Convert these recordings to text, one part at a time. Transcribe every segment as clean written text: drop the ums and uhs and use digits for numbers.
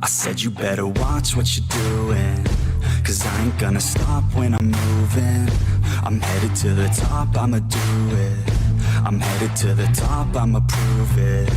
said you better watch what you're doing, 'cause I ain't gonna stop when I'm moving. I'm headed to the top, I'ma do it. I'm headed to the top, I'ma prove it.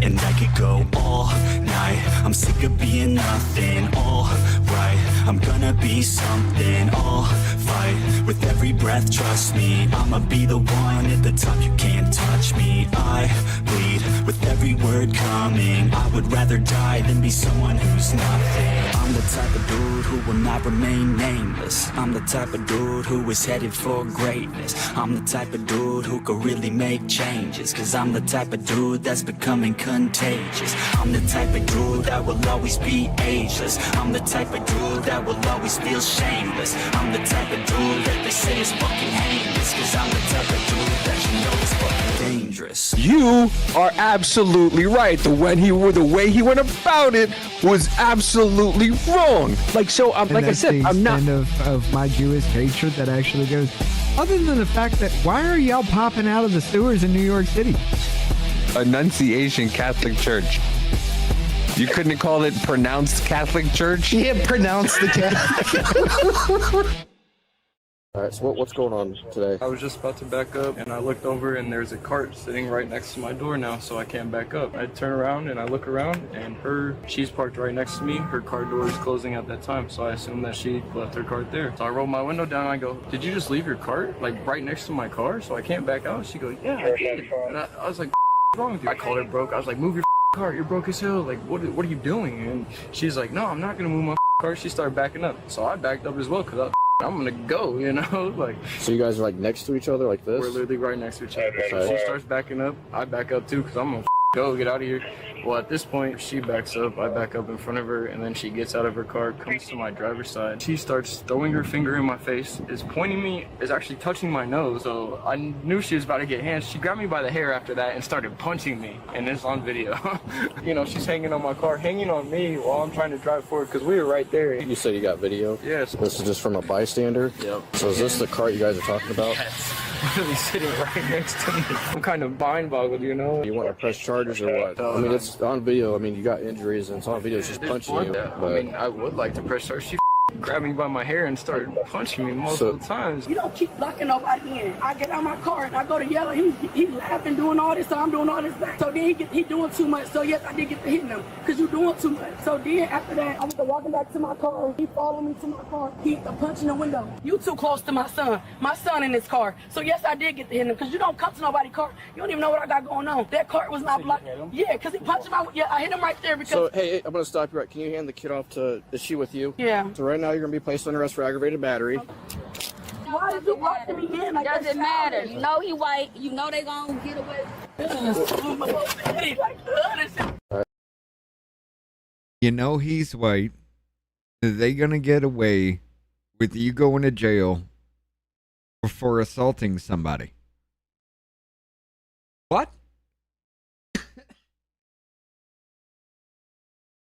And I could go all night, I'm sick of being nothing. All right, I'm gonna be something. I'll fight with every breath, trust me. I'ma be the one at the top, you can't touch me. I bleed with every word coming. I would rather die than be someone who's nothing. I'm the type of dude who will not remain nameless. I'm the type of dude who is headed for greatness. I'm the type of dude who could really make changes, 'cause I'm the type of dude that's becoming contagious. I'm the type of dude that will always be ageless. I'm the type of dude that will always feel shameless. I'm the type of dude that they say is fucking heinous, 'cause I'm the type of dude that you know is fucking dangerous. You are absolutely right. The way he went about it was absolutely wrong. Like, so, like I said, I'm not of my Jewish hatred that actually goes. Other than the fact that why are y'all popping out of the sewers in New York City? Annunciation Catholic Church. You couldn't call it pronounced Catholic Church? Yeah, pronounce the Catholic. All right, so what's going on today? I was just about to back up, and I looked over, and there's a cart sitting right next to my door now, so I can't back up. I turn around, and I look around, and she's parked right next to me. Her car door is closing at that time, so I assume that she left her cart there. So I roll my window down, and I go, "Did you just leave your cart, like, right next to my car, so I can't back out?" She goes, "Yeah, I did." And I was like, "What's wrong with you?" I called her broke. I was like, "Move your cart, you're broke as hell. Like, what are you doing?" And she's like, "No, I'm not gonna move my cart." She started backing up, so I backed up as well, because I'm gonna go, you know, like. So you guys are like next to each other like this? We're literally right next to each other. So she starts backing up, I back up too, because I'm gonna go, get out of here. Well, at this point, she backs up, I back up in front of her, and then she gets out of her car, comes to my driver's side. She starts throwing her finger in my face, is pointing me, is actually touching my nose. So I knew she was about to get hands. She grabbed me by the hair after that and started punching me, and it's on video. You know, she's hanging on my car, hanging on me while I'm trying to drive forward, because we were right there. You said you got video? Yes. This is just from a bystander? Yep. So is this the cart you guys are talking about? Yes. Literally sitting right next to me. I'm kind of mind-boggled, you know? You want to press charges or what? I mean, it's on video. I mean, you got injuries and it's on video. She's punching you. But I mean, I would like to press charges. She grabbed me by my hair and started punching me multiple times. You don't keep blocking nobody in. I get out my car and I go to yell. He laughing, doing all this, so I'm doing all this back. So then he doing too much. So yes, I did get to hitting him because you doing too much. So then after that, I was walking back to my car. He followed me to my car. He punching the window. You too close to my son. My son in his car. So yes, I did get to hit him because you don't come to nobody's car. You don't even know what I got going on. That car was not blocked. Yeah, because he punched my. Yeah, I hit him right there because. So hey, I'm gonna stop you right. Can you hand the kid off to? Is she with you? Yeah. So right now you're gonna be placed under arrest for aggravated battery. Why did you block me in? Like, doesn't matter. You know he white. You know they gonna get away. You know he's white. They gonna get away with you going to jail for assaulting somebody. What?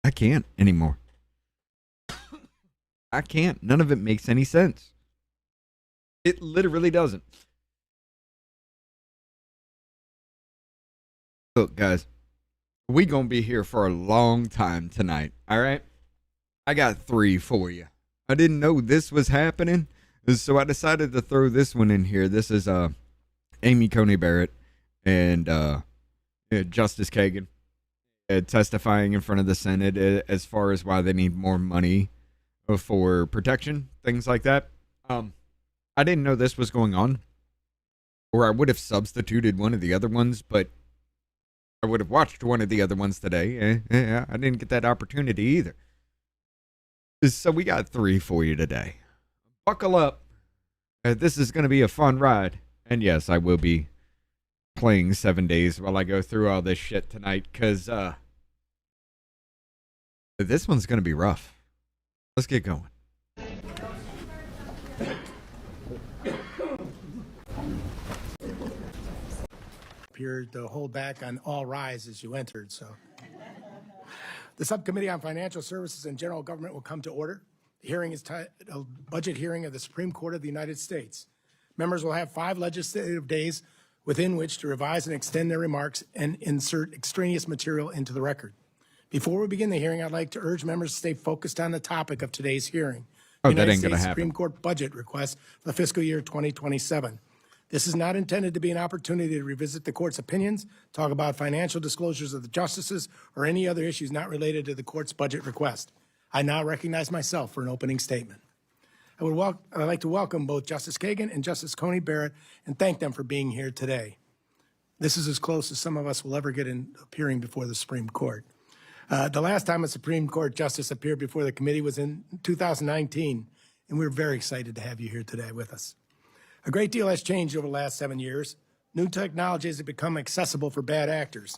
I can't anymore. I can't. None of it makes any sense. It literally doesn't. Look, guys, we gonna be here for a long time tonight, all right? I got 3 for you. I didn't know this was happening, so I decided to throw this one in here. This is Amy Coney Barrett and Justice Kagan testifying in front of the Senate as far as why they need more money for protection, things like that. I didn't know this was going on, or I would have substituted one of the other ones, but I would have watched one of the other ones today. I didn't get that opportunity either. So we got 3 for you today. Buckle up. This is going to be a fun ride. And yes, I will be playing 7 days while I go through all this shit tonight, because this one's going to be rough. Let's get going. Appeared to hold back on all rise as you entered, so. The Subcommittee on Financial Services and General Government will come to order. The hearing is titled Budget Hearing of the Supreme Court of the United States. Members will have 5 legislative days within which to revise and extend their remarks and insert extraneous material into the record. Before we begin the hearing, I'd like to urge members to stay focused on the topic of today's hearing. Oh, The that United ain't gonna States happen. Supreme Court budget request for the fiscal year 2027. This is not intended to be an opportunity to revisit the court's opinions, talk about financial disclosures of the justices, or any other issues not related to the court's budget request. I now recognize myself for an opening statement. I'd like to welcome both Justice Kagan and Justice Coney Barrett and thank them for being here today. This is as close as some of us will ever get in appearing before the Supreme Court. The last time a Supreme Court justice appeared before the committee was in 2019, and we're very excited to have you here today with us. A great deal has changed over the last 7 years. New technologies have become accessible for bad actors.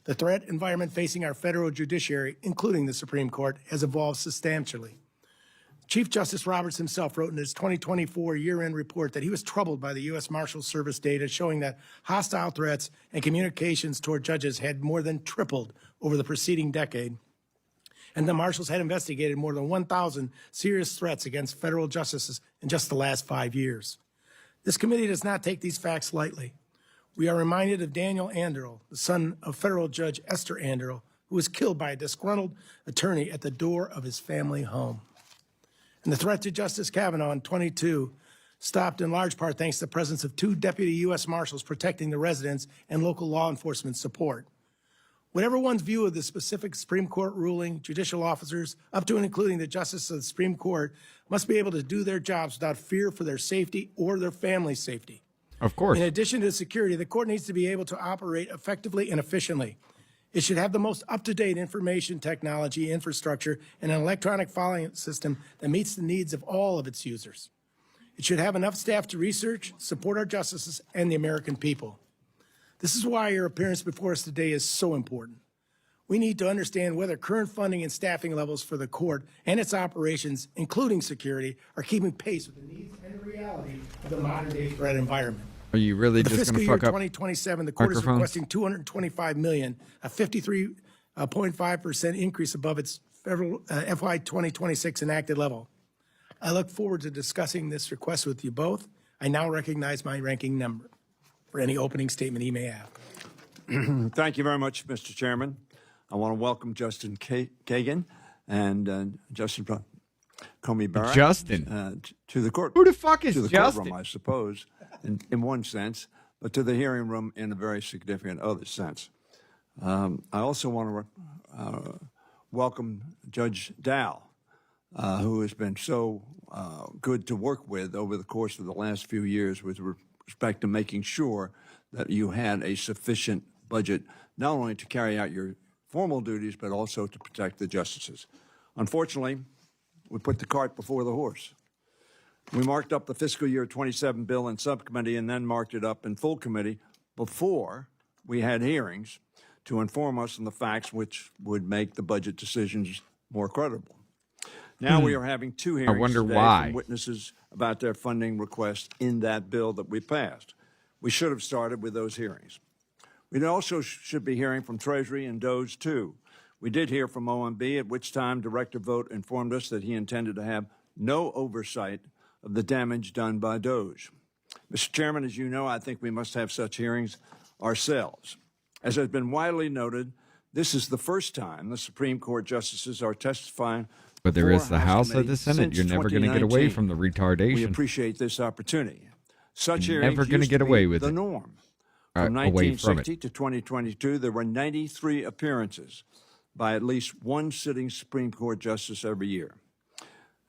The threat environment facing our federal judiciary, including the Supreme Court, has evolved substantially. Chief Justice Roberts himself wrote in his 2024 year-end report that he was troubled by the U.S. Marshals Service data showing that hostile threats and communications toward judges had more than tripled over the preceding decade, and the Marshals had investigated more than 1,000 serious threats against federal justices in just the last 5 years. This committee does not take these facts lightly. We are reminded of Daniel Anderl, the son of federal judge Esther Anderl, who was killed by a disgruntled attorney at the door of his family home. And the threat to Justice Kavanaugh in 22 stopped in large part thanks to the presence of 2 deputy U.S. Marshals protecting the residents and local law enforcement support. Whatever one's view of the specific Supreme Court ruling, judicial officers, up to and including the Justice of the Supreme Court, must be able to do their jobs without fear for their safety or their family's safety. Of course. In addition to security, the court needs to be able to operate effectively and efficiently. It should have the most up-to-date information technology infrastructure and an electronic filing system that meets the needs of all of its users. It should have enough staff to research, support our justices, and the American people. This is why your appearance before us today is so important. We need to understand whether current funding and staffing levels for the court and its operations, including security, are keeping pace with the needs and the reality of the modern-day threat environment. Are you really For the just fiscal going to year fuck up 2027, the court is microphones? requesting $225 million, a 53.5% increase above its federal FY 2026 enacted level. I look forward to discussing this request with you both. I now recognize my ranking member for any opening statement he may have. Thank you very much, Mr. Chairman. I want to welcome Justin Kagan and Justin Comey Barrett. Justin. To the court. Who the fuck is to the Justin? courtroom, I suppose, in one sense, but to the hearing room in a very significant other sense. I also want to welcome Judge Dow, who has been so good to work with over the course of the last few years with respect to making sure that you had a sufficient budget, not only to carry out your formal duties, but also to protect the justices. Unfortunately, we put the cart before the horse. We marked up the fiscal year 27 bill in subcommittee and then marked it up in full committee before we had hearings to inform us on the facts which would make the budget decisions more credible. Now we are having 2 hearings wonder today why. from witnesses about their funding request in that bill that we passed. We should have started with those hearings. We also should be hearing from Treasury and DOJ too. We did hear from OMB, at which time Director Vogt informed us that he intended to have no oversight of the damage done by DOJ. Mr. Chairman, as you know, I think we must have such hearings ourselves. As has been widely noted, this is the first time the Supreme Court justices are testifying. But there is before the a House of committee the Senate. since You're never going to get away 2019. from the We retardation. appreciate this opportunity. Such You're hearings never gonna used get to away be with the it. norm. From Away from 1960 it. to 2022, there were 93 appearances by at least one sitting Supreme Court justice every year.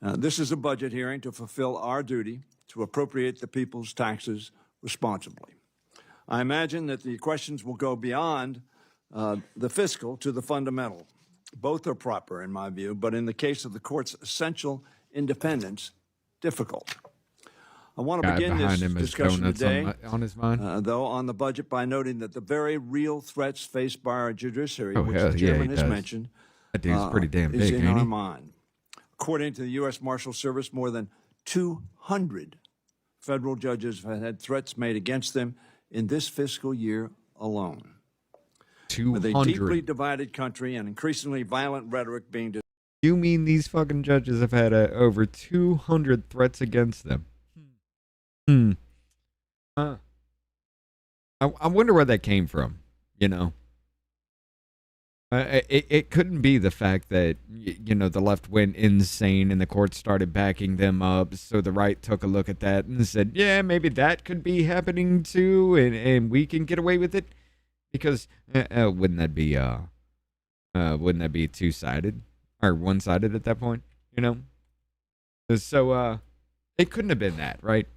This is a budget hearing to fulfill our duty to appropriate the people's taxes responsibly. I imagine that the questions will go beyond the fiscal to the fundamental. Both are proper in my view, but in the case of the court's essential independence, difficult. I want to Guy begin behind this him has discussion donuts today, on his mind. though, on the budget by noting that the very real threats faced by our judiciary, Oh, which hell the yeah, chairman he has does. mentioned, That dude's pretty damn is big, in ain't our he? mind. According to the U.S. Marshals Service, more than 200 federal judges have had threats made against them in this fiscal year alone. With a deeply 200. divided country and increasingly violent rhetoric being You mean these fucking judges have had over 200 threats against them? I wonder where that came from, you know? It couldn't be the fact that, the left went insane and the court started backing them up. So the right took a look at that and said, yeah, maybe that could be happening too. And we can get away with it because wouldn't that be two-sided or one-sided at that point? So it couldn't have been that, right?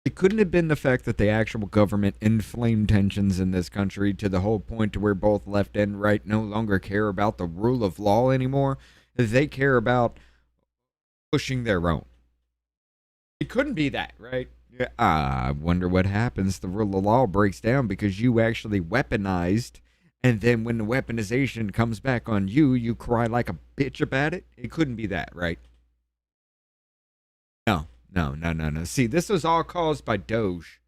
It couldn't have been the fact that the actual government inflamed tensions in this country to the whole point to where both left and right no longer care about the rule of law anymore. They care about pushing their own. It couldn't be that, right? I wonder what happens. The rule of law breaks down because you actually weaponized, and then when the weaponization comes back on you, you cry like a bitch about it. It couldn't be that, right? No. See, this was all caused by Doge.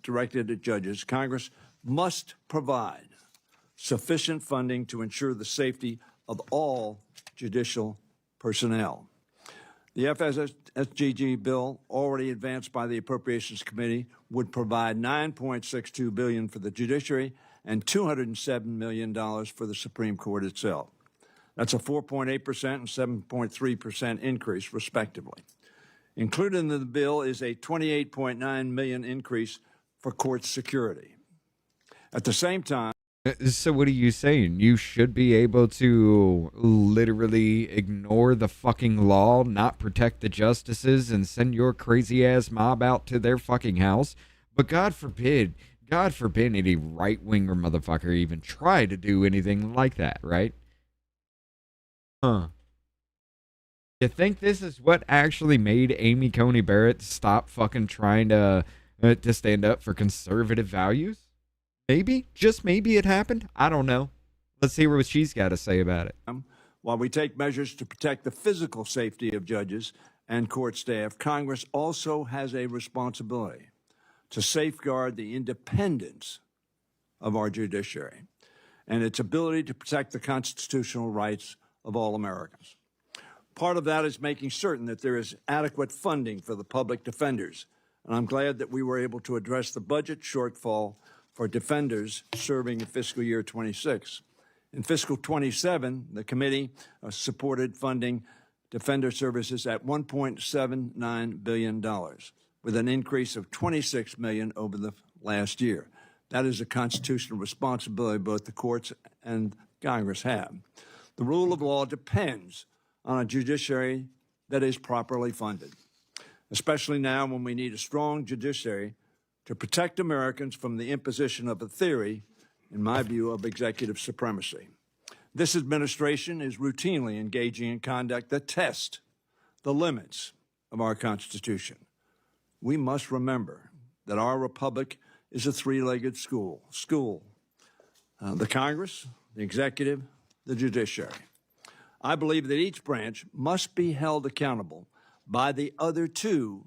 Directed at judges, Congress must provide sufficient funding to ensure the safety of all judicial personnel. The FSSGG bill, already advanced by the Appropriations Committee, would provide $9.62 billion for the judiciary and $207 million for the Supreme Court itself. That's a 4.8% and 7.3% increase, respectively. Included in the bill is a $28.9 million increase for court security. At the same time, so what are you saying? You should be able to literally ignore the fucking law, not protect the justices, and send your crazy ass mob out to their fucking house? But God forbid any right-winger motherfucker even try to do anything like that, right? Huh. You think this is what actually made Amy Coney Barrett stop fucking trying to stand up for conservative values? Maybe, just maybe it happened. I don't know. Let's hear what she's got to say about it. While we take measures to protect the physical safety of judges and court staff, Congress also has a responsibility to safeguard the independence of our judiciary and its ability to protect the constitutional rights of all Americans. Part of that is making certain that there is adequate funding for the public defenders, and I'm glad that we were able to address the budget shortfall for defenders serving in fiscal year 26. In fiscal 27, the committee supported funding defender services at $1.79 billion, with an increase of $26 million over the last year. That is a constitutional responsibility both the courts and Congress have. The rule of law depends on a judiciary that is properly funded, especially now when we need a strong judiciary to protect Americans from the imposition of a theory, in my view, of executive supremacy. This administration is routinely engaging in conduct that tests the limits of our Constitution. We must remember that our republic is a three-legged stool. The Congress, the executive, the judiciary. I believe that each branch must be held accountable by the other two,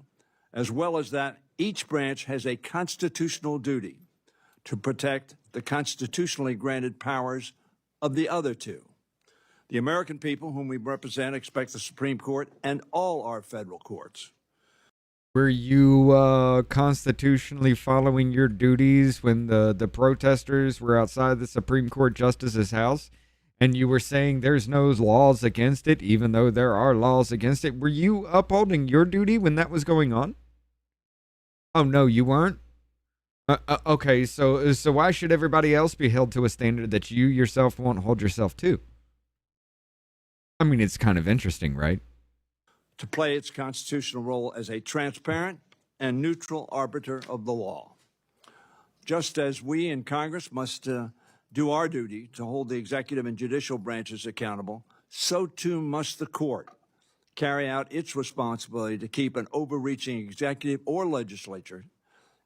as well as that each branch has a constitutional duty to protect the constitutionally granted powers of the other two. The American people whom we represent expect the Supreme Court and all our federal courts. Were you constitutionally following your duties when the protesters were outside the Supreme Court Justice's house? And you were saying there's no laws against it, even though there are laws against it. Were you upholding your duty when that was going on? Oh, no, you weren't? Okay, so why should everybody else be held to a standard that you yourself won't hold yourself to? I mean, it's kind of interesting, right? To play its constitutional role as a transparent and neutral arbiter of the law. Just as we in Congress must do our duty to hold the executive and judicial branches accountable, so too must the court carry out its responsibility to keep an overreaching executive or legislature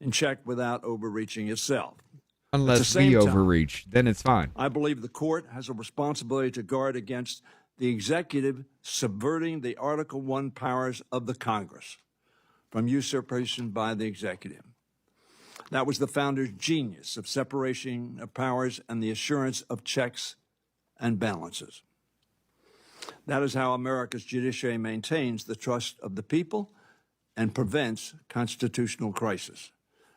in check without overreaching itself. Unless we overreach, then it's fine. I believe the court has a responsibility to guard against the executive subverting the Article I powers of the Congress from usurpation by the executive. That was the founder's genius of separation of powers and the assurance of checks and balances. That is how America's judiciary maintains the trust of the people and prevents constitutional crisis.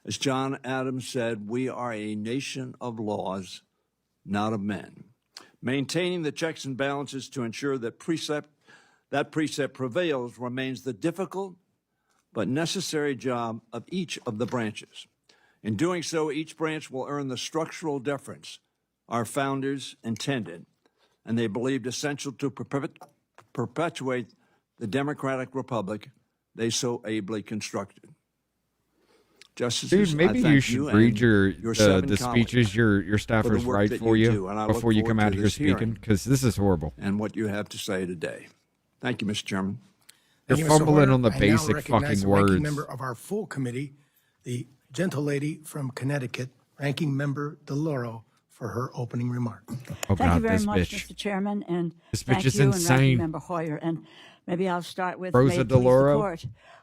As John Adams said, we are a nation of laws, not of men. Maintaining the checks and balances to ensure that precept prevails remains the difficult but necessary job of each of the branches. In doing so, each branch will earn the structural deference our founders intended, and they believed essential to perpetuate the democratic republic they so ably constructed. Justices, Dude, maybe you should read the speeches your staffers write for you before you come out here speaking, because this is horrible. And what you have to say today. Thank you, Mr. Chairman. You're fumbling on the basic fucking words. Member of our full committee, the gentle lady from Connecticut, Ranking Member DeLauro, for her opening remark. Oh, Thank God, you very this much, bitch. Mr. Chairman, and This bitch thank is you and insane. Ranking Member Hoyer. And maybe I'll start with Rosa may it please the DeLauro.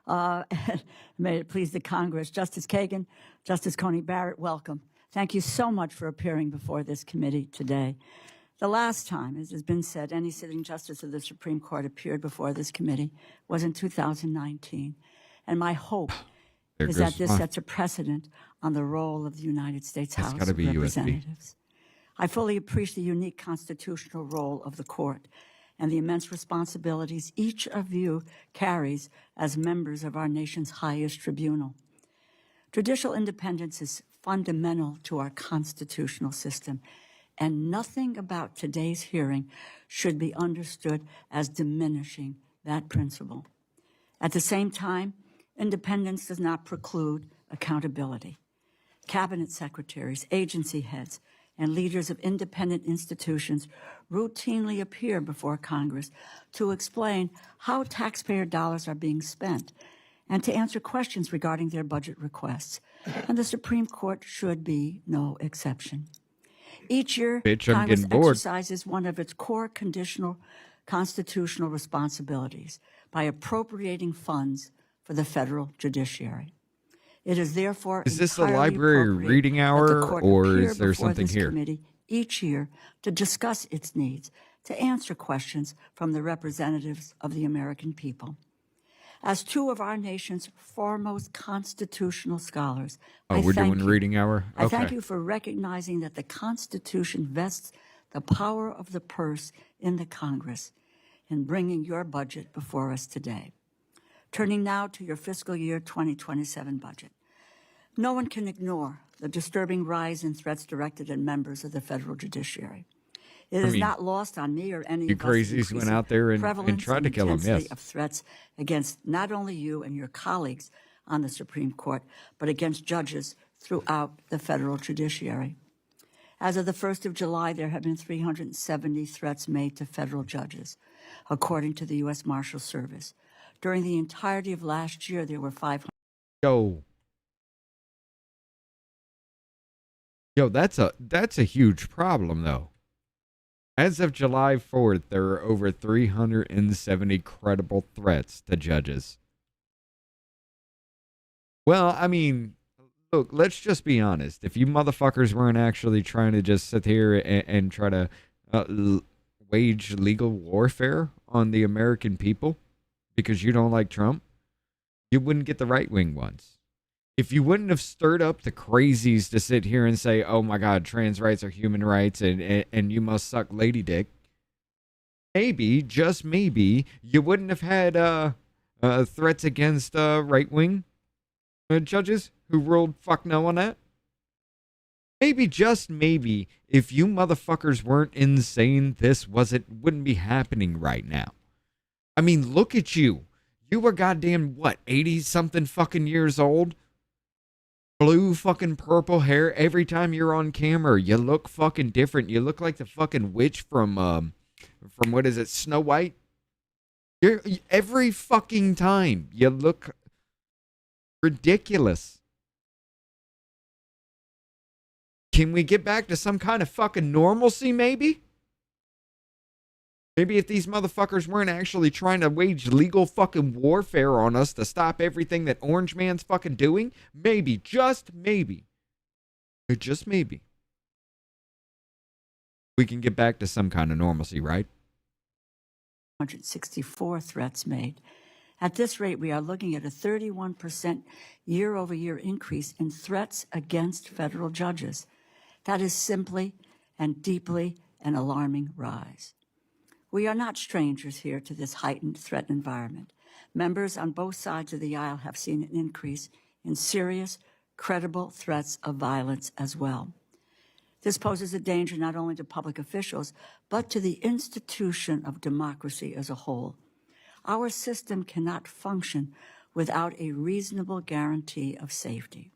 court. May it please the Congress. Justice Kagan, Justice Coney, Barrett, welcome. Thank you so much for appearing before this committee today. The last time, as has been said, any sitting justice of the Supreme Court appeared before this committee was in 2019. And my hope is that this sets a precedent on the role of the United States House of Representatives. I fully appreciate the unique constitutional role of the court and the immense responsibilities each of you carries as members of our nation's highest tribunal. Judicial independence is fundamental to our constitutional system, and nothing about today's hearing should be understood as diminishing that principle. At the same time, independence does not preclude accountability. Cabinet secretaries, agency heads, and leaders of independent institutions routinely appear before Congress to explain how taxpayer dollars are being spent and to answer questions regarding their budget requests. And the Supreme Court should be no exception. Each year, Congress exercises one of its core constitutional responsibilities by appropriating funds for the federal judiciary. It is therefore Is this a library reading hour, or is there something here? Committee each year to discuss its needs, to answer questions from the representatives of the American people. As two of our nation's foremost constitutional scholars, we're doing reading hour? I thank you for recognizing that the Constitution vests the power of the purse in the Congress in bringing your budget before us today. Turning now to your fiscal year 2027 budget. No one can ignore the disturbing rise in threats directed at members of the federal judiciary. It is not lost on me or any you of us. Crazies went out there and tried to kill him, yes. Of threats against not only you and your colleagues on the Supreme Court, but against judges throughout the federal judiciary. As of the 1st of July, there have been 370 threats made to federal judges, according to the U.S. Marshals Service. During the entirety of last year, there were 500. Yo, that's a huge problem, though. As of July 4th, there are over 370 credible threats to judges. Well, I mean, look, let's just be honest. If you motherfuckers weren't actually trying to just sit here and try to wage legal warfare on the American people because you don't like Trump, you wouldn't get the right-wing ones. If you wouldn't have stirred up the crazies to sit here and say, oh my God, trans rights are human rights and you must suck lady dick, maybe, just maybe, you wouldn't have had threats against right-wing judges who ruled fuck no on that. Maybe, just maybe, if you motherfuckers weren't insane, this wouldn't be happening right now. I mean, look at you. You were goddamn, what, 80-something fucking years old? Blue fucking purple hair. Every time you're on camera, you look fucking different. You look like the fucking witch from what is it, Snow White? Every fucking time you look ridiculous. Can we get back to some kind of fucking normalcy, maybe? Maybe if these motherfuckers weren't actually trying to wage legal fucking warfare on us to stop everything that Orange Man's fucking doing, maybe, just maybe, we can get back to some kind of normalcy, right? 164 threats made. At this rate, we are looking at a 31% year-over-year increase in threats against federal judges. That is simply and deeply and alarming rise. We are not strangers here to this heightened threat environment. Members on both sides of the aisle have seen an increase in serious, credible threats of violence as well. This poses a danger not only to public officials, but to the institution of democracy as a whole. Our system cannot function without a reasonable guarantee of safety.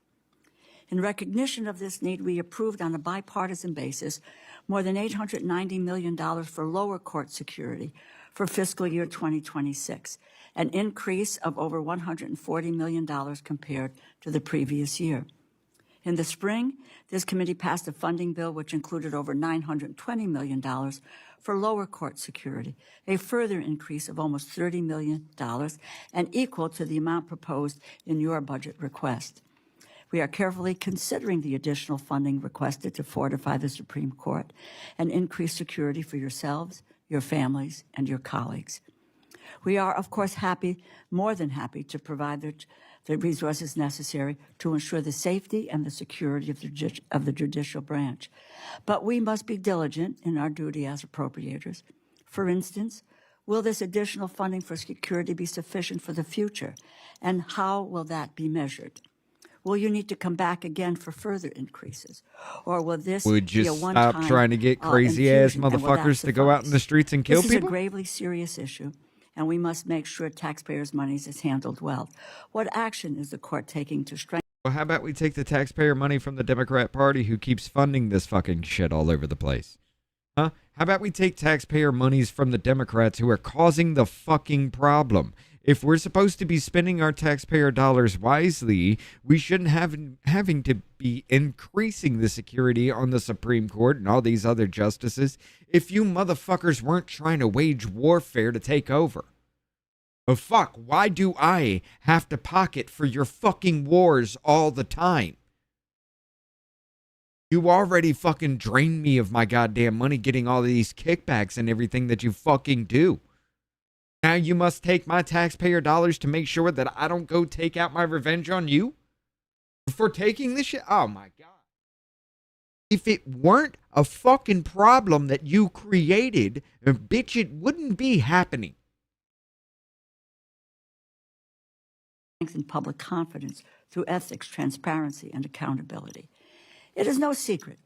In recognition of this need, we approved on a bipartisan basis more than $890 million for lower court security for fiscal year 2026, an increase of over $140 million compared to the previous year. In the spring, this committee passed a funding bill which included over $920 million for lower court security, a further increase of almost $30 million and equal to the amount proposed in your budget request. We are carefully considering the additional funding requested to fortify the Supreme Court and increase security for yourselves, your families, and your colleagues. We are, of course, more than happy to provide the resources necessary to ensure the safety and the security of the judicial branch. But we must be diligent in our duty as appropriators. For instance, will this additional funding for security be sufficient for the future? And how will that be measured? Will you need to come back again for further increases? Or will this Would you be a one-time stop trying to get crazy-ass infusion, motherfuckers to go out in the streets and kill people? This is a gravely serious issue, and we must make sure taxpayers' money is handled well. What action is the court taking to strengthen? Well, how about we take the taxpayer money from the Democrat Party who keeps funding this fucking shit all over the place? Huh? How about we take taxpayer monies from the Democrats who are causing the fucking problem? If we're supposed to be spending our taxpayer dollars wisely, we shouldn't have having to be increasing the security on the Supreme Court and all these other justices if you motherfuckers weren't trying to wage warfare to take over. Oh, fuck, why do I have to pocket for your fucking wars all the time? You already fucking drained me of my goddamn money getting all of these kickbacks and everything that you fucking do. Now you must take my taxpayer dollars to make sure that I don't go take out my revenge on you for taking this shit. Oh my God. If it weren't a fucking problem that you created, bitch, it wouldn't be happening. Strengthen public confidence through ethics, transparency, and accountability. It is no secret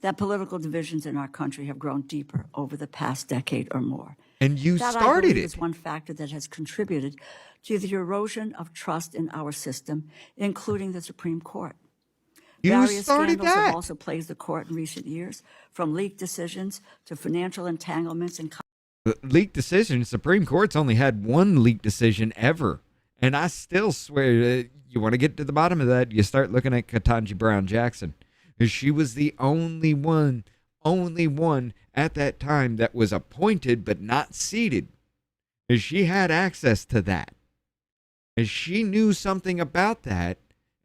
that political divisions in our country have grown deeper over the past decade or more. And you that, started I believe, it. is one factor that has contributed to the erosion of trust in our system, including the Supreme Court. You Various started scandals that. have also plagued the court in recent years, from leaked decisions to financial entanglements and leaked decisions. Supreme Court's only had one leaked decision ever. And I still swear, you want to get to the bottom of that, you start looking at Ketanji Brown Jackson. She was the only one at that time that was appointed but not seated. She had access to that. And she knew something about that.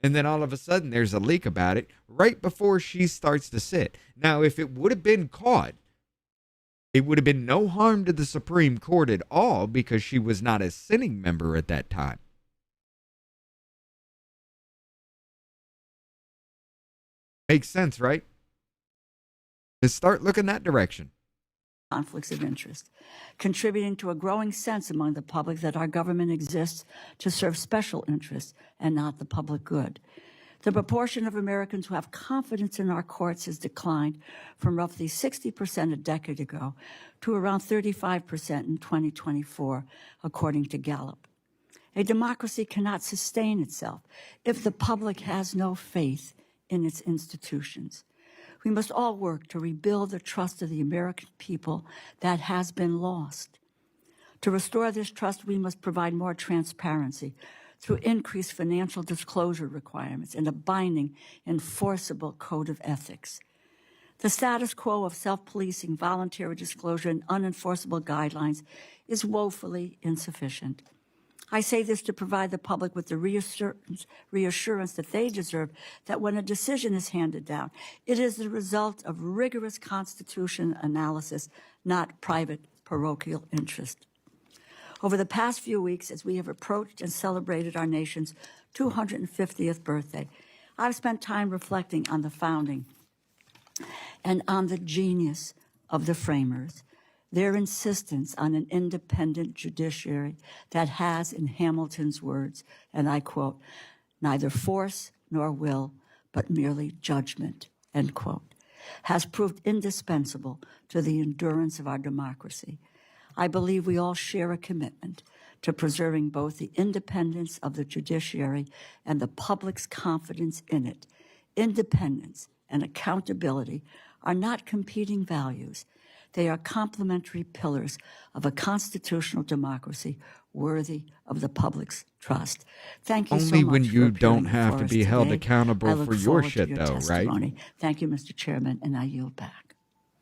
And then all of a sudden there's a leak about it right before she starts to sit. Now, if it would have been caught, it would have been no harm to the Supreme Court at all because she was not a sitting member at that time. Makes sense, right? Let's start looking that direction. conflicts of interest, contributing to a growing sense among the public that our government exists to serve special interests and not the public good. The proportion of Americans who have confidence in our courts has declined from roughly 60% a decade ago to around 35% in 2024, according to Gallup. A democracy cannot sustain itself if the public has no faith in its institutions. We must all work to rebuild the trust of the American people that has been lost. To restore this trust, we must provide more transparency through increased financial disclosure requirements and a binding, enforceable code of ethics. The status quo of self-policing, voluntary disclosure, and unenforceable guidelines is woefully insufficient. I say this to provide the public with the reassurance that they deserve that when a decision is handed down, it is the result of rigorous Constitution analysis, not private parochial interest. Over the past few weeks, as we have approached and celebrated our nation's 250th birthday, I've spent time reflecting on the founding and on the genius of the framers, their insistence on an independent judiciary that has, in Hamilton's words, and I quote, neither force nor will, but merely judgment, end quote, has proved indispensable to the endurance of our democracy. I believe we all share a commitment to preserving both the independence of the judiciary and the public's confidence in it. Independence and accountability are not competing values. They are complementary pillars of a constitutional democracy worthy of the public's trust. Thank you so much. Only when you for don't appearing have before to us be held today. accountable I look for your forward to shit, your though, right? testimony. Thank you, Mr. Chairman, and I yield back.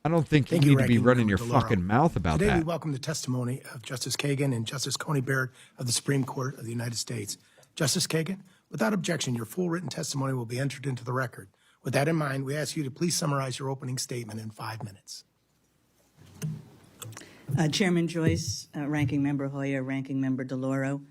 I don't think you Thank need you, to be Ranking running your Member DeLauro. fucking mouth about Today we that. welcome the testimony of Justice Kagan and Justice Coney Barrett of the Supreme Court of the United States. Justice Kagan, without objection, your full written testimony will be entered into the record. With that in mind, we ask you to please summarize your opening statement in 5 minutes. Chairman Joyce, Ranking Member Hoyer, Ranking Member DeLauro,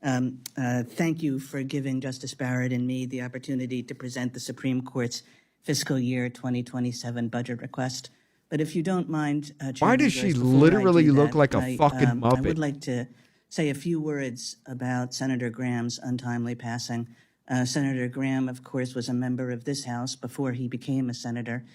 thank you for giving Justice Barrett and me the opportunity to present the Supreme Court's fiscal year 2027 budget request. But if you don't mind, Chairman Why does she Joyce, before I literally do look that, like a fucking I Muppet? would like to say a few words about Senator Graham's untimely passing. Senator Graham, of course, was a member of this House before he became a senator.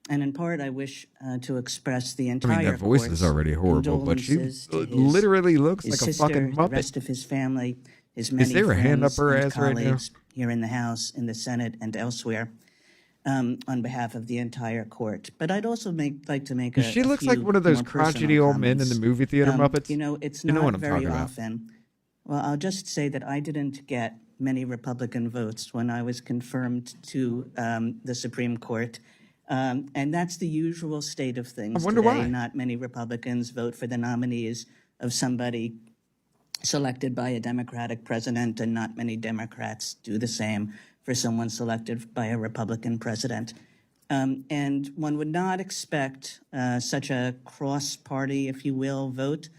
And in part, I wish to express the entire that voice is already horrible, but she literally looks like a fucking The Muppet. rest of his family, his many there a hand up friends her and ass right now? colleagues here in the House, in the Senate, and elsewhere, on behalf of the entire court. But I'd also like to make She looks like one of those crotchety old men in the movie theater Muppets. You know, it's You know not what I'm very talking about. often. Well, I'll just say that I didn't get many Republican votes when I was confirmed to the Supreme Court. And that's the usual state of things I wonder today. why. Not many Republicans vote for the nominees of somebody selected by a Democratic president, and not many Democrats do the same for someone selected by a Republican president. And one would not expect such a cross-party, if you will, vote,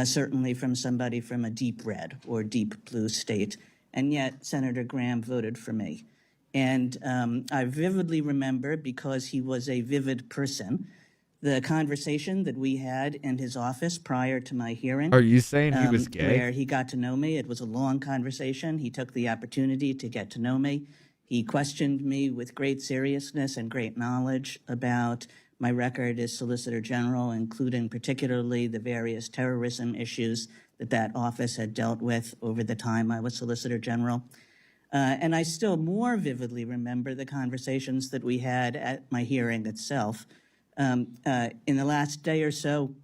certainly from somebody from a deep red or deep blue state. And yet Senator Graham voted for me. And I vividly remember, because he was a vivid person, the conversation that we had in his office prior to my hearing. Are you saying he was gay? Where he got to know me. It was a long conversation. He took the opportunity to get to know me. He questioned me with great seriousness and great knowledge about my record as Solicitor General, including particularly the various terrorism issues that office had dealt with over the time I was Solicitor General. And I still more vividly remember the conversations that we had at my hearing itself. In the last day or so,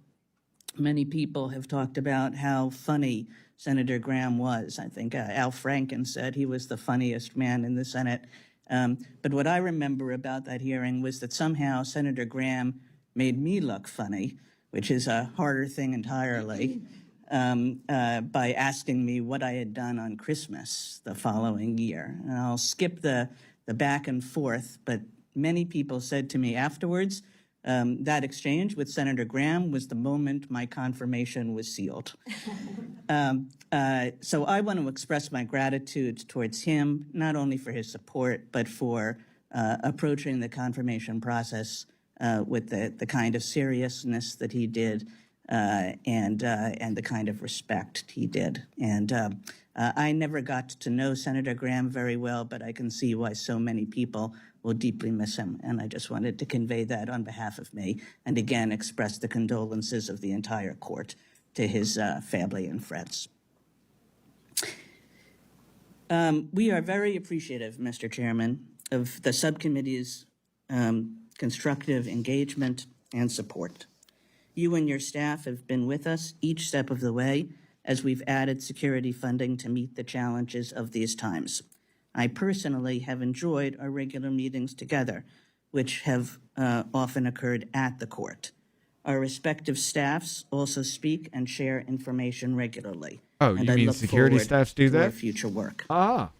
many people have talked about how funny Senator Graham was. I think Al Franken said he was the funniest man in the Senate. But what I remember about that hearing was that somehow Senator Graham made me look funny, which is a harder thing entirely, by asking me what I had done on Christmas the following year. And I'll skip the back and forth, but many people said to me afterwards, that exchange with Senator Graham was the moment my confirmation was sealed. So I want to express my gratitude towards him, not only for his support, but for approaching the confirmation process with the kind of seriousness that he did, and the kind of respect he did. And I never got to know Senator Graham very well, but I can see why so many people will deeply miss him. And I just wanted to convey that on behalf of me, and again express the condolences of the entire court to his family and friends. We are very appreciative, Mr. Chairman, of the subcommittee's constructive engagement and support. You and your staff have been with us each step of the way as we've added security funding to meet the challenges of these times. I personally have enjoyed our regular meetings together, which have often occurred at the court. Our respective staffs also speak and share information regularly. Oh, you mean security staffs do that? Our future work. Ah.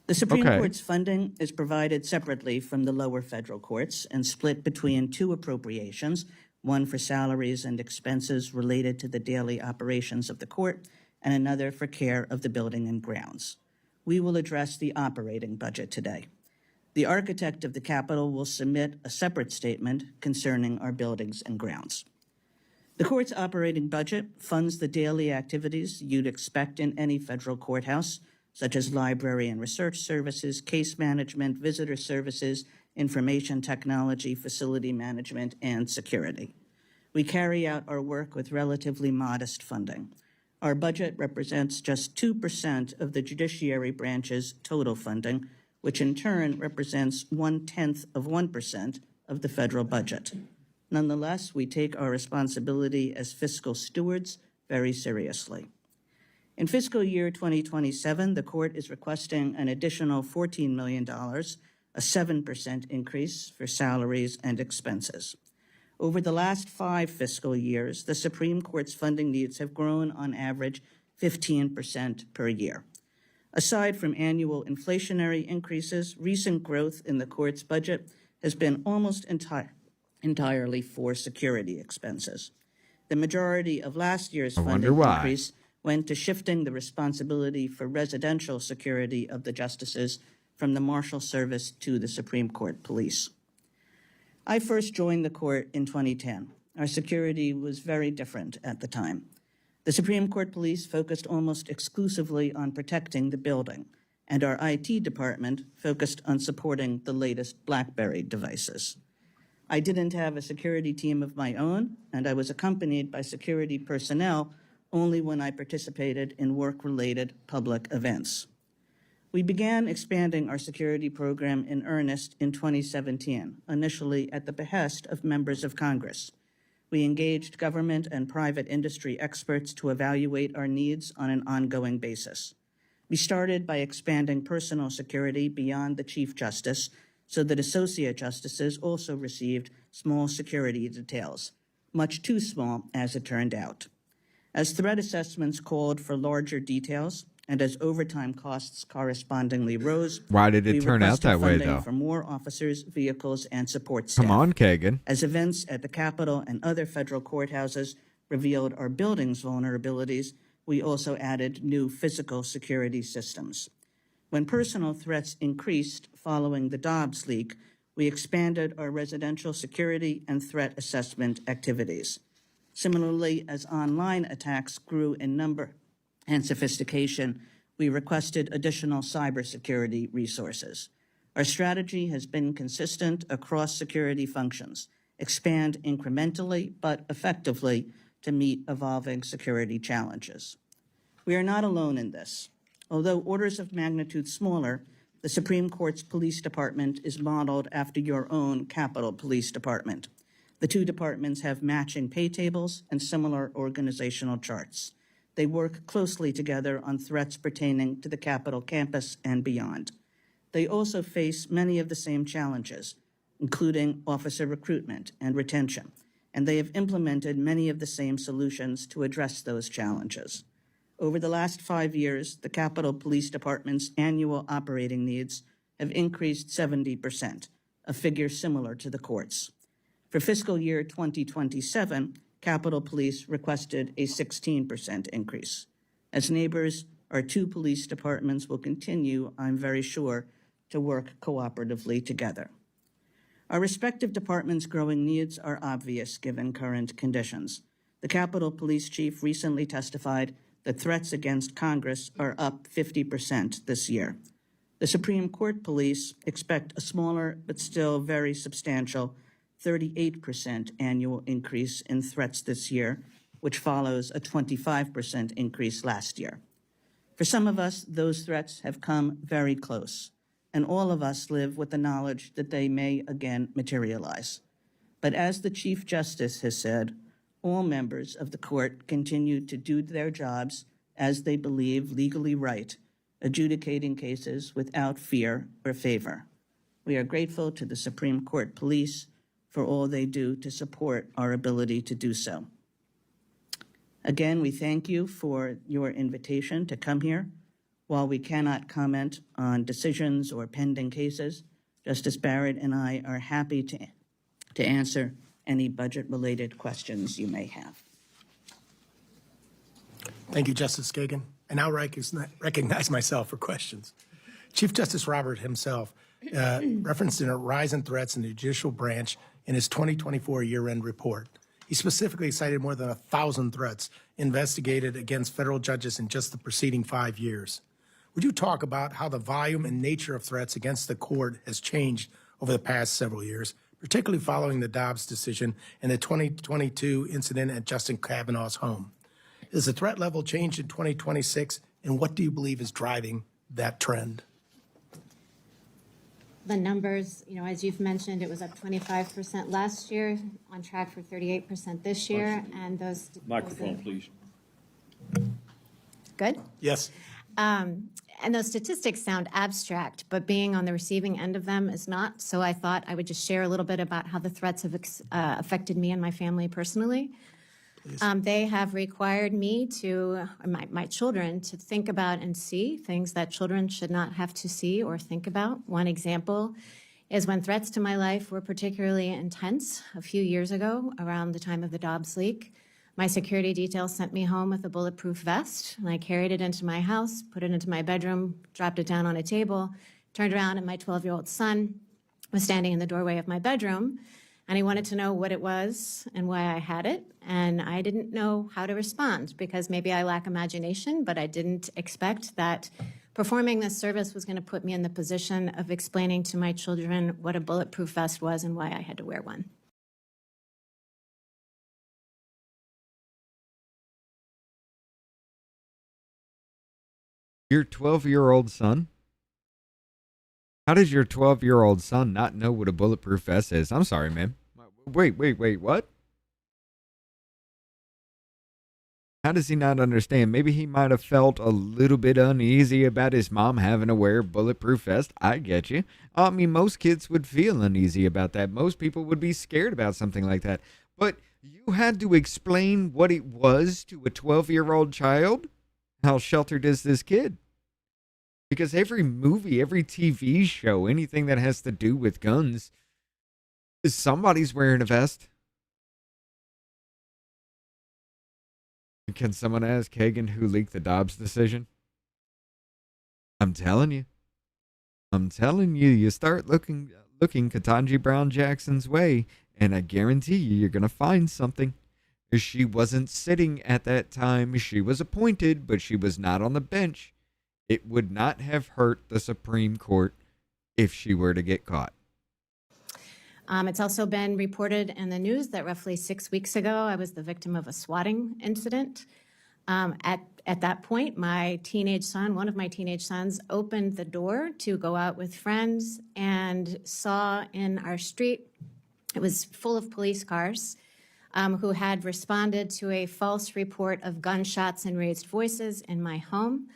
The Supreme Okay. Court's funding is provided separately from the lower federal courts and split between two appropriations, one for salaries and expenses related to the daily operations of the court, and another for care of the building and grounds. We will address the operating budget today. The architect of the Capitol will submit a separate statement concerning our buildings and grounds. The court's operating budget funds the daily activities you'd expect in any federal courthouse, such as library and research services, case management, visitor services, information technology, facility management, and security. We carry out our work with relatively modest funding. Our budget represents just 2% of the judiciary branch's total funding, which in turn represents 0.1% of the federal budget. Nonetheless, we take our responsibility as fiscal stewards very seriously. In fiscal year 2027, the court is requesting an additional $14 million, a 7% increase for salaries and expenses. Over the last 5 fiscal years, the Supreme Court's funding needs have grown on average 15% per year. Aside from annual inflationary increases, recent growth in the court's budget has been almost entirely for security expenses. The majority of last year's funding increase went to shifting the responsibility for residential security of the justices from the Marshal Service to the Supreme Court Police. I first joined the court in 2010. Our security was very different at the time. The Supreme Court Police focused almost exclusively on protecting the building, and our IT department focused on supporting the latest BlackBerry devices. I didn't have a security team of my own, and I was accompanied by security personnel only when I participated in work-related public events. We began expanding our security program in earnest in 2017, initially at the behest of members of Congress. We engaged government and private industry experts to evaluate our needs on an ongoing basis. We started by expanding personal security beyond the Chief Justice so that associate justices also received small security details, much too small as it turned out. As threat assessments called for larger details, and as overtime costs correspondingly rose, why did it turn out that way, though? For more officers, vehicles, and support staff. Come on, Kagan. As events at the Capitol and other federal courthouses revealed our building's vulnerabilities, we also added new physical security systems. When personal threats increased following the Dobbs leak, we expanded our residential security and threat assessment activities. Similarly, as online attacks grew in number and sophistication, we requested additional cybersecurity resources. Our strategy has been consistent across security functions, expand incrementally but effectively to meet evolving security challenges. We are not alone in this. Although orders of magnitude smaller, the Supreme Court's police department is modeled after your own Capitol Police Department. The two departments have matching pay tables and similar organizational charts. They work closely together on threats pertaining to the Capitol campus and beyond. They also face many of the same challenges, including officer recruitment and retention, and they have implemented many of the same solutions to address those challenges. Over the last 5 years, the Capitol Police Department's annual operating needs have increased 70%, a figure similar to the court's. For fiscal year 2027, Capitol Police requested a 16% increase. As neighbors, our two police departments will continue, I'm very sure, to work cooperatively together. Our respective departments' growing needs are obvious given current conditions. The Capitol Police Chief recently testified that threats against Congress are up 50% this year. The Supreme Court Police expect a smaller but still very substantial 38% annual increase in threats this year, which follows a 25% increase last year. For some of us, those threats have come very close, and all of us live with the knowledge that they may again materialize. But as the Chief Justice has said, all members of the court continue to do their jobs as they believe legally right, adjudicating cases without fear or favor. We are grateful to the Supreme Court Police for all they do to support our ability to do so. Again, we thank you for your invitation to come here. While we cannot comment on decisions or pending cases, Justice Barrett and I are happy to answer any budget-related questions you may have. Thank you, Justice Kagan. And now recognize myself for questions. Chief Justice Roberts himself referenced in a rise in threats in the judicial branch in his 2024 year-end report. He specifically cited more than 1,000 threats investigated against federal judges in just the preceding 5 years. Would you talk about how the volume and nature of threats against the court has changed over the past several years, particularly following the Dobbs decision and the 2022 incident at Justice Kavanaugh's home? Has the threat level changed in 2026, and what do you believe is driving that trend? The numbers, as you've mentioned, it was up 25% last year, on track for 38% this year, and those... Microphone, please. Good? Yes. And those statistics sound abstract, but being on the receiving end of them is not. So I thought I would just share a little bit about how the threats have affected me and my family personally. They have required me to, my children, to think about and see things that children should not have to see or think about. One example is when threats to my life were particularly intense a few years ago, around the time of the Dobbs leak. My security detail sent me home with a bulletproof vest, and I carried it into my house, put it into my bedroom, dropped it down on a table, turned around, and my 12-year-old son was standing in the doorway of my bedroom, and he wanted to know what it was and why I had it, and I didn't know how to respond because maybe I lack imagination, but I didn't expect that performing this service was going to put me in the position of explaining to my children what a bulletproof vest was and why I had to wear one. Your 12-year-old son? How does your 12-year-old son not know what a bulletproof vest is? I'm sorry, man. Wait, what? How does he not understand? Maybe he might have felt a little bit uneasy about his mom having to wear a bulletproof vest. I get you. I mean, most kids would feel uneasy about that. Most people would be scared about something like that. But you had to explain what it was to a 12-year-old child? How sheltered is this kid? Because every movie, every TV show, anything that has to do with guns, somebody's wearing a vest. Can someone ask Kagan who leaked the Dobbs decision? I'm telling you, you start looking Ketanji Brown Jackson's way, and I guarantee you're going to find something. She wasn't sitting at that time. She was appointed, but she was not on the bench. It would not have hurt the Supreme Court if she were to get caught. It's also been reported in the news that roughly 6 weeks ago, I was the victim of a swatting incident. At that point, my teenage son, one of my teenage sons, opened the door to go out with friends and saw in our street, it was full of police cars, who had responded to a false report of gunshots and raised voices in my home.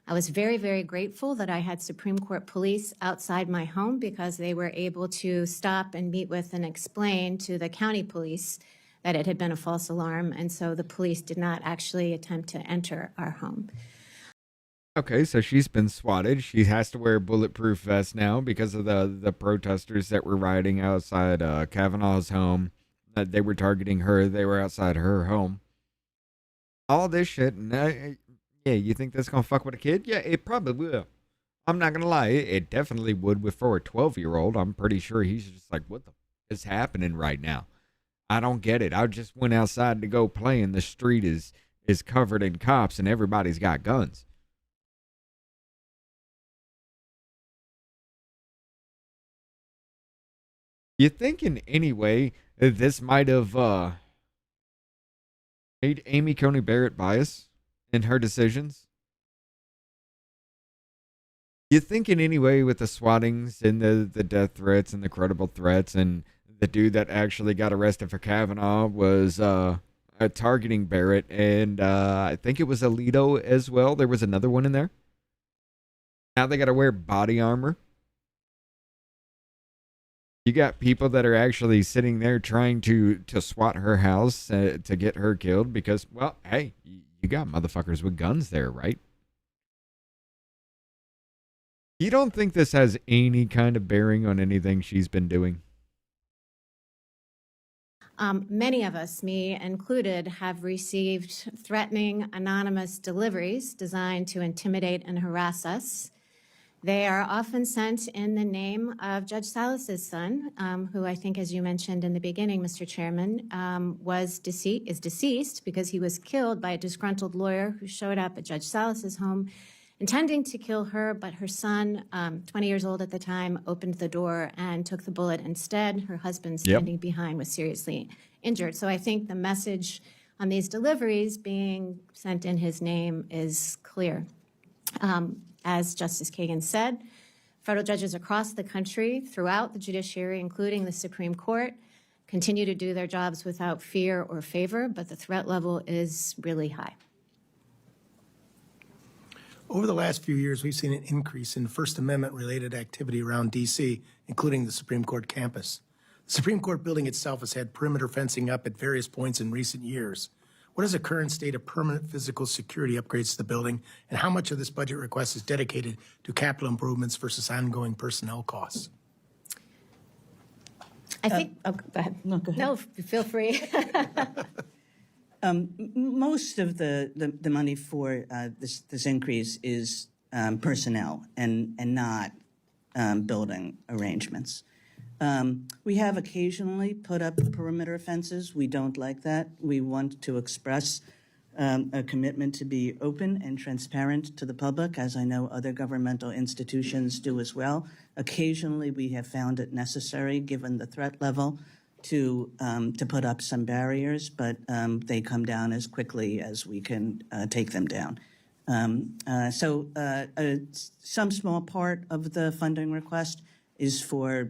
I was very, very grateful that I had Supreme Court police outside my home because they were able to stop and meet with and explain to the county police that it had been a false alarm, and so the police did not actually attempt to enter our home. Okay, so she's been swatted. She has to wear a bulletproof vest now because of the protesters that were rioting outside Kavanaugh's home. They were targeting her. They were outside her home. All this shit. Yeah, you think that's going to fuck with a kid? Yeah, it probably will. I'm not going to lie. It definitely would for a 12-year-old. I'm pretty sure he's just like, what the f is happening right now? I don't get it. I just went outside to go play, and the street is covered in cops, and everybody's got guns. You think in any way this might have made Amy Coney Barrett biased in her decisions? You think in any way with the swattings and the death threats and the credible threats and the dude that actually got arrested for Kavanaugh was targeting Barrett, and I think it was Alito as well. There was another one in there. Now they got to wear body armor. You got people that are actually sitting there trying to swat her house to get her killed because, well, hey, you got motherfuckers with guns there, right? You don't think this has any kind of bearing on anything she's been doing? Many of us, me included, have received threatening anonymous deliveries designed to intimidate and harass us. They are often sent in the name of Judge Salas's son, who I think, as you mentioned in the beginning, Mr. Chairman, is deceased because he was killed by a disgruntled lawyer who showed up at Judge Salas's home intending to kill her, but her son, 20 years old at the time, opened the door and took the bullet instead. Her husband, standing behind, was seriously injured. So I think the message on these deliveries being sent in his name is clear. As Justice Kagan said, federal judges across the country, throughout the judiciary, including the Supreme Court, continue to do their jobs without fear or favor, but the threat level is really high. Over the last few years, we've seen an increase in First Amendment-related activity around D.C., including the Supreme Court campus. The Supreme Court building itself has had perimeter fencing up at various points in recent years. What is the current state of permanent physical security upgrades to the building, and how much of this budget request is dedicated to capital improvements versus ongoing personnel costs? I think, go ahead. No, go ahead. No, feel free. Most of the money for this increase is personnel and not building arrangements. We have occasionally put up perimeter fences. We don't like that. We want to express a commitment to be open and transparent to the public, as I know other governmental institutions do as well. Occasionally, we have found it necessary, given the threat level, to put up some barriers, but they come down as quickly as we can take them down. So some small part of the funding request is for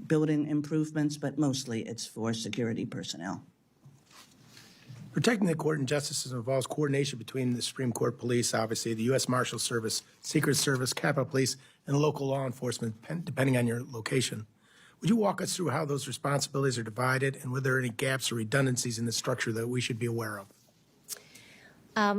building improvements, but mostly it's for security personnel. Protecting the court and justice involves coordination between the Supreme Court police, obviously, the U.S. Marshals Service, Secret Service, Capitol Police, and local law enforcement, depending on your location. Would you walk us through how those responsibilities are divided and whether there are any gaps or redundancies in the structure that we should be aware of?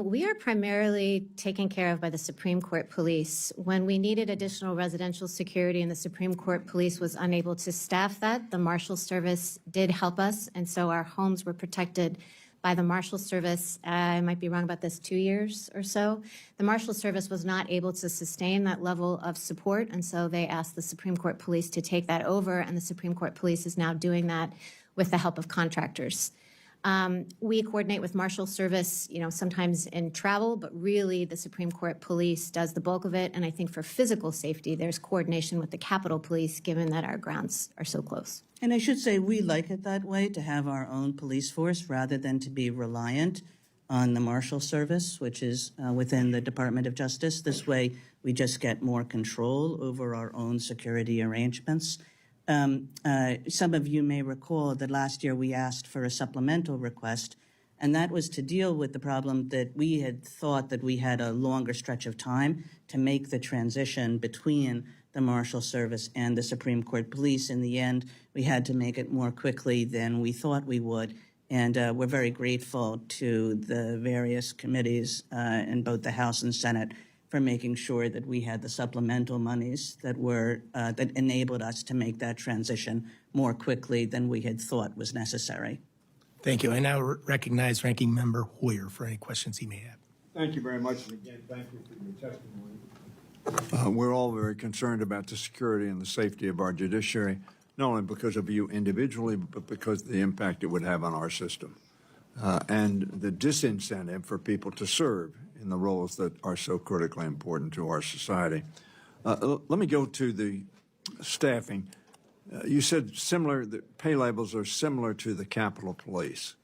We are primarily taken care of by the Supreme Court Police. When we needed additional residential security and the Supreme Court Police was unable to staff that, the Marshals Service did help us, and so our homes were protected by the Marshals Service. I might be wrong about this, 2 years or so. The Marshals Service was not able to sustain that level of support, and so they asked the Supreme Court Police to take that over, and the Supreme Court Police is now doing that with the help of contractors. We coordinate with Marshal Service, sometimes in travel, but really the Supreme Court Police does the bulk of it. And I think for physical safety, there's coordination with the Capitol Police, given that our grounds are so close. And I should say we like it that way, to have our own police force rather than to be reliant on the Marshal Service, which is within the Department of Justice. This way, we just get more control over our own security arrangements. Some of you may recall that last year we asked for a supplemental request, and that was to deal with the problem that we had thought that we had a longer stretch of time to make the transition between the Marshal Service and the Supreme Court Police. In the end, we had to make it more quickly than we thought we would, and we're very grateful to the various committees in both the House and Senate for making sure that we had the supplemental monies that enabled us to make that transition more quickly than we had thought was necessary. Thank you. I now recognize Ranking Member Hoyer for any questions he may have. Thank you very much, and again, thank you for your testimony. We're all very concerned about the security and the safety of our judiciary, not only because of you individually, but because of the impact it would have on our system and the disincentive for people to serve in the roles that are so critically important to our society. Let me go to the staffing. You said the pay levels are similar to the Capitol Police,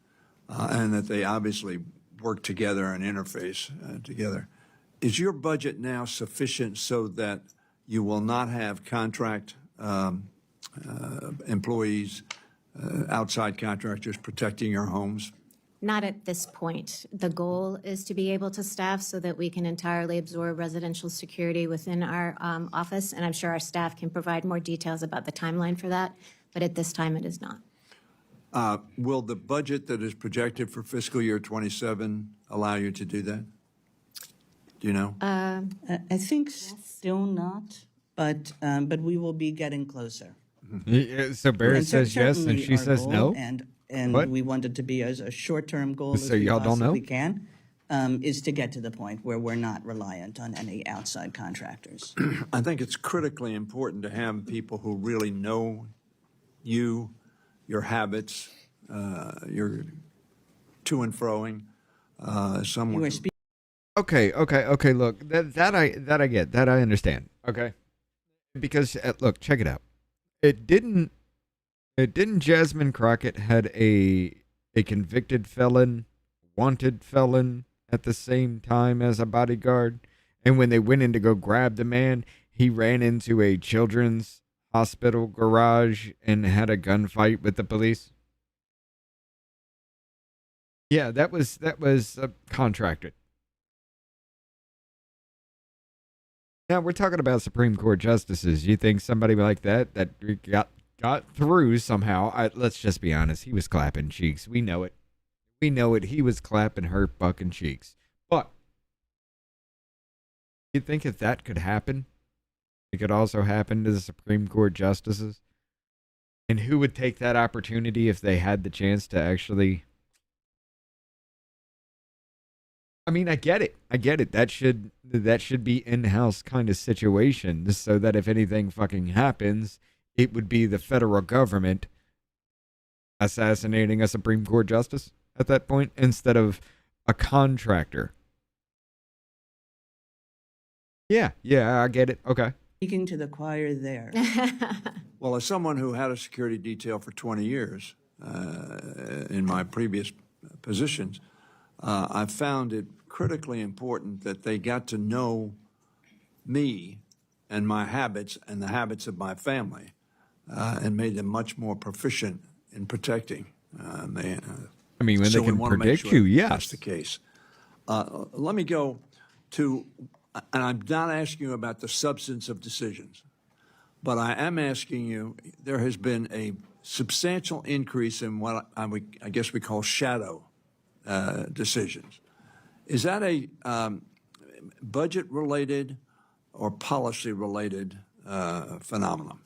and that they obviously work together and interface together. Is your budget now sufficient so that you will not have contract employees, outside contractors protecting your homes? Not at this point. The goal is to be able to staff so that we can entirely absorb residential security within our office, and I'm sure our staff can provide more details about the timeline for that, but at this time it is not. Will the budget that is projected for fiscal year 27 allow you to do that? Do you know? I think still not, but we will be getting closer. So Barrett says yes, and she says no? And what? We want it to be as a short-term goal so as we y'all don't know? possibly can. is to get to the point where we're not reliant on any outside contractors. I think it's critically important to have people who really know you, your habits, your to and froing. Someone. You are speaking. Okay. Look, that I get. That I understand. Okay, because look, check it out. It didn't Jasmine Crockett had a convicted felon, wanted felon at the same time as a bodyguard, and when they went in to go grab the man, he ran into a children's hospital garage and had a gunfight with the police. Yeah, that was contracted. Now we're talking about Supreme Court justices. You think somebody like that got through somehow? Let's just be honest. He was clapping cheeks. We know it. We know it. He was clapping her fucking cheeks. But you think if that could happen, it could also happen to the Supreme Court justices? And who would take that opportunity if they had the chance to actually? I mean, I get it. That should be in-house kind of situation, so that if anything fucking happens, it would be the federal government assassinating a Supreme Court justice at that point instead of a contractor. Yeah, I get it. Okay. Speaking to the choir there. Well, as someone who had a security detail for 20 years in my previous positions, I found it critically important that they got to know me and my habits and the habits of my family, and made them much more proficient in protecting. I mean, when they can predict you, yes. That's the case. Let me go to, and I'm not asking you about the substance of decisions, but I am asking you, there has been a substantial increase in what I guess we call shadow decisions. Is that a budget-related or policy-related phenomenon?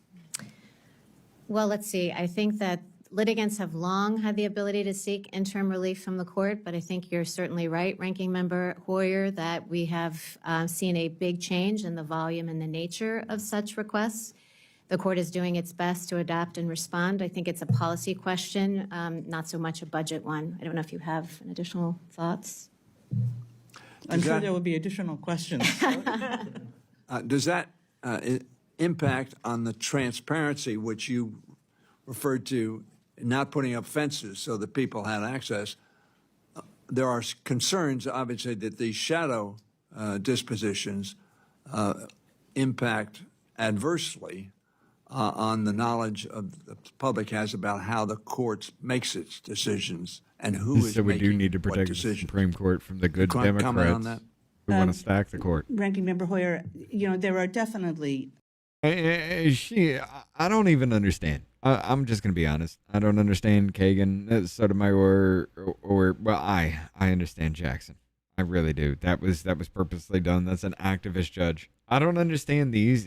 Well, let's see. I think that litigants have long had the ability to seek interim relief from the court, but I think you're certainly right, Ranking Member Hoyer, that we have seen a big change in the volume and the nature of such requests. The court is doing its best to adapt and respond. I think it's a policy question, not so much a budget one. I don't know if you have additional thoughts. I'm sure there will be additional questions. Does that impact on the transparency which you referred to, not putting up fences so that people had access? There are concerns, obviously, that these shadow dispositions impact adversely on the knowledge of the public has about how the court makes its decisions and who is so we making do need to protect the Supreme Court from the good Democrats who want to stack the court. Ranking Member Hoyer, there are definitely. I don't even understand. I'm just going to be honest. I don't understand Kagan, Sotomayor, or well, I understand Jackson. I really do. That was purposely done. That's an activist judge. I don't understand these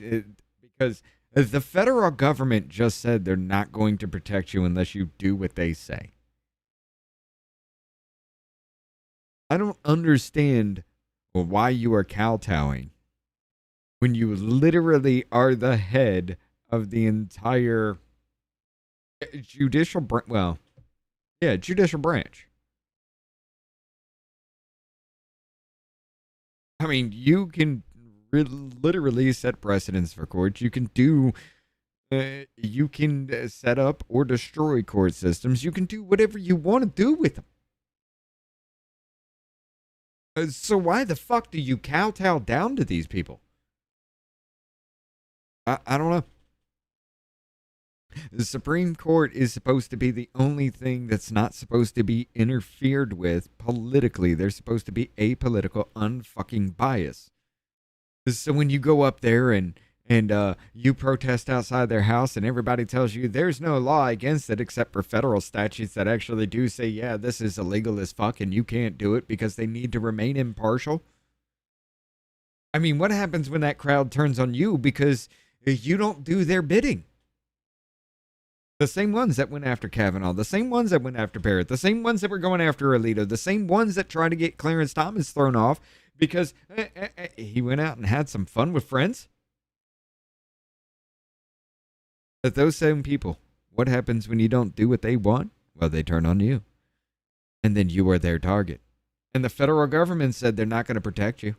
because the federal government just said they're not going to protect you unless you do what they say. I don't understand why you are kowtowing when you literally are the head of the entire judicial branch. Judicial branch. I mean, you can literally set precedents for courts. You can set up or destroy court systems. You can do whatever you want to do with them. So why the fuck do you kowtow down to these people? I don't know. The Supreme Court is supposed to be the only thing that's not supposed to be interfered with politically. They're supposed to be apolitical, unfucking biased. So when you go up there and you protest outside their house and everybody tells you there's no law against it except for federal statutes that actually do say, yeah, this is illegal as fuck and you can't do it because they need to remain impartial. I mean, what happens when that crowd turns on you because you don't do their bidding? The same ones that went after Kavanaugh, the same ones that went after Barrett, the same ones that were going after Alito, the same ones that tried to get Clarence Thomas thrown off because he went out and had some fun with friends. But those same people, what happens when you don't do what they want? Well, they turn on you. And then you are their target. And the federal government said they're not going to protect you.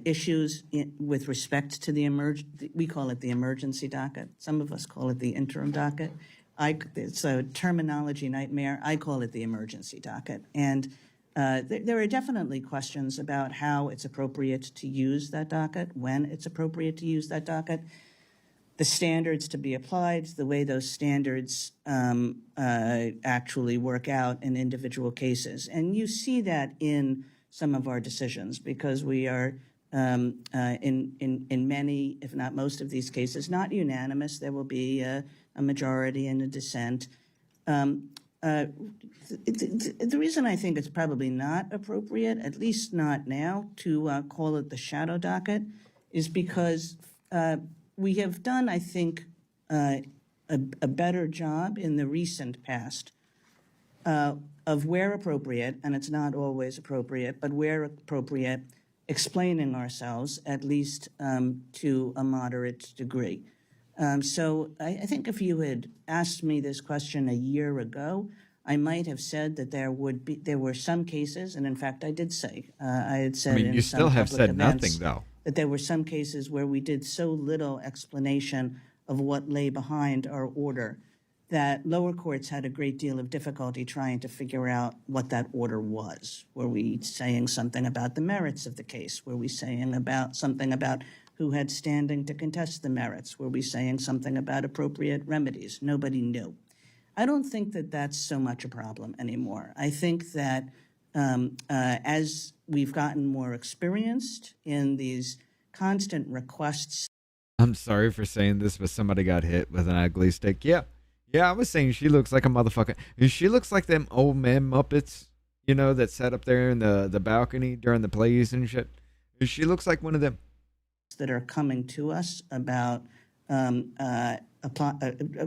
Issues with respect to we call it the emergency docket. Some of us call it the interim docket. It's a terminology nightmare. I call it the emergency docket. And there are definitely questions about how it's appropriate to use that docket, when it's appropriate to use that docket, the standards to be applied, the way those standards actually work out in individual cases. And you see that in some of our decisions because we are in many, if not most of these cases, not unanimous. There will be a majority and a dissent. The reason I think it's probably not appropriate, at least not now, to call it the shadow docket is because we have done, I think, a better job in the recent past of where appropriate, and it's not always appropriate, but where appropriate, explaining ourselves, at least to a moderate degree. So I think if you had asked me this question a year ago, I might have said that there were some cases, and in fact I did say, I had said I mean, in you some still have public said events nothing, though. that there were some cases where we did so little explanation of what lay behind our order that lower courts had a great deal of difficulty trying to figure out what that order was. Were we saying something about the merits of the case? Were we saying something about who had standing to contest the merits? Were we saying something about appropriate remedies? Nobody knew. I don't think that that's so much a problem anymore. I think that as we've gotten more experienced in these constant requests. I'm sorry for saying this, but somebody got hit with an ugly stick. Yeah, I was saying she looks like a motherfucker. She looks like them old man Muppets, that sat up there in the balcony during the plays and shit. She looks like one of them. That are coming to us about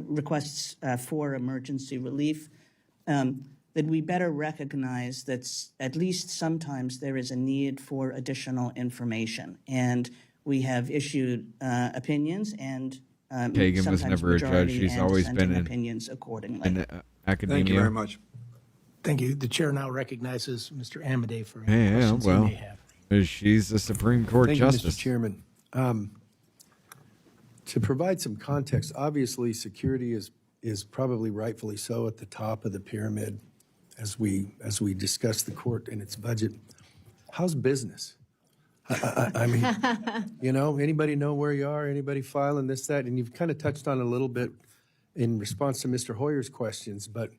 requests for emergency relief, that we better recognize that at least sometimes there is a need for additional information. And we have issued opinions and Kagan was never a judge. She's always been in opinions accordingly. In academia. Thank you very much. Thank you. The chair now recognizes Mr. Amadei for Yeah, any questions he well, may have. she's a Supreme Court Thank justice. you, Mr. Chairman. To provide some context, obviously security is probably rightfully so at the top of the pyramid as we discuss the court and its budget. How's business? I mean, anybody know where you are? Anybody filing this, that? And you've kind of touched on it a little bit in response to Mr. Hoyer's questions, but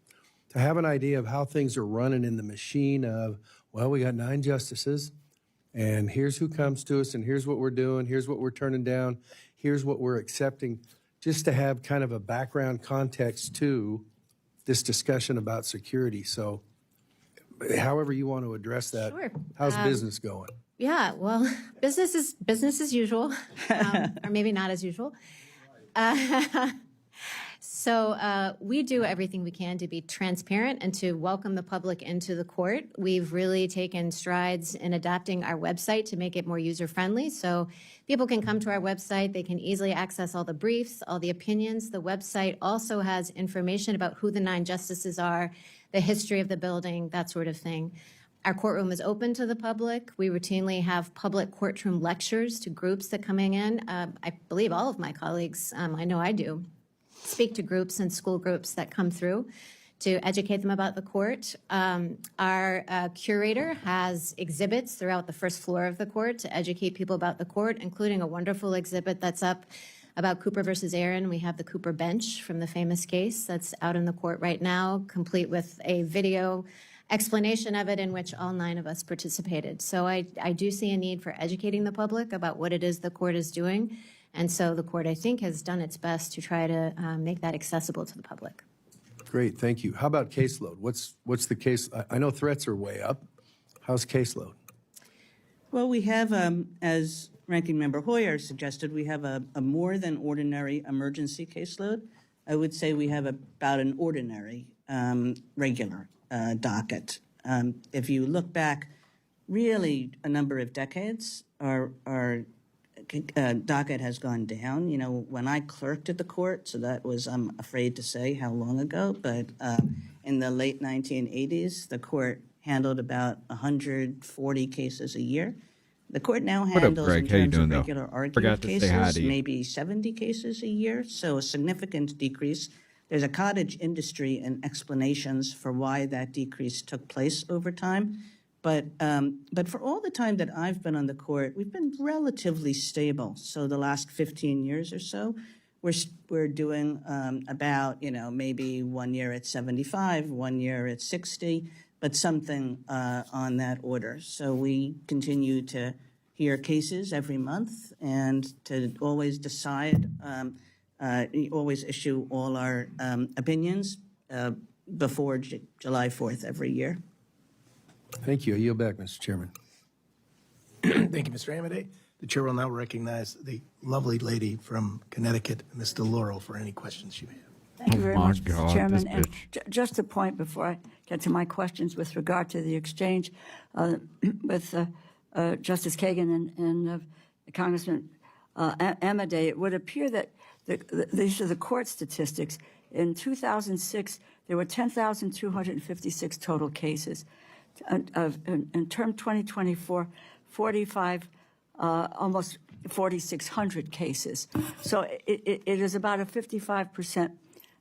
to have an idea of how things are running in the machine of, well, we got 9 justices, and here's who comes to us, and here's what we're doing, here's what we're turning down, here's what we're accepting, just to have kind of a background context to this discussion about security. So however you want to address that, Sure. How's business going? Yeah, well, business as usual, or maybe not as usual. So we do everything we can to be transparent and to welcome the public into the court. We've really taken strides in adapting our website to make it more user-friendly. So people can come to our website. They can easily access all the briefs, all the opinions. The website also has information about who the 9 justices are, the history of the building, that sort of thing. Our courtroom is open to the public. We routinely have public courtroom lectures to groups that are coming in. I believe all of my colleagues, I know I do, speak to groups and school groups that come through to educate them about the court. Our curator has exhibits throughout the first floor of the court to educate people about the court, including a wonderful exhibit that's up about Cooper versus Aaron. We have the Cooper bench from the famous case that's out in the court right now, complete with a video explanation of it in which all 9 of us participated. So I do see a need for educating the public about what it is the court is doing. And so the court, I think, has done its best to try to make that accessible to the public. Great, thank you. How about caseload? What's the case? I know threats are way up. How's caseload? Well, we have, as Ranking Member Hoyer suggested, we have a more than ordinary emergency caseload. I would say we have about an ordinary regular docket. If you look back really a number of decades, our docket has gone down. You know, when I clerked at the court, so that was, I'm afraid to say how long ago, but in the late 1980s, the court handled about 140 cases a year. The court now handles, in terms of regular argument cases, maybe 70 cases a year, so a significant decrease. There's a cottage industry and explanations for why that decrease took place over time. But for all the time that I've been on the court, we've been relatively stable. So the last 15 years or so, we're doing about, you know, maybe 1 year at 75, 1 year at 60, but something on that order. So we continue to hear cases every month and to always decide, always issue all our opinions before July 4th every year. Thank you. I yield back, Mr. Chairman. Thank you, Mr. Amade. The chair will now recognize the lovely lady from Connecticut, Ms. DeLaurel, for any questions she may have. Thank you very much, Mr. Chairman. And just a point before I get to my questions with regard to the exchange with Justice Kagan and Congressman Amade, it would appear that these are the court statistics. In 2006, there were 10,256 total cases. In term 2024, 45, almost 4,600 cases. So it is about a 55%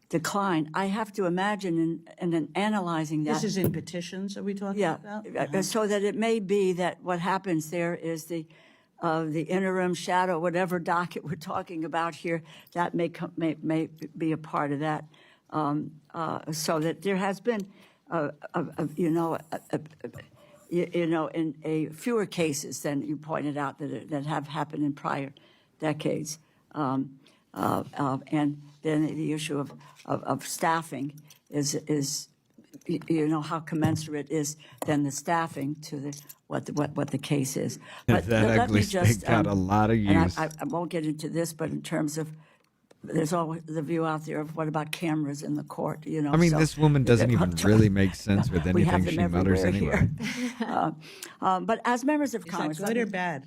decline. I have to imagine in analyzing that. This is in petitions, are we talking about? Yeah, so that it may be that what happens there is the interim shadow, whatever docket we're talking about here, that may be a part of that. So that there has been, in a fewer cases than you pointed out that have happened in prior decades, and then the issue of staffing is how commensurate is then the staffing to what the case is. But that ugly stick got a lot of use. I won't get into this, but in terms of, there's always the view out there of what about cameras in the court, I mean, this woman doesn't even really make sense with anything she mutters anyway. But as members of Congress... Is that good or bad?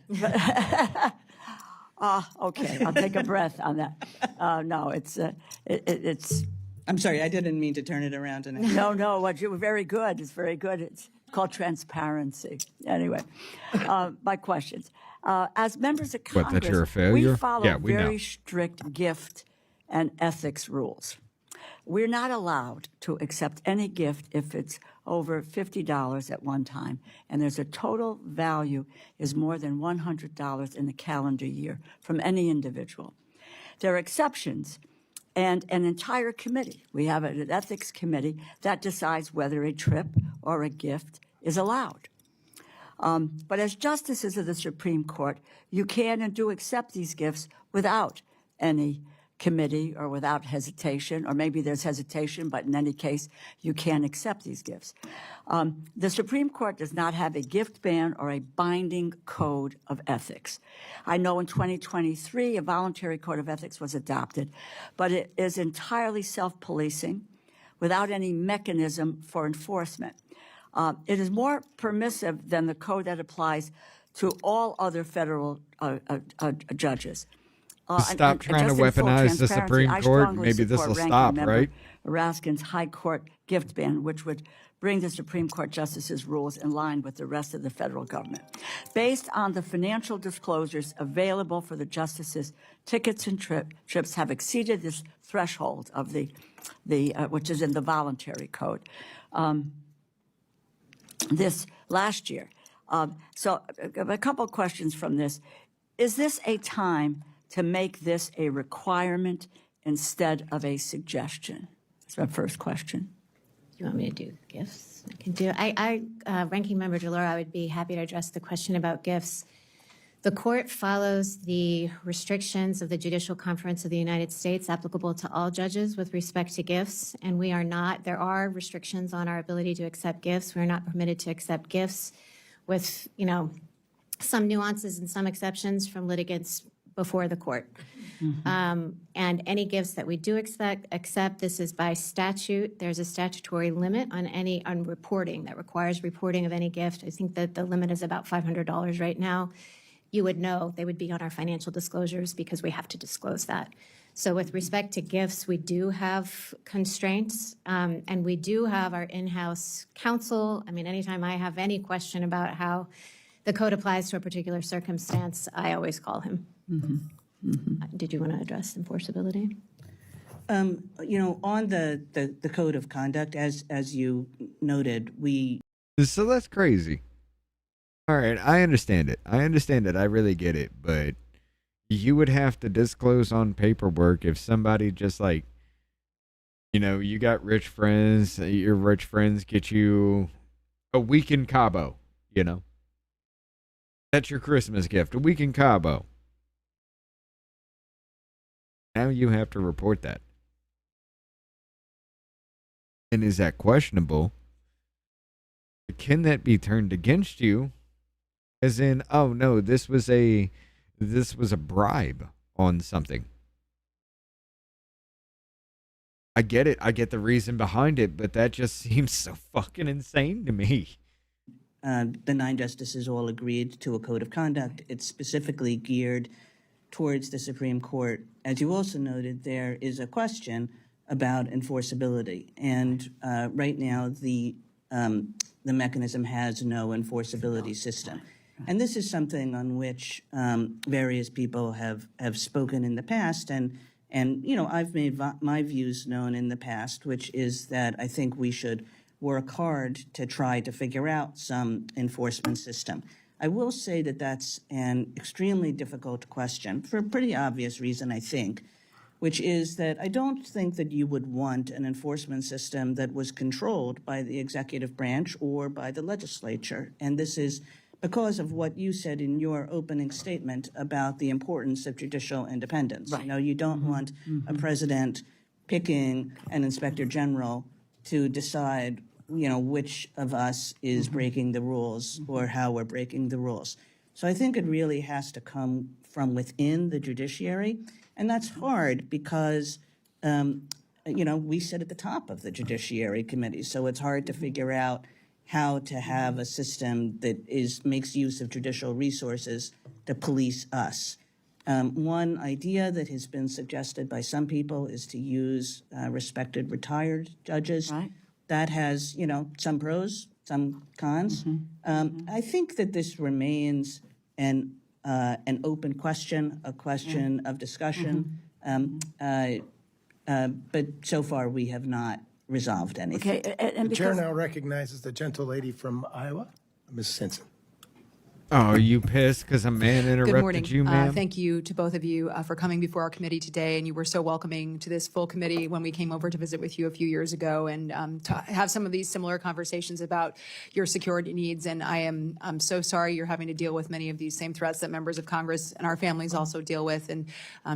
Okay, I'll take a breath on that. No, it's... I'm sorry, I didn't mean to turn it around. No, what you were very good. It's very good. It's called transparency. Anyway, my questions. As members of Congress, that you're a failure? We follow we very know. strict gift and ethics rules. We're not allowed to accept any gift if it's over $50 at one time, and there's a total value is more than $100 in the calendar year from any individual. There are exceptions, and an entire committee. We have an ethics committee that decides whether a trip or a gift is allowed. But as justices of the Supreme Court, you can and do accept these gifts without any committee or without hesitation, or maybe there's hesitation, but in any case, you can accept these gifts. The Supreme Court does not have a gift ban or a binding code of ethics. I know in 2023, a voluntary code of ethics was adopted, but it is entirely self-policing without any mechanism for enforcement. It is more permissive than the code that applies to all other federal judges. Stop trying to weaponize the Supreme Court. Maybe this will stop, right? Raskin's High Court gift ban, which would bring the Supreme Court justices' rules in line with the rest of the federal government. Based on the financial disclosures available for the justices, tickets and trips have exceeded this threshold of the which is in the voluntary code. This last year. So a couple questions from this. Is this a time to make this a requirement instead of a suggestion? That's my first question. You want me to do gifts? I can do. Ranking Member DeLauro, I would be happy to address the question about gifts. The court follows the restrictions of the Judicial Conference of the United States applicable to all judges with respect to gifts, and we are not. There are restrictions on our ability to accept gifts. We are not permitted to accept gifts with, some nuances and some exceptions from litigants before the court. And any gifts that we do accept, this is by statute. There's a statutory limit on reporting that requires reporting of any gift. I think that the limit is about $500 right now. You would know they would be on our financial disclosures because we have to disclose that. So with respect to gifts, we do have constraints, and we do have our in-house counsel. I mean, anytime I have any question about how the code applies to a particular circumstance, I always call him. Did you want to address enforceability? You know, on the code of conduct, as you noted, So that's crazy. All right, I understand it. I really get it. But you would have to disclose on paperwork if somebody just like, you know, you got rich friends, your rich friends get you a week in Cabo, you know. That's your Christmas gift, a week in Cabo. Now you have to report that. And is that questionable? Can that be turned against you? As in, oh no, this was a bribe on something. I get it. I get the reason behind it, but that just seems so fucking insane to me. The 9 justices all agreed to a code of conduct. It's specifically geared towards the Supreme Court. As you also noted, there is a question about enforceability. And right now, the mechanism has no enforceability system. And this is something on which various people have spoken in the past. And you know, I've made my views known in the past, which is that I think we should work hard to try to figure out some enforcement system. I will say that that's an extremely difficult question for a pretty obvious reason, I think, which is that I don't think that you would want an enforcement system that was controlled by the executive branch or by the legislature. And this is because of what you said in your opening statement about the importance of judicial independence. Right. You know, you don't want a president picking an inspector general to decide, you know, which of us is breaking the rules or how we're breaking the rules. So I think it really has to come from within the judiciary. And that's hard because, you know, we sit at the top of the Judiciary Committee. So it's hard to figure out how to have a system that makes use of judicial resources to police us. One idea that has been suggested by some people is to use respected retired judges. Right. That has, you know, some pros, some cons. I think that this remains an open question, a question of discussion. But so far we have not resolved anything. Okay, and The chair now recognizes the gentle lady from Iowa, Ms. Simpson. Oh, are you pissed because a man interrupted Good morning. you, ma'am? Thank you to both of you for coming before our committee today, and you were so welcoming to this full committee when we came over to visit with you a few years ago and to have some of these similar conversations about your security needs. And I'm so sorry you're having to deal with many of these same threats that members of Congress and our families also deal with. And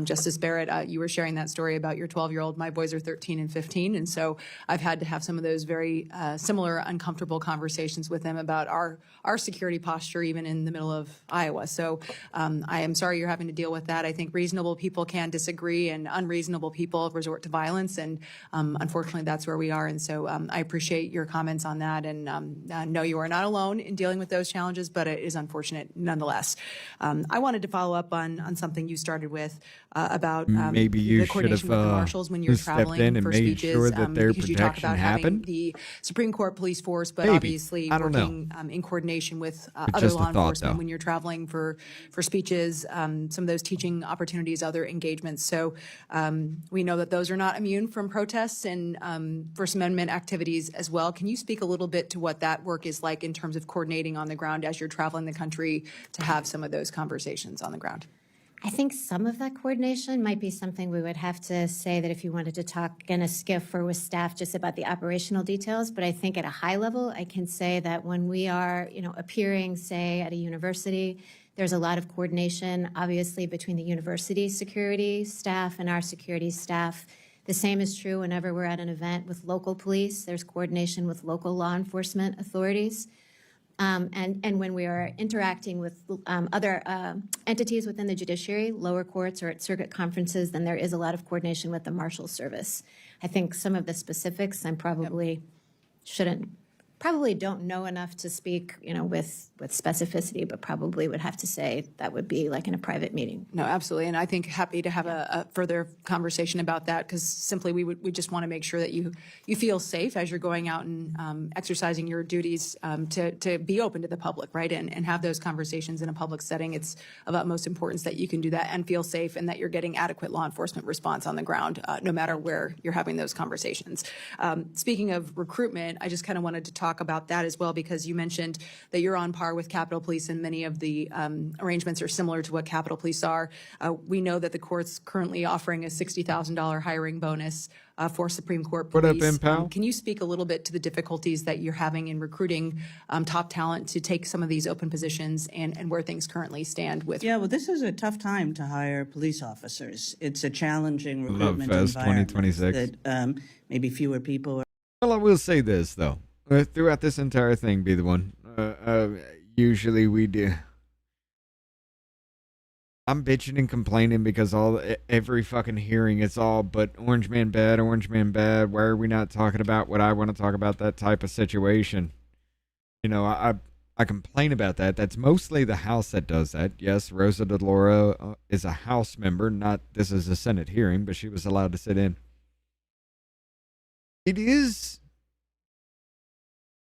Justice Barrett, you were sharing that story about your 12-year-old. My boys are 13 and 15, and so I've had to have some of those very similar uncomfortable conversations with them about our security posture, even in the middle of Iowa. So I am sorry you're having to deal with that. I think reasonable people can disagree and unreasonable people resort to violence. And unfortunately, that's where we are. And so I appreciate your comments on that. And no, you are not alone in dealing with those challenges, but it is unfortunate nonetheless. I wanted to follow up on something you started with about maybe you the coordination with the Marshals when you're traveling for speeches. Sure that their because you talk protection about happened. having the Supreme Court police force, but Maybe. obviously I don't working in coordination with other just a law thought, enforcement though. when you're traveling for speeches, some of those teaching opportunities, other engagements. So we know that those are not immune from protests and First Amendment activities as well. Can you speak a little bit to what that work is like in terms of coordinating on the ground as you're traveling the country to have some of those conversations on the ground? I think some of that coordination might be something we would have to say that if you wanted to talk in a skiff or with staff just about the operational details. But I think at a high level, I can say that when we are, appearing, say, at a university, there's a lot of coordination, obviously, between the university security staff and our security staff. The same is true whenever we're at an event with local police. There's coordination with local law enforcement authorities. And when we are interacting with other entities within the judiciary, lower courts or at circuit conferences, then there is a lot of coordination with the Marshals service. I think some of the specifics I'm probably probably don't know enough to speak, with specificity, but probably would have to say that would be like in a private meeting. No, absolutely. And I think happy to have a further conversation about that, because simply we just want to make sure that you feel safe as you're going out and exercising your duties to be open to the public, right? And have those conversations in a public setting. It's of utmost importance that you can do that and feel safe and that you're getting adequate law enforcement response on the ground, no matter where you're having those conversations. Speaking of recruitment, I just kind of wanted to talk about that as well, because you mentioned that you're on par with Capitol Police and many of the arrangements are similar to what Capitol Police are. We know that the court's currently offering a $60,000 hiring bonus for Supreme Court police. What up, Impal? Can you speak a little bit to the difficulties that you're having in recruiting top talent to take some of these open positions and where things currently stand with? Yeah, well, this is a tough time to hire police officers. It's a challenging Love recruitment Fest environment 2026. that maybe fewer people are. Well, I will say this, though. Throughout this entire thing, be the one. Usually we do. I'm bitching and complaining because every fucking hearing, it's all but Orange Man bad, Orange Man bad. Why are we not talking about what I want to talk about, that type of situation? I complain about that. That's mostly the House that does that. Yes, Rosa DeLauro is a House member. This is a Senate hearing, but she was allowed to sit in.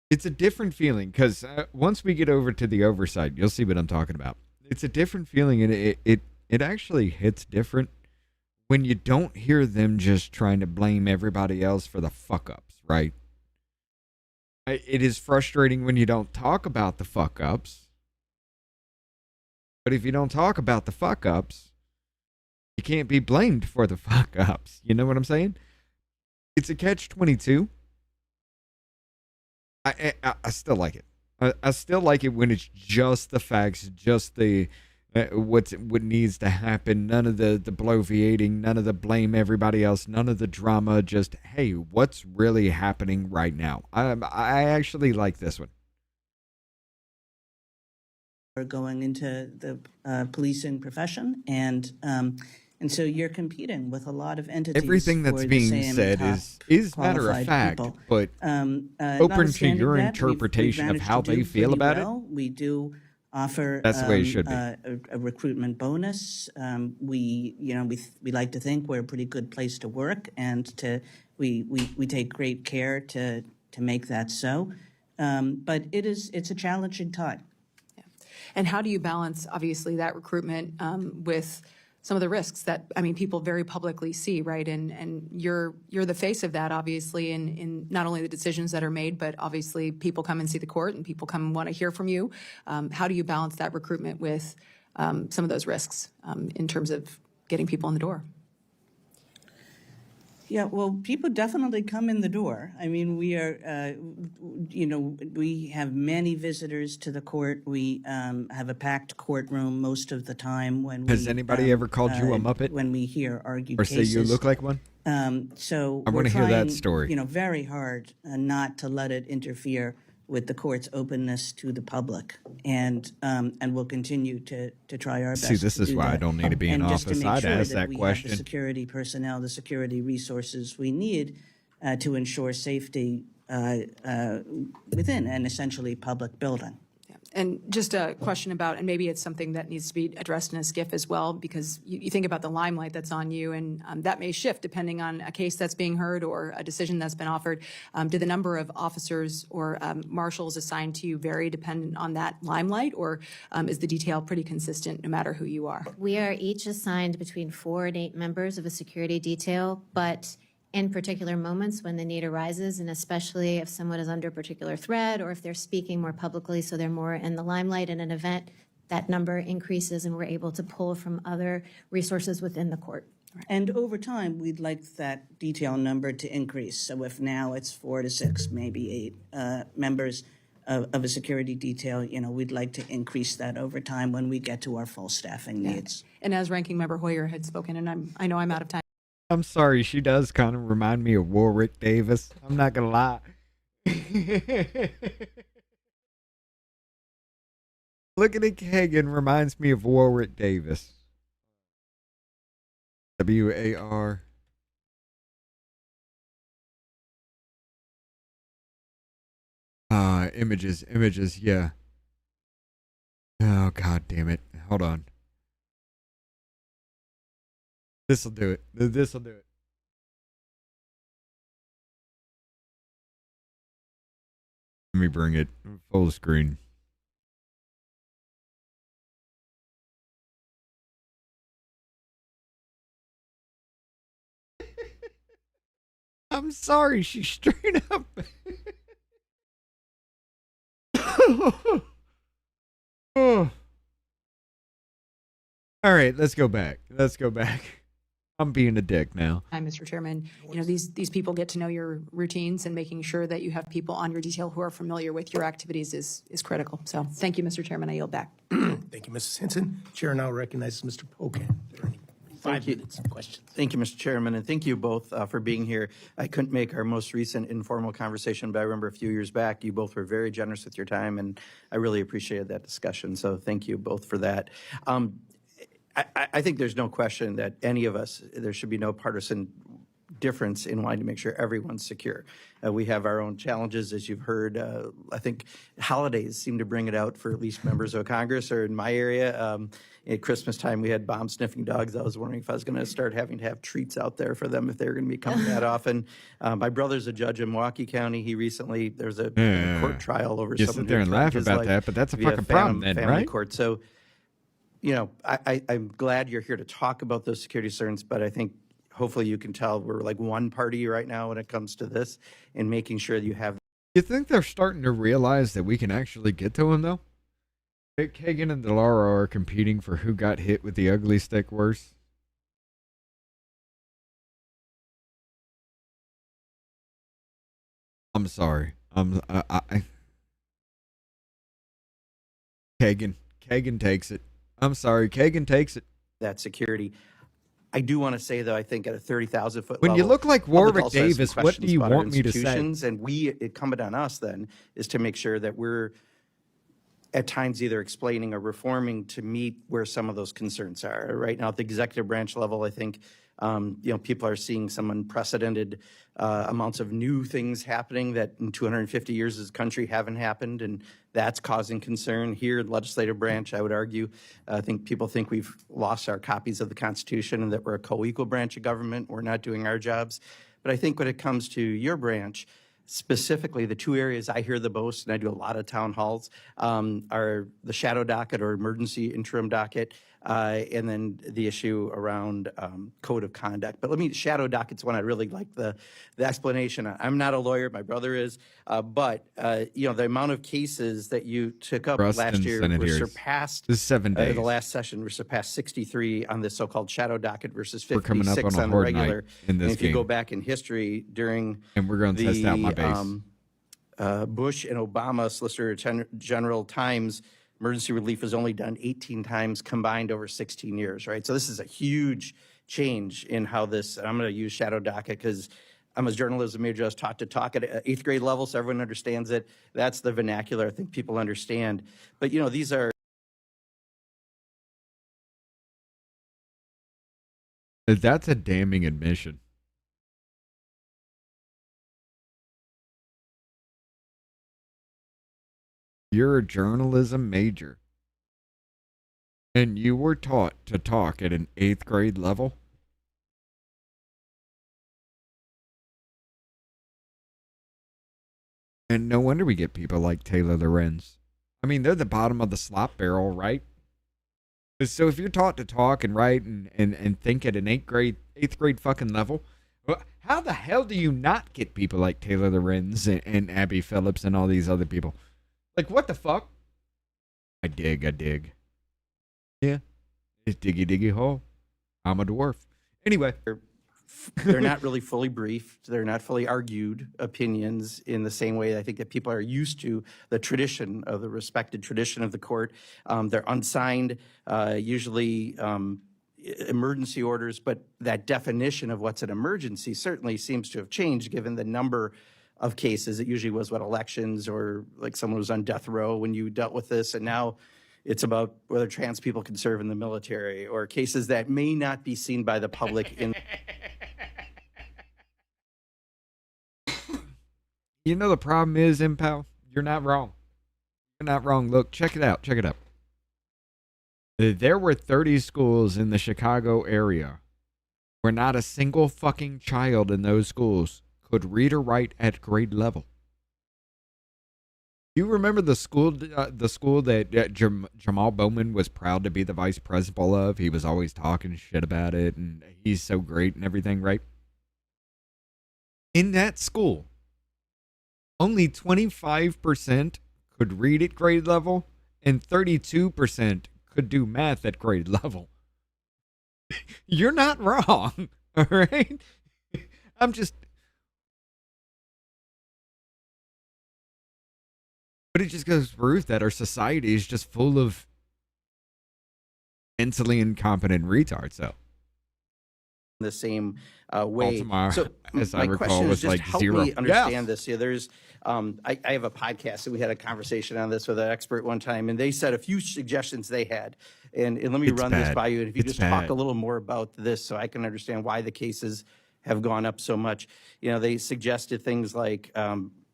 It's a different feeling, because once we get over to the oversight, you'll see what I'm talking about. It's a different feeling, and it actually hits different when you don't hear them just trying to blame everybody else for the fuck-ups, right? It is frustrating when you don't talk about the fuck-ups, but if you don't talk about the fuck-ups, you can't be blamed for the fuck-ups. You know what I'm saying? It's a catch-22. I still like it. I still like it when it's just the facts, just the what needs to happen. None of the bloviating, none of the blame everybody else, none of the drama. Just, hey, what's really happening right now? I actually like this one. Are going into the policing profession, and so you're competing with a lot of entities. Everything that's for the being same said top is matter of fact, people. but open to your interpretation of how they feel about it. We do offer that's the way it should be. A recruitment bonus. We like to think we're a pretty good place to work, and we take great care to make that so. But it's a challenging time. Yeah. And how do you balance, obviously, that recruitment with some of the risks that, people very publicly see, right? And you're the face of that, obviously, in not only the decisions that are made, but obviously people come and see the court and people come and want to hear from you. How do you balance that recruitment with some of those risks in terms of getting people in the door? Yeah, well, people definitely come in the door. We are, we have many visitors to the court. We have a packed courtroom most of the time when Has anybody ever called you a Muppet? When we hear argued or cases. say you look like one? So I want to hear that story. Very hard not to let it interfere with the court's openness to the public, and we'll continue to try our best. See, this to is do why that. I don't need to be in and just office. to make I'd sure ask that that we question. have the security personnel, the security resources we need to ensure safety within an essentially public building. And just a question about, and maybe it's something that needs to be addressed in a SCIF as well, because you think about the limelight that's on you, and that may shift depending on a case that's being heard or a decision that's been offered. Do the number of officers or marshals assigned to you vary dependent on that limelight, or is the detail pretty consistent no matter who you are? We are each assigned between 4 and 8 members of a security detail, but in particular moments when the need arises, and especially if someone is under particular threat or if they're speaking more publicly, so they're more in the limelight in an event, that number increases and we're able to pull from other resources within the court. And over time, we'd like that detail number to increase. So if now it's 4 to 6, maybe 8 members of a security detail, we'd like to increase that over time when we get to our full staffing needs. And as Ranking Member Hoyer had spoken, and I know I'm out of time. I'm sorry, she does kind of remind me of Warwick Davis. I'm not going to lie. Looking at Kagan reminds me of Warwick Davis. WAR. Images, yeah. Oh, God damn it. Hold on. This'll do it. This'll do it. Let me bring it full screen. I'm sorry, she straight up. Oh. All right, let's go back. I'm being a dick now. Hi, Mr. Chairman. You know, these people get to know your routines, and making sure that you have people on your detail who are familiar with your activities is critical. So thank you, Mr. Chairman. I yield back. Thank you, Mrs. Hinson. Chair now recognizes Mr. Pocan. Are there any 5 minutes of questions? Thank you, Mr. Chairman, and thank you both for being here. I couldn't make our most recent informal conversation, but I remember a few years back, you both were very generous with your time, and I really appreciated that discussion. So thank you both for that. I think there's no question that any of us, there should be no partisan difference in wanting to make sure everyone's secure. We have our own challenges, as you've heard. I think holidays seem to bring it out for at least members of Congress, or in my area. At Christmas time, we had bomb-sniffing dogs. I was wondering if I was going to start having to have treats out there for them if they were going to be coming that often. My brother's a judge in Milwaukee County. He recently, there's a court trial over you someone sit there and laugh about that, but that's a fucking problem then, family right? court. So, you know, I'm glad you're here to talk about those security concerns, but I think hopefully you can tell we're like one party right now when it comes to this, and making sure that you have. You think they're starting to realize that we can actually get to him, though? Kagan and Delara are competing for who got hit with the ugly stick worse. I'm sorry. Kagan takes it. I'm sorry. Kagan takes it. That security. I do want to say, though, I think at a 30,000-foot when level, you look like Warwick Davis, what do you about our want me to say? institutions, and incumbent on us then is to make sure that we're at times either explaining or reforming to meet where some of those concerns are. Right now at the executive branch level, I think people are seeing some unprecedented amounts of new things happening that in 250 years as a country haven't happened, and that's causing concern. Here in the legislative branch, I would argue, I think people think we've lost our copies of the Constitution and that we're a co-equal branch of government. We're not doing our jobs. But I think when it comes to your branch, specifically, the two areas I hear the most, and I do a lot of town halls, are the shadow docket or emergency interim docket, and then the issue around code of conduct. But shadow docket's one I really like the explanation. I'm not a lawyer, my brother is, but the amount of cases that you took up last year were surpassed. This is 7 days. The last session were surpassed 63 on this so-called shadow docket versus 56 we're coming up on on the regular. In this and if you go back in history during and we're going to test out my base. Bush and Obama Solicitor General times, emergency relief was only done 18 times combined over 16 years, right? So this is a huge change in how this, and I'm going to use shadow docket because I'm a journalism major. I was taught to talk at 8th grade level, so everyone understands it. That's the vernacular I think people understand. But, these are. That's a damning admission. You're a journalism major, and you were taught to talk at an 8th grade level? And no wonder we get people like Taylor Lorenz. I mean, they're the bottom of the slop barrel, right? So if you're taught to talk and write and think at an 8th grade fucking level, how the hell do you not get people like Taylor Lorenz and Abby Phillips and all these other people? Like, what the fuck? I dig. Yeah. It's diggy hole. I'm a dwarf. Anyway. They're not really fully briefed. They're not fully argued opinions in the same way I think that people are used to the tradition of the respected tradition of the court. They're unsigned, usually emergency orders, but that definition of what's an emergency certainly seems to have changed given the number of cases. It usually was elections or like someone was on death row when you dealt with this, and now It's about whether trans people can serve in the military, or cases that may not be seen by the public in. You know, the problem is, Impal, you're not wrong. You're not wrong. Look, check it out. Check it out. There were 30 schools in the Chicago area where not a single fucking child in those schools could read or write at grade level. You remember the school that Jamal Bowman was proud to be the vice principal of? He was always talking shit about it, and he's so great and everything, right? In that school, only 25% could read at grade level, and 32% could do math at grade level. You're not wrong, all right? I'm just... But it just goes to prove that our society is just full of mentally incompetent retards, so. The same way. Baltimore, so as I my recall, question was is just like help 0. me understand Yeah. this. Yeah, there's, I have a podcast, and we had a conversation on this with an expert one time, and they said a few suggestions they had. And let me run this by you, and if you just talk a little more about this so I can understand why the cases have gone up so much. You know, they suggested things like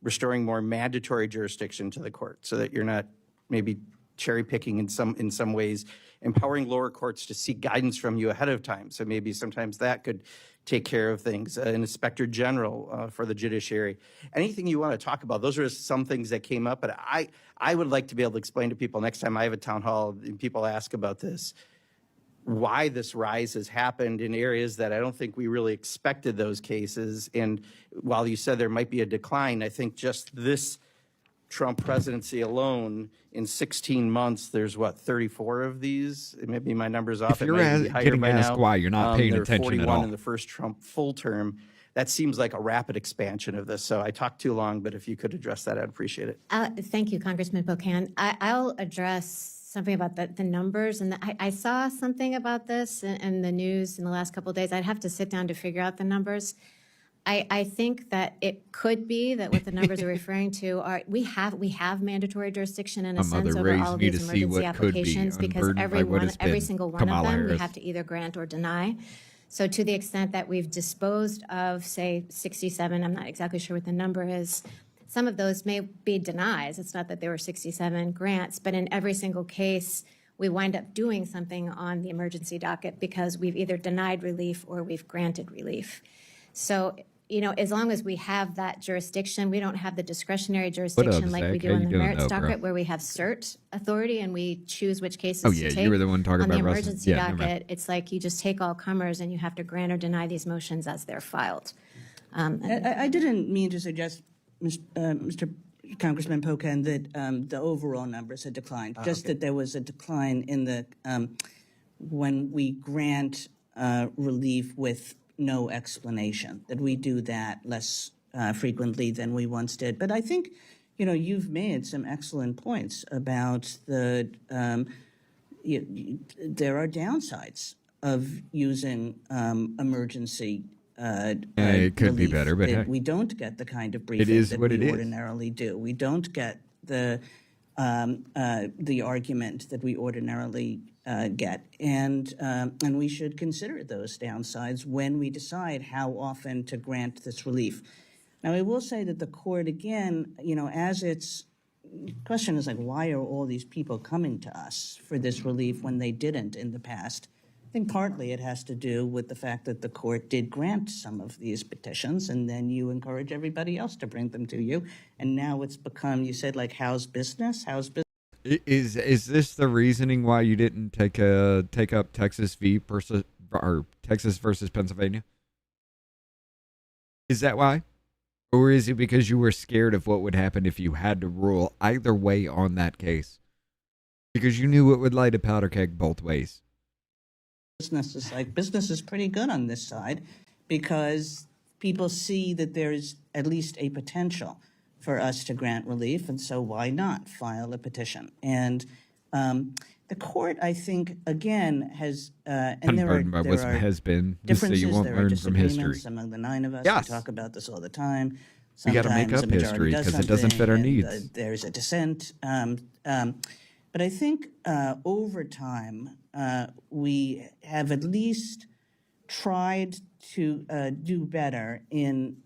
restoring more mandatory jurisdiction to the court so that you're not maybe cherry picking in some ways, empowering lower courts to seek guidance from you ahead of time. So maybe sometimes that could take care of things. An inspector general for the judiciary. Anything you want to talk about? Those are some things that came up, but I would like to be able to explain to people next time I have a town hall and people ask about this, why this rise has happened in areas that I don't think we really expected those cases. And while you said there might be a decline, I think just this Trump presidency alone, in 16 months, there's what, 34 of these? Maybe my number's off. If you're getting asked why, you're not paying attention at all. 41 in the first Trump full term. That seems like a rapid expansion of this. So I talked too long, but if you could address that, I'd appreciate it. Thank you, Congressman Pocan. I'll address something about the numbers. And I saw something about this in the news in the last couple of days. I'd have to sit down to figure out the numbers. I think that it could be that what the numbers are referring to are, we have mandatory jurisdiction in a sense over all of these emergency applications because every single one of them we have to either grant or deny. So to the extent that we've disposed of, say, 67, I'm not exactly sure what the number is, some of those may be denies. It's not that there were 67 grants, but in every single case, we wind up doing something on the emergency docket because we've either denied relief or we've granted relief. So, you know, as long as we have that jurisdiction, we don't have the discretionary jurisdiction like we do on the merits docket where we have cert authority and we choose which cases to take. You were the one talking about on the emergency docket, it's like you just take all comers and you have to grant or deny these motions as they're filed. I didn't mean to suggest, Mr. Congressman Pocan, that the overall numbers had declined, just that there was a decline in the when we grant relief with no explanation, that we do that less frequently than we once did. But I think, you know, you've made some excellent points about the, there are downsides of using emergency it could be better, but hey, we don't get the kind of briefing that we ordinarily do. We don't get the argument that we ordinarily get, and we should consider those downsides when we decide how often to grant this relief. Now, I will say that the court, again, you know, as its question is like, why are all these people coming to us for this relief when they didn't in the past? I think partly it has to do with the fact that the court did grant some of these petitions, and then you encourage everybody else to bring them to you. And now it's become, you said, like, how's business? How's business? Is this the reasoning why you didn't take up Texas Texas versus Pennsylvania? Is that why? Or is it because you were scared of what would happen if you had to rule either way on that case? Because you knew it would light a powder keg both ways. Business is pretty good on this side because people see that there's at least a potential for us to grant relief, and so why not file a petition? And the court, I think, again, has and there are differences, so you won't there are learn from history. Among the nine of us, yes. We talk about this all the time. We got to make up history because it doesn't fit our needs. There's a dissent. But I think over time, we have at least tried to do better in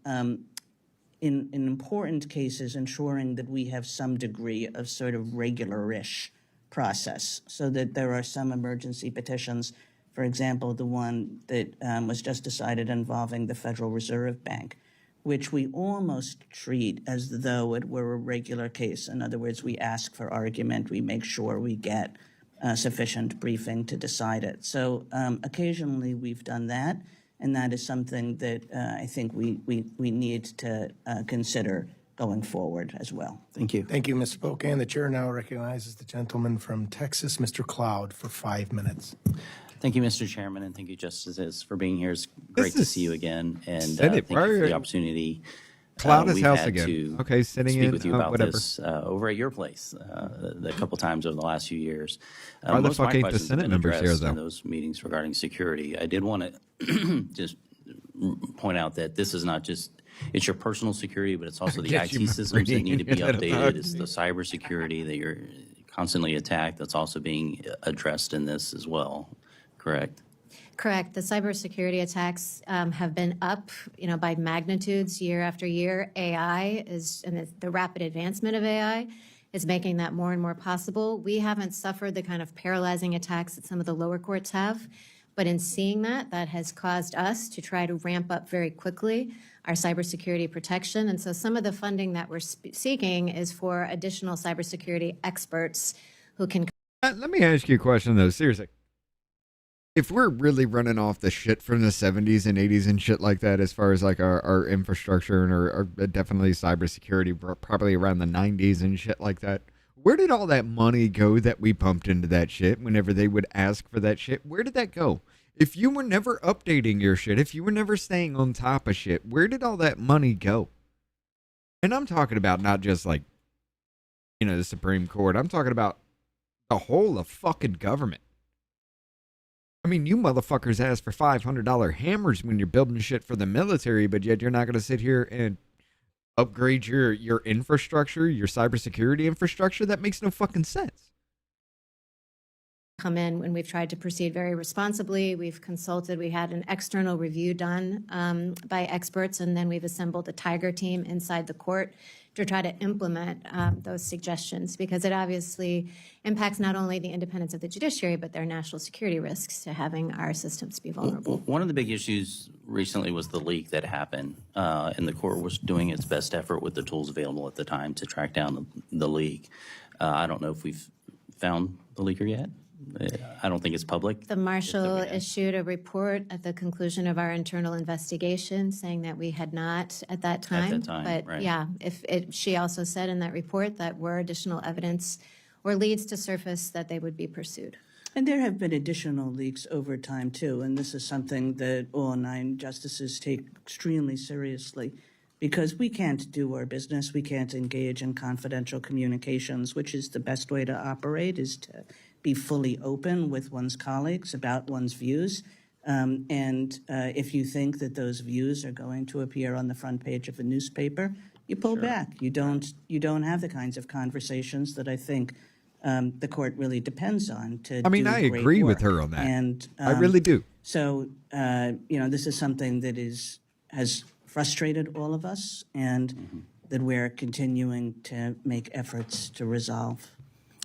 important cases, ensuring that we have some degree of sort of regular-ish process, so that there are some emergency petitions. For example, the one that was just decided involving the Federal Reserve Bank, which we almost treat as though it were a regular case. In other words, we ask for argument, we make sure we get sufficient briefing to decide it. So occasionally we've done that, and that is something that I think we need to consider going forward as well. Thank you. Thank you, Mr. Spokane. The chair now recognizes the gentleman from Texas, Mr. Cloud, for 5 minutes. Thank you, Mr. Chairman, and thank you, Justices, for being here. It's great to see you again, and Senate, thank you for the opportunity. Cloud is we've house had again. to Okay, sitting speak in, with you about whatever. this over at your place a couple times over the last few years. Why the Most of fuck my ain't the questions have Senate been members here, addressed though? in those meetings regarding security. I did want to just point out that this is not just it's your personal security, but it's also the guess IT you systems remember that need to be reading it about updated. It's the cybersecurity that you're constantly attacked that's also being addressed in this as well. Correct? Correct. The cybersecurity attacks have been up, by magnitudes year after year. AI is, and the rapid advancement of AI is making that more and more possible. We haven't suffered the kind of paralyzing attacks that some of the lower courts have, but in seeing that has caused us to try to ramp up very quickly our cybersecurity protection. And so some of the funding that we're seeking is for additional cybersecurity experts who can. Let me ask you a question, though. Seriously. If we're really running off the shit from the 70s and 80s and shit like that, as far as like our infrastructure and our definitely cybersecurity, probably around the 90s and shit like that, where did all that money go that we pumped into that shit whenever they would ask for that shit? Where did that go? If you were never updating your shit, if you were never staying on top of shit, where did all that money go? And I'm talking about not just like, the Supreme Court. I'm talking about the whole of fucking government. I mean, you motherfuckers ask for $500 hammers when you're building shit for the military, but yet you're not going to sit here and upgrade your infrastructure, your cybersecurity infrastructure. That makes no fucking sense. Come in when we've tried to proceed very responsibly. We've consulted. We had an external review done by experts, and then we've assembled a tiger team inside the court to try to implement those suggestions, because it obviously impacts not only the independence of the judiciary, but their national security risks to having our systems be vulnerable. One of the big issues recently was the leak that happened, and the court was doing its best effort with the tools available at the time to track down the leak. I don't know if we've found the leaker yet. I don't think it's public. The Marshal issued a report at the conclusion of our internal investigation saying that we had not at that time. But right. yeah, she also said in that report that were additional evidence or leads to surface that they would be pursued. And there have been additional leaks over time, too, and this is something that all 9 justices take extremely seriously, because we can't do our business, we can't engage in confidential communications, which is the best way to operate, is to be fully open with one's colleagues about one's views. If you think that those views are going to appear on the front page of a newspaper, you pull back. You don't have the kinds of conversations that I think the court really depends on to I mean, do I great agree with work. her on that. And I really do. So, this is something that has frustrated all of us, and that we're continuing to make efforts to resolve.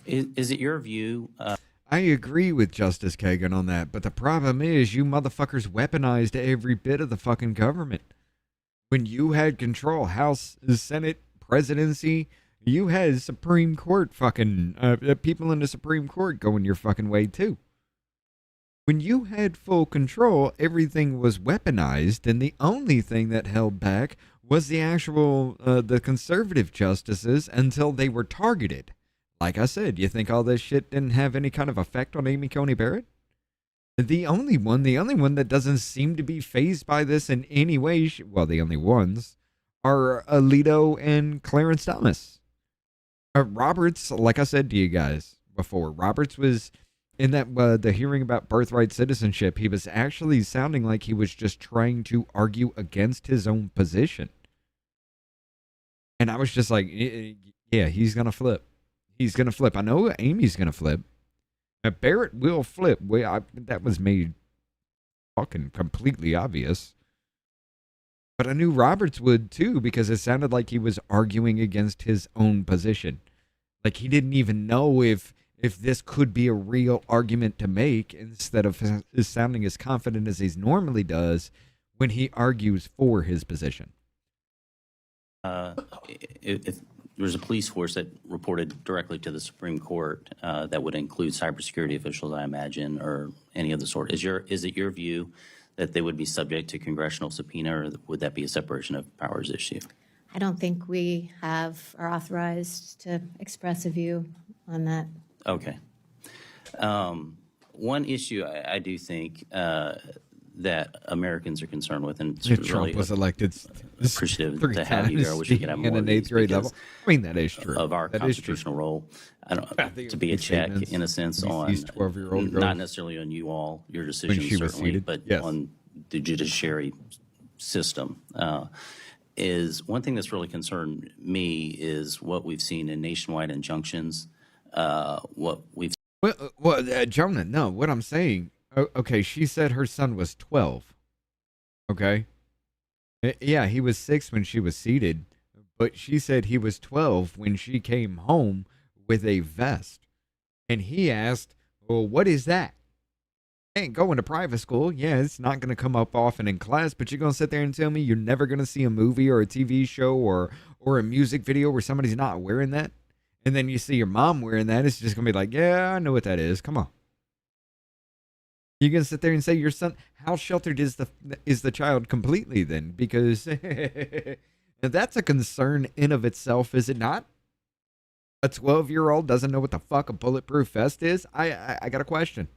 Is it your view? I agree with Justice Kagan on that, but the problem is you motherfuckers weaponized every bit of the fucking government. When you had control, House, Senate, presidency, you had Supreme Court fucking people in the Supreme Court going your fucking way too. When you had full control, everything was weaponized, and the only thing that held back was the actual the conservative justices until they were targeted. Like I said, you think all this shit didn't have any kind of effect on Amy Coney Barrett? The only one that doesn't seem to be fazed by this in any way, the only ones, are Alito and Clarence Thomas. Roberts, like I said to you guys before, Roberts was in that the hearing about birthright citizenship. He was actually sounding like he was just trying to argue against his own position. And I was just like, yeah, he's going to flip. he's going to flip. I know Amy's going to flip. Barrett will flip. That was made fucking completely obvious. But I knew Roberts would too, because it sounded like he was arguing against his own position. Like he didn't even know if this could be a real argument to make, instead of sounding as confident as he normally does when he argues for his position. If there was a police force that reported directly to the Supreme Court, that would include cybersecurity officials, I imagine, or any of the sort. Is it your view that they would be subject to congressional subpoena, or would that be a separation of powers issue? I don't think we are authorized to express a view on that. Okay. One issue I do think that Americans are concerned with, and it's Trump really was elected appreciative to have you there. I wish we could have more in an of these 8th grade because level. I mean, that is true. Of our that constitutional role, to be a check in a sense on, 12-year-old not necessarily on you all, your decisions certainly, but on the judiciary system. Is one thing that's really concerned me is what we've seen in nationwide injunctions. What we've Jonah, no, what I'm saying, okay, she said her son was 12. Okay. Yeah, he was 6 when she was seated, but she said he was 12 when she came home with a vest. And he asked, well, what is that? Ain't going to private school. Yeah, it's not going to come up often in class, but you're going to sit there and tell me you're never going to see a movie or a TV show or a music video where somebody's not wearing that? And then you see your mom wearing that, it's just going to be like, yeah, I know what that is. Come on. You're going to sit there and say your son, how sheltered is the child completely then? Because that's a concern in of itself, is it not? A 12-year-old doesn't know what the fuck a bulletproof vest is? I got a question.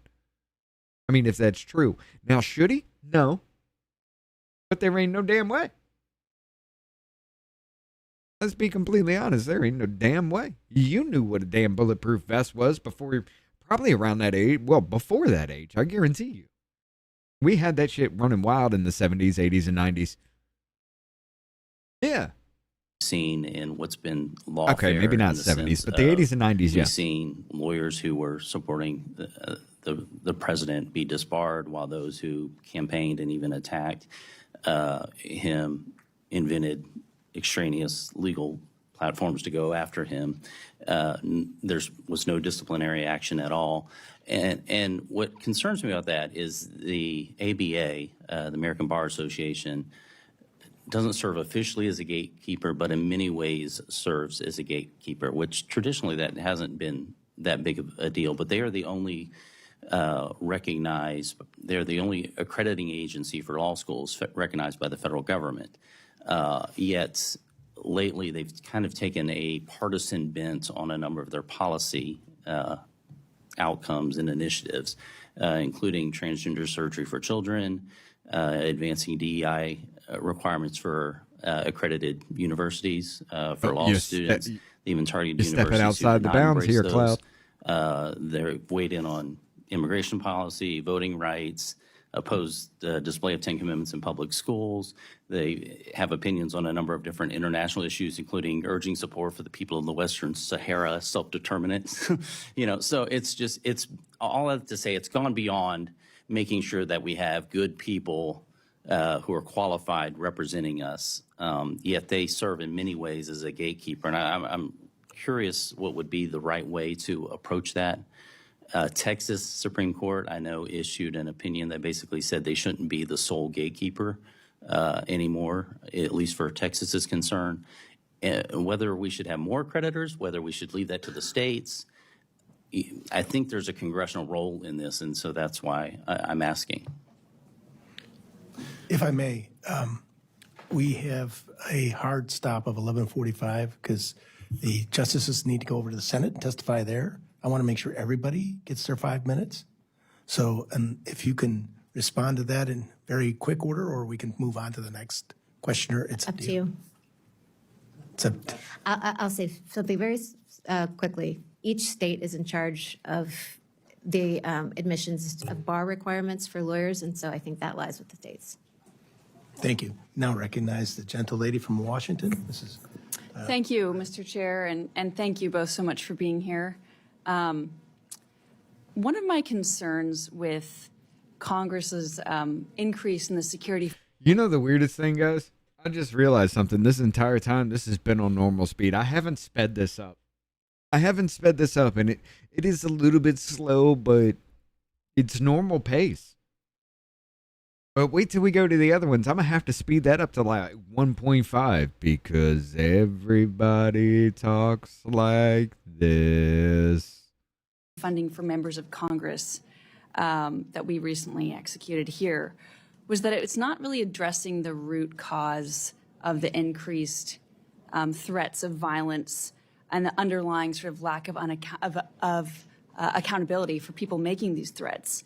I mean, if that's true. Now, should he? No. But there ain't no damn way. Let's be completely honest. There ain't no damn way. You knew what a damn bulletproof vest was before, probably around that age. Well, before that age, I guarantee you. We had that shit running wild in the 70s, 80s, and 90s. Yeah. Seen in what's been lawfare. Okay, maybe not 70s, but the 80s and 90s, yeah. We've seen lawyers who were supporting the president be disbarred, while those who campaigned and even attacked him invented extraneous legal platforms to go after him. There was no disciplinary action at all. And what concerns me about that is the ABA, the American Bar Association, doesn't serve officially as a gatekeeper, but in many ways serves as a gatekeeper, which traditionally that hasn't been that big of a deal. But they are the only they're the only accrediting agency for law schools recognized by the federal government. Yet lately they've kind of taken a partisan bent on a number of their policy outcomes and initiatives, including transgender surgery for children, advancing DEI requirements for accredited universities for law students, even targeted universities. Stepping outside the bounds here, Cloud. They're weighed in on immigration policy, voting rights, opposed the display of 10 Commandments in public schools. They have opinions on a number of different international issues, including urging support for the people of the Western Sahara, self-determinant. So it's all that to say, it's gone beyond making sure that we have good people who are qualified representing us, yet they serve in many ways as a gatekeeper. And I'm curious what would be the right way to approach that. Texas Supreme Court, I know, issued an opinion that basically said they shouldn't be the sole gatekeeper anymore, at least for Texas is concerned. Whether we should have more creditors, whether we should leave that to the states, I think there's a congressional role in this, and so that's why I'm asking. If I may, we have a hard stop of 11:45 because the justices need to go over to the Senate and testify there. I want to make sure everybody gets their 5 minutes. So, and if you can respond to that in very quick order, or we can move on to the next questioner. It's up to you. I'll say something very quickly. Each state is in charge of the admissions of bar requirements for lawyers, and so I think that lies with the states. Thank you. Now recognize the gentle lady from Washington. This is. Thank you, Mr. Chair, and thank you both so much for being here. One of my concerns with Congress's increase in the security. You know the weirdest thing, guys? I just realized something. This entire time, this has been on normal speed. I haven't sped this up. And it is a little bit slow, but it's normal pace. But wait till we go to the other ones. I'm going to have to speed that up to like 1.5 because everybody talks like this. Funding for members of Congress that we recently executed here was that it's not really addressing the root cause of the increased threats of violence and the underlying sort of lack of accountability for people making these threats.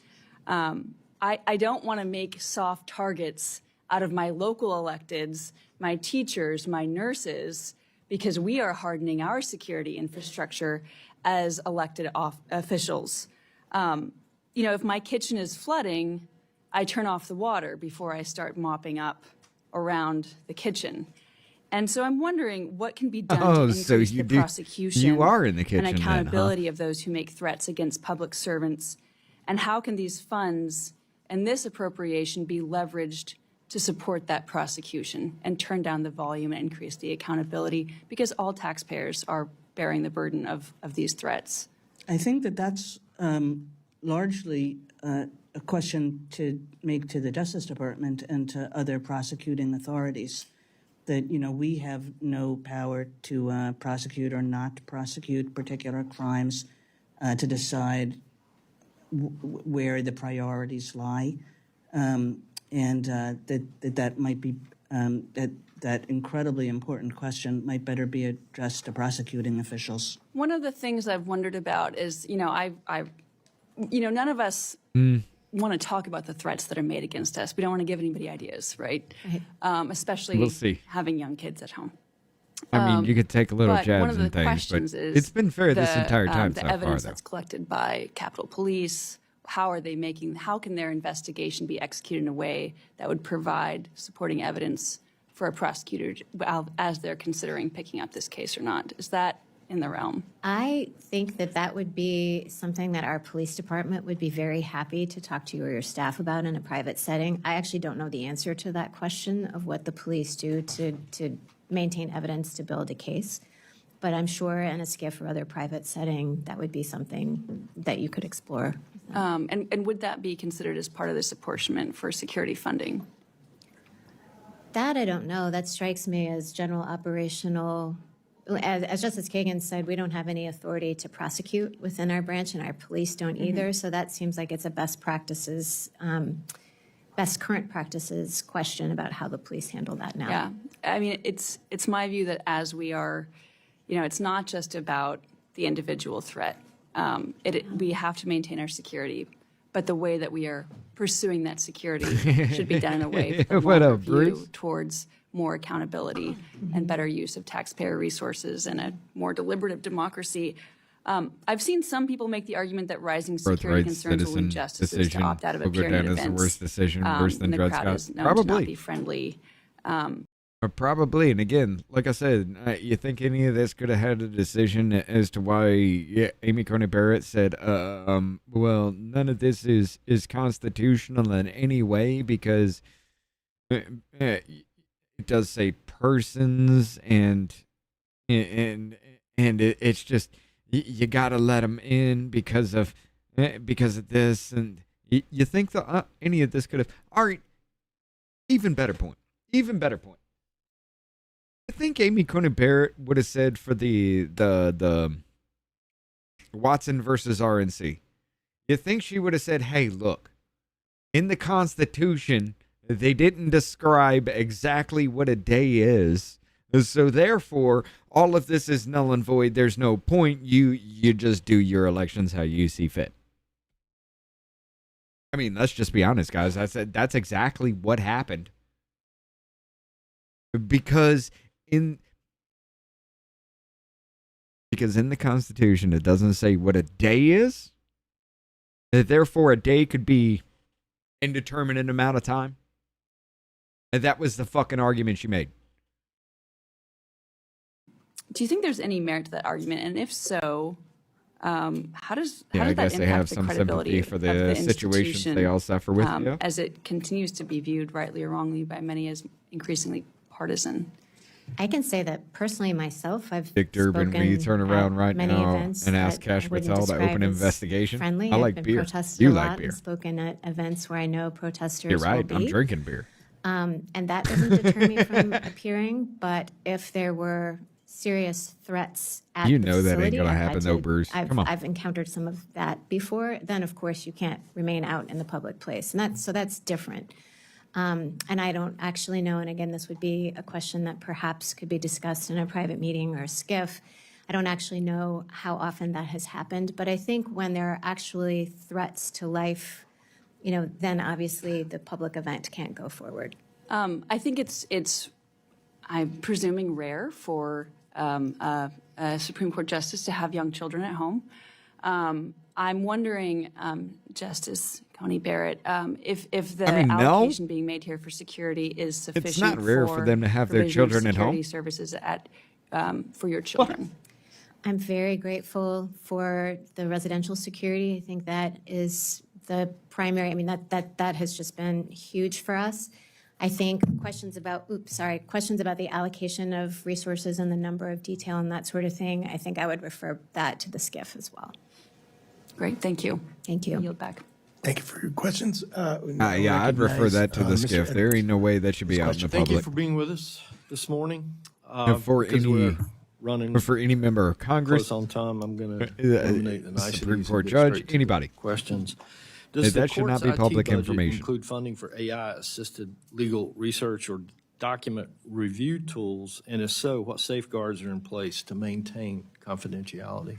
I don't want to make soft targets out of my local electeds, my teachers, my nurses, because we are hardening our security infrastructure as elected officials. If my kitchen is flooding, I turn off the water before I start mopping up around the kitchen. And so I'm wondering what can be done to increase the prosecution you are in the kitchen and accountability then, huh? of those who make threats against public servants. And how can these funds and this appropriation be leveraged to support that prosecution and turn down the volume and increase the accountability, because all taxpayers are bearing the burden of these threats? I think that that's largely a question to make to the Justice Department and to other prosecuting authorities. That, we have no power to prosecute or not prosecute particular crimes, to decide where the priorities lie, and that might be that incredibly important question might better be addressed to prosecuting officials. One of the things I've wondered about is, none of us want to talk about the threats that are made against us. We don't want to give anybody ideas, right? Especially We'll see. having young kids at home. I mean, you could take a little But one jabs of the and things, but questions is it's been fair this entire time the so evidence far, that's collected by Capitol Police. How can their investigation be executed in a way that would provide supporting evidence for a prosecutor as they're considering picking up this case or not? Is that in the realm? I think that would be something that our police department would be very happy to talk to you or your staff about in a private setting. I actually don't know the answer to that question of what the police do to maintain evidence to build a case. But I'm sure in a SCIF or other private setting, that would be something that you could explore. And would that be considered as part of this apportionment for security funding? That I don't know. That strikes me as general operational. As Justice Kagan said, we don't have any authority to prosecute within our branch, and our police don't either. So that seems like it's a best current practices question about how the police handle that now. Yeah, I mean, it's my view that as we are, it's not just about the individual threat. We have to maintain our security, but the way that we are pursuing that security should be done in a way for What longer up, Bruce? view towards more accountability and better use of taxpayer resources and a more deliberative democracy. I've seen some people make the argument that rising security concerns will lead justices to opt out of will go appearing down at as the events. worst decision, worse than and the Dred crowd Scott. is known to not be friendly. Probably. And again, like I said, you think any of this could have had a decision as to why Amy Coney Barrett said, well, none of this is constitutional in any way because it does say persons and it's just you got to let them in because of this. And you think that any of this could have. All right. Even better point. I think Amy Coney Barrett would have said for the Watson versus RNC. You think she would have said, hey, look, in the Constitution, they didn't describe exactly what a day is. So therefore, all of this is null and void. There's no point. You just do your elections how you see fit. I mean, let's just be honest, guys. That's exactly what happened. Because in the Constitution, it doesn't say what a day is. Therefore, a day could be indeterminate amount of time. And that was the fucking argument she made. Do you think there's any merit to that argument? And if so, how does I that guess they impact have the some credibility sympathy for of the situations institution, they all suffer with. as it continues to be viewed, rightly or wrongly, by many as increasingly partisan? I can say that personally myself, I've Dick Durbin, spoken we turn around at right many now events and ask that Cash I wouldn't Patel to describe open an as investigation. friendly. I like I've been beer. protested You a like lot beer. and spoken at events where I know protesters You're right. will I'm be. drinking beer. And that doesn't deter me from appearing, but if there were serious threats at You the know that ain't facility, gonna I've had happen though, to- Bruce. I've, Come on. I've encountered some of that before, then of course you can't remain out in the public place. And that's different. And I don't actually know, and again, this would be a question that perhaps could be discussed in a private meeting or a SCIF. I don't actually know how often that has happened, but I think when there are actually threats to life, then obviously the public event can't go forward. I think it's I'm presuming rare for a Supreme Court justice to have young children at home. I'm wondering, Justice Coney Barrett, if the allocation being made here for security is sufficient. It's not rare for them to have their provision of children at home. security services for your children. I'm very grateful for the residential security. I think that is the primary. I mean, that has just been huge for us. I think questions about the allocation of resources and the number of detail and that sort of thing, I think I would refer that to the SCIF as well. Great, thank you. Thank you. I yield back. Thank you for your questions. Yeah, I'd refer that to the SCIF. There ain't no way that should be out in the Thank you public. for being with us this morning. For any member of Congress, Close on time, I'm going to eliminate the niceties Supreme and Court get judge, straight to anybody. Questions. Hey, Does the that should not court's be IT public budget information. include funding for AI-assisted legal research or document review tools? And if so, what safeguards are in place to maintain confidentiality?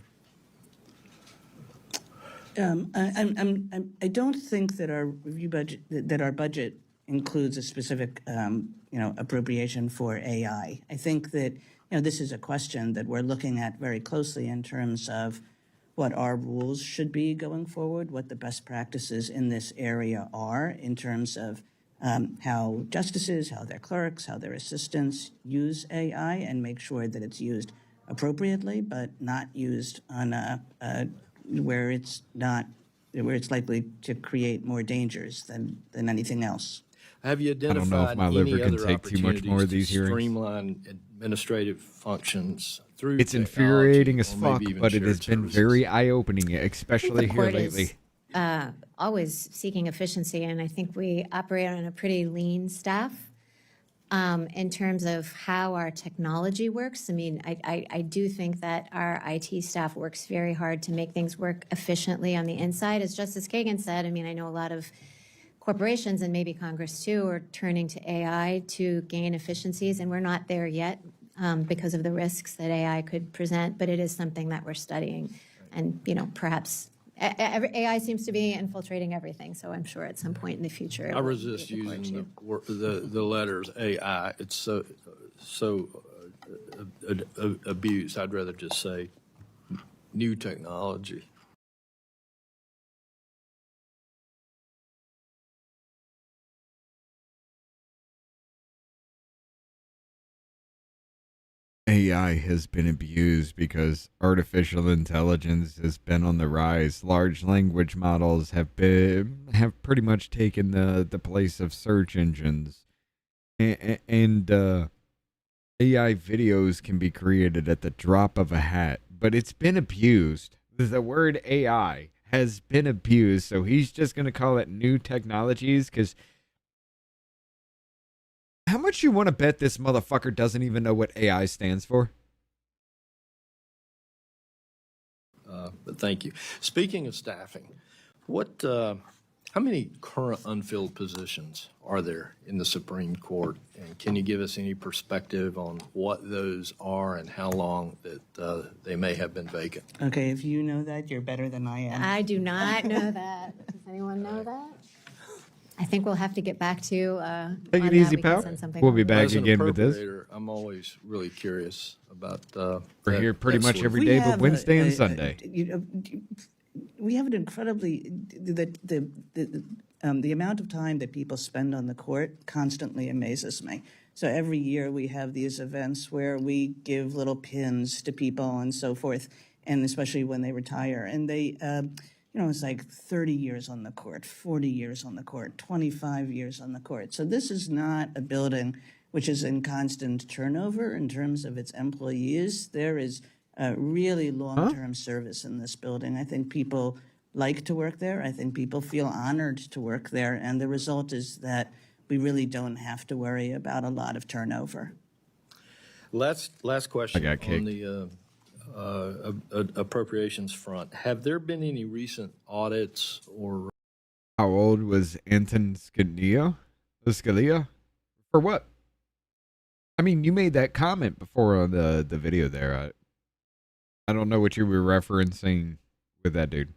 I don't think that our review budget, that our budget includes a specific, appropriation for AI. I think that, this is a question that we're looking at very closely in terms of what our rules should be going forward, what the best practices in this area are in terms of how justices, how their clerks, how their assistants use AI, and make sure that it's used appropriately, but not used on where it's likely to create more dangers than anything else. Have you I don't identified know if my liver any can other take too much more of opportunities these to hearings. streamline administrative functions through It's technology, infuriating as or maybe fuck, even but it has shared been services? very eye-opening, especially The here court lately. is always seeking efficiency, and I think we operate on a pretty lean staff in terms of how our technology works. I mean, I do think that our IT staff works very hard to make things work efficiently on the inside. As Justice Kagan said, I mean, I know a lot of corporations and maybe Congress too are turning to AI to gain efficiencies, and we're not there yet because of the risks that AI could present, but it is something that we're studying. And, perhaps AI seems to be infiltrating everything, so I'm sure at some point in the future. it I will resist be at the court, using too. the letters AI. It's so abused. I'd rather just say new technology. AI has been abused because artificial intelligence has been on the rise. Large language models have pretty much taken the place of search engines, and AI videos can be created at the drop of a hat. But it's been abused. The word AI has been abused, so he's just gonna call it new technologies because. How much you want to bet this motherfucker doesn't even know what AI stands for? But thank you. Speaking of staffing, how many current unfilled positions are there in the Supreme Court? And can you give us any perspective on what those are and how long that they may have been vacant? Okay, if you know that, you're better than I am. I do not know that. Does anyone know that? I think we'll have to get back to Take on it that. easy, We can pal. send something We'll be over. back As an again with this. appropriator, I'm always really curious about. We're here pretty much every day but Wednesday and Sunday. We have an incredibly the amount of time that people spend on the court constantly amazes me. So every year we have these events where we give little pins to people and so forth, and especially when they retire. And they, it's like 30 years on the court, 40 years on the court, 25 years on the court. So this is not a building which is in constant turnover in terms of its employees. There is really long-term service in this building. I think people like to work there. I think people feel honored to work there. And the result is that we really don't have to worry about a lot of turnover. Last question I got on the appropriations front. Have there been any recent audits or... How old was Anton Scalia? For what? I mean, you made that comment before on the video there. I don't know what you were referencing with that dude.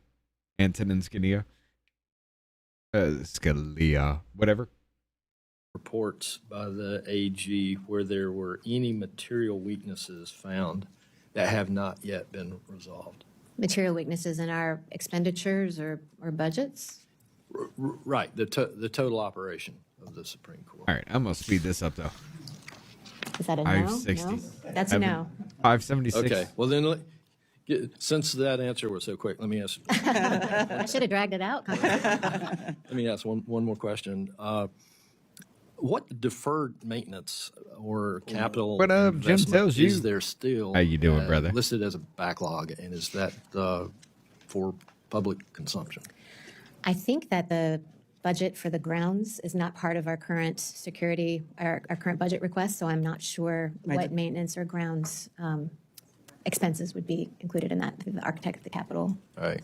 Antonin Scalia? Scalia. Whatever. Reports by the AG where there were any material weaknesses found that have not yet been resolved? Material weaknesses in our expenditures or budgets? Right, the total operation of the Supreme Court. All right, I'm going to speed this up, though. Is that a no? 560. No? That's a no. 576. Okay, well then, since that answer was so quick, let me ask. I should have dragged it out. Let me ask one more question. What deferred maintenance or capital But Jim investment tells you. is there still? How you doing, brother? Listed as a backlog, and is that for public consumption? I think that the budget for the grounds is not part of our current security, our current budget request, so I'm not sure what maintenance or grounds expenses would be included in that through the architect of the Capitol. All right,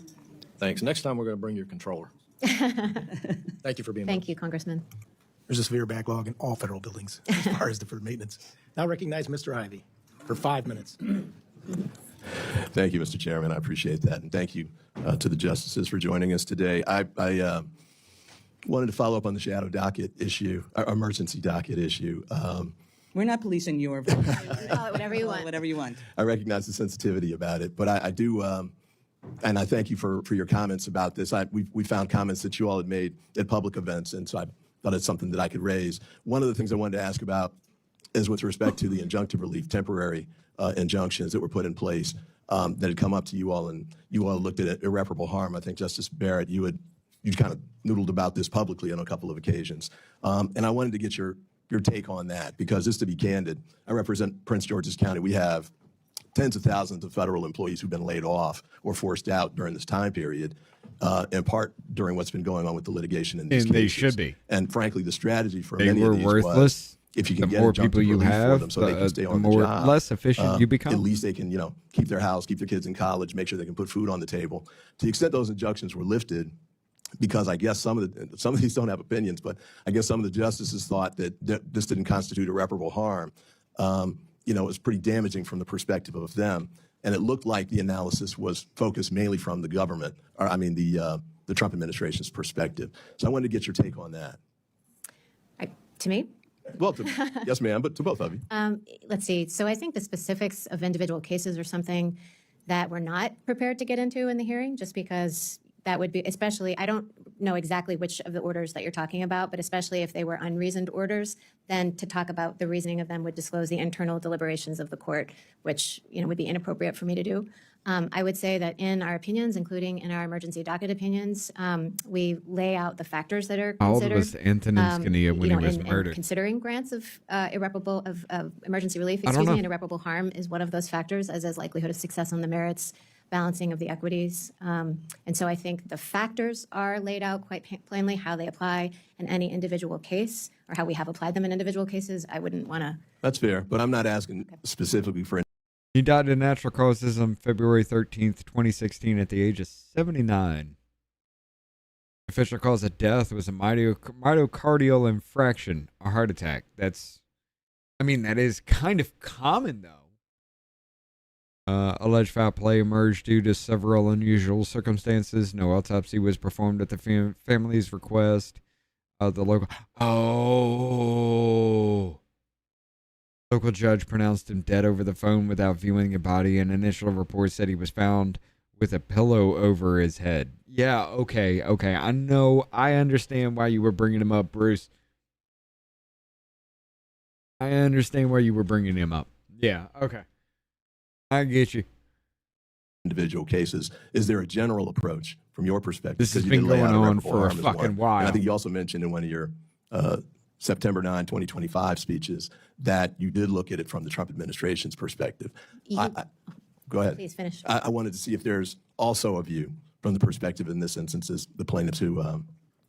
thanks. Next time we're going to bring your controller. Thank you for being with us. Thank you, Congressman. There's a severe backlog in all federal buildings as far as deferred maintenance. Now recognize Mr. Ivey for 5 minutes. Thank you, Mr. Chairman. I appreciate that. And thank you to the justices for joining us today. I wanted to follow up on the shadow docket issue, emergency docket issue. We're not policing your vote. Call it whatever you want. Whatever you want. I recognize the sensitivity about it, but I do, and I thank you for your comments about this. We found comments that you all had made at public events, and so I thought it's something that I could raise. One of the things I wanted to ask about is with respect to the injunctive relief, temporary injunctions that were put in place that had come up to you all, and you all looked at irreparable harm. I think Justice Barrett, you kind of noodled about this publicly on a couple of occasions, and I wanted to get your take on that, because just to be candid, I represent Prince George's County. We have tens of thousands of federal employees who've been laid off or forced out during this time period, in part during what's been going on with the litigation in these cases. And they should be. And frankly, the strategy for They many were of these worthless. was, if you can The get more injunctive people you relief for have, them so they can stay on the more job, less efficient you become. At least they can, keep their house, keep their kids in college, make sure they can put food on the table. To the extent those injunctions were lifted, because I guess some of these don't have opinions, but I guess some of the justices thought that this didn't constitute irreparable harm. It was pretty damaging from the perspective of them, and it looked like the analysis was focused mainly from the government, the Trump administration's perspective. So I wanted to get your take on that. To me? Well, yes, ma'am, but to both of you. Let's see. So I think the specifics of individual cases are something that we're not prepared to get into in the hearing, just because that would be, especially, I don't know exactly which of the orders that you're talking about, but especially if they were unreasoned orders, then to talk about the reasoning of them would disclose the internal deliberations of the court, which would be inappropriate for me to do. I would say that in our opinions, including in our emergency docket opinions, we lay out the factors that are considered. How old was Antonin Scalia when he was in murdered? Considering grants of emergency relief, and irreparable harm is one of those factors, as is likelihood of success on the merits, balancing of the equities. And so I think the factors are laid out quite plainly, how they apply in any individual case, or how we have applied them in individual cases. I wouldn't want to. That's fair, but I'm not asking specifically for. He died of natural causes on February 13th, 2016 at the age of 79. Official cause of death was a myocardial infraction, a heart attack. That is kind of common, though. Alleged foul play emerged due to several unusual circumstances. No autopsy was performed at the family's request. The local judge pronounced him dead over the phone without viewing a body. An initial report said he was found with a pillow over his head. Yeah, okay. I understand why you were bringing him up, Bruce. I understand why you were bringing him up. Yeah, okay. I get you. Individual cases. Is there a general approach from your perspective? This has Because you been did lay going out on irreparable for a harm as fucking one. while. And I think you also mentioned in one of your September 9, 2025 speeches that you did look at it from the Trump administration's perspective. Go ahead. Please finish. I wanted to see if there's also a view from the perspective in this instance is the plaintiffs who,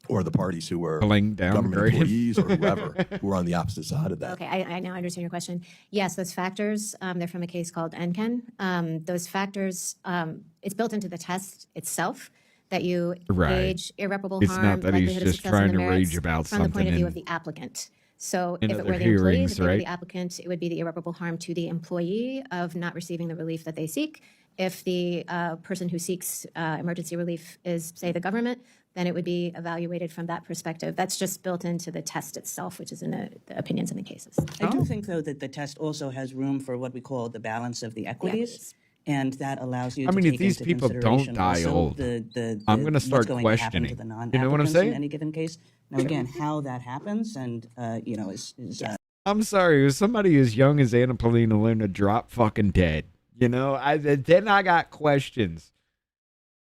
or the parties who were Pulling down government Barrett. employees or whoever who were on the opposite side of that. Okay, I now understand your question. Yes, those factors, they're from a case called NCAN. Those factors, it's built into the test itself that you Right. gauge irreparable It's harm, not that he's likelihood of just success, trying and the to merits rage about from the point of something view in- of the applicant. So in if it other were the employee, hearings, the favor of right? the applicant, it would be the irreparable harm to the employee of not receiving the relief that they seek. If the person who seeks emergency relief is, say, the government, then it would be evaluated from that perspective. That's just built into the test itself, which is in the opinions in the cases. I do think, though, that the test also has room for what we call the balance of the equities. And that allows you I to mean, if take these into people don't consideration die also old, I'm gonna what's start going to happen to questioning. the You know what I'm non-applicants saying? in any given case. Now, again, how that happens and, is I'm sorry, if somebody as young as Anna Paulina Luna drop fucking dead, then I got questions.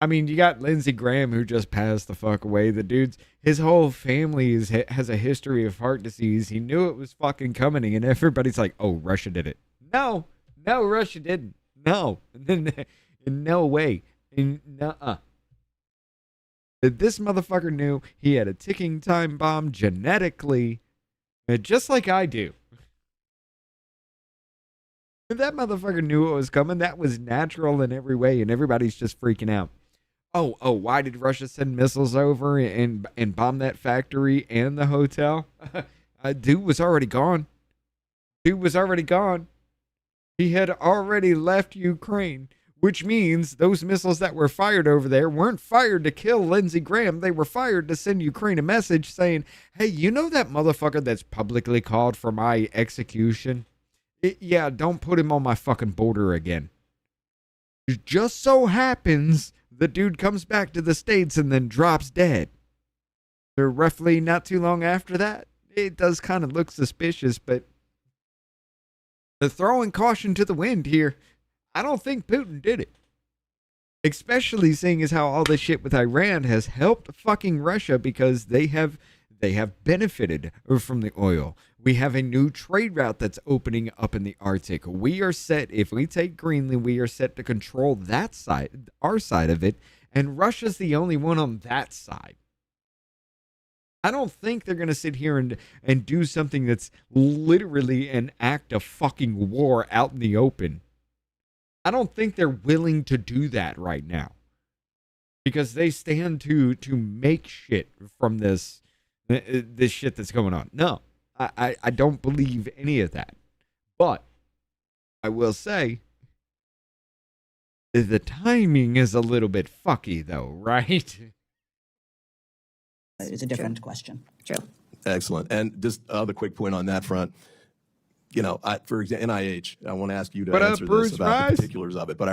I mean, you got Lindsey Graham who just passed the fuck away. The dude's, his whole family has a history of heart disease. He knew it was fucking coming, and everybody's like, oh, Russia did it. No, Russia didn't. No, in no way. Nuh-uh. This motherfucker knew he had a ticking time bomb genetically, just like I do. That motherfucker knew what was coming. That was natural in every way, and everybody's just freaking out. Oh, why did Russia send missiles over and bomb that factory and the hotel? Dude was already gone. He had already left Ukraine, which means those missiles that were fired over there weren't fired to kill Lindsey Graham. They were fired to send Ukraine a message saying, hey, you know that motherfucker that's publicly called for my execution? Yeah, don't put him on my fucking border again. It just so happens the dude comes back to the States and then drops dead. So roughly not too long after that, it does kind of look suspicious, but they're throwing caution to the wind here. I don't think Putin did it. Especially seeing as how all this shit with Iran has helped fucking Russia because they have benefited from the oil. We have a new trade route that's opening up in the Arctic. We are set, if we take Greenland, we are set to control that side, our side of it, and Russia's the only one on that side. I don't think they're going to sit here and do something that's literally an act of fucking war out in the open. I don't think they're willing to do that right now. Because they stand to make shit from this shit that's going on. No, I don't believe any of that. But I will say the timing is a little bit fucky though, right? It's a different question. True. Excellent. And just other quick point on that front. For example, NIH, I want to ask you to answer this about the particulars of it. But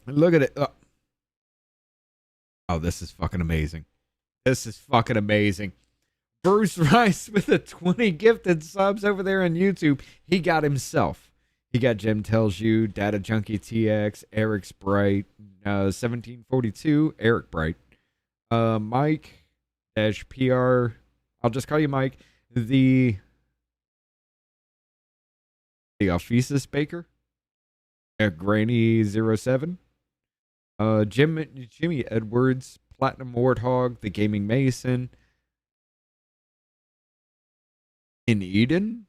Look at it. Oh, this is fucking amazing. Bruce Rice with the 20 gifted subs over there on YouTube. He got himself. He got Jim Tells You, Data Junkie TX, Eric's Bright, 1742, Eric Bright, Mike -PR. I'll just call you Mike. The Ophesus Baker, Granny 07, Jimmy Edwards, Platinum Warthog, The Gaming Mason, in Eden,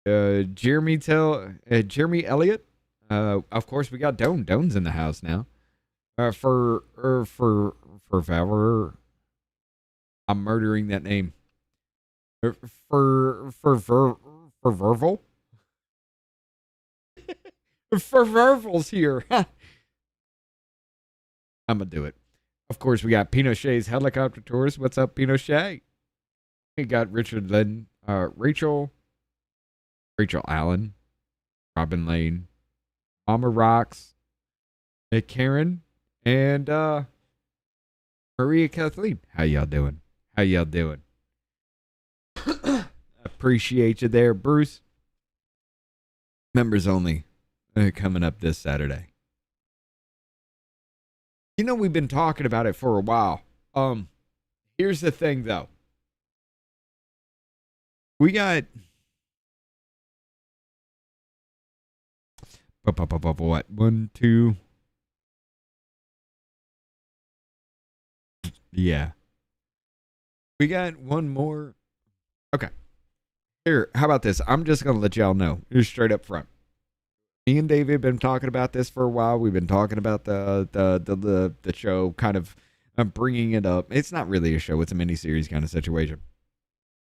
Jeremy Elliott. Of course, we got Doan's in the house now. For Valor, I'm murdering that name. For Verval. For Verval's here. I'm gonna do it. Of course, we got Pinochet's Helicopter Tours. What's up, Pinochet? We got Richard Lynn, Rachel Allen, Robin Lane, Mama Rocks, Karen, and Maria Kathleen. How y'all doing? How y'all doing? Appreciate you there, Bruce. Members only coming up this Saturday. You know, we've been talking about it for a while. Here's the thing, though. We got what? 1, 2. Yeah. We got one more. Okay. Here, how about this? I'm just going to let y'all know, just straight up front. Me and David have been talking about this for a while. We've been talking about the show, kind of bringing it up. It's not really a show. It's a miniseries kind of situation.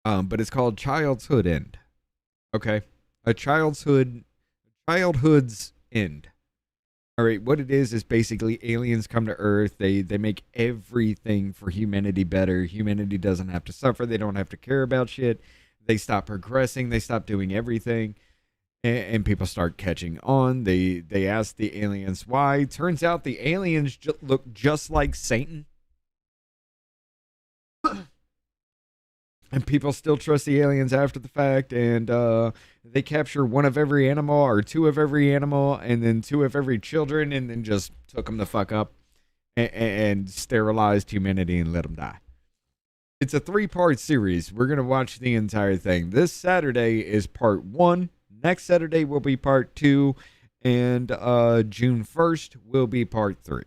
But it's called Childhood's End. Okay? A childhood's end. All right, what it is basically aliens come to Earth. They make everything for humanity better. Humanity doesn't have to suffer. They don't have to care about shit. They stop progressing. They stop doing everything. And people start catching on. They ask the aliens why. Turns out the aliens look just like Satan. And people still trust the aliens after the fact. And they capture one of every animal or two of every animal and then two of every children and then just took them the fuck up and sterilized humanity and let them die. It's a 3-part series. We're going to watch the entire thing. This Saturday is part 1. Next Saturday will be part 2. And June 1st will be part 3.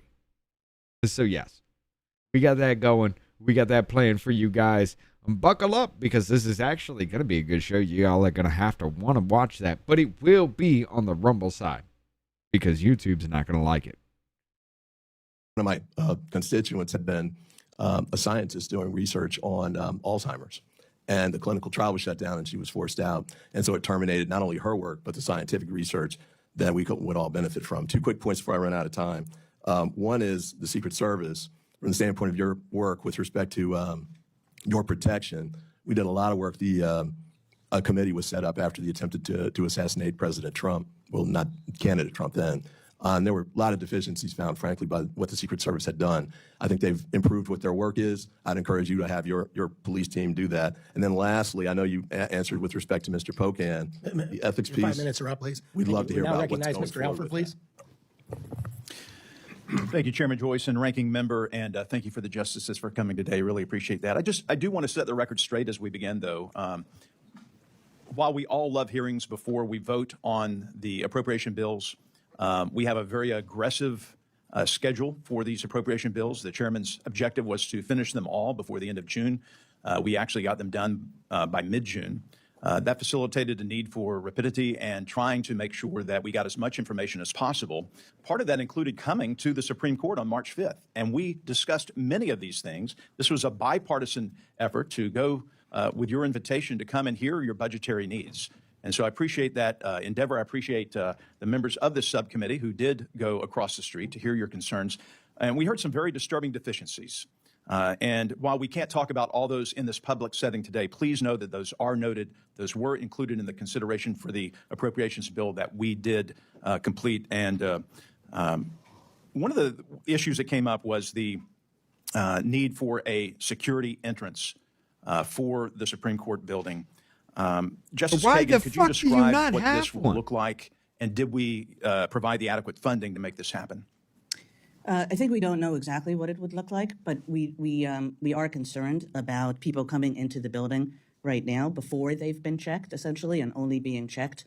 So, yes. We got that going. We got that planned for you guys. Buckle up because this is actually going to be a good show. You all are going to have to want to watch that. But it will be on the Rumble side because YouTube's not going to like it. One of my constituents had been a scientist doing research on Alzheimer's. And the clinical trial was shut down and she was forced out. And so it terminated not only her work, but the scientific research that we would all benefit from. 2 quick points before I run out of time. One is the Secret Service. From the standpoint of your work with respect to your protection, we did a lot of work. A committee was set up after the attempted to assassinate President Trump. Well, not candidate Trump then. And there were a lot of deficiencies found, frankly, by what the Secret Service had done. I think they've improved what their work is. I'd encourage you to have your police team do that. And then lastly, I know you answered with respect to Mr. Pocan, the ethics piece. 5 minutes are up, please. We'd love to hear about what's going recognize Mr. Alford, please. Thank you, Chairman Joyce and Ranking Member, and thank you for the justices for coming today. Really appreciate that. I do want to set the record straight as we begin, though. While we all love hearings before we vote on the appropriation bills, we have a very aggressive schedule for these appropriation bills. The chairman's objective was to finish them all before the end of June. We actually got them done by mid-June. That facilitated a need for rapidity and trying to make sure that we got as much information as possible. Part of that included coming to the Supreme Court on March 5th, and we discussed many of these things. This was a bipartisan effort to go with your invitation to come and hear your budgetary needs. And so I appreciate that endeavor. I appreciate the members of this subcommittee who did go across the street to hear your concerns. And we heard some very disturbing deficiencies. And while we can't talk about all those in this public setting today, please know that those are noted. Those were included in the consideration for the appropriations bill that we did complete. And one of the issues that came up was the need for a security entrance for the Supreme Court building. Justice Kagan, could you describe what this will look like? And did we provide the adequate funding to make this happen? I think we don't know exactly what it would look like, but we are concerned about people coming into the building right now before they've been checked, essentially, and only being checked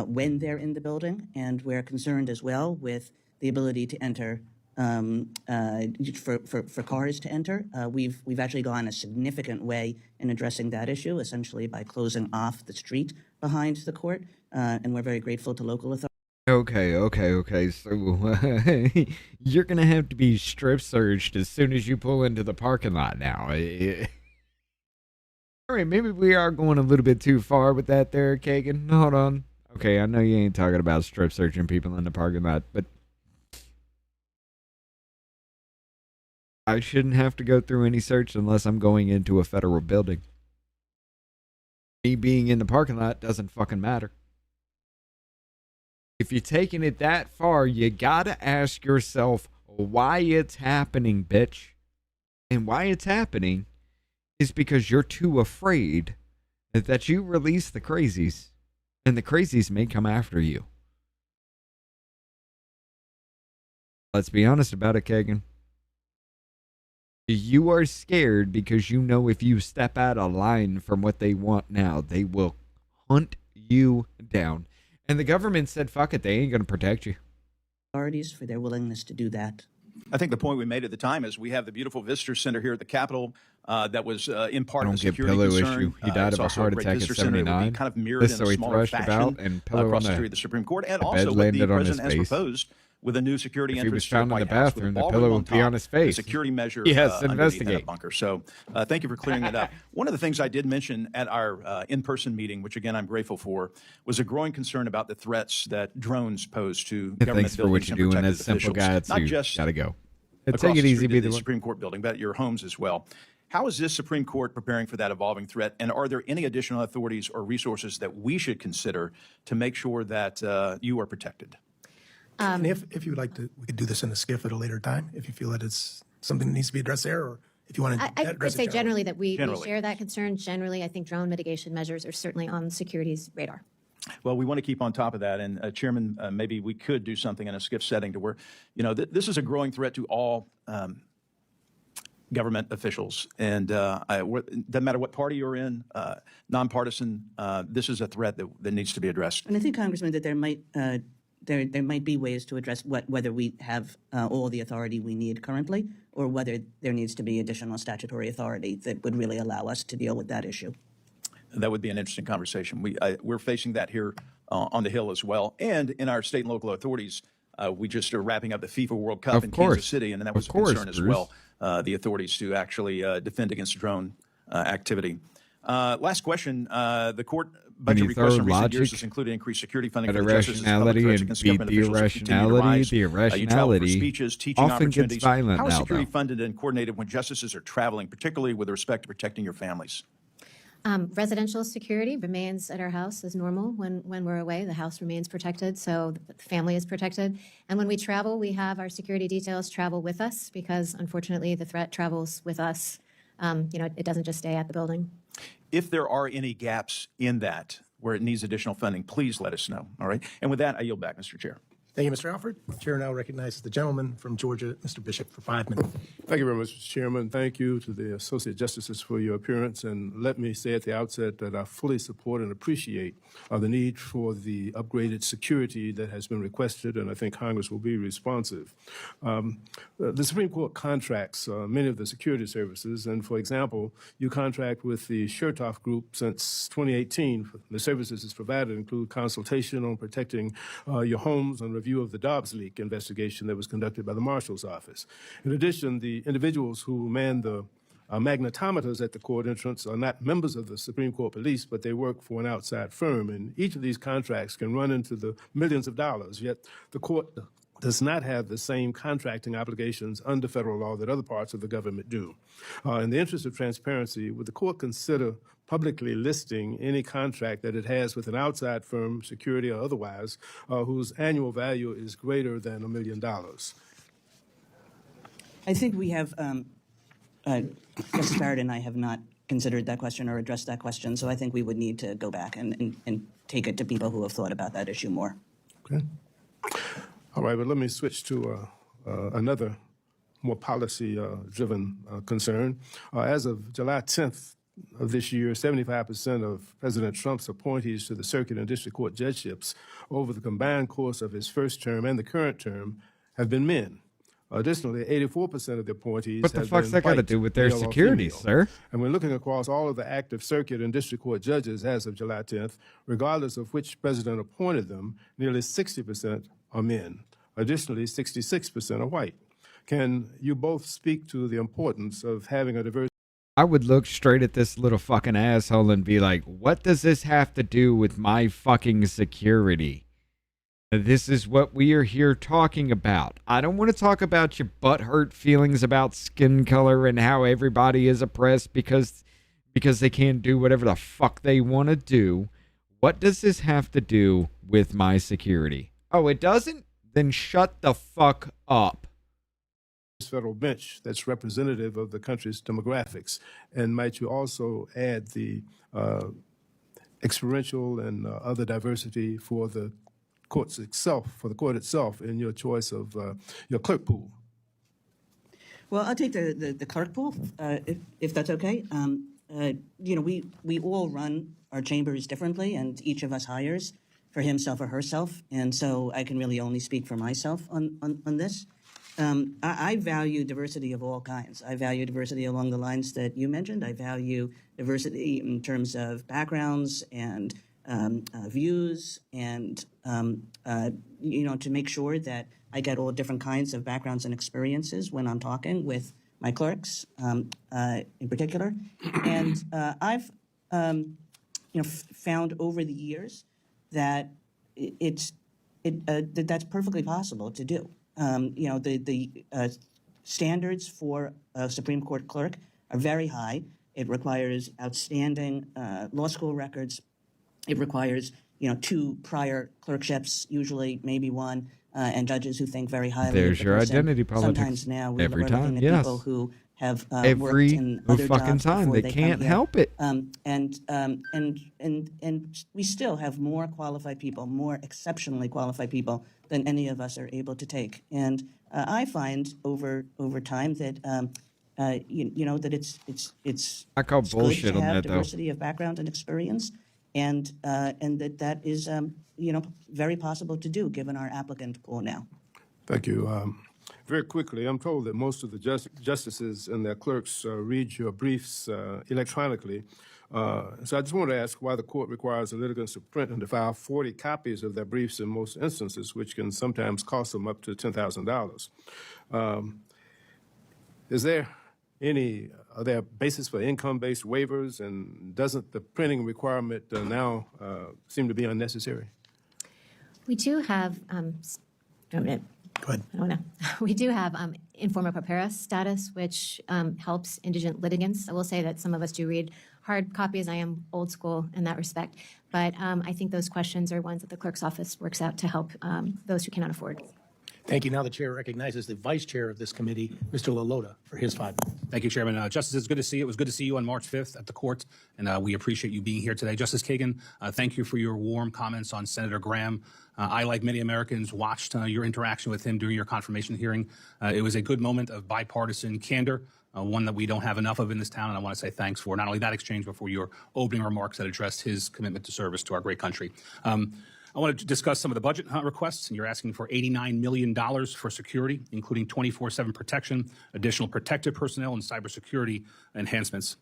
when they're in the building. And we're concerned as well with the ability to enter for cars to enter. We've actually gone a significant way in addressing that issue, essentially by closing off the street behind the court, and we're very grateful to local authorities. Okay. So you're going to have to be strip searched as soon as you pull into the parking lot now. All right, maybe we are going a little bit too far with that there, Kagan. Hold on. Okay, I know you ain't talking about strip searching people in the parking lot, but I shouldn't have to go through any search unless I'm going into a federal building. Me being in the parking lot doesn't fucking matter. If you're taking it that far, you gotta ask yourself why it's happening, bitch. And why it's happening is because you're too afraid that you release the crazies, and the crazies may come after you. Let's be honest about it, Kagan. You are scared because you know if you step out of line from what they want now, they will hunt you down. And the government said, fuck it, they ain't going to protect you. Authorities for their willingness to do that. I think the point we made at the time is we have the beautiful visitor center here at the Capitol that was in part a security concern. He died of a heart attack at 79. Kind of mirrored in a smaller fashion across the street of the Supreme Court, and also what the president has proposed with a new security entrance to the White House with a ballroom on top, a security measure underneath that bunker. So thank you for clearing that up. One of the things I did mention at our in-person meeting, which again I'm grateful for, was a growing concern about the threats that drones pose to government buildings and protected officials. Not just gotta go. Take it easy, be the Supreme Court building, but at your homes as well. How is this Supreme Court preparing for that evolving threat? And are there any additional authorities or resources that we should consider to make sure that you are protected? And if you would like to, we could do this in a skiff at a later time, if you feel that it's something that needs to be addressed there, or if you want to I address could say it generally that we share that concern. Generally, I think drone mitigation measures are certainly on security's radar. Well, we want to keep on top of that. And Chairman, maybe we could do something in a skiff setting to where, this is a growing threat to all government officials. And it doesn't matter what party you're in, nonpartisan, this is a threat that needs to be addressed. And I think, Congressman, that there might be ways to address whether we have all the authority we need currently, or whether there needs to be additional statutory authority that would really allow us to deal with that issue. That would be an interesting conversation. We're facing that here on the Hill as well. And in our state and local authorities, we just are wrapping up the FIFA World Cup in Kansas City, and that was a concern as well, the authorities to actually defend against drone activity. Last question. The court budget requests in recent years has included increased security funding for the justice and public threats against government officials continue to rise. You travel for speeches, teaching opportunities. How is security funded and coordinated when justices are traveling, particularly with respect to protecting your families? Residential security remains at our house as normal. When we're away, the house remains protected, so the family is protected. And when we travel, we have our security details travel with us because, unfortunately, the threat travels with us. It doesn't just stay at the building. If there are any gaps in that where it needs additional funding, please let us know. All right. And with that, I yield back, Mr. Chair. Thank you, Mr. Alford. The chair now recognizes the gentleman from Georgia, Mr. Bishop, for 5 minutes. Thank you very much, Mr. Chairman. Thank you to the Associate Justices for your appearance. And let me say at the outset that I fully support and appreciate the need for the upgraded security that has been requested, and I think Congress will be responsive. The Supreme Court contracts many of the security services, and for example, you contract with the Chertoff Group since 2018. The services it's provided include consultation on protecting your homes and review of the Dobbs leak investigation that was conducted by the Marshals office. In addition, the individuals who man the magnetometers at the court entrance are not members of the Supreme Court Police, but they work for an outside firm. And each of these contracts can run into the millions of dollars, yet the court does not have the same contracting obligations under federal law that other parts of the government do. In the interest of transparency, would the court consider publicly listing any contract that it has with an outside firm, security or otherwise, whose annual value is greater than $1 million? I think we have, Justice Barrett and I have not considered that question or addressed that question, so I think we would need to go back and take it to people who have thought about that issue more. Okay. All right, but let me switch to another more policy-driven concern. As of July 10th of this year, 75% of President Trump's appointees to the circuit and district court judgeships over the combined course of his first term and the current term have been men. Additionally, 84% of the appointees What the fuck's that got to do with their security, sir? And we're looking across all of the active circuit and district court judges as of July 10th, regardless of which president appointed them, nearly 60% are men. Additionally, 66% are white. Can you both speak to the importance of having a diverse... I would look straight at this little fucking asshole and be like, what does this have to do with my fucking security? This is what we are here talking about. I don't want to talk about your butthurt feelings about skin color and how everybody is oppressed because they can't do whatever the fuck they want to do. What does this have to do with my security? Oh, it doesn't? Then shut the fuck up. federal bench that's representative of the country's demographics? And might you also add the experiential and other diversity for the court itself in your choice of your clerk pool? Well, I'll take the clerk pool, if that's okay. We all run our chambers differently, and each of us hires for himself or herself, and so I can really only speak for myself on this. I value diversity of all kinds. I value diversity along the lines that you mentioned. I value diversity in terms of backgrounds and views, and to make sure that I get all different kinds of backgrounds and experiences when I'm talking with my clerks, in particular. And I've found over the years that that's perfectly possible to do. The standards for a Supreme Court clerk are very high. It requires outstanding law school records. It requires 2 prior clerkships, usually maybe 1, and judges who think very highly There's of the your person. identity politics. Sometimes now we're Every time, looking at yes. people who have worked Every in other fucking jobs time. before They come can't here. help it. And we still have more qualified people, more exceptionally qualified people than any of us are able to take. And I find over time that that it's I call it's bullshit good to on have that, though. diversity of background and experience, and that is very possible to do given our applicant pool now. Thank you. Very quickly, I'm told that most of the justices and their clerks read your briefs electronically. So I just want to ask why the court requires the litigants to print and to file 40 copies of their briefs in most instances, which can sometimes cost them up to $10,000. Are there basis for income-based waivers, and doesn't the printing requirement now seem to be unnecessary? We do have, Go ahead. I don't know. We do have informa pauperis status, which helps indigent litigants. I will say that some of us do read hard copies. I am old school in that respect. But I think those questions are ones that the clerk's office works out to help those who cannot afford. Thank you. Now the chair recognizes the vice chair of this committee, Mr. Lalota, for his 5 minutes. Thank you, Chairman. Justice, it's good to see you. It was good to see you on March 5th at the court, and we appreciate you being here today. Justice Kagan, thank you for your warm comments on Senator Graham. I, like many Americans, watched your interaction with him during your confirmation hearing. It was a good moment of bipartisan candor, one that we don't have enough of in this town, and I want to say thanks for not only that exchange, but for your opening remarks that addressed his commitment to service to our great country. I want to discuss some of the budget requests, and you're asking for $89 million for security, including 24/7 protection, additional protective personnel, and cybersecurity enhancements.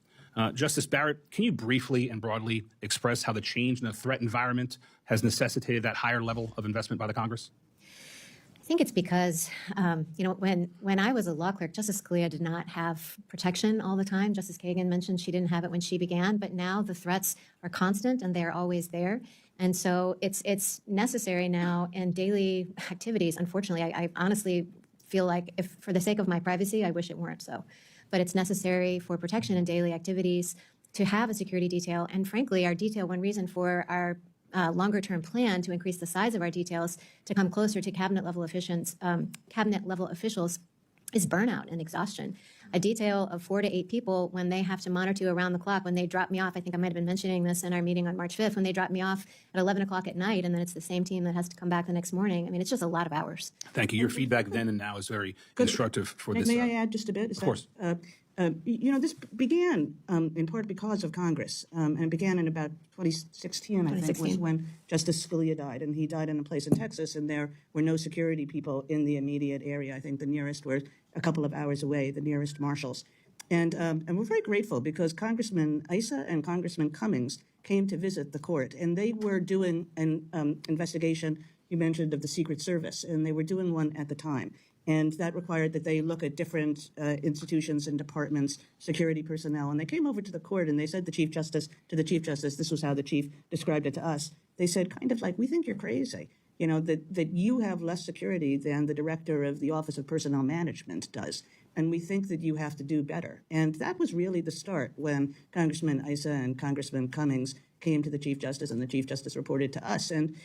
Justice Barrett, can you briefly and broadly express how the change in the threat environment has necessitated that higher level of investment by the Congress? I think it's because, when I was a law clerk, Justice Scalia did not have protection all the time. Justice Kagan mentioned she didn't have it when she began, but now the threats are constant and they're always there. And so it's necessary now in daily activities. Unfortunately, I honestly feel like if for the sake of my privacy, I wish it weren't so. But it's necessary for protection in daily activities to have a security detail. And frankly, our detail, one reason for our longer-term plan to increase the size of our details to come closer to cabinet-level officials is burnout and exhaustion. A detail of 4 to 8 people, when they have to monitor around the clock, when they drop me off, I think I might have been mentioning this in our meeting on March 5th, when they drop me off at 11 o'clock at night, and then it's the same team that has to come back the next morning. I mean, it's just a lot of hours. Thank you. Your feedback then and now is very instructive for this. May I add just a bit? Of course. This began in part because of Congress, and began in about 2016, I think, was when Justice Scalia died. And he died in a place in Texas, and there were no security people in the immediate area. I think the nearest were a couple of hours away, the nearest Marshals. And we're very grateful because Congressman Issa and Congressman Cummings came to visit the court, and they were doing an investigation, you mentioned, of the Secret Service, and they were doing one at the time. And that required that they look at different institutions and departments, security personnel. And they came over to the court and they said to the Chief Justice, this was how the Chief described it to us. They said, kind of like, we think you're crazy, that you have less security than the director of the Office of Personnel Management does. And we think that you have to do better. And that was really the start when Congressman Issa and Congressman Cummings came to the Chief Justice, and the Chief Justice reported to us. And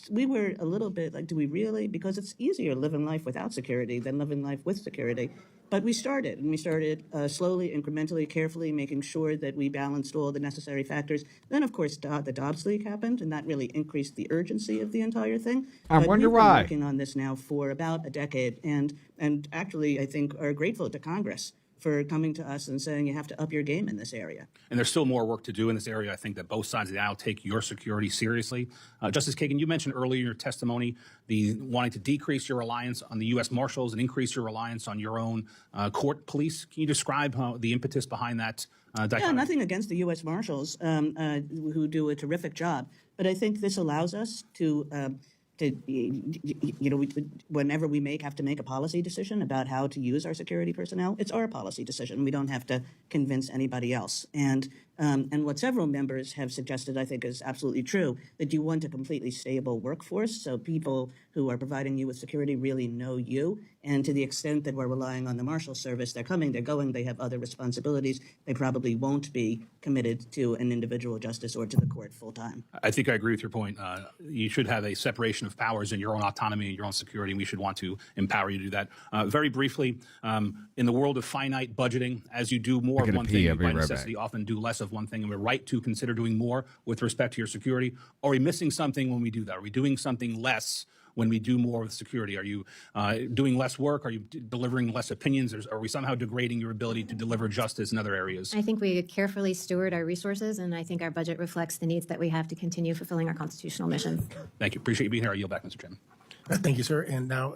we were a little bit like, do we really? Because it's easier living life without security than living life with security. But we started, and we started slowly, incrementally, carefully, making sure that we balanced all the necessary factors. Then, of course, the Dobbs leak happened, and that really increased the urgency of the entire thing. I wonder we've why. been working on this now for about a decade, and actually, I think, are grateful to Congress for coming to us and saying you have to up your game in this area. And there's still more work to do in this area. I think that both sides of the aisle take your security seriously. Justice Kagan, you mentioned earlier in your testimony the wanting to decrease your reliance on the U.S. Marshals and increase your reliance on your own court police. Can you describe how the impetus behind that dichotomy? Yeah, nothing against the U.S. Marshals who do a terrific job, but I think this allows us to whenever we have to make a policy decision about how to use our security personnel, it's our policy decision. We don't have to convince anybody else. And what several members have suggested, I think, is absolutely true, that you want a completely stable workforce, so people who are providing you with security really know you. And to the extent that we're relying on the Marshal Service, they're coming, they're going, they have other responsibilities. They probably won't be committed to an individual justice or to the court full time. I think I agree with your point. You should have a separation of powers in your own autonomy and your own security, and we should want to empower you to do that. Very briefly, in the world of finite budgeting, as you do more of one thing, you by necessity often do less of one thing, and we're right to consider doing more with respect to your security. Are we missing something when we do that? Are we doing something less when we do more with security? Are you doing less work? Are you delivering less opinions? Are we somehow degrading your ability to deliver justice in other areas? I think we carefully steward our resources, and I think our budget reflects the needs that we have to continue fulfilling our constitutional mission. Thank you. Appreciate you being here. I yield back, Mr. Chairman. Thank you, sir. And now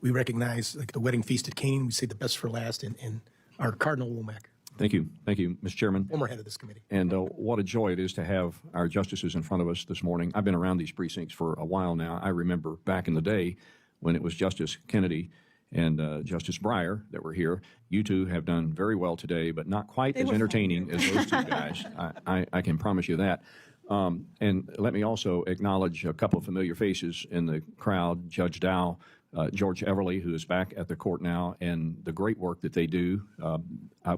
we recognize the wedding feast at Coney. We say the best for last in our Cardinal Womack, Thank you, Mr. Chairman. former head of this committee. And what a joy it is to have our justices in front of us this morning. I've been around these precincts for a while now. I remember back in the day when it was Justice Kennedy and Justice Breyer that were here. You two have done very well today, but not quite as entertaining as those two guys. I can promise you that. And let me also acknowledge a couple of familiar faces in the crowd, Judge Dow, George Everly, who is back at the court now, and the great work that they do.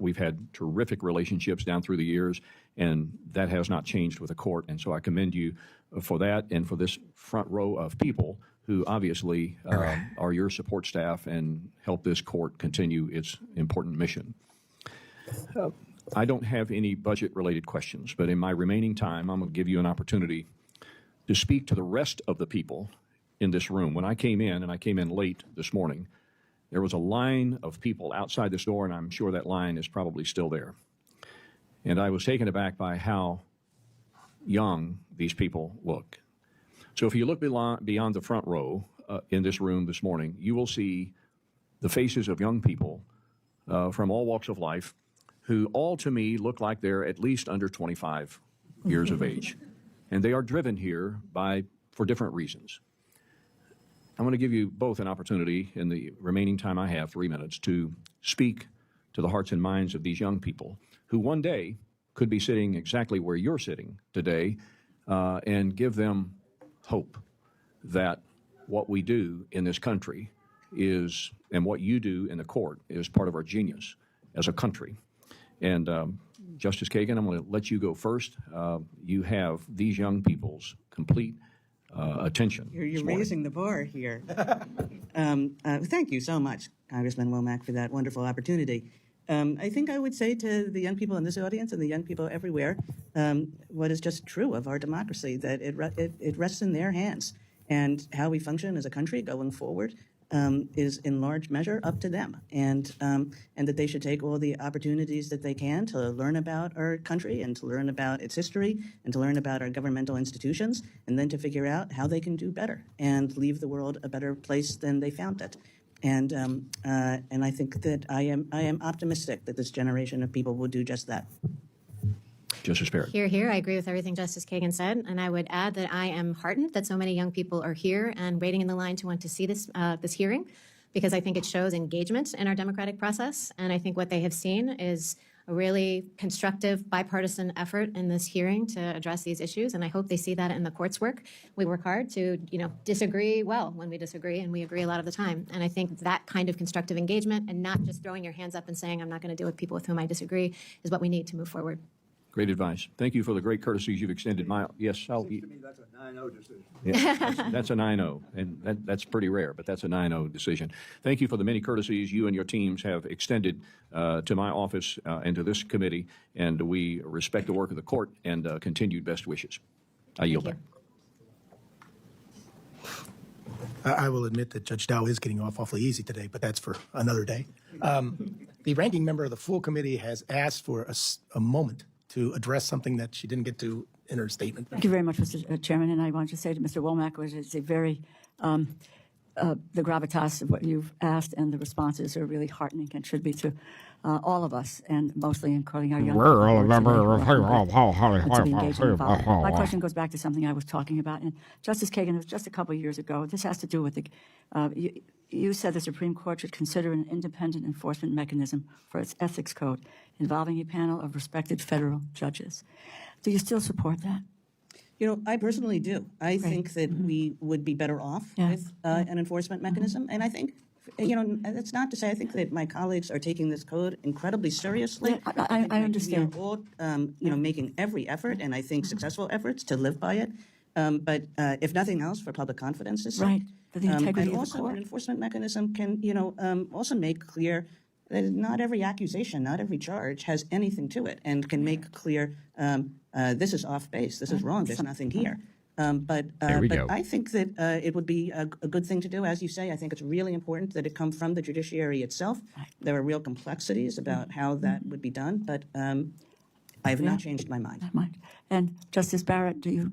We've had terrific relationships down through the years, and that has not changed with the court. And so I commend you for that and for this front row of people who obviously are your support staff and help this court continue its important mission. I don't have any budget-related questions, but in my remaining time, I'm going to give you an opportunity to speak to the rest of the people in this room. When I came in, and I came in late this morning, there was a line of people outside this door, and I'm sure that line is probably still there. And I was taken aback by how young these people look. So if you look beyond the front row in this room this morning, you will see the faces of young people from all walks of life who all to me look like they're at least under 25 years of age. And they are driven here for different reasons. I'm going to give you both an opportunity in the remaining time I have, 3 minutes, to speak to the hearts and minds of these young people who one day could be sitting exactly where you're sitting today, and give them hope that what we do in this country is, and what you do in the court is part of our genius as a country. And Justice Kagan, I'm going to let you go first. You have these young people's complete attention. You're raising the bar here. Thank you so much, Congressman Womack, for that wonderful opportunity. I think I would say to the young people in this audience and the young people everywhere what is just true of our democracy, that it rests in their hands. And how we function as a country going forward is in large measure up to them, and that they should take all the opportunities that they can to learn about our country and to learn about its history and to learn about our governmental institutions, and then to figure out how they can do better and leave the world a better place than they found it. And I think that I am optimistic that this generation of people will do just that. Justice Barrett. Here. I agree with everything Justice Kagan said, and I would add that I am heartened that so many young people are here and waiting in the line to want to see this hearing, because I think it shows engagement in our democratic process, and I think what they have seen is a really constructive bipartisan effort in this hearing to address these issues, and I hope they see that in the court's work. We work hard to, disagree well when we disagree, and we agree a lot of the time. And I think that kind of constructive engagement and not just throwing your hands up and saying, I'm not going to deal with people with whom I disagree, is what we need to move forward. Great advice. Thank you for the great courtesies you've extended. Yes, I'll. Seems to me that's a 9-0 decision. Yeah, that's a 9-0, and that's pretty rare, but that's a 9-0 decision. Thank you for the many courtesies you and your teams have extended to my office and to this committee, and we respect the work of the court and continued best wishes. I yield back. I will admit that Judge Dow is getting off awfully easy today, but that's for another day. The ranking member of the full committee has asked for a moment to address something that she didn't get to in her statement. Thank you very much, Mr. Chairman. And I want to say to Mr. Womack, which is a very, the gravitas of what you've asked and the responses are really heartening and should be to all of us, and mostly including our young people. My question goes back to something I was talking about. And Justice Kagan, it was just a couple of years ago. This has to do with the, you said the Supreme Court should consider an independent enforcement mechanism for its ethics code involving a panel of respected federal judges. Do you still support that? You know, I personally do. I think that we would be better off with an enforcement mechanism. And I think, you know, that's not to say I think that my colleagues are taking this code incredibly seriously. I understand. We are all, you know, making every effort, and I think successful efforts, to live by it. But if nothing else, for public confidence's sake. Right, for the integrity and of also the court. an enforcement mechanism can, you know, also make clear that not every accusation, not every charge has anything to it, and can make clear this is off base, this is wrong, there's nothing here. But I think that it would be a good thing to do. As you say, I think it's really important that it come from the judiciary itself. There are real complexities about how that would be done, but I have not changed my mind. And Justice Barrett, do you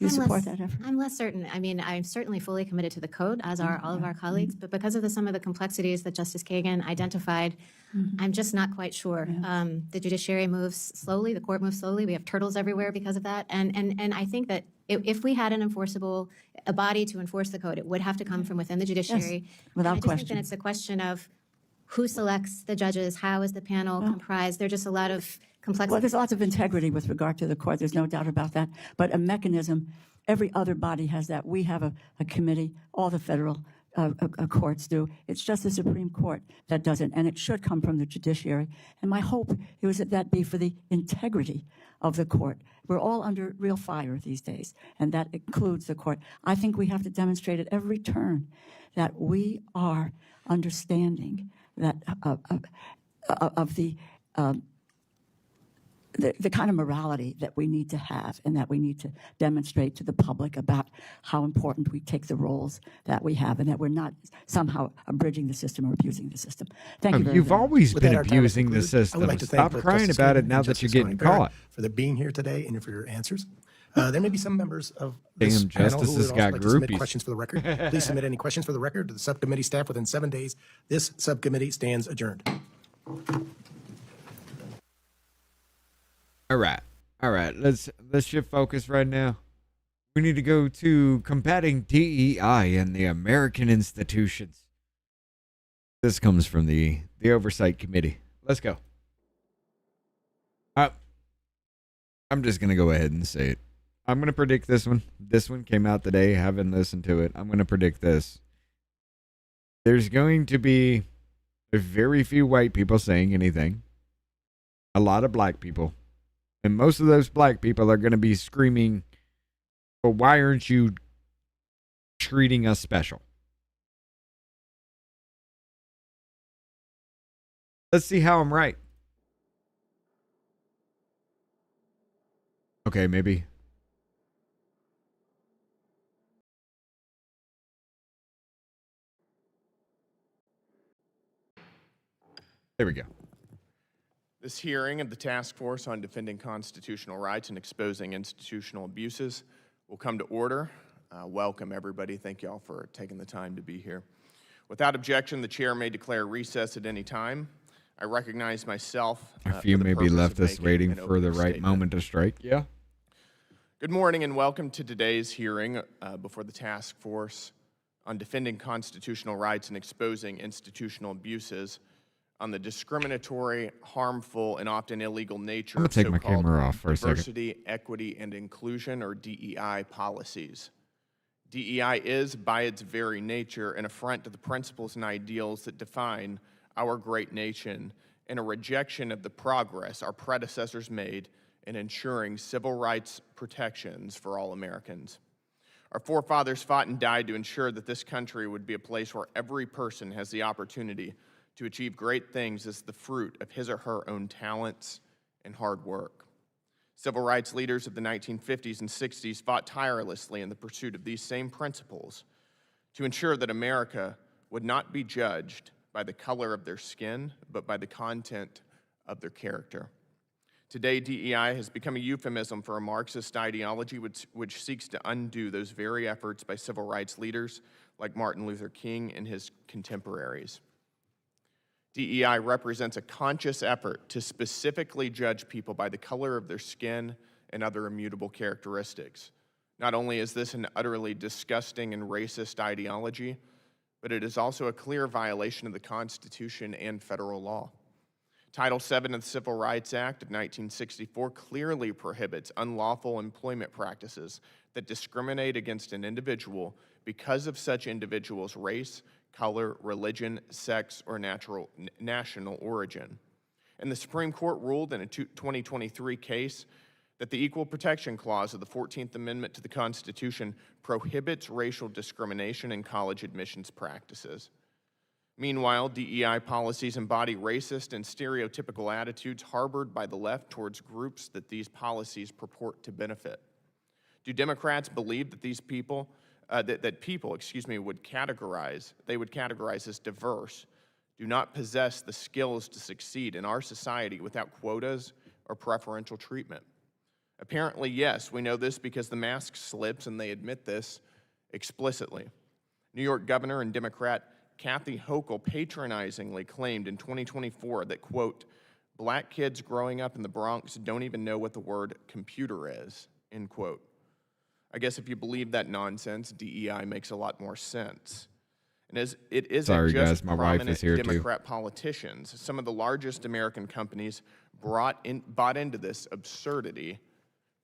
support that effort? I'm less certain. I mean, I'm certainly fully committed to the code, as are all of our colleagues, but because of some of the complexities that Justice Kagan identified, I'm just not quite sure. The judiciary moves slowly, the court moves slowly, we have turtles everywhere because of that, and I think that if we had a body to enforce the code, it would have to come from within the judiciary. Yes, without I just question. think that it's a question of who selects the judges, how is the panel comprised, there are just a lot of complexity. Well, there's lots of integrity with regard to the court. There's no doubt about that. But a mechanism, every other body has that. We have a committee, all the federal courts do. It's just the Supreme Court that doesn't, and it should come from the judiciary. And my hope is that be for the integrity of the court. We're all under real fire these days, and that includes the court. I think we have to demonstrate at every turn that we are understanding that of the kind of morality that we need to have and that we need to demonstrate to the public about how important we take the roles that we have and that we're not somehow abridging the system or abusing the system. Thank you very You've much. always With been that, our time is abusing the concluded. I would system. like to Stop thank crying Justice about Kagan it now and that Justice you're getting Coney caught. for the being here today and for your answers. There may be some members of Damn, this panel who Justices would also got like to submit groupies. questions for the record. Please submit any questions for the record to the subcommittee staff within 7 days. This subcommittee stands adjourned. All right. Let's shift focus right now. We need to go to combating DEI in the American institutions. This comes from the Oversight Committee. Let's go. I'm just going to go ahead and say it. I'm going to predict this one. This one came out today. Haven't listened to it. I'm going to predict this. There's going to be very few white people saying anything. A lot of black people. And most of those black people are going to be screaming, well, why aren't you treating us special? Let's see how I'm right. Okay, maybe. There we go. This hearing of the Task Force on Defending Constitutional Rights and Exposing Institutional Abuses will come to order. Welcome, everybody. Thank you all for taking the time to be here. Without objection, the chair may declare recess at any time. I recognize myself. A few maybe left us waiting for the right moment to strike. Yeah. Good morning and welcome to today's hearing before the Task Force on Defending Constitutional Rights and Exposing Institutional Abuses on the discriminatory, harmful, and often illegal nature I'm of gonna take my so-called camera off for a second. diversity, equity, and inclusion, or DEI policies. DEI is, by its very nature, an affront to the principles and ideals that define our great nation and a rejection of the progress our predecessors made in ensuring civil rights protections for all Americans. Our forefathers fought and died to ensure that this country would be a place where every person has the opportunity to achieve great things as the fruit of his or her own talents and hard work. Civil rights leaders of the 1950s and 60s fought tirelessly in the pursuit of these same principles to ensure that America would not be judged by the color of their skin, but by the content of their character. Today, DEI has become a euphemism for a Marxist ideology which seeks to undo those very efforts by civil rights leaders like Martin Luther King and his contemporaries. DEI represents a conscious effort to specifically judge people by the color of their skin and other immutable characteristics. Not only is this an utterly disgusting and racist ideology, but it is also a clear violation of the Constitution and federal law. Title VII of the Civil Rights Act of 1964 clearly prohibits unlawful employment practices that discriminate against an individual because of such individual's race, color, religion, sex, or national origin. And the Supreme Court ruled in a 2023 case that the Equal Protection Clause of the 14th Amendment to the Constitution prohibits racial discrimination in college admissions practices. Meanwhile, DEI policies embody racist and stereotypical attitudes harbored by the left towards groups that these policies purport to benefit. Do Democrats believe that these people, people would categorize as diverse, do not possess the skills to succeed in our society without quotas or preferential treatment? Apparently, yes, we know this because the mask slips and they admit this explicitly. New York Governor and Democrat Kathy Hochul patronizingly claimed in 2024 that, quote, black kids growing up in the Bronx don't even know what the word computer is, end quote. I guess if you believe that nonsense, DEI makes a lot more sense. And as it isn't Sorry, just guys, my wife prominent is here, too. Democrat politicians, some of the largest American companies bought into this absurdity.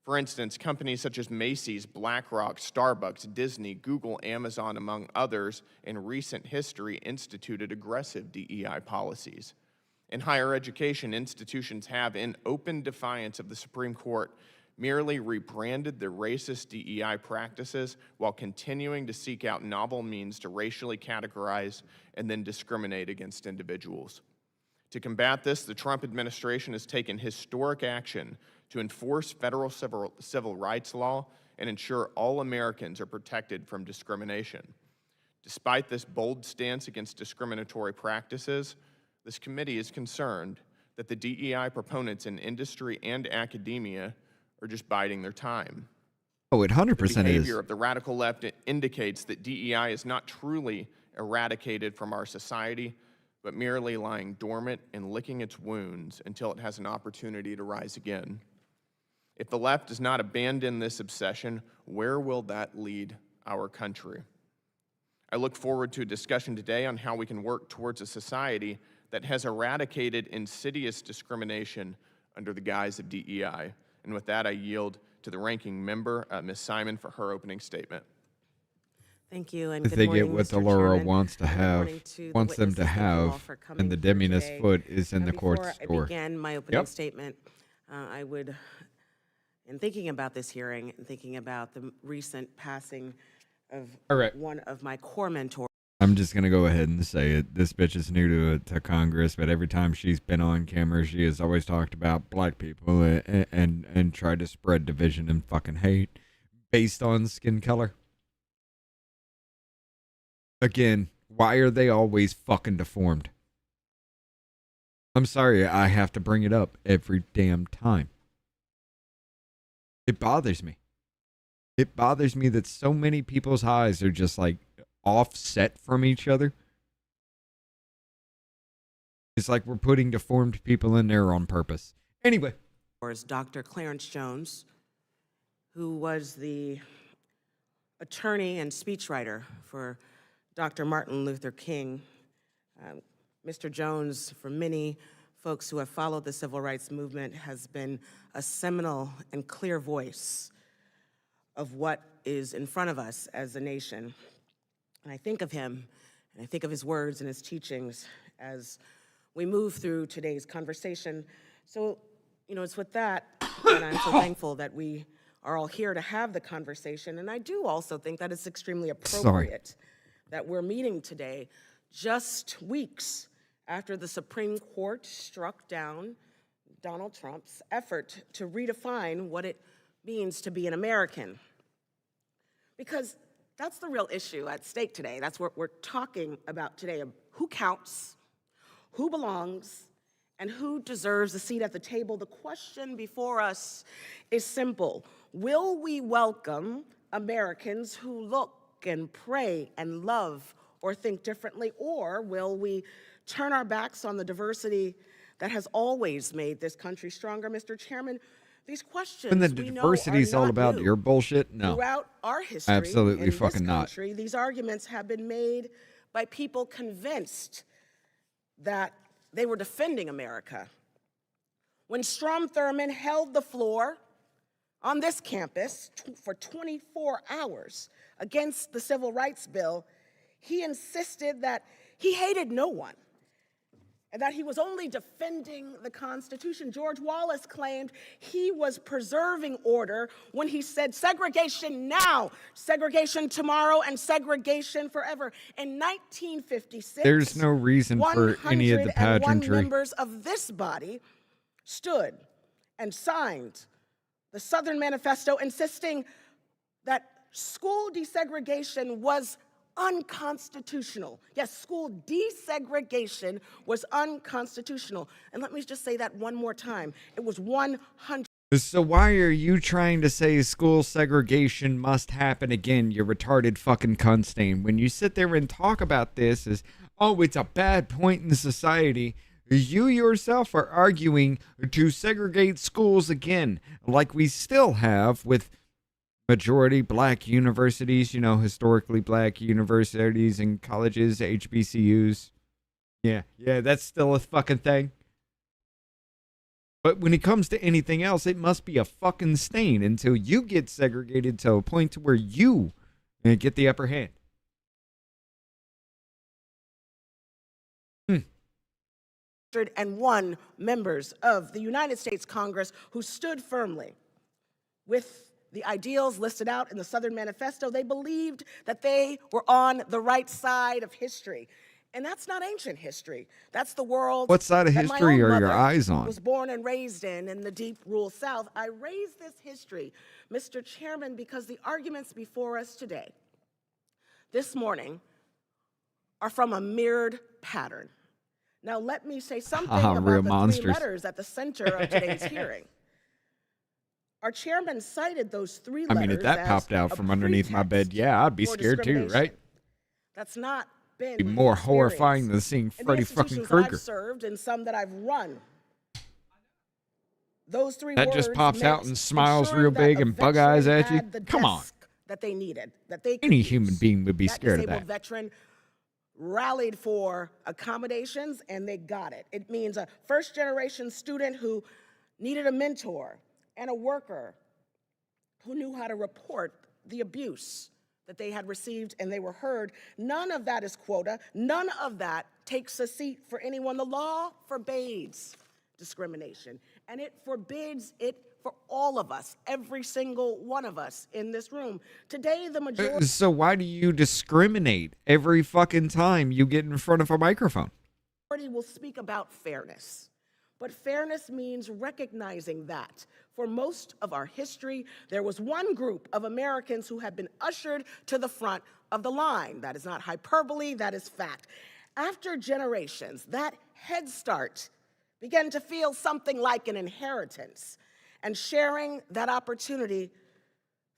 For instance, companies such as Macy's, BlackRock, Starbucks, Disney, Google, Amazon, among others, in recent history instituted aggressive DEI policies. In higher education, institutions have, in open defiance of the Supreme Court, merely rebranded their racist DEI practices while continuing to seek out novel means to racially categorize and then discriminate against individuals. To combat this, the Trump administration has taken historic action to enforce federal civil rights law and ensure all Americans are protected from discrimination. Despite this bold stance against discriminatory practices, this committee is concerned that the DEI proponents in industry and academia are just biding their time. Oh, it 100% The is. behavior of the radical left indicates that DEI is not truly eradicated from our society, but merely lying dormant and licking its wounds until it has an opportunity to rise again. If the left does not abandon this obsession, where will that lead our country? I look forward to a discussion today on how we can work towards a society that has eradicated insidious discrimination under the guise of DEI. And with that, I yield to the ranking member, Ms. Simon, for her opening statement. Thank you, and If good they morning, get what Mr. the Laura Chairman. wants to Good have, morning to the wants them witnesses. to Thank you all have, for coming and the here Deminus today. foot is in the court Before store. I begin my opening Yep. statement, I would, in thinking about this hearing and thinking about the recent passing of All right. one of my core mentors. I'm just going to go ahead and say it. This bitch is new to Congress, but every time she's been on camera, she has always talked about black people and tried to spread division and fucking hate based on skin color. Again, why are they always fucking deformed? I'm sorry, I have to bring it up every damn time. It bothers me. It bothers me that so many people's eyes are just like offset from each other. It's like we're putting deformed people in there on purpose. Anyway. Dr. Clarence Jones, who was the attorney and speechwriter for Dr. Martin Luther King. Mr. Jones, for many folks who have followed the civil rights movement, has been a seminal and clear voice of what is in front of us as a nation. And I think of him, and I think of his words and his teachings as we move through today's conversation. So, it's with that And I'm so thankful that we are all here to have the conversation. And I do also think that it's extremely appropriate that we're meeting today, just weeks after the Supreme Court struck down Donald Trump's effort to redefine what it means to be an American. Because that's the real issue at stake today. That's what we're talking about today. Who counts, who belongs, and who deserves a seat at the table? The question before us is simple. Will we welcome Americans who look and pray and love or think differently, or will we turn our backs on the diversity that has always made this country stronger? Mr. Chairman, these questions When the we know diversity is are all not about new. your bullshit, no. Throughout our history, Absolutely in fucking this not. country, these arguments have been made by people convinced that they were defending America. When Strom Thurmond held the floor on this campus for 24 hours against the Civil Rights Bill, he insisted that he hated no one and that he was only defending the Constitution. George Wallace claimed he was preserving order when he said segregation now, segregation tomorrow, and segregation forever. In 1956, There's no reason for any of the 101 pageantry. members of this body stood and signed the Southern Manifesto, insisting that school desegregation was unconstitutional. Yes, school desegregation was unconstitutional. And let me just say that one more time. It was 100. So why are you trying to say school segregation must happen again, you retarded fucking cunt stain? When you sit there and talk about this as, oh, it's a bad point in society, you yourself are arguing to segregate schools again, like we still have with majority black universities, you know, historically black universities and colleges, HBCUs. Yeah, that's still a fucking thing. But when it comes to anything else, it must be a fucking stain until you get segregated to a point to where you get the upper hand. 101 members of the United States Congress who stood firmly with the ideals listed out in the Southern Manifesto. They believed that they were on the right side of history. And that's not ancient history. That's the world. What side of that my history own are your mother eyes on? Was born and raised in the deep rural South. I raise this history, Mr. Chairman, because the arguments before us today, this morning, are from a mirrored pattern. Now, let me say something about real the monsters. three letters at the center of today's hearing. Our chairman cited those three letters. I mean, if that as popped out a from underneath my bed, pretext yeah, I'd be for scared too, right? That's not been Be my more experience horrifying than seeing in the Freddy fucking institutions Krueger. I've served and some that I've run. Those three That words just pops out meant and smiles ensuring real that big a and bug veteran eyes at you. had the Come on. desk that they needed, that they could Any use. human being would be That scared of disabled that. veteran rallied for accommodations and they got it. It means a first-generation student who needed a mentor and a worker who knew how to report the abuse that they had received and they were heard. None of that is quota. None of that takes a seat for anyone. The law forbids discrimination, and it forbids it for all of us, every single one of us in this room. Today, the majority So why do you discriminate every fucking time you get in front of a microphone? will speak about fairness. But fairness means recognizing that for most of our history, there was one group of Americans who had been ushered to the front of the line. That is not hyperbole, that is fact. After generations, that head start began to feel something like an inheritance, and sharing that opportunity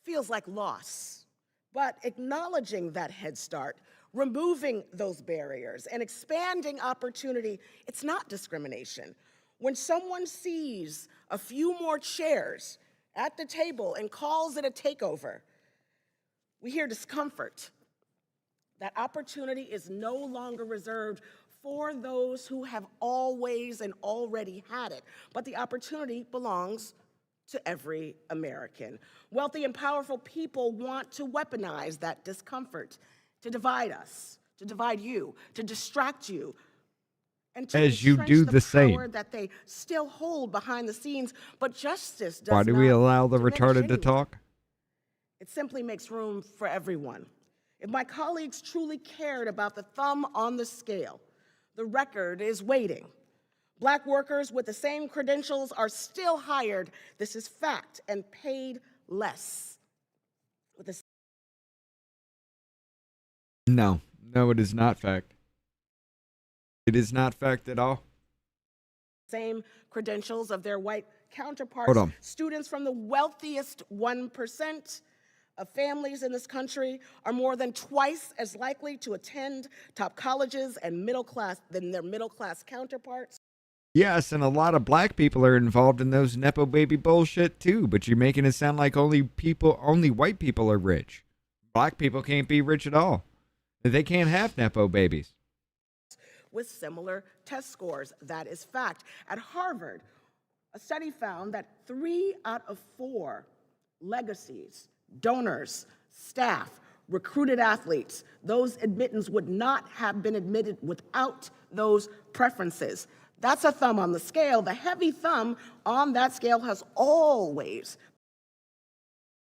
feels like loss. But acknowledging that head start, removing those barriers, and expanding opportunity, it's not discrimination. When someone sees a few more chairs at the table and calls it a takeover, we hear discomfort. That opportunity is no longer reserved for those who have always and already had it, but the opportunity belongs to every American. Wealthy and powerful people want to weaponize that discomfort to divide us, to divide you, to distract you, and to as you entrench do the the same. power that they still hold behind the scenes, but justice does Why do we not allow the diminish retarded to anyone. talk? It simply makes room for everyone. If my colleagues truly cared about the thumb on the scale, the record is waiting. Black workers with the same credentials are still hired, this is fact, and paid less. With the No, it is not fact. It is not fact at all. same credentials of their white counterparts, Hold on. students from the wealthiest 1% of families in this country are more than twice as likely to attend top colleges and than their middle class counterparts. Yes, and a lot of black people are involved in those Nepo baby bullshit too, but you're making it sound like only white people are rich. Black people can't be rich at all. They can't have Nepo babies. With similar test scores. That is fact. At Harvard, a study found that 3 out of 4 legacies, donors, staff, recruited athletes, those admittance would not have been admitted without those preferences. That's a thumb on the scale. The heavy thumb on that scale has always.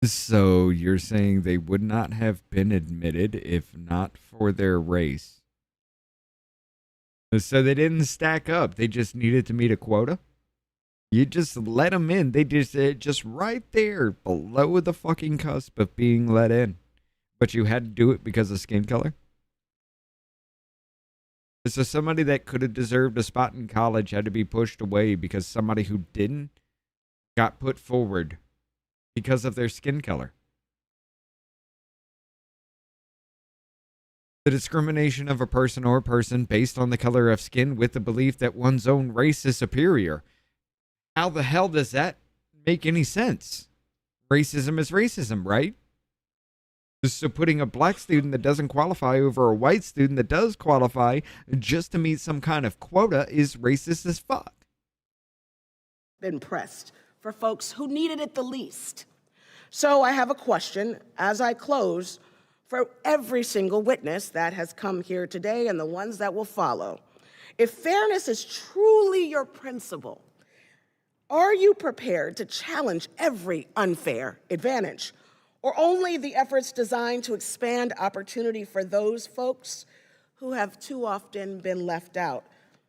So you're saying they would not have been admitted if not for their race? So they didn't stack up. They just needed to meet a quota? You just let them in. They just right there below the fucking cusp of being let in. But you had to do it because of skin color? So somebody that could have deserved a spot in college had to be pushed away because somebody who didn't got put forward because of their skin color. The discrimination of a person or person based on the color of skin with the belief that one's own race is superior. How the hell does that make any sense? Racism is racism, right? So putting a black student that doesn't qualify over a white student that does qualify just to meet some kind of quota is racist as fuck. Been pressed for folks who needed it the least. So I have a question as I close for every single witness that has come here today and the ones that will follow. If fairness is truly your principle, are you prepared to challenge every unfair advantage, or only the efforts designed to expand opportunity for those folks who have too often been left out?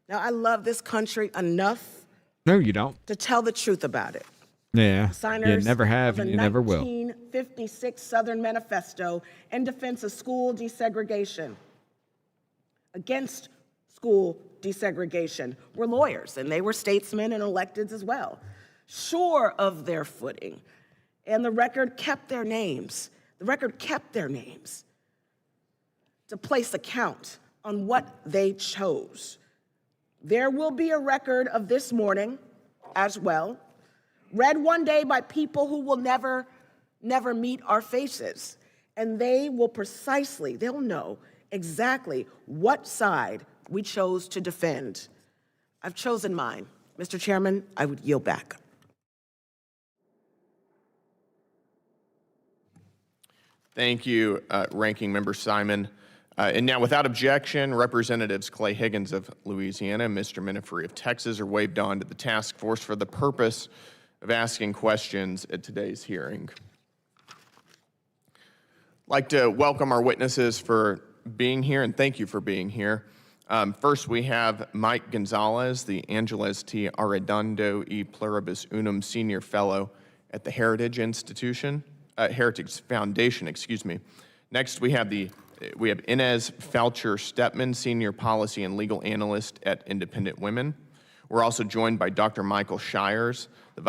Now, I love this country enough No, you don't. to tell the truth about it. Yeah, Signers you never have of and the you never will. 1956 Southern Manifesto in defense of school desegregation, against school desegregation, were lawyers, and they were statesmen and electeds as well, sure of their footing. And the record kept their names. The record kept their names to place a count on what they chose. There will be a record of this morning as well, read one day by people who will never meet our faces. And they'll know exactly what side we chose to defend. I've chosen mine. Mr. Chairman, I would yield back. Thank you, Ranking Member Simon. And now, without objection, Representatives Clay Higgins of Louisiana and Mr. Minifree of Texas are waived on to the task force for the purpose of asking questions at today's hearing. I'd like to welcome our witnesses for being here, and thank you for being here. First, we have Mike Gonzalez, the Angeles T. Arredondo e Pluribus Unum Senior Fellow at the Heritage Foundation, excuse me. Next, we have Inez Felcher-Stepman, Senior Policy and Legal Analyst at Independent Women. We're also joined by Dr. Michael Shires, the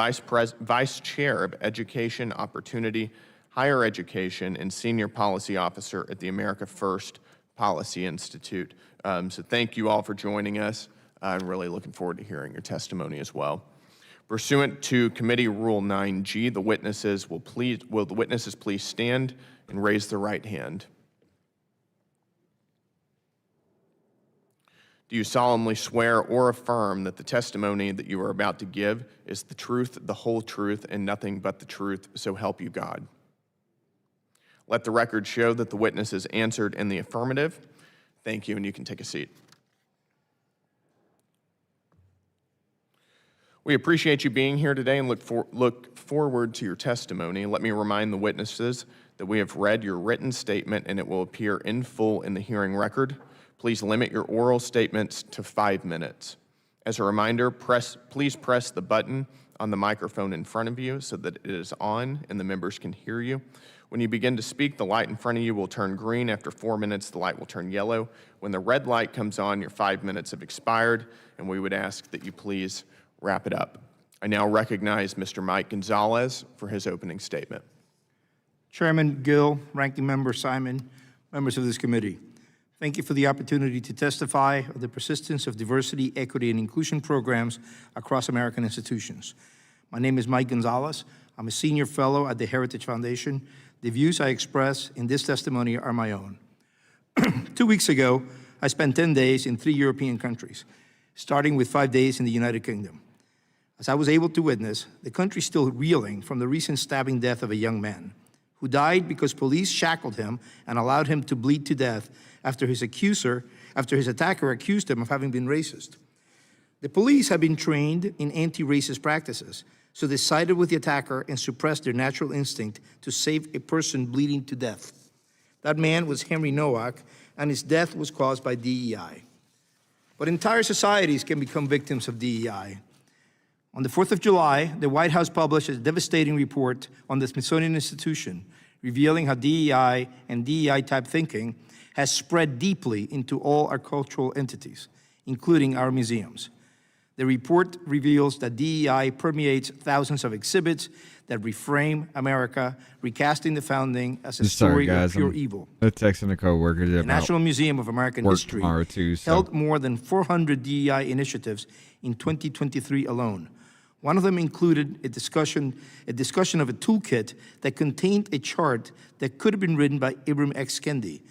Vice Chair of Education, Opportunity, Higher Education, and Senior Policy Officer at the America First Policy Institute. So thank you all for joining us. I'm really looking forward to hearing your testimony as well. Pursuant to Committee Rule 9G, the witnesses will the witnesses please stand and raise their right hand. Do you solemnly swear or affirm that the testimony that you are about to give is the truth, the whole truth, and nothing but the truth, so help you God? Let the record show that the witnesses answered in the affirmative. Thank you, and you can take a seat. We appreciate you being here today and look forward to your testimony. Let me remind the witnesses that we have read your written statement and it will appear in full in the hearing record. Please limit your oral statements to 5 minutes. As a reminder, please press the button on the microphone in front of you so that it is on and the members can hear you. When you begin to speak, the light in front of you will turn green. After 4 minutes, the light will turn yellow. When the red light comes on, your 5 minutes have expired, and we would ask that you please wrap it up. I now recognize Mr. Mike Gonzalez for his opening statement. Chairman Gill, Ranking Member Simon, members of this committee, thank you for the opportunity to testify of the persistence of diversity, equity, and inclusion programs across American institutions. My name is Mike Gonzalez. I'm a senior fellow at the Heritage Foundation. The views I express in this testimony are my own. 2 weeks ago, I spent 10 days in 3 European countries, starting with 5 days in the United Kingdom. As I was able to witness, the country is still reeling from the recent stabbing death of a young man who died because police shackled him and allowed him to bleed to death after his attacker accused him of having been racist. The police have been trained in anti-racist practices, so they sided with the attacker and suppressed their natural instinct to save a person bleeding to death. That man was Henry Nowak, and his death was caused by DEI. But entire societies can become victims of DEI. On the 4th of July, the White House published a devastating report on the Smithsonian Institution, revealing how DEI and DEI-type thinking has spread deeply into all our cultural entities, including our museums. The report reveals that DEI permeates thousands of exhibits that reframe America, recasting the founding as a story of pure evil. I'm texting a coworker The National Museum of American History held more than 400 DEI initiatives in 2023 alone. One of them included a discussion of a toolkit that contained a chart that could have been written by Ibram X. Kendi.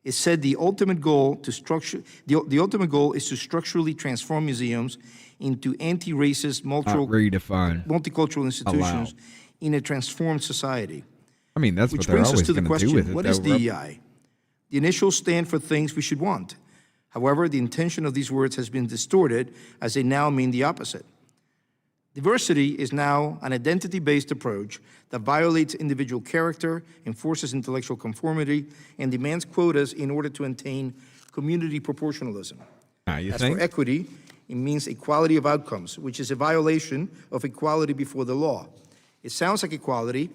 It said the ultimate goal is to structurally transform museums into anti-racist, multicultural institutions in a transformed society. I mean, that's Which what they're brings us always to the going to question, do with it. what is DEI? The initials stand for things we should want. However, the intention of these words has been distorted as they now mean the opposite. Diversity is now an identity-based approach that violates individual character, enforces intellectual conformity, and demands quotas in order to attain community proportionalism. As for equity, it means equality of outcomes, which is a violation of equality before the law. It sounds like equality,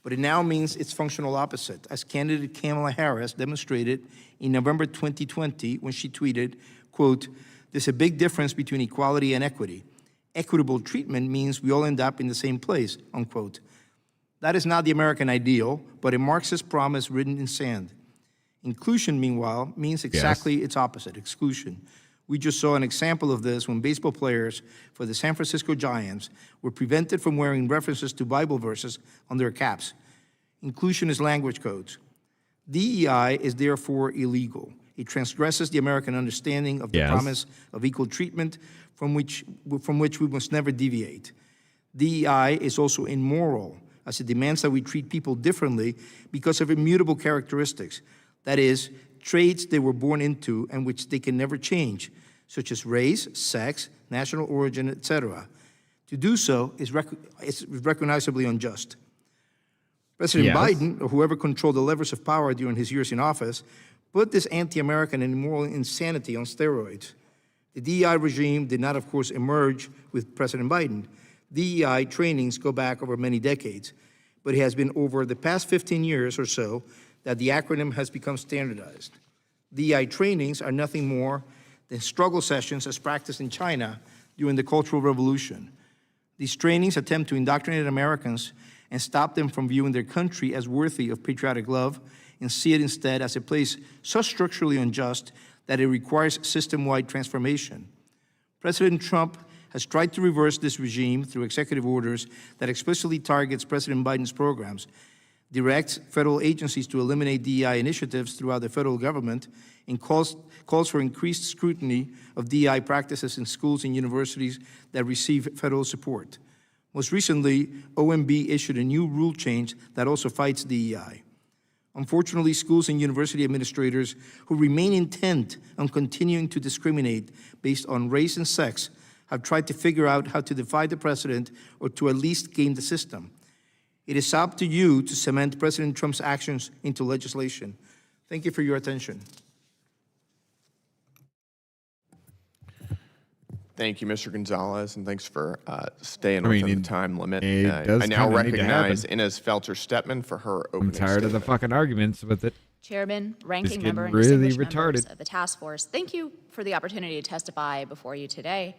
but it now means its functional opposite, as candidate Kamala Harris demonstrated in November 2020 when she tweeted, quote, "There's a big difference between equality and equity. Equitable treatment means we all end up in the same place," unquote. That is not the American ideal, but a Marxist promise written in sand. Inclusion, meanwhile, means exactly its opposite, exclusion. We just saw an example of this when baseball players for the San Francisco Giants were prevented from wearing references to Bible verses on their caps. Inclusion is language codes. DEI is therefore illegal. It transgresses the American understanding of the promise of equal treatment from which we must never deviate. DEI is also immoral, as it demands that we treat people differently because of immutable characteristics, that is, traits they were born into and which they can never change, such as race, sex, national origin, etc. To do so is recognizably unjust. President Biden, or whoever controlled the levers of power during his years in office, put this anti-American and immoral insanity on steroids. The DEI regime did not, of course, emerge with President Biden. DEI trainings go back over many decades, but it has been over the past 15 years or so that the acronym has become standardized. DEI trainings are nothing more than struggle sessions as practiced in China during the Cultural Revolution. These trainings attempt to indoctrinate Americans and stop them from viewing their country as worthy of patriotic love and see it instead as a place so structurally unjust that it requires system-wide transformation. President Trump has tried to reverse this regime through executive orders that explicitly targets President Biden's programs, directs federal agencies to eliminate DEI initiatives throughout the federal government, and calls for increased scrutiny of DEI practices in schools and universities that receive federal support. Most recently, OMB issued a new rule change that also fights DEI. Unfortunately, schools and university administrators who remain intent on continuing to discriminate based on race and sex have tried to figure out how to defy the president or to at least game the system. It is up to you to cement President Trump's actions into legislation. Thank you for your attention. Thank you, Mr. Gonzalez, and thanks for staying within the time limit. does I now kinda need to recognize happen. Inez Felter-Stepman for her opening I'm tired of the fucking arguments with it. Chairman, Ranking getting Member, and really distinguished members retarded. of the task force, thank you for the opportunity to testify before you today.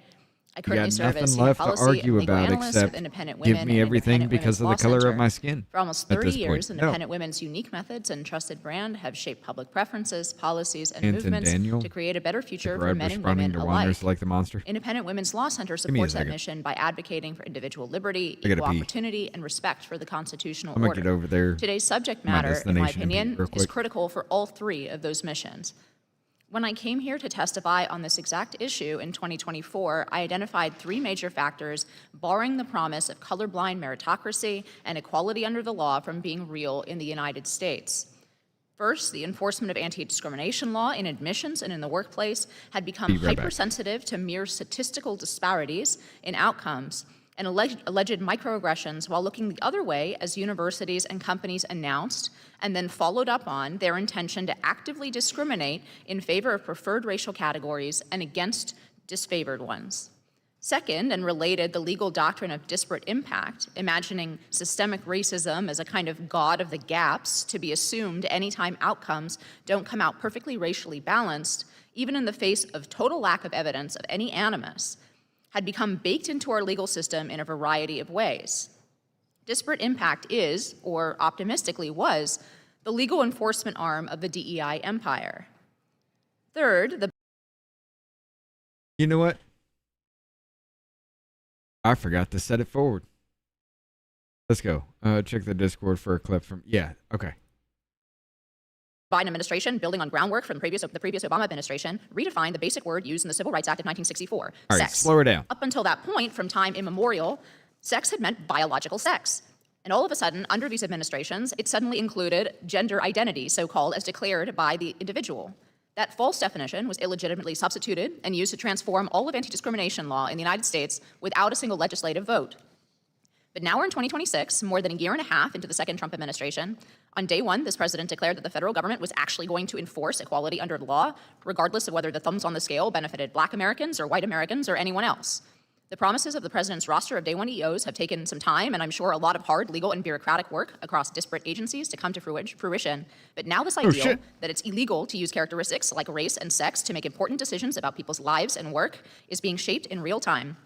I You currently got serve nothing as senior left to policy argue and legal about analyst except with Independent give Women me and everything Independent because Women's of the Law color of Center. my skin For almost at 30 this years, point. No. Independent Women's unique methods and trusted brand have shaped public preferences, policies, and Anton movements Daniel, to create a better future the for men was and running women to alike. Wanderers like the monster. Independent Women's Law Center me a supports that second. mission by advocating for individual liberty, I gotta equal pee. opportunity, and respect for the constitutional I'm gonna order. get over there. Today's subject My matter, in my destination and pee opinion, real is quick. critical for all three of those missions. When I came here to testify on this exact issue in 2024, I identified three major factors barring the promise of colorblind meritocracy and equality under the law from being real in the United States. First, the enforcement of anti-discrimination law in admissions and in the workplace had become Be right back. hypersensitive to mere statistical disparities in outcomes and alleged microaggressions, while looking the other way as universities and companies announced and then followed up on their intention to actively discriminate in favor of preferred racial categories and against disfavored ones. Second, and related, the legal doctrine of disparate impact, imagining systemic racism as a kind of god of the gaps to be assumed anytime outcomes don't come out perfectly racially balanced, even in the face of total lack of evidence of any animus, had become baked into our legal system in a variety of ways. Disparate impact is, or optimistically was, the legal enforcement arm of the DEI empire. Third, the You know what? I forgot to set it forward. Let's go. Check the Discord for a clip from. Yeah. Okay. Biden administration, building on groundwork from the previous Obama administration, redefined the basic word used in the Civil Rights Act of 1964, All right, sex. slow her down. Up until that point, from time immemorial, sex had meant biological sex. And all of a sudden, under these administrations, it suddenly included gender identity, so-called, as declared by the individual. That false definition was illegitimately substituted and used to transform all of anti-discrimination law in the United States without a single legislative vote. But now we're in 2026, more than a year and a half into the second Trump administration. On day one, this president declared that the federal government was actually going to enforce equality under the law, regardless of whether the thumbs on the scale benefited Black Americans or white Americans or anyone else. The promises of the president's roster of day one EOs have taken some time, and I'm sure a lot of hard legal and bureaucratic work across disparate agencies to come to fruition. But now this ideal that it's illegal to use characteristics like race and sex to make important decisions about people's lives and work is being shaped in real time.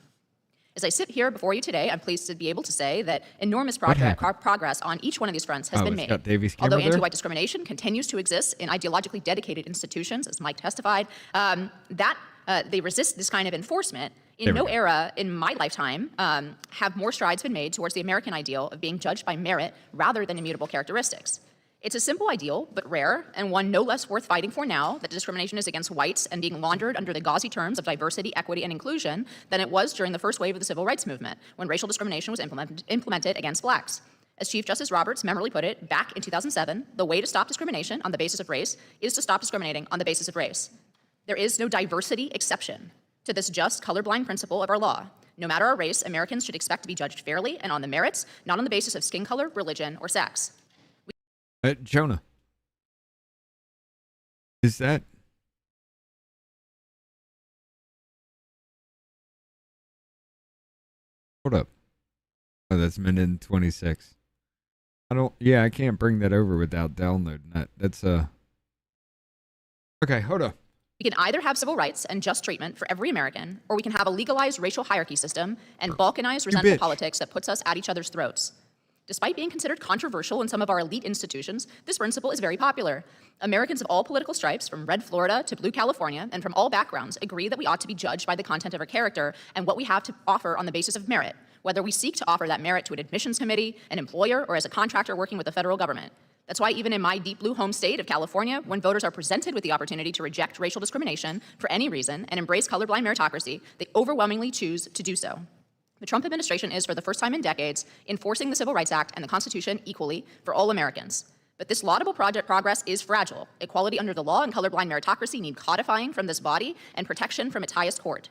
As I sit here before you today, I'm pleased to be able to say that enormous progress on each one of these fronts has been made. Scott Davies Although camera there? anti-white discrimination continues to exist in ideologically dedicated institutions, as Mike testified, they resist this kind of enforcement. In no era in my lifetime have more strides been made towards the American ideal of being judged by merit rather than immutable characteristics. It's a simple ideal, but rare, and one no less worth fighting for now, that discrimination is against whites and being laundered under the gauzy terms of diversity, equity, and inclusion than it was during the first wave of the civil rights movement, when racial discrimination was implemented against blacks. As Chief Justice Roberts memorably put it back in 2007, the way to stop discrimination on the basis of race is to stop discriminating on the basis of race. There is no diversity exception to this just colorblind principle of our law. No matter our race, Americans should expect to be judged fairly and on the merits, not on the basis of skin color, religion, or sex. Jonah. Is that? Hold up. Oh, that's minute 26. I can't bring that over without downloading that. That's okay, hold up. We can either have civil rights and just treatment for every American, or we can have a legalized racial hierarchy system and balkanized resentful politics that puts us at each other's throats. Despite being considered controversial in some of our elite institutions, this principle is very popular. Americans of all political stripes, from red Florida to blue California, and from all backgrounds, agree that we ought to be judged by the content of our character and what we have to offer on the basis of merit, whether we seek to offer that merit to an admissions committee, an employer, or as a contractor working with the federal government. That's why even in my deep blue home state of California, when voters are presented with the opportunity to reject racial discrimination for any reason and embrace colorblind meritocracy, they overwhelmingly choose to do so. The Trump administration is, for the first time in decades, enforcing the Civil Rights Act and the Constitution equally for all Americans. But this laudable progress is fragile. Equality under the law and colorblind meritocracy need codifying from this body and protection from its highest court.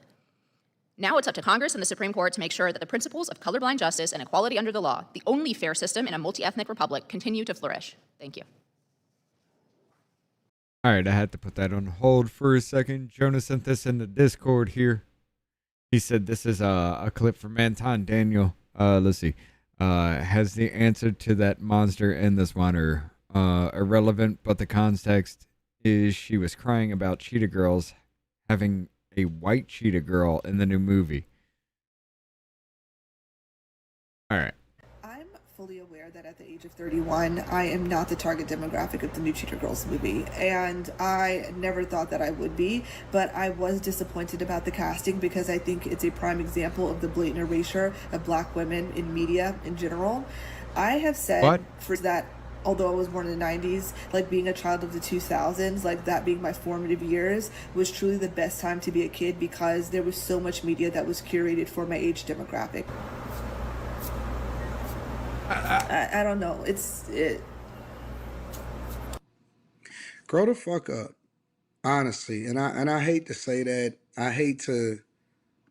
Now it's up to Congress and the Supreme Court to make sure that the principles of colorblind justice and equality under the law, the only fair system in a multi-ethnic republic, continue to flourish. Thank you. All right, I had to put that on hold for a second. Jonah sent this in the Discord here. He said this is a clip from Anton Daniel. Let's see. Has the answer to that monster in this water irrelevant, but the context is she was crying about cheetah girls having a white cheetah girl in the new movie. All right. I'm fully aware that at the age of 31, I am not the target demographic of the new Cheetah Girls movie, and I never thought that I would be, but I was disappointed about the casting because I think it's a prime example of the blatant erasure of Black women in media in general. I have said that although I was born in the 90s, like being a child of the 2000s, like that being my formative years, was truly the best time to be a kid because there was so much media that was curated for my age demographic. I don't know. Grow the fuck up, honestly. And I hate to say that. I hate to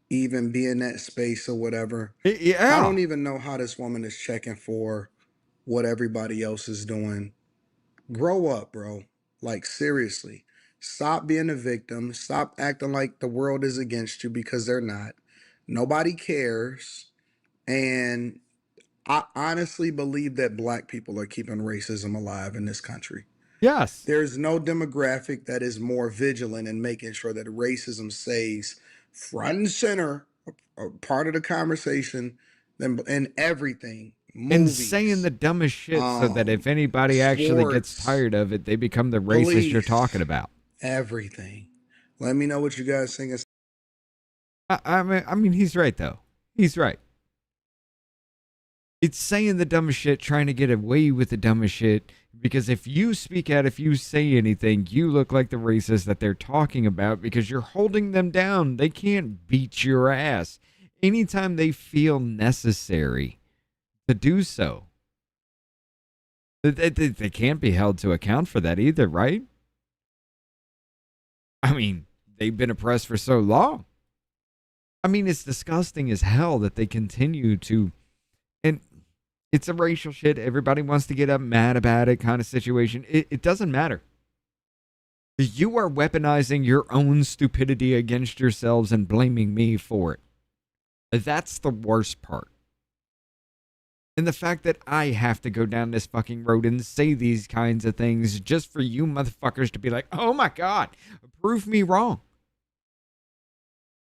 even be in that space or whatever. Yeah. I don't even know how this woman is checking for what everybody else is doing. Grow up, bro. Like, seriously. Stop being a victim. Stop acting like the world is against you because they're not. Nobody cares. And I honestly believe that Black people are keeping racism alive in this country. Yes. There's no demographic that is more vigilant in making sure that racism stays front and center, a part of the conversation, and everything. And Movies, saying the dumbest shit so that if anybody actually gets sports, tired of it, they become the racist you're talking about. everything. Let me know what you guys think. I mean, he's right, though. He's right. It's saying the dumbest shit, trying to get away with the dumbest shit, because if you speak out, if you say anything, you look like the racist that they're talking about because you're holding them down. They can't beat your ass anytime they feel necessary to do so. They can't be held to account for that either, right? I mean, they've been oppressed for so long. I mean, it's disgusting as hell that they continue to, and it's a racial shit. Everybody wants to get up mad about it kind of situation. It doesn't matter. You are weaponizing your own stupidity against yourselves and blaming me for it. That's the worst part. And the fact that I have to go down this fucking road and say these kinds of things just for you motherfuckers to be like, oh my God, prove me wrong.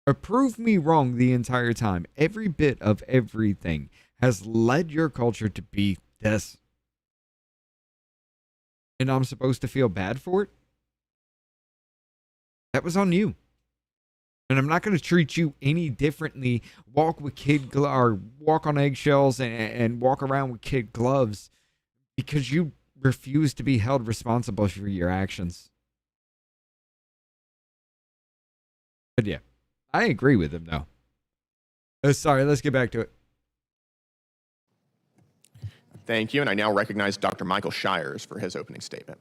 Or prove me wrong the entire time. Every bit of everything has led your culture to be this. And I'm supposed to feel bad for it? That was on you. And I'm not going to treat you any differently. Walk on eggshells and walk around with kid gloves because you refuse to be held responsible for your actions. But yeah, I agree with him though. Sorry, let's get back to it. Thank you, and I now recognize Dr. Michael Shires for his opening statement.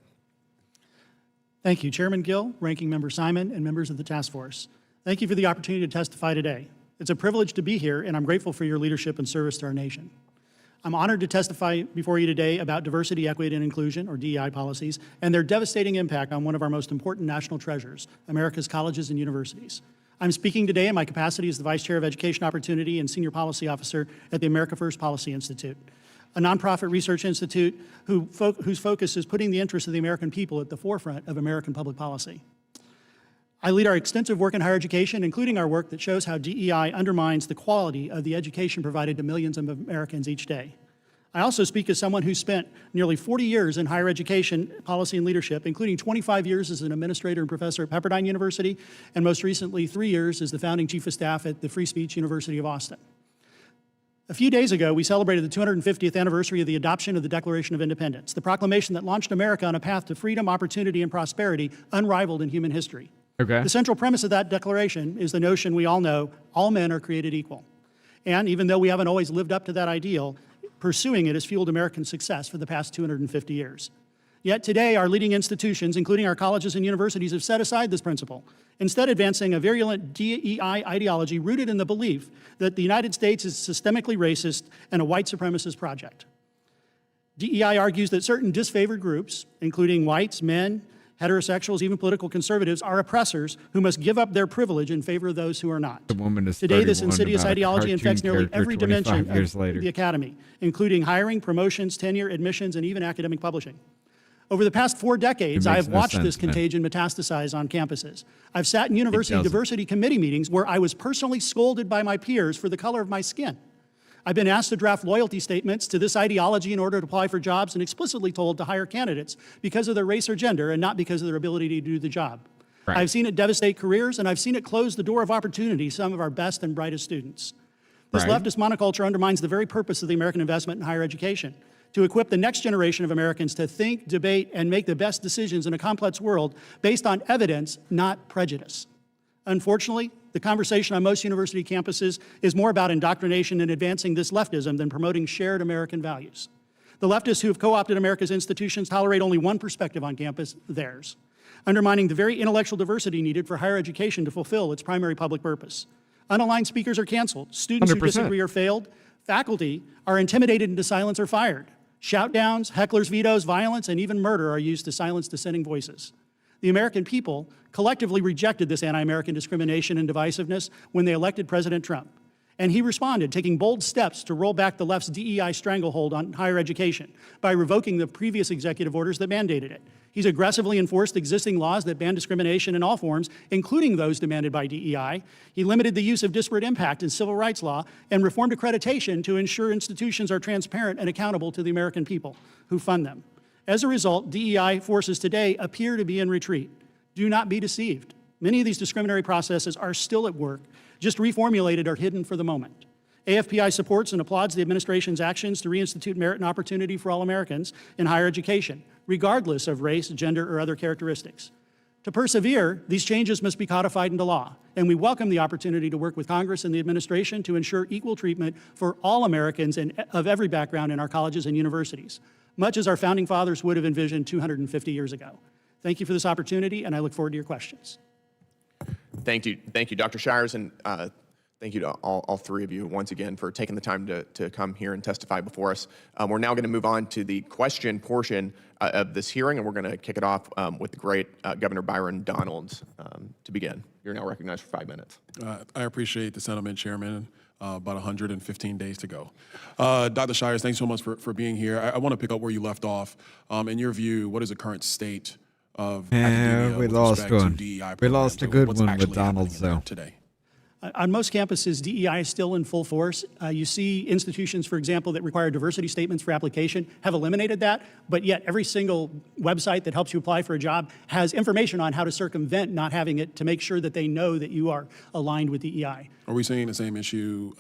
Thank you, Chairman Gill, Ranking Member Simon, and members of the task force. Thank you for the opportunity to testify today. It's a privilege to be here, and I'm grateful for your leadership and service to our nation. I'm honored to testify before you today about diversity, equity, and inclusion, or DEI policies, and their devastating impact on one of our most important national treasures, America's colleges and universities. I'm speaking today in my capacity as the Vice Chair of Education Opportunity and Senior Policy Officer at the America First Policy Institute, a nonprofit research institute whose focus is putting the interests of the American people at the forefront of American public policy. I lead our extensive work in higher education, including our work that shows how DEI undermines the quality of the education provided to millions of Americans each day. I also speak as someone who spent nearly 40 years in higher education policy and leadership, including 25 years as an administrator and professor at Pepperdine University, and most recently 3 years as the founding chief of staff at the Free Speech University of Austin. A few days ago, we celebrated the 250th anniversary of the adoption of the Declaration of Independence, the proclamation that launched America on a path to freedom, opportunity, and prosperity unrivaled in human history. Okay. The central premise of that declaration is the notion we all know all men are created equal. And even though we haven't always lived up to that ideal, pursuing it has fueled American success for the past 250 years. Yet today, our leading institutions, including our colleges and universities, have set aside this principle, instead advancing a virulent DEI ideology rooted in the belief that the United States is systemically racist and a white supremacist project. DEI argues that certain disfavored groups, including whites, men, heterosexuals, even political conservatives, are oppressors who must give up their privilege in favor of those who are not. The woman is Today, this 31 insidious about a ideology infects cartoon nearly character every 25 dimension years of later. the academy, including hiring, promotions, tenure, admissions, and even academic publishing. Over the past 4 decades, I makes have no watched sense, this man. contagion metastasize on campuses. I've sat in university doesn't. diversity committee meetings where I was personally scolded by my peers for the color of my skin. I've been asked to draft loyalty statements to this ideology in order to apply for jobs and explicitly told to hire candidates because of their race or gender and not because of their ability to do the job. Right. I've seen it devastate careers, and I've seen it close the door of opportunity to some of our best and brightest students. This Right. leftist monoculture undermines the very purpose of the American investment in higher education, to equip the next generation of Americans to think, debate, and make the best decisions in a complex world based on evidence, not prejudice. Unfortunately, the conversation on most university campuses is more about indoctrination and advancing this leftism than promoting shared American values. The leftists who have co-opted America's institutions tolerate only one perspective on campus, theirs, undermining the very intellectual diversity needed for higher education to fulfill its primary public purpose. Unaligned speakers are canceled. Students who 100%. disagree are failed. Faculty are intimidated into silence or fired. Shout-downs, hecklers' vetoes, violence, and even murder are used to silence dissenting voices. The American people collectively rejected this anti-American discrimination and divisiveness when they elected President Trump. And he responded, taking bold steps to roll back the left's DEI stranglehold on higher education by revoking the previous executive orders that mandated it. He's aggressively enforced existing laws that ban discrimination in all forms, including those demanded by DEI. He limited the use of disparate impact in civil rights law and reformed accreditation to ensure institutions are transparent and accountable to the American people who fund them. As a result, DEI forces today appear to be in retreat. Do not be deceived. Many of these discriminatory processes are still at work, just reformulated or hidden for the moment. AFPI supports and applauds the administration's actions to reinstitute merit and opportunity for all Americans in higher education, regardless of race, gender, or other characteristics. To persevere, these changes must be codified into law, and we welcome the opportunity to work with Congress and the administration to ensure equal treatment for all Americans and of every background in our colleges and universities, much as our founding fathers would have envisioned 250 years ago. Thank you for this opportunity, and I look forward to your questions. Thank you, Dr. Shires, and thank you to all three of you once again for taking the time to come here and testify before us. We're now going to move on to the question portion of this hearing, and we're going to kick it off with the great Governor Byron Donalds to begin. You're now recognized for 5 minutes. I appreciate the sentiment, Chairman. About 115 days to go. Dr. Shires, thanks so much for being here. I want to pick up where you left off. In your view, what is the current state of academia we with lost respect to one. DEI We lost a programs? good What's one with actually happening Donalds, in there though. today? On most campuses, DEI is still in full force. You see institutions, for example, that require diversity statements for application have eliminated that, but yet every single website that helps you apply for a job has information on how to circumvent not having it to make sure that they know that you are aligned with DEI. Are we seeing the same issue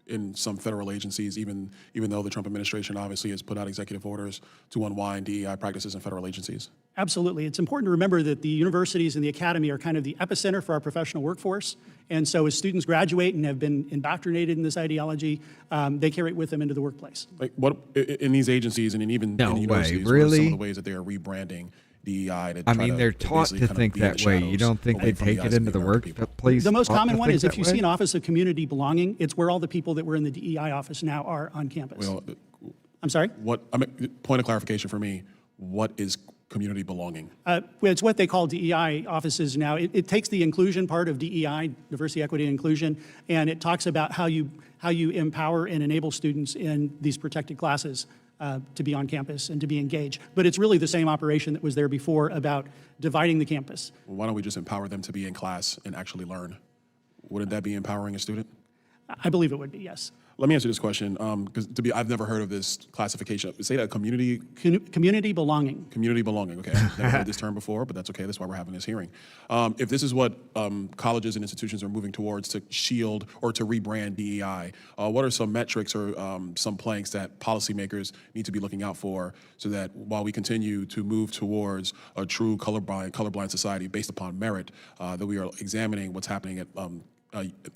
in some federal agencies, even though the Trump administration obviously has put out executive orders to unwind DEI practices in federal agencies? Absolutely. It's important to remember that the universities and the academy are kind of the epicenter for our professional workforce. And so as students graduate and have been indoctrinated in this ideology, they carry it with them into the workplace. Like what in these agencies and even No in the universities, way, what are some really? of the ways that they are rebranding DEI to I try mean, they're taught basically to kind of think be in that the way. You shadows don't think away they from the take eyes it of into the American people? workplace? The most ought to common one think is if that you way? see an Office of Community Belonging, it's where all the people that were in the DEI office now are on campus. Well, I'm sorry? Point of clarification for me, what is community belonging? It's what they call DEI offices now. It takes the inclusion part of DEI, diversity, equity, and inclusion, and it talks about how you empower and enable students in these protected classes to be on campus and to be engaged. But it's really the same operation that was there before about dividing the campus. Well, why don't we just empower them to be in class and actually learn? Wouldn't that be empowering a student? I believe it would be, yes. Let me answer this question, because I've never heard of this classification. Say that community belonging. Community belonging. Okay, I've never heard this term before, but that's okay. That's why we're having this hearing. If this is what colleges and institutions are moving towards to shield or to rebrand DEI, what are some metrics or some planks that policymakers need to be looking out for, so that while we continue to move towards a true colorblind society based upon merit, that we are examining what's happening at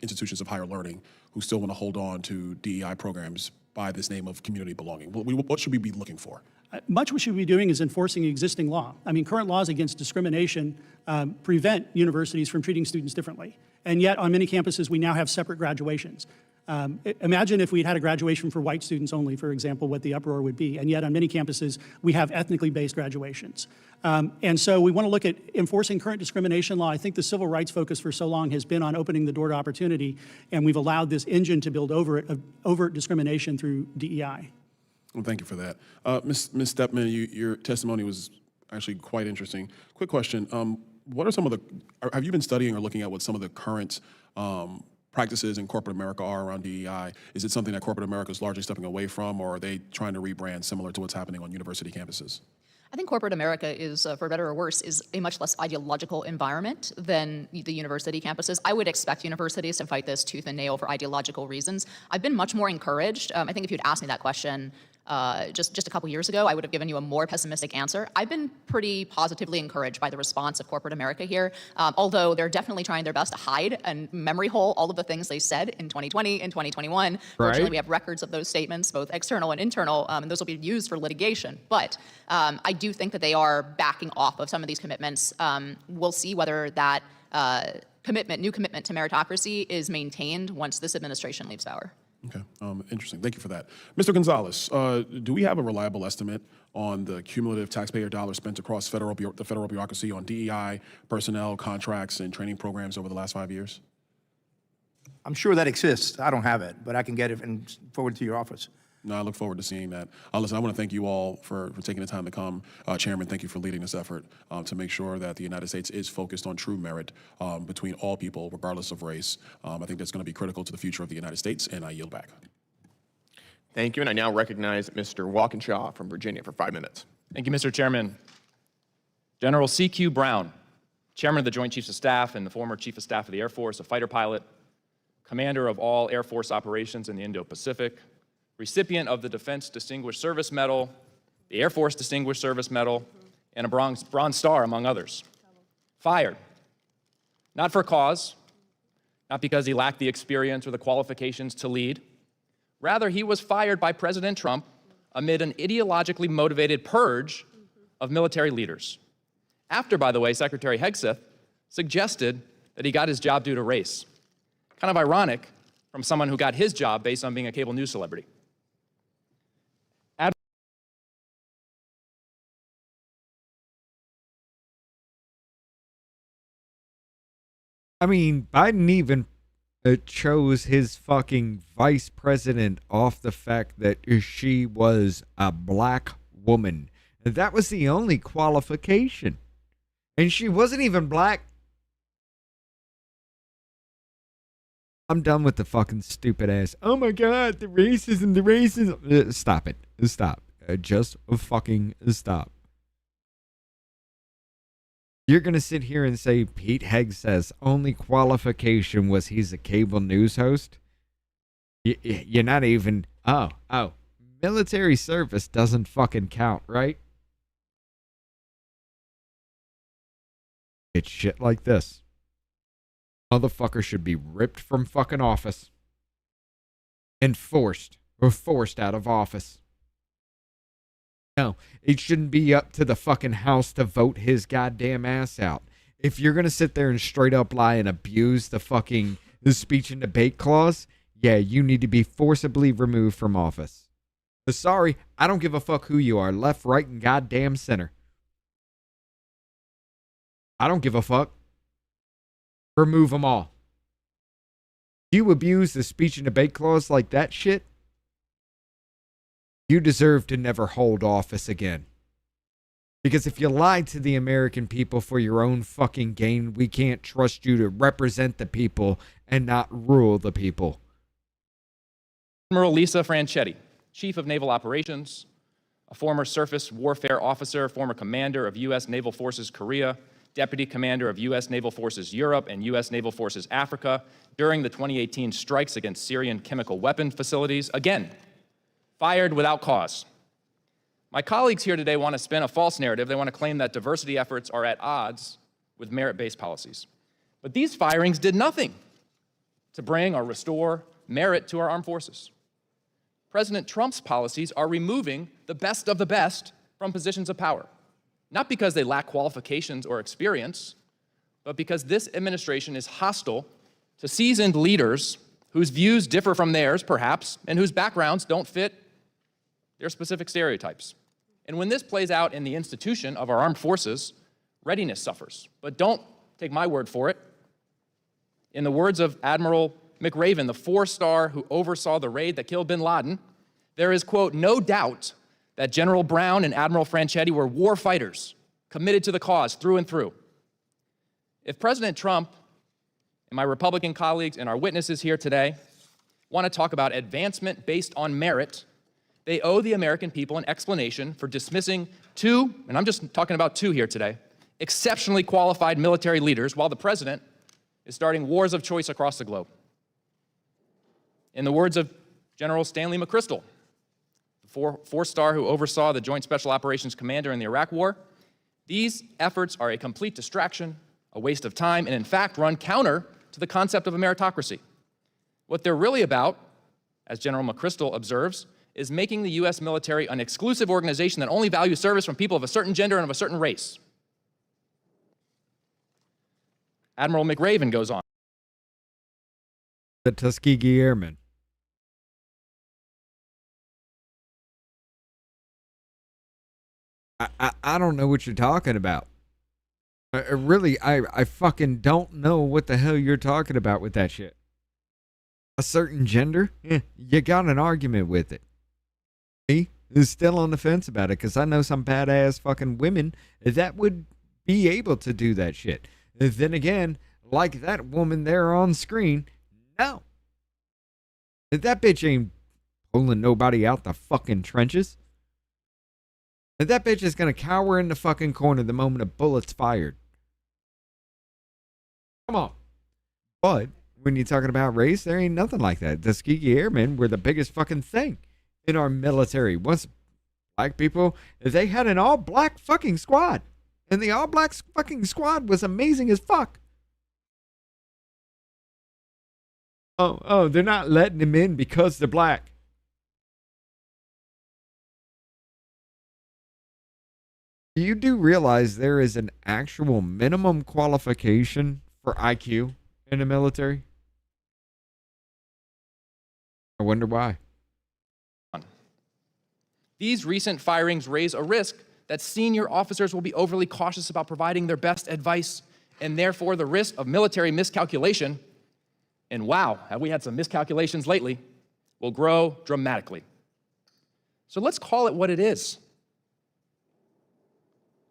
institutions of higher learning who still want to hold on to DEI programs by this name of community belonging? What should we be looking for? Much we should be doing is enforcing existing law. I mean, current laws against discrimination prevent universities from treating students differently. And yet, on many campuses, we now have separate graduations. Imagine if we'd had a graduation for white students only, for example, what the uproar would be. And yet, on many campuses, we have ethnically based graduations. And so we want to look at enforcing current discrimination law. I think the civil rights focus for so long has been on opening the door to opportunity, and we've allowed this engine to build over it, of overt discrimination through DEI. Well, thank you for that. Ms. Stepman, your testimony was actually quite interesting. Quick question. What are some of the, have you been studying or looking at what some of the current practices in corporate America are around DEI? Is it something that corporate America is largely stepping away from, or are they trying to rebrand similar to what's happening on university campuses? I think corporate America is, for better or worse, is a much less ideological environment than the university campuses. I would expect universities to fight this tooth and nail for ideological reasons. I've been much more encouraged. I think if you'd asked me that question just a couple years ago, I would have given you a more pessimistic answer. I've been pretty positively encouraged by the response of corporate America here, although they're definitely trying their best to hide and memory hole all of the things they said in 2020 and 2021. Fortunately, we have records of those statements, both external and internal, and those will be used for litigation. But I do think that they are backing off of some of these commitments. We'll see whether that new commitment to meritocracy is maintained once this administration leaves power. Okay, interesting. Thank you for that. Mr. Gonzalez, do we have a reliable estimate on the cumulative taxpayer dollars spent across the federal bureaucracy on DEI, personnel, contracts, and training programs over the last 5 years? I'm sure that exists. I don't have it, but I can get it and forward it to your office. No, I look forward to seeing that. Listen, I want to thank you all for taking the time to come. Chairman, thank you for leading this effort to make sure that the United States is focused on true merit between all people, regardless of race. I think that's going to be critical to the future of the United States, and I yield back. Thank you, and I now recognize Mr. Walkinshaw from Virginia for 5 minutes. Thank you, Mr. Chairman. General C.Q. Brown, Chairman of the Joint Chiefs of Staff and the former Chief of Staff of the Air Force, a fighter pilot, commander of all Air Force operations in the Indo-Pacific, recipient of the Defense Distinguished Service Medal, the Air Force Distinguished Service Medal, and a Bronze Star, among others. Fired. Not for cause, not because he lacked the experience or the qualifications to lead. Rather, he was fired by President Trump amid an ideologically motivated purge of military leaders. After, by the way, Secretary Hegseth suggested that he got his job due to race. Kind of ironic from someone who got his job based on being a cable news celebrity. I mean, Biden even chose his fucking vice president off the fact that she was a black woman. And that was the only qualification. And she wasn't even black. I'm done with the fucking stupid ass. Oh my God, the racism. Stop it. Stop. Just fucking stop. You're going to sit here and say Pete Hegseth's only qualification was he's a cable news host? You're not even... Oh. Military service doesn't fucking count, right? It's shit like this. Motherfucker should be ripped from fucking office. And forced out of office. No, it shouldn't be up to the fucking House to vote his goddamn ass out. If you're going to sit there and straight up lie and abuse the speech and debate clause, yeah, you need to be forcibly removed from office. But sorry, I don't give a fuck who you are, left, right, and goddamn center. I don't give a fuck. Remove them all. You abuse the speech and debate clause like that shit, you deserve to never hold office again. Because if you lied to the American people for your own fucking gain, we can't trust you to represent the people and not rule the people. Admiral Lisa Franchetti, Chief of Naval Operations, a former surface warfare officer, former commander of U.S. Naval Forces Korea, Deputy Commander of U.S. Naval Forces Europe and U.S. Naval Forces Africa during the 2018 strikes against Syrian chemical weapon facilities. Again, fired without cause. My colleagues here today want to spin a false narrative. They want to claim that diversity efforts are at odds with merit-based policies. But these firings did nothing to bring or restore merit to our armed forces. President Trump's policies are removing the best of the best from positions of power, not because they lack qualifications or experience, but because this administration is hostile to seasoned leaders whose views differ from theirs, perhaps, and whose backgrounds don't fit their specific stereotypes. And when this plays out in the institution of our armed forces, readiness suffers. But don't take my word for it. In the words of Admiral McRaven, the 4-star who oversaw the raid that killed bin Laden, there is, quote, no doubt that General Brown and Admiral Franchetti were war fighters, committed to the cause through and through. If President Trump and my Republican colleagues and our witnesses here today want to talk about advancement based on merit, they owe the American people an explanation for dismissing 2, and I'm just talking about 2 here today, exceptionally qualified military leaders while the president is starting wars of choice across the globe. In the words of General Stanley McChrystal, the 4-star who oversaw the Joint Special Operations Commander in the Iraq War, these efforts are a complete distraction, a waste of time, and in fact run counter to the concept of a meritocracy. What they're really about, as General McChrystal observes, is making the U.S. military an exclusive organization that only values service from people of a certain gender and of a certain race. Admiral McRaven goes on. The Tuskegee Airmen. I don't know what you're talking about. I fucking don't know what the hell you're talking about with that shit. A certain gender? You got an argument with it. Me is still on the fence about it because I know some badass fucking women that would be able to do that shit. And then again, like that woman there on screen, no. That bitch ain't pulling nobody out the fucking trenches. That bitch is going to cower in the fucking corner the moment a bullet's fired. Come on. But when you're talking about race, there ain't nothing like that. The Tuskegee Airmen were the biggest fucking thing in our military. Once black people, they had an all-black fucking squad. And the all-black fucking squad was amazing as fuck. Oh, they're not letting them in because they're black. You do realize there is an actual minimum qualification for IQ in the military? I wonder why. These recent firings raise a risk that senior officers will be overly cautious about providing their best advice, and therefore the risk of military miscalculation, and wow, have we had some miscalculations lately, will grow dramatically. So let's call it what it is.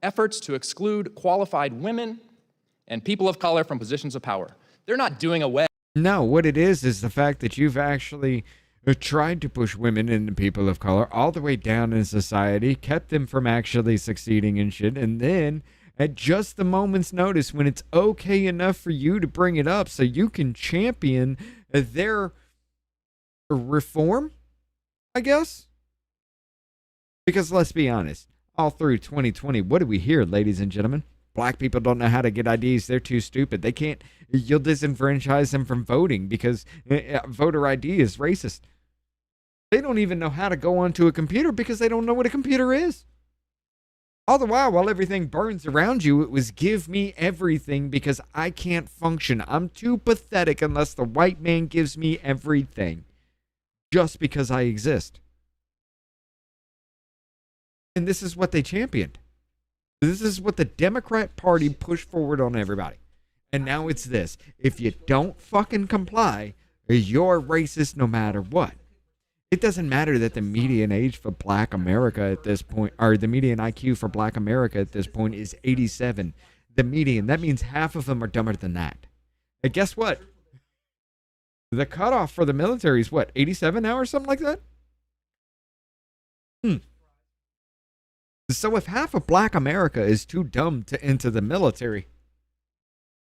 Efforts to exclude qualified women and people of color from positions of power. They're not doing away. No, what it is the fact that you've actually tried to push women and people of color all the way down in society, kept them from actually succeeding in shit, and then at just the moment's notice when it's okay enough for you to bring it up so you can champion their reform, I guess? Because let's be honest, all through 2020, what do we hear, ladies and gentlemen? Black people don't know how to get IDs. They're too stupid. They can't, you'll disenfranchise them from voting because voter ID is racist. They don't even know how to go onto a computer because they don't know what a computer is. All the while everything burns around you, it was give me everything because I can't function. I'm too pathetic unless the white man gives me everything just because I exist. And this is what they championed. This is what the Democrat Party pushed forward on everybody. And now it's this. If you don't fucking comply, you're racist no matter what. It doesn't matter that the median age for black America at this point, or the median IQ for black America at this point is 87. The median, that means half of them are dumber than that. And guess what? The cutoff for the military is what, 87 now or something like that? So if half of black America is too dumb to enter the military,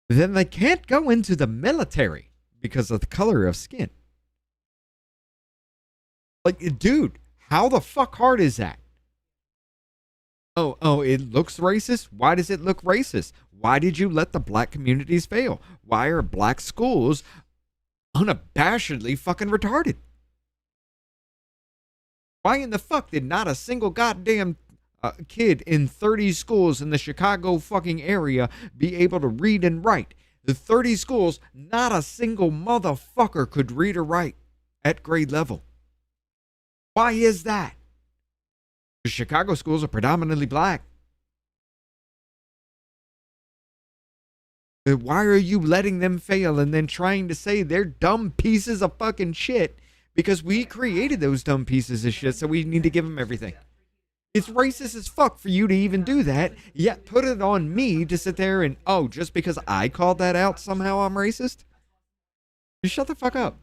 then they can't go into the military because of the color of skin. Like, dude, how the fuck hard is that? Oh, it looks racist? Why does it look racist? Why did you let the black communities fail? Why are black schools unabashedly fucking retarded? Why in the fuck did not a single goddamn kid in 30 schools in the Chicago fucking area be able to read and write? The 30 schools, not a single motherfucker could read or write at grade level. Why is that? The Chicago schools are predominantly black. Why are you letting them fail and then trying to say they're dumb pieces of fucking shit because we created those dumb pieces of shit, so we need to give them everything? It's racist as fuck for you to even do that, yet put it on me to sit there and, oh, just because I called that out, somehow I'm racist? You shut the fuck up.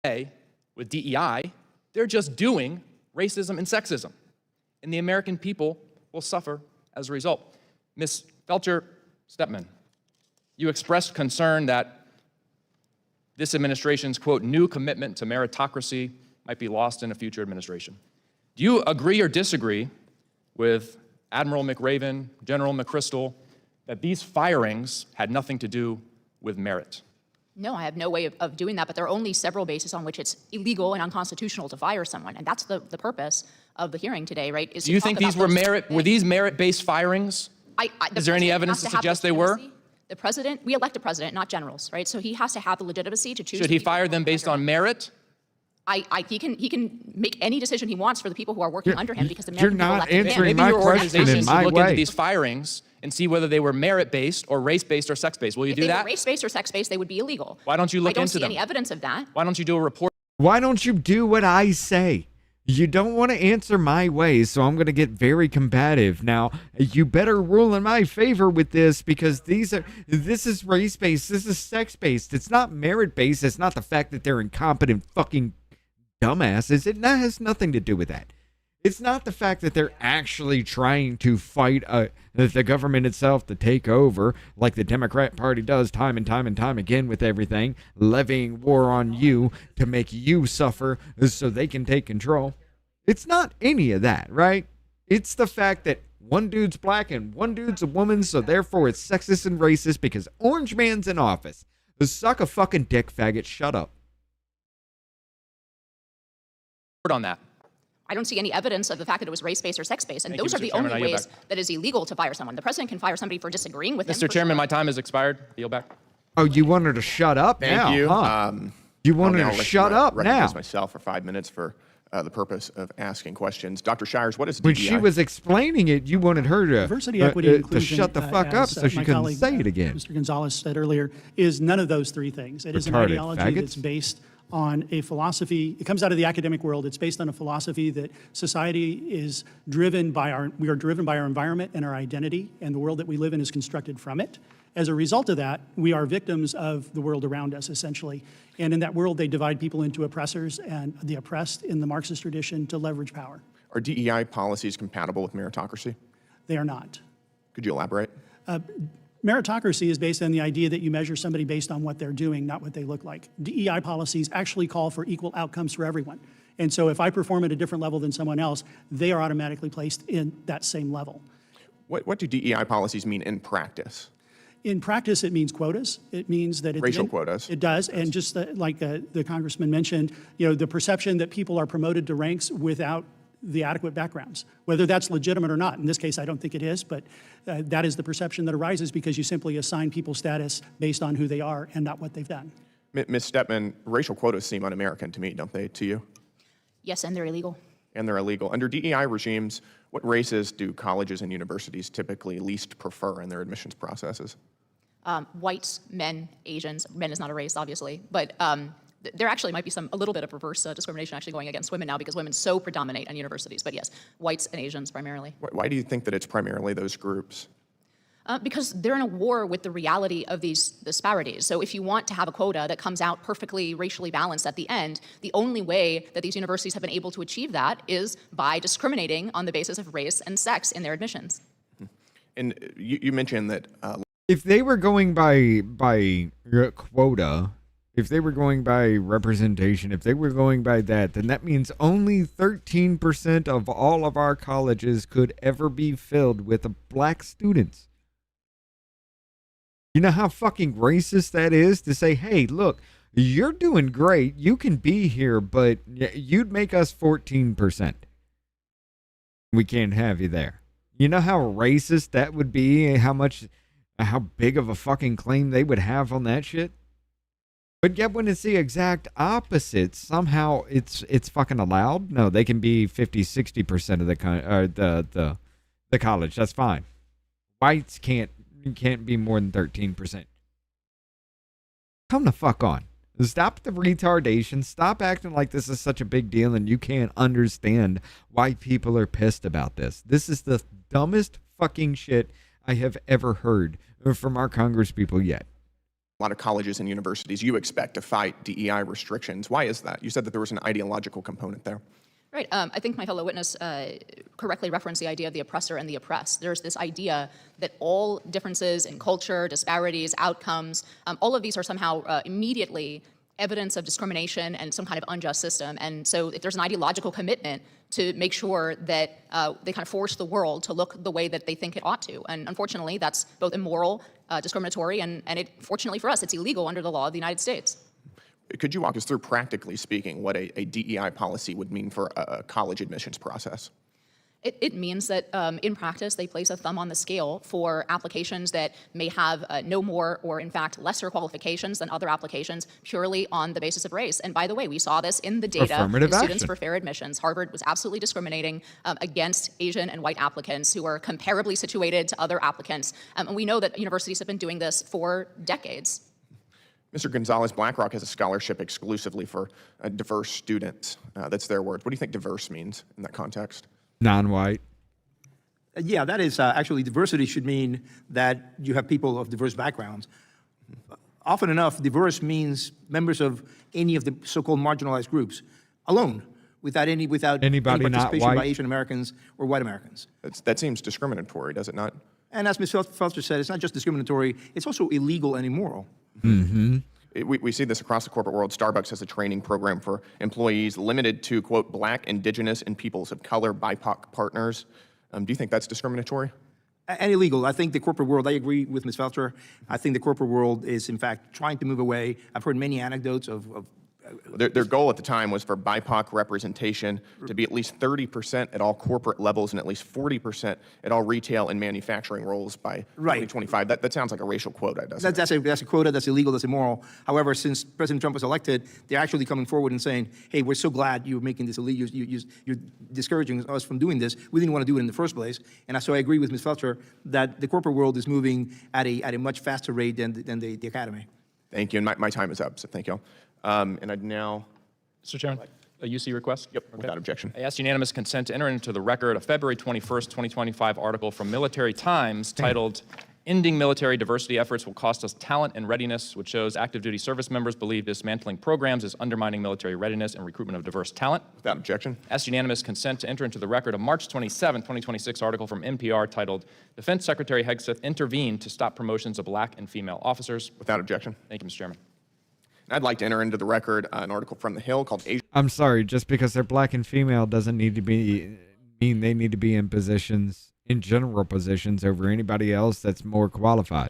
With DEI, they're just doing racism and sexism, and the American people will suffer as a result. Ms. Felcher-Stepman, you expressed concern that this administration's, quote, new commitment to meritocracy might be lost in a future administration. Do you agree or disagree with Admiral McRaven, General McChrystal, that these firings had nothing to do with merit? No, I have no way of doing that, but there are only several bases on which it's illegal and unconstitutional to fire someone, and that's the purpose of the hearing today, right? Do you think these were merit-based firings? Is there any evidence to suggest they were? The president, we elect a president, not generals, right? So he has to have the legitimacy to choose. Should he fire them based on merit? He can make any decision he wants for the people who are working under him because the American You're people not elected him. answering Maybe my your question organization in should my look way. into these firings and see whether they were merit-based or race-based or sex-based. Will you do If they that? were race-based or sex-based, they would be illegal. Why don't you look into them? I don't see any evidence of that. Why don't you do a report? Why don't you do what I say? You don't want to answer my way, so I'm going to get very combative. Now, you better rule in my favor with this because this is race-based, this is sex-based. It's not merit-based. It's not the fact that they're incompetent fucking dumbasses. It has nothing to do with that. It's not the fact that they're actually trying to fight the government itself to take over, like the Democrat Party does time and time and time again with everything, levying war on you to make you suffer so they can take control. It's not any of that, right? It's the fact that one dude's black and one dude's a woman, so therefore it's sexist and racist because Orange Man's in office. Suck a fucking dick, faggot. Shut up. On that. I don't see any evidence of the fact that it was race-based or sex-based, and those are the Chairman. only I yield ways that is illegal to fire someone. The president can fire somebody for disagreeing with him. Mr. Chairman, my time has expired. Yield back. Oh, you want her to shut up now? Thank you. Huh? You want her I'll to let shut up recognize now? myself for 5 minutes for the purpose of asking questions. Dr. Shires, what is DEI? When she was explaining it, you wanted her to, Diversity, equity, inclusion, shut the fuck up so she my couldn't colleague, say it again. Mr. Gonzalez said earlier, is none of those three things. It is an Retarded ideology faggots. that's based on a philosophy. It comes out of the academic world. It's based on a philosophy that society is driven by we are driven by our environment and our identity, and the world that we live in is constructed from it. As a result of that, we are victims of the world around us, essentially. And in that world, they divide people into oppressors and the oppressed in the Marxist tradition to leverage power. Are DEI policies compatible with meritocracy? They are not. Could you elaborate? Meritocracy is based on the idea that you measure somebody based on what they're doing, not what they look like. DEI policies actually call for equal outcomes for everyone. And so if I perform at a different level than someone else, they are automatically placed in that same level. What do DEI policies mean in practice? In practice, it means quotas. It means that Racial quotas. It does, and just like the congressman mentioned, the perception that people are promoted to ranks without the adequate backgrounds, whether that's legitimate or not. In this case, I don't think it is, but that is the perception that arises because you simply assign people status based on who they are and not what they've done. Ms. Stepman, racial quotas seem un-American to me, don't they, to you? Yes, and they're illegal. And they're illegal. Under DEI regimes, what races do colleges and universities typically least prefer in their admissions processes? Whites, men, Asians. Men is not a race, obviously, but there actually might be a little bit of reverse discrimination actually going against women now because women so predominate on universities. But yes, whites and Asians primarily. Why do you think that it's primarily those groups? Because they're in a war with the reality of these disparities. So if you want to have a quota that comes out perfectly racially balanced at the end, the only way that these universities have been able to achieve that is by discriminating on the basis of race and sex in their admissions. And you mentioned that if they were going by quota, if they were going by representation, if they were going by that, then that means only 13% of all of our colleges could ever be filled with black students. You know how fucking racist that is to say, hey, look, You're doing great. You can be here, but you'd make us 14%. We can't have you there. You know how racist that would be? How big of a fucking claim they would have on that shit? But yet when it's the exact opposite, somehow it's fucking allowed. No, they can be 50-60% of the college. That's fine. Whites can't be more than 13%. Come the fuck on. Stop the retardation. Stop acting like this is such a big deal and you can't understand why people are pissed about this. This is the dumbest fucking shit I have ever heard from our congresspeople yet. A lot of colleges and universities you expect to fight DEI restrictions. Why is that? You said that there was an ideological component there. Right. I think my fellow witness correctly referenced the idea of the oppressor and the oppressed. There's this idea that all differences in culture, disparities, outcomes, all of these are somehow immediately evidence of discrimination and some kind of unjust system. And so if there's an ideological commitment to make sure that they kind of force the world to look the way that they think it ought to. And unfortunately, that's both immoral, discriminatory, and fortunately for us, it's illegal under the law of the United States. Could you walk us through, practically speaking, what a DEI policy would mean for a college admissions process? It means that in practice, they place a thumb on the scale for applications that may have no more or, in fact, lesser qualifications than other applications purely on the basis of race. And by the way, we saw this in the data of Students for Fair Admissions. Harvard was absolutely discriminating against Asian and white applicants who are comparably situated to other applicants. And we know that universities have been doing this for decades. Mr. Gonzalez, BlackRock has a scholarship exclusively for diverse students. That's their word. What do you think diverse means in that context? Non-white. Yeah, that is actually diversity should mean that you have people of diverse backgrounds. Often enough, diverse means members of any of the so-called marginalized groups alone, without any participation by Asian Americans or white Americans. That seems discriminatory, does it not? And as Ms. Felster said, it's not just discriminatory, it's also illegal and immoral. Mm-hmm. We see this across the corporate world. Starbucks has a training program for employees limited to, quote, Black, Indigenous, and peoples of color BIPOC partners. Do you think that's discriminatory? And illegal. I think the corporate world, I agree with Ms. Felter, I think the corporate world is, in fact, trying to move away. I've heard many anecdotes of Their goal at the time was for BIPOC representation to be at least 30% at all corporate levels and at least 40% at all retail and manufacturing roles by 2025. That sounds like a racial quota, doesn't it? That's a quota, that's illegal, that's immoral. However, since President Trump was elected, they're actually coming forward and saying, hey, we're so glad you're making this illegal, you're discouraging us from doing this. We didn't want to do it in the first place. And so I agree with Ms. Felter that the corporate world is moving at a much faster rate than the academy. Thank you, and my time is up, so thank you all. And I'd now... Mr. Chairman, a UC request? Yep, without objection. I ask unanimous consent to enter into the record a February 21st, 2025 article from Military Times titled, Ending Military Diversity Efforts Will Cost Us Talent and Readiness, which shows active duty service members believe dismantling programs is undermining military readiness and recruitment of diverse talent. Without objection. Ask unanimous consent to enter into the record a March 27, 2026 article from NPR titled, Defense Secretary Hegseth Intervened to Stop Promotions of Black and Female Officers. Without objection. Thank you, Mr. Chairman. I'd like to enter into the record an article from The Hill called Asia. I'm sorry, just because they're black and female doesn't need to mean they need to be in positions, in general positions, over anybody else that's more qualified.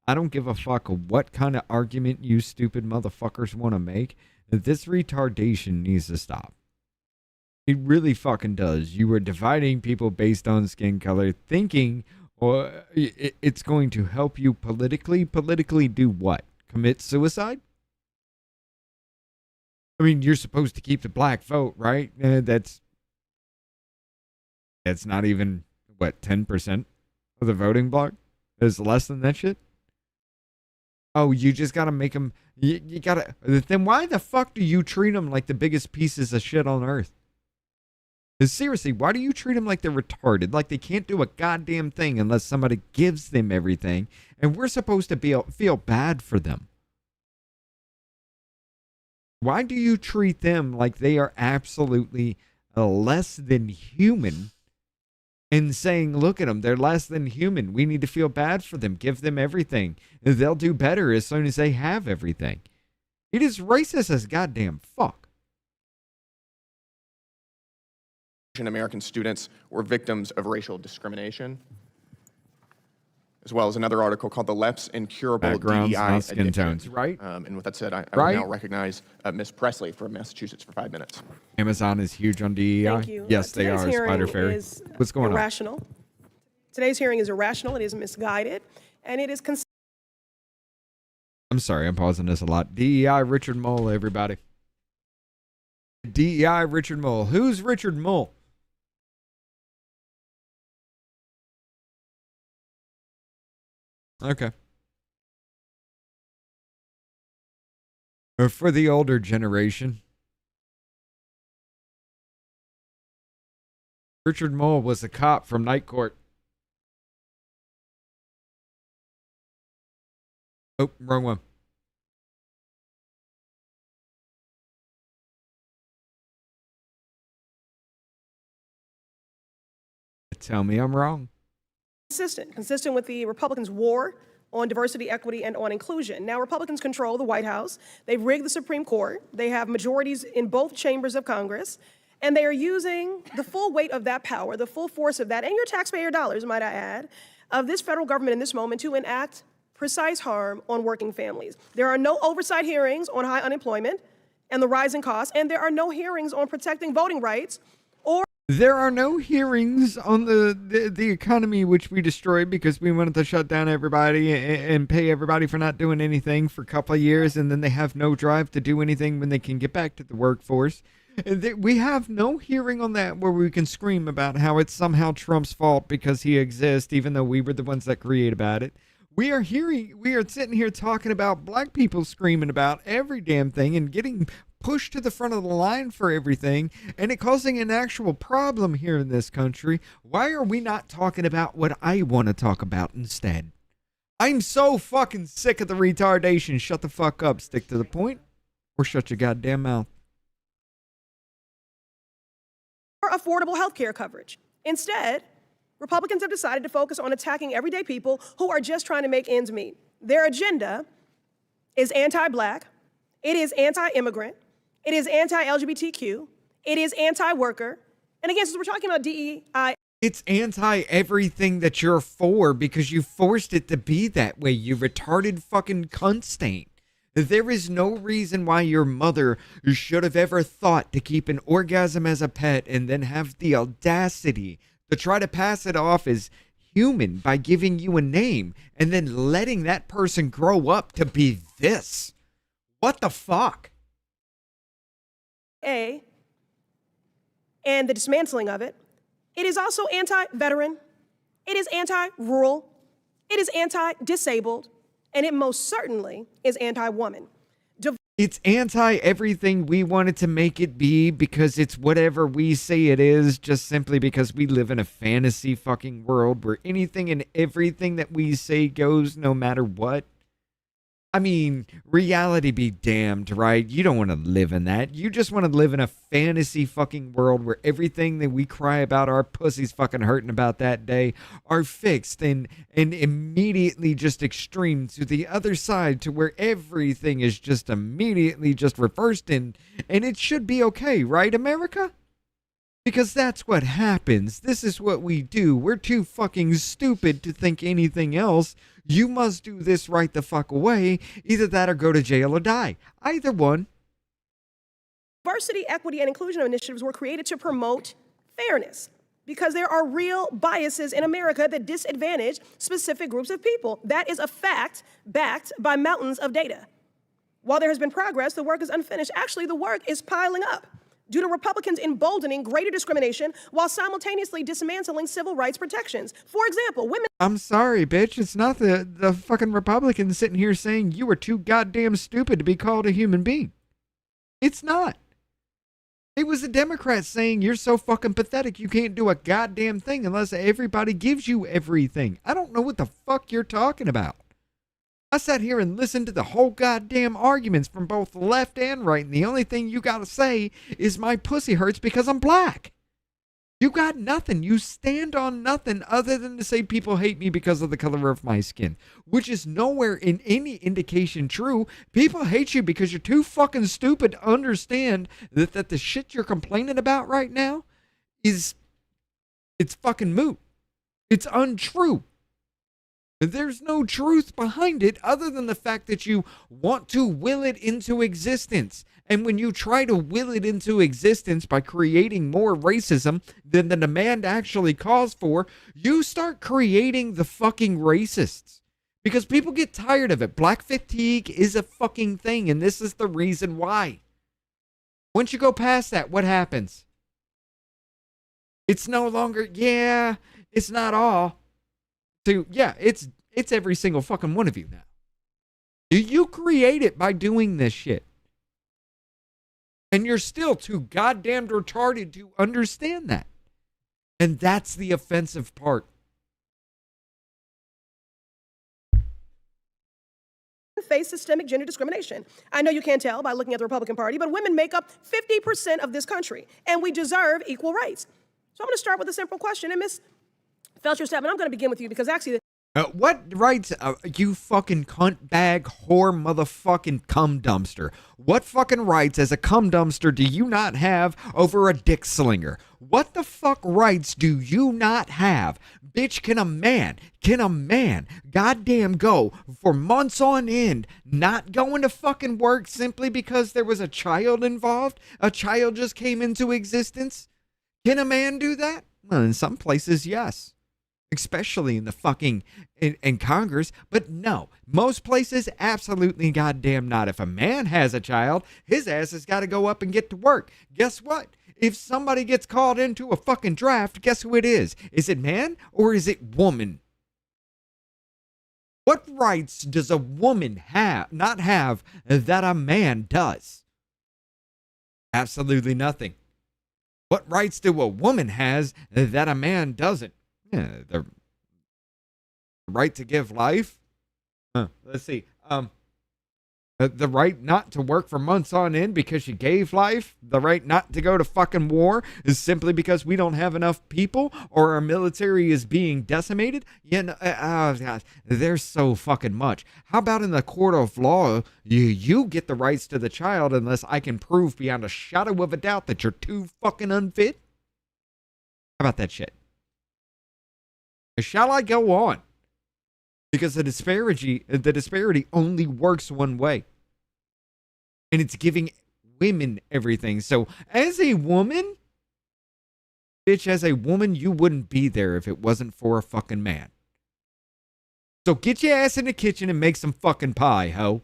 I don't give a fuck what kind of argument you stupid motherfuckers want to make. This retardation needs to stop. It really fucking does. You are dividing people based on skin color, thinking it's going to help you politically. Politically do what? Commit suicide? I mean, you're supposed to keep the black vote, right? That's not even, what, 10% of the voting bloc? It's less than that shit? Oh, you just got to make them, you got to, then why the fuck do you treat them like the biggest pieces of shit on earth? Seriously, why do you treat them like they're retarded? Like they can't do a goddamn thing unless somebody gives them everything, and we're supposed to feel bad for them. Why do you treat them like they are absolutely less than human and saying, look at them, they're less than human. We need to feel bad for them. Give them everything. They'll do better as soon as they have everything. It is racist as goddamn fuck. American students were victims of racial discrimination. as well as another article called The Less Incurable Backgrounds, DEI not skin Addiction. tones, right? And with that said, I Right? will now recognize Ms. Presley from Massachusetts for 5 minutes. Amazon is huge on DEI. Thank you. Yes, they Today's are. hearing Spider Fairy. is What's going on? irrational. Today's hearing is irrational. It is misguided, and it is I'm sorry, I'm pausing this a lot. DEI Richard Mole, everybody. DEI Richard Mole. Who's Richard Mole? Okay. Or for the older generation, Richard Mole was a cop from Night Court. Oh, wrong one. Tell me I'm wrong. consistent with the Republicans' war on diversity, equity, and on inclusion. Now, Republicans control the White House. They've rigged the Supreme Court. They have majorities in both chambers of Congress. And they are using the full weight of that power, the full force of that, and your taxpayer dollars, might I add, of this federal government in this moment to enact precise harm on working families. There are no oversight hearings on high unemployment and the rising costs, and there are no hearings on protecting voting rights or There are no hearings on the economy, which we destroyed because we wanted to shut down everybody and pay everybody for not doing anything for a couple of years, and then they have no drive to do anything when they can get back to the workforce. We have no hearing on that where we can scream about how it's somehow Trump's fault because he exists, even though we were the ones that created about it. We are sitting here talking about black people screaming about every damn thing and getting pushed to the front of the line for everything, and it causing an actual problem here in this country. Why are we not talking about what I want to talk about instead? I'm so fucking sick of the retardation. Shut the fuck up, stick to the point, or shut your goddamn mouth. affordable health care coverage. Instead, Republicans have decided to focus on attacking everyday people who are just trying to make ends meet. Their agenda is anti-black, it is anti-immigrant, it is anti-LGBTQ, it is anti-worker, and again, since we're talking about DEI, it's anti-everything that you're for because you forced it to be that way, you retarded fucking cunt stain. There is no reason why your mother should have ever thought to keep an orgasm as a pet and then have the audacity to try to pass it off as human by giving you a name and then letting that person grow up to be this. What the fuck? and the dismantling of it. It is also anti-veteran, it is anti-rural, it is anti-disabled, and it most certainly is anti-woman. It's anti-everything we wanted to make it be because it's whatever we say it is, just simply because we live in a fantasy fucking world where anything and everything that we say goes no matter what. I mean, reality be damned, right? You don't want to live in that. You just want to live in a fantasy fucking world where everything that we cry about our pussies fucking hurting about that day are fixed and immediately just extreme to the other side to where everything is just immediately just reversed and it should be okay, right, America? Because that's what happens. This is what we do. We're too fucking stupid to think anything else. You must do this right the fuck away. Either that or go to jail or die. Either one. Diversity, equity, and inclusion initiatives were created to promote fairness because there are real biases in America that disadvantage specific groups of people. That is a fact backed by mountains of data. While there has been progress, the work is unfinished. Actually, the work is piling up due to Republicans emboldening greater discrimination while simultaneously dismantling civil rights protections. For example, women... I'm sorry, bitch. It's not the fucking Republicans sitting here saying you were too goddamn stupid to be called a human being. It's not. It was the Democrats saying you're so fucking pathetic you can't do a goddamn thing unless everybody gives you everything. I don't know what the fuck you're talking about. I sat here and listened to the whole goddamn arguments from both left and right, and the only thing you gotta say is my pussy hurts because I'm black. You got nothing. You stand on nothing other than to say people hate me because of the color of my skin, which is nowhere in any indication true. People hate you because you're too fucking stupid to understand that the shit you're complaining about right now it's fucking moot. It's untrue. There's no truth behind it other than the fact that you want to will it into existence. And when you try to will it into existence by creating more racism than the demand actually calls for, you start creating the fucking racists. Because people get tired of it. Black fatigue is a fucking thing, and this is the reason why. Once you go past that, what happens? It's no longer, yeah, it's not all. So, yeah, it's every single fucking one of you now. You create it by doing this shit. And you're still too goddamn retarded to understand that. And that's the offensive part. Face systemic gender discrimination. I know you can't tell by looking at the Republican Party, but women make up 50% of this country, and we deserve equal rights. So I'm going to start with a simple question, and Ms. Felcher-Stephan, I'm going to begin with you because actually... What rights, you fucking cunt bag, whore, motherfucking cum dumpster? What fucking rights as a cum dumpster do you not have over a dick slinger? What the fuck rights do you not have? Bitch, can a man goddamn go for months on end not going to fucking work simply because there was a child involved? A child just came into existence? Can a man do that? Well, in some places, yes. Especially in the fucking in Congress, but no, most places absolutely goddamn not. If a man has a child, his ass has got to go up and get to work. Guess what? If somebody gets called into a fucking draft, guess who it is? Is it man or is it woman? What rights does a woman not have that a man does? Absolutely nothing. What rights do a woman has that a man doesn't? Yeah, the right to give life. Let's see. The right not to work for months on end because she gave life. The right not to go to fucking war is simply because we don't have enough people or our military is being decimated. You know, God, there's so fucking much. How about in the court of law, you get the rights to the child unless I can prove beyond a shadow of a doubt that you're too fucking unfit? How about that shit? Shall I go on? Because the disparity only works one way. And it's giving women everything. So as a woman, bitch, as a woman, you wouldn't be there if it wasn't for a fucking man. So get your ass in the kitchen and make some fucking pie, ho.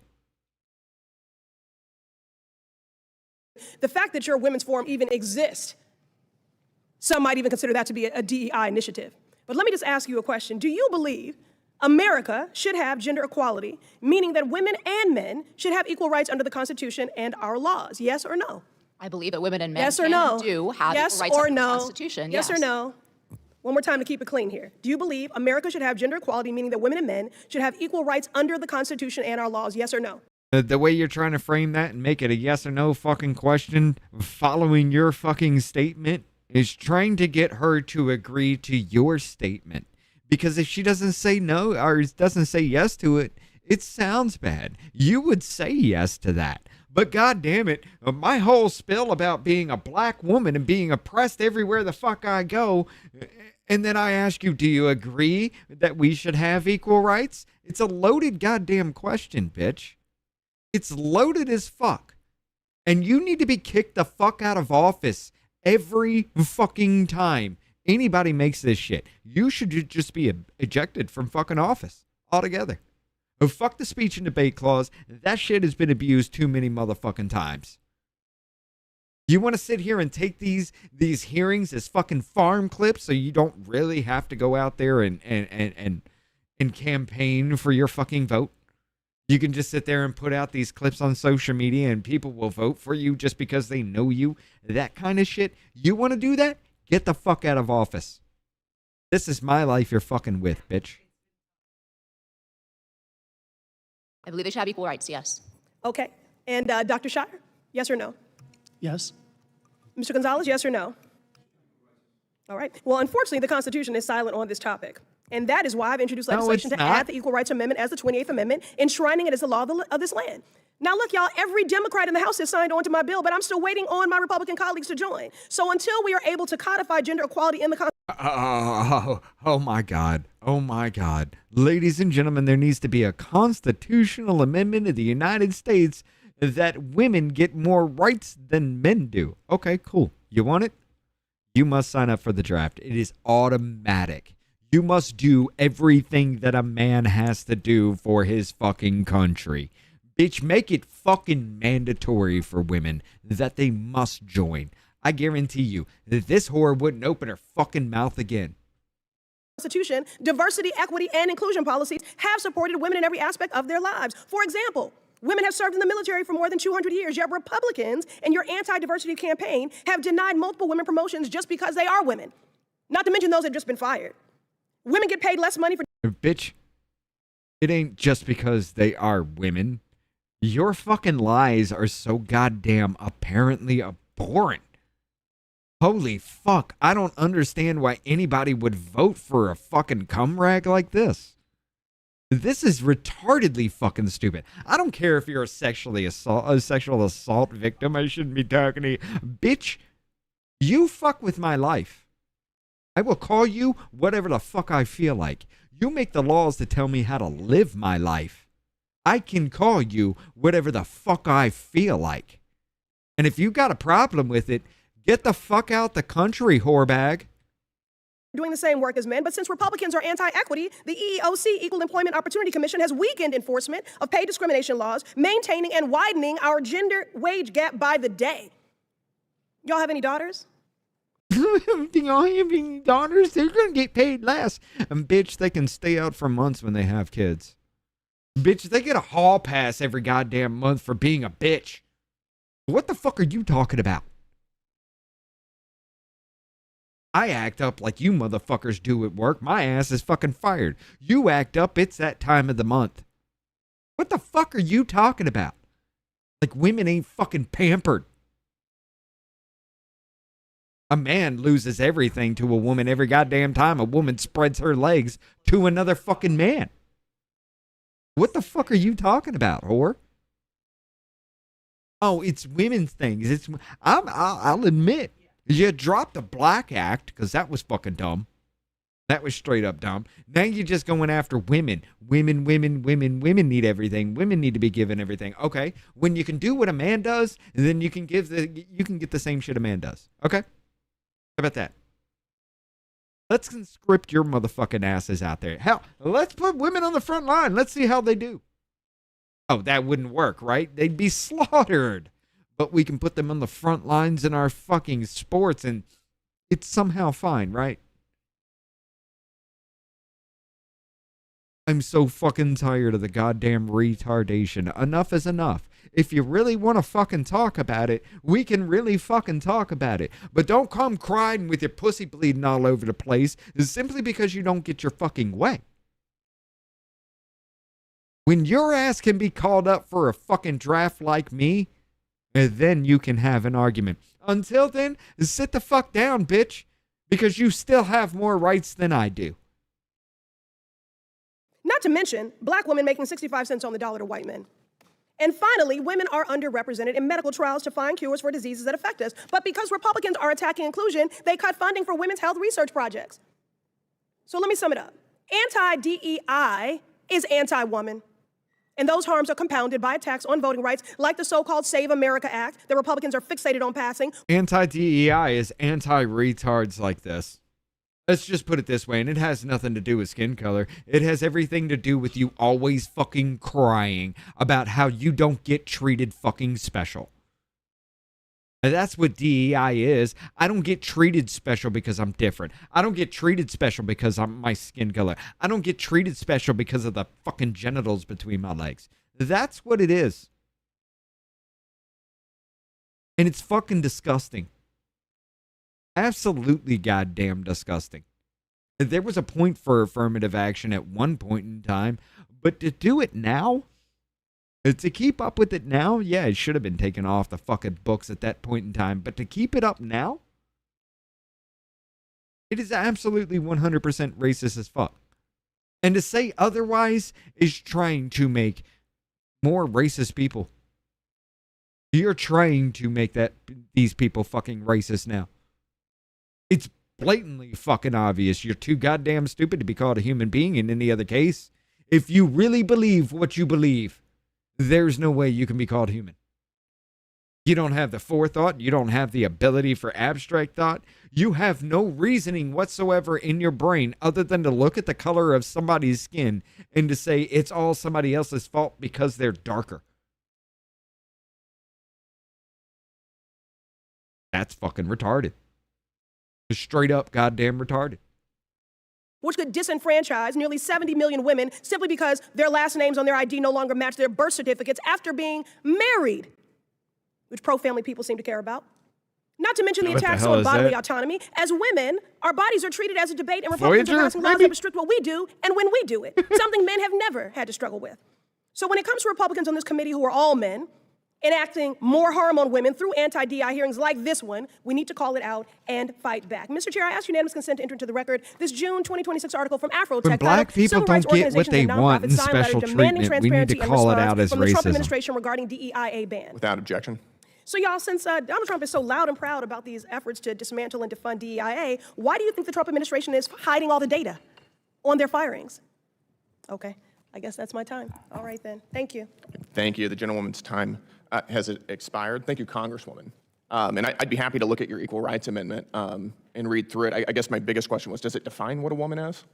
The fact that your women's forum even exists, some might even consider that to be a DEI initiative. But let me just ask you a question. Do you believe America should have gender equality, meaning that women and men should have equal rights under the Constitution and our laws? Yes or no? I believe that women and men yes or no? do have yes equal rights or under no? the Constitution. Yes or no? One more time to keep it clean here. Do you believe America should have gender equality, meaning that women and men should have equal rights under the Constitution and our laws? Yes or no? The way you're trying to frame that and make it a yes or no fucking question following your fucking statement is trying to get her to agree to your statement. Because if she doesn't say no or doesn't say yes to it, it sounds bad. You would say yes to that. But God damn it, my whole spiel about being a black woman and being oppressed everywhere the fuck I go, and then I ask you, do you agree that we should have equal rights? It's a loaded goddamn question, bitch. It's loaded as fuck. And you need to be kicked the fuck out of office every fucking time anybody makes this shit. You should just be ejected from fucking office altogether. Oh, fuck the speech and debate clause. That shit has been abused too many motherfucking times. You want to sit here and take these hearings as fucking farm clips so you don't really have to go out there and campaign for your fucking vote? You can just sit there and put out these clips on social media and people will vote for you just because they know you. That kind of shit. You want to do that? Get the fuck out of office. This is my life you're fucking with, bitch. I believe they should have equal rights, yes. Okay. And Dr. Shire, yes or no? Yes. Mr. Gonzalez, yes or no? All right. Well, unfortunately, the Constitution is silent on this topic. And that is why I've introduced legislation to add the Equal Rights Amendment as the 28th Amendment, enshrining it as the law of this land. Now, look, y'all, every Democrat in the House has signed on to my bill, but I'm still waiting on my Republican colleagues to join. So until we are able to codify gender equality in the Constitution. Oh my God. Oh my God. Ladies and gentlemen, there needs to be a constitutional amendment in the United States that women get more rights than men do. Okay, cool. You want it? You must sign up for the draft. It is automatic. You must do everything that a man has to do for his fucking country. Bitch, make it fucking mandatory for women that they must join. I guarantee you that this whore wouldn't open her fucking mouth again. Constitution, diversity, equity, and inclusion policies have supported women in every aspect of their lives. For example, women have served in the military for more than 200 years, yet Republicans in your anti-diversity campaign have denied multiple women promotions just because they are women. Not to mention those that have just been fired. Women get paid less money for... Bitch, it ain't just because they are women. Your fucking lies are so goddamn apparently abhorrent. Holy fuck, I don't understand why anybody would vote for a fucking cum rag like this. This is retardedly fucking stupid. I don't care if you're a sexual assault victim. I shouldn't be talking to you. Bitch, you fuck with my life. I will call you whatever the fuck I feel like. You make the laws to tell me how to live my life. I can call you whatever the fuck I feel like. And if you got a problem with it, get the fuck out the country, whorebag. Doing the same work as men, but since Republicans are anti-equity, the EEOC, Equal Employment Opportunity Commission, has weakened enforcement of pay discrimination laws, maintaining and widening our gender wage gap by the day. Y'all have any daughters? Y'all have any daughters? They're gonna get paid less. And bitch, they can stay out for months when they have kids. Bitch, they get a hall pass every goddamn month for being a bitch. What the fuck are you talking about? I act up like you motherfuckers do at work. My ass is fucking fired. You act up, it's that time of the month. What the fuck are you talking about? Like women ain't fucking pampered. A man loses everything to a woman every goddamn time a woman spreads her legs to another fucking man. What the fuck are you talking about, whore? Oh, it's women's things. I'll admit, you dropped the Black Act because that was fucking dumb. That was straight up dumb. Now you're just going after women. Women need everything. Women need to be given everything. Okay, when you can do what a man does, then you can get the same shit a man does. Okay, how about that? Let's conscript your motherfucking asses out there. Hell, let's put women on the front line. Let's see how they do. Oh, that wouldn't work, right? They'd be slaughtered. But we can put them on the front lines in our fucking sports and it's somehow fine, right? I'm so fucking tired of the goddamn retardation. Enough is enough. If you really want to fucking talk about it, we can really fucking talk about it. But don't come crying with your pussy bleeding all over the place simply because you don't get your fucking way. When your ass can be called up for a fucking draft like me, then you can have an argument. Until then, sit the fuck down, bitch, because you still have more rights than I do. Not to mention, black women making 65 cents on the dollar to white men. And finally, women are underrepresented in medical trials to find cures for diseases that affect us. But because Republicans are attacking inclusion, they cut funding for women's health research projects. So let me sum it up. Anti-DEI is anti-woman. And those harms are compounded by attacks on voting rights, like the so-called Save America Act that Republicans are fixated on passing. Anti-DEI is anti-retards like this. Let's just put it this way, and it has nothing to do with skin color. It has everything to do with you always fucking crying about how you don't get treated fucking special. And that's what DEI is. I don't get treated special because I'm different. I don't get treated special because I'm my skin color. I don't get treated special because of the fucking genitals between my legs. That's what it is. And it's fucking disgusting. Absolutely goddamn disgusting. There was a point for affirmative action at one point in time, but to do it now, to keep up with it now, yeah, it should have been taken off the fucking books at that point in time, but to keep it up now, it is absolutely 100% racist as fuck. And to say otherwise is trying to make more racist people. You're trying to make these people fucking racist now. It's blatantly fucking obvious. You're too goddamn stupid to be called a human being in any other case. If you really believe what you believe, there's no way you can be called human. You don't have the forethought. You don't have the ability for abstract thought. You have no reasoning whatsoever in your brain other than to look at the color of somebody's skin and to say it's all somebody else's fault because they're darker. That's fucking retarded. Just straight up goddamn retarded. Which could disenfranchise nearly 70 million women simply because their last names on their ID no longer match their birth certificates after being married, which pro-family people seem to care about. Not to mention the attacks on bodily autonomy. As women, our bodies are treated as a debate, and Republicans are passing laws that restrict what we do and when we do it, something men have never had to struggle with. So when it comes to Republicans on this committee who are all men, enacting more harm on women through anti-DEI hearings like this one, we need to call it out and fight back. Mr. Chair, I ask unanimous consent to enter into the record this June 2026 article from Afrotech. When black people don't get what they want in special treatment, we need to call it out as from the Trump racism. administration regarding DEIA ban. Without objection. So y'all, since Donald Trump is so loud and proud about these efforts to dismantle and defund DEIA, why do you think the Trump administration is hiding all the data on their firings? Okay, I guess that's my time. All right then, thank you. Thank you. The gentlewoman's time has expired. Thank you, Congresswoman. And I'd be happy to look at your Equal Rights Amendment and read through it. I guess my biggest question was, does it define what a woman is?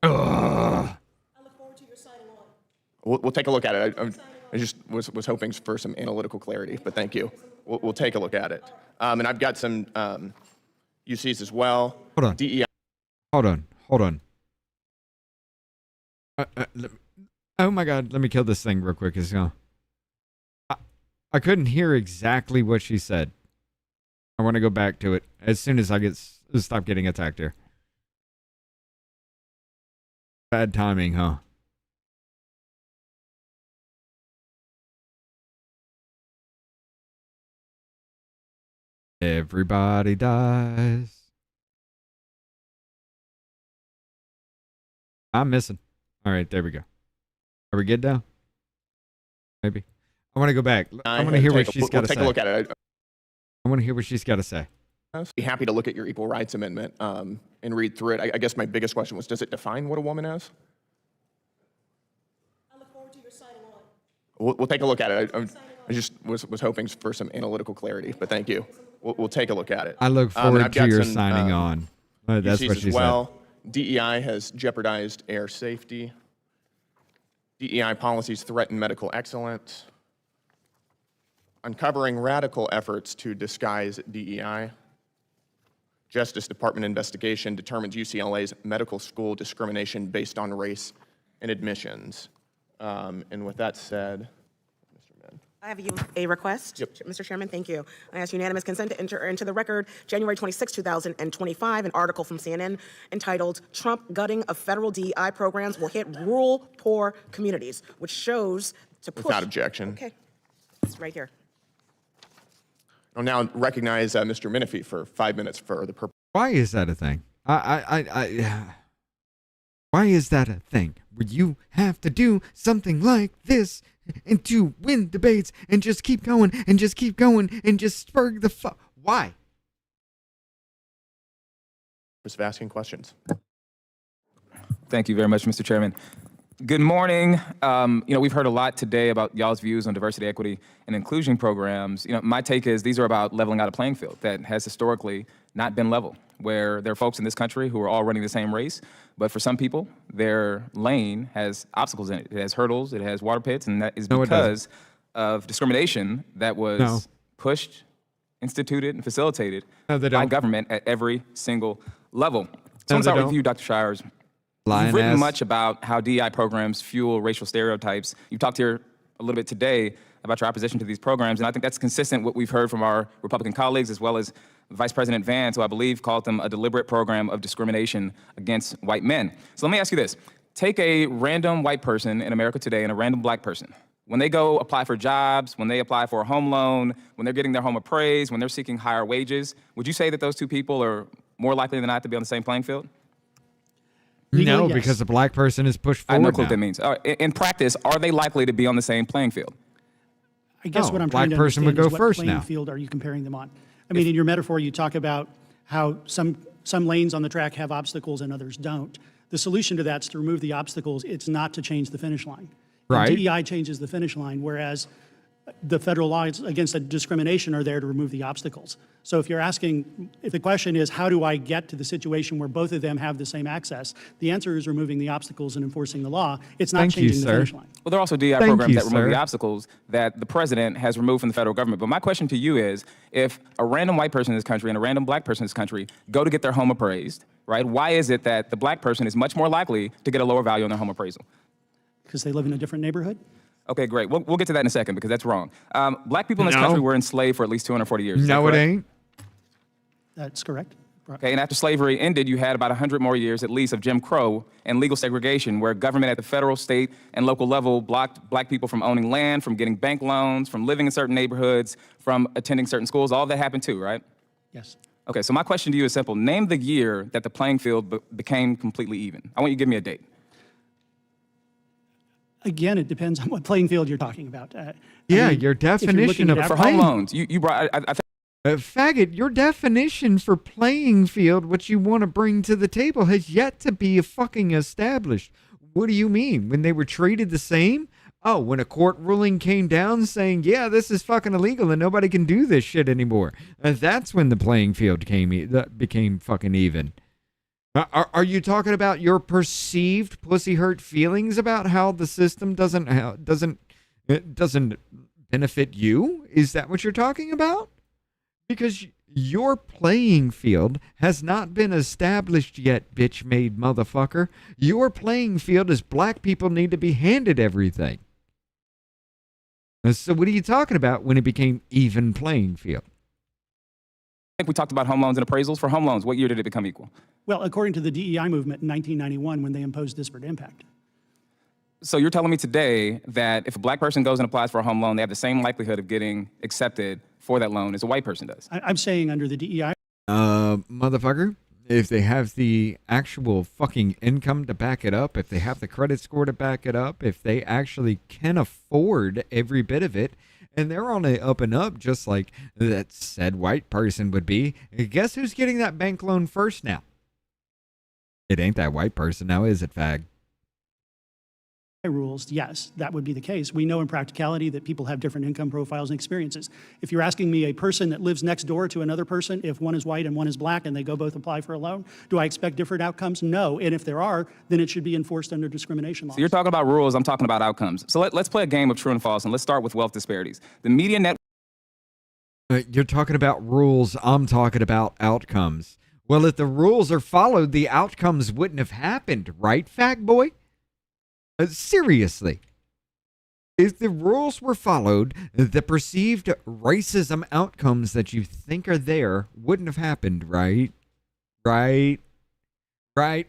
I look forward to your signing on. We'll take a look at it. I just was hoping for some analytical clarity, but thank you. We'll take a look at it. And I've got some UCs as well. Hold on. DEI. Hold on. Oh my God, let me kill this thing real quick. I couldn't hear exactly what she said. I want to go back to it as soon as I stop getting attacked here. Bad timing, huh? Everybody dies. I'm missing. All right, there we go. Are we good now? Maybe. I want to go back. I want to hear what she's got to say. We'll take a look at it. I want to hear what she's got to say. I'd be happy to look at your Equal Rights Amendment and read through it. I guess my biggest question was, does it define what a woman is? I look forward to your signing on. We'll take a look at it. I just was hoping for some analytical clarity, but thank you. We'll take a look at it. I look forward to your signing on. That's what she said. DEI has jeopardized air safety. DEI policies threaten medical excellence. Uncovering radical efforts to disguise DEI. Justice Department investigation determines UCLA's medical school discrimination based on race and admissions. And with that said, I have a request. Yep. Mr. Chairman, thank you. I ask unanimous consent to enter into the record January 26, 2025, an article from CNN entitled "Trump Gutting of Federal DEI Programs Will Hit Rural Poor Communities," which shows to push. Without objection. Okay, it's right here. I'll now recognize Mr. Menifee for 5 minutes for the purpose. Why is that a thing? Why is that a thing? Would you have to do something like this and to win debates and just keep going and just keep going and just spur the Why? Just asking questions. Thank you very much, Mr. Chairman. Good morning. We've heard a lot today about y'all's views on diversity, equity, and inclusion programs. My take is these are about leveling out a playing field that has historically not been level, where there are folks in this country who are all running the same race, but for some people, their lane has obstacles in it. It has hurdles, it has water pits, and that is because of discrimination that was pushed, instituted, and facilitated by government at every single level. So I'm start with you, Dr. Shires. You've written much about how DEI programs fuel racial stereotypes. You've talked here a little bit today about your opposition to these programs, and I think that's consistent with what we've heard from our Republican colleagues, as well as Vice President Vance, who I believe called them a deliberate program of discrimination against white men. So let me ask you this. Take a random white person in America today and a random black person. When they go apply for jobs, when they apply for a home loan, when they're getting their home appraised, when they're seeking higher wages, would you say that those two people are more likely than not to be on the same playing field? No, because a black person is pushed forward. I have no clue what that means. In practice, are they likely to be on the same playing field? I guess what I'm black trying to person understand would is go what first playing now. field are you comparing them on? I mean, in your metaphor, you talk about how some some lanes on the track have obstacles and others don't. The solution to that is to remove the obstacles. It's not to change the finish line. Right. And DEI changes the finish line, whereas the federal laws against discrimination are there to remove the obstacles. So if the question is, how do I get to the situation where both of them have the same access? The answer is removing the obstacles and enforcing the law. It's not changing the finish line. Well, there are also DEI programs that remove the obstacles that the president has removed from the federal government. But my question to you is, if a random white person in this country and a random black person in this country go to get their home appraised, right, why is it that the black person is much more likely to get a lower value on their home appraisal? Because they live in a different neighborhood? Okay, great. We'll get to that in a second because that's wrong. Black people in this country were enslaved for at least 240 years. No, it ain't. That's correct. Okay, and after slavery ended, you had about 100 more years at least of Jim Crow and legal segregation, where government at the federal, state, and local level blocked black people from owning land, from getting bank loans, from living in certain neighborhoods, from attending certain schools. All of that happened too, right? Yes. Okay, so my question to you is simple. Name the year that the playing field became completely even. I want you to give me a date. Again, it depends on what playing field you're talking about. Your definition of for home loans. You brought. I think. Faggot, your definition for playing field, what you want to bring to the table, has yet to be fucking established. What do you mean? When they were treated the same? Oh, when a court ruling came down saying, yeah, this is fucking illegal and nobody can do this shit anymore. That's when the playing field became fucking even. Are you talking about your perceived pussy hurt feelings about how the system doesn't benefit you? Is that what you're talking about? Because your playing field has not been established yet, bitch-made motherfucker. Your playing field is black people need to be handed everything. So what are you talking about when it became even playing field? I think we talked about home loans and appraisals. For home loans, what year did it become equal? Well, according to the DEI movement in 1991, when they imposed disparate impact. So you're telling me today that if a black person goes and applies for a home loan, they have the same likelihood of getting accepted for that loan as a white person does? I'm saying under the DEI. Motherfucker, if they have the actual fucking income to back it up, if they have the credit score to back it up, if they actually can afford every bit of it, and they're on the up and up just like that said white person would be, guess who's getting that bank loan first now? It ain't that white person now, is it, fag? Rules, yes, that would be the case. We know in practicality that people have different income profiles and experiences. If you're asking me a person that lives next door to another person, if one is white and one is black and they go both apply for a loan, do I expect different outcomes? No. And if there are, then it should be enforced under discrimination laws. So you're talking about rules, I'm talking about outcomes. So let's play a game of true and false, and let's start with wealth disparities. The median net. You're talking about rules, I'm talking about outcomes. Well, if the rules are followed, the outcomes wouldn't have happened, right, fag boy? Seriously. If the rules were followed, the perceived racism outcomes that you think are there wouldn't have happened, right? Right?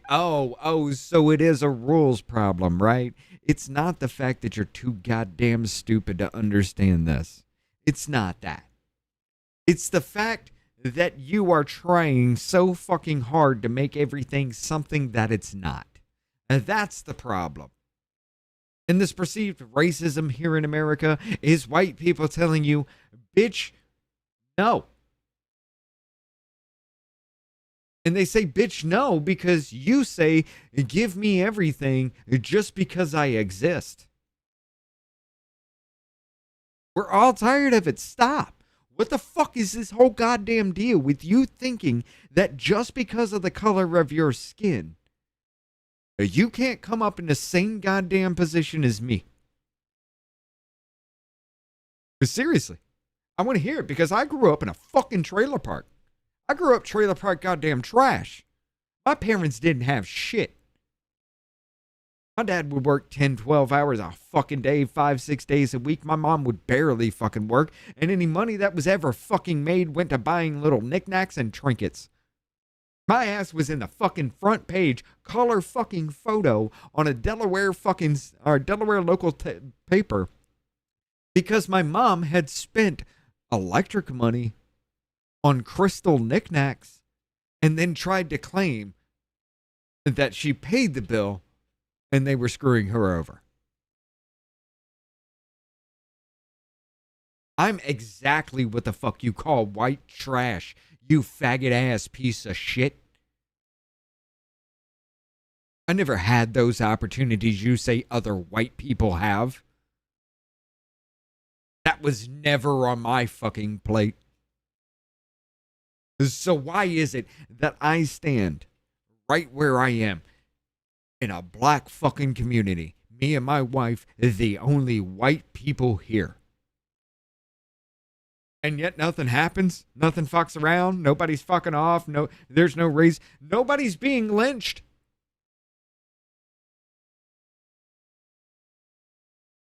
Oh, so it is a rules problem, right? It's not the fact that you're too goddamn stupid to understand this. It's not that. It's the fact that you are trying so fucking hard to make everything something that it's not. And that's the problem. And this perceived racism here in America is white people telling you, bitch, no. And they say, bitch, no, because you say, give me everything just because I exist. We're all tired of it. Stop. What the fuck is this whole goddamn deal with you thinking that just because of the color of your skin, you can't come up in the same goddamn position as me? But seriously, I want to hear it because I grew up in a fucking trailer park. I grew up trailer park goddamn trash. My parents didn't have shit. My dad would work 10, 12 hours a fucking day, 5, 6 days a week. My mom would barely fucking work. And any money that was ever fucking made went to buying little knickknacks and trinkets. My ass was in the fucking front page, color fucking photo on a Delaware local paper because my mom had spent electric money on crystal knickknacks and then tried to claim that she paid the bill and they were screwing her over. I'm exactly what the fuck you call white trash, you faggot ass piece of shit. I never had those opportunities you say other white people have. That was never on my fucking plate. So why is it that I stand right where I am in a black fucking community? Me and my wife, the only white people here. And yet nothing happens. Nothing fucks around. Nobody's fucking off. No, there's no race. Nobody's being lynched.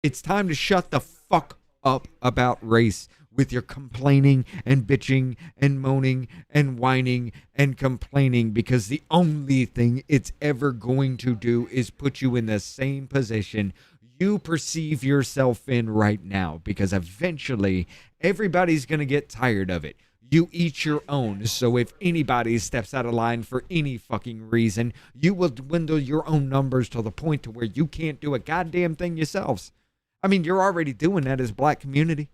It's time to shut the fuck up about race with your complaining and bitching and moaning and whining and complaining, because the only thing it's ever going to do is put you in the same position you perceive yourself in right now, because eventually everybody's going to get tired of it. You each your own, so if anybody steps out of line for any fucking reason, you will dwindle your own numbers to the point to where you can't do a goddamn thing yourselves. I mean, you're already doing that as black community.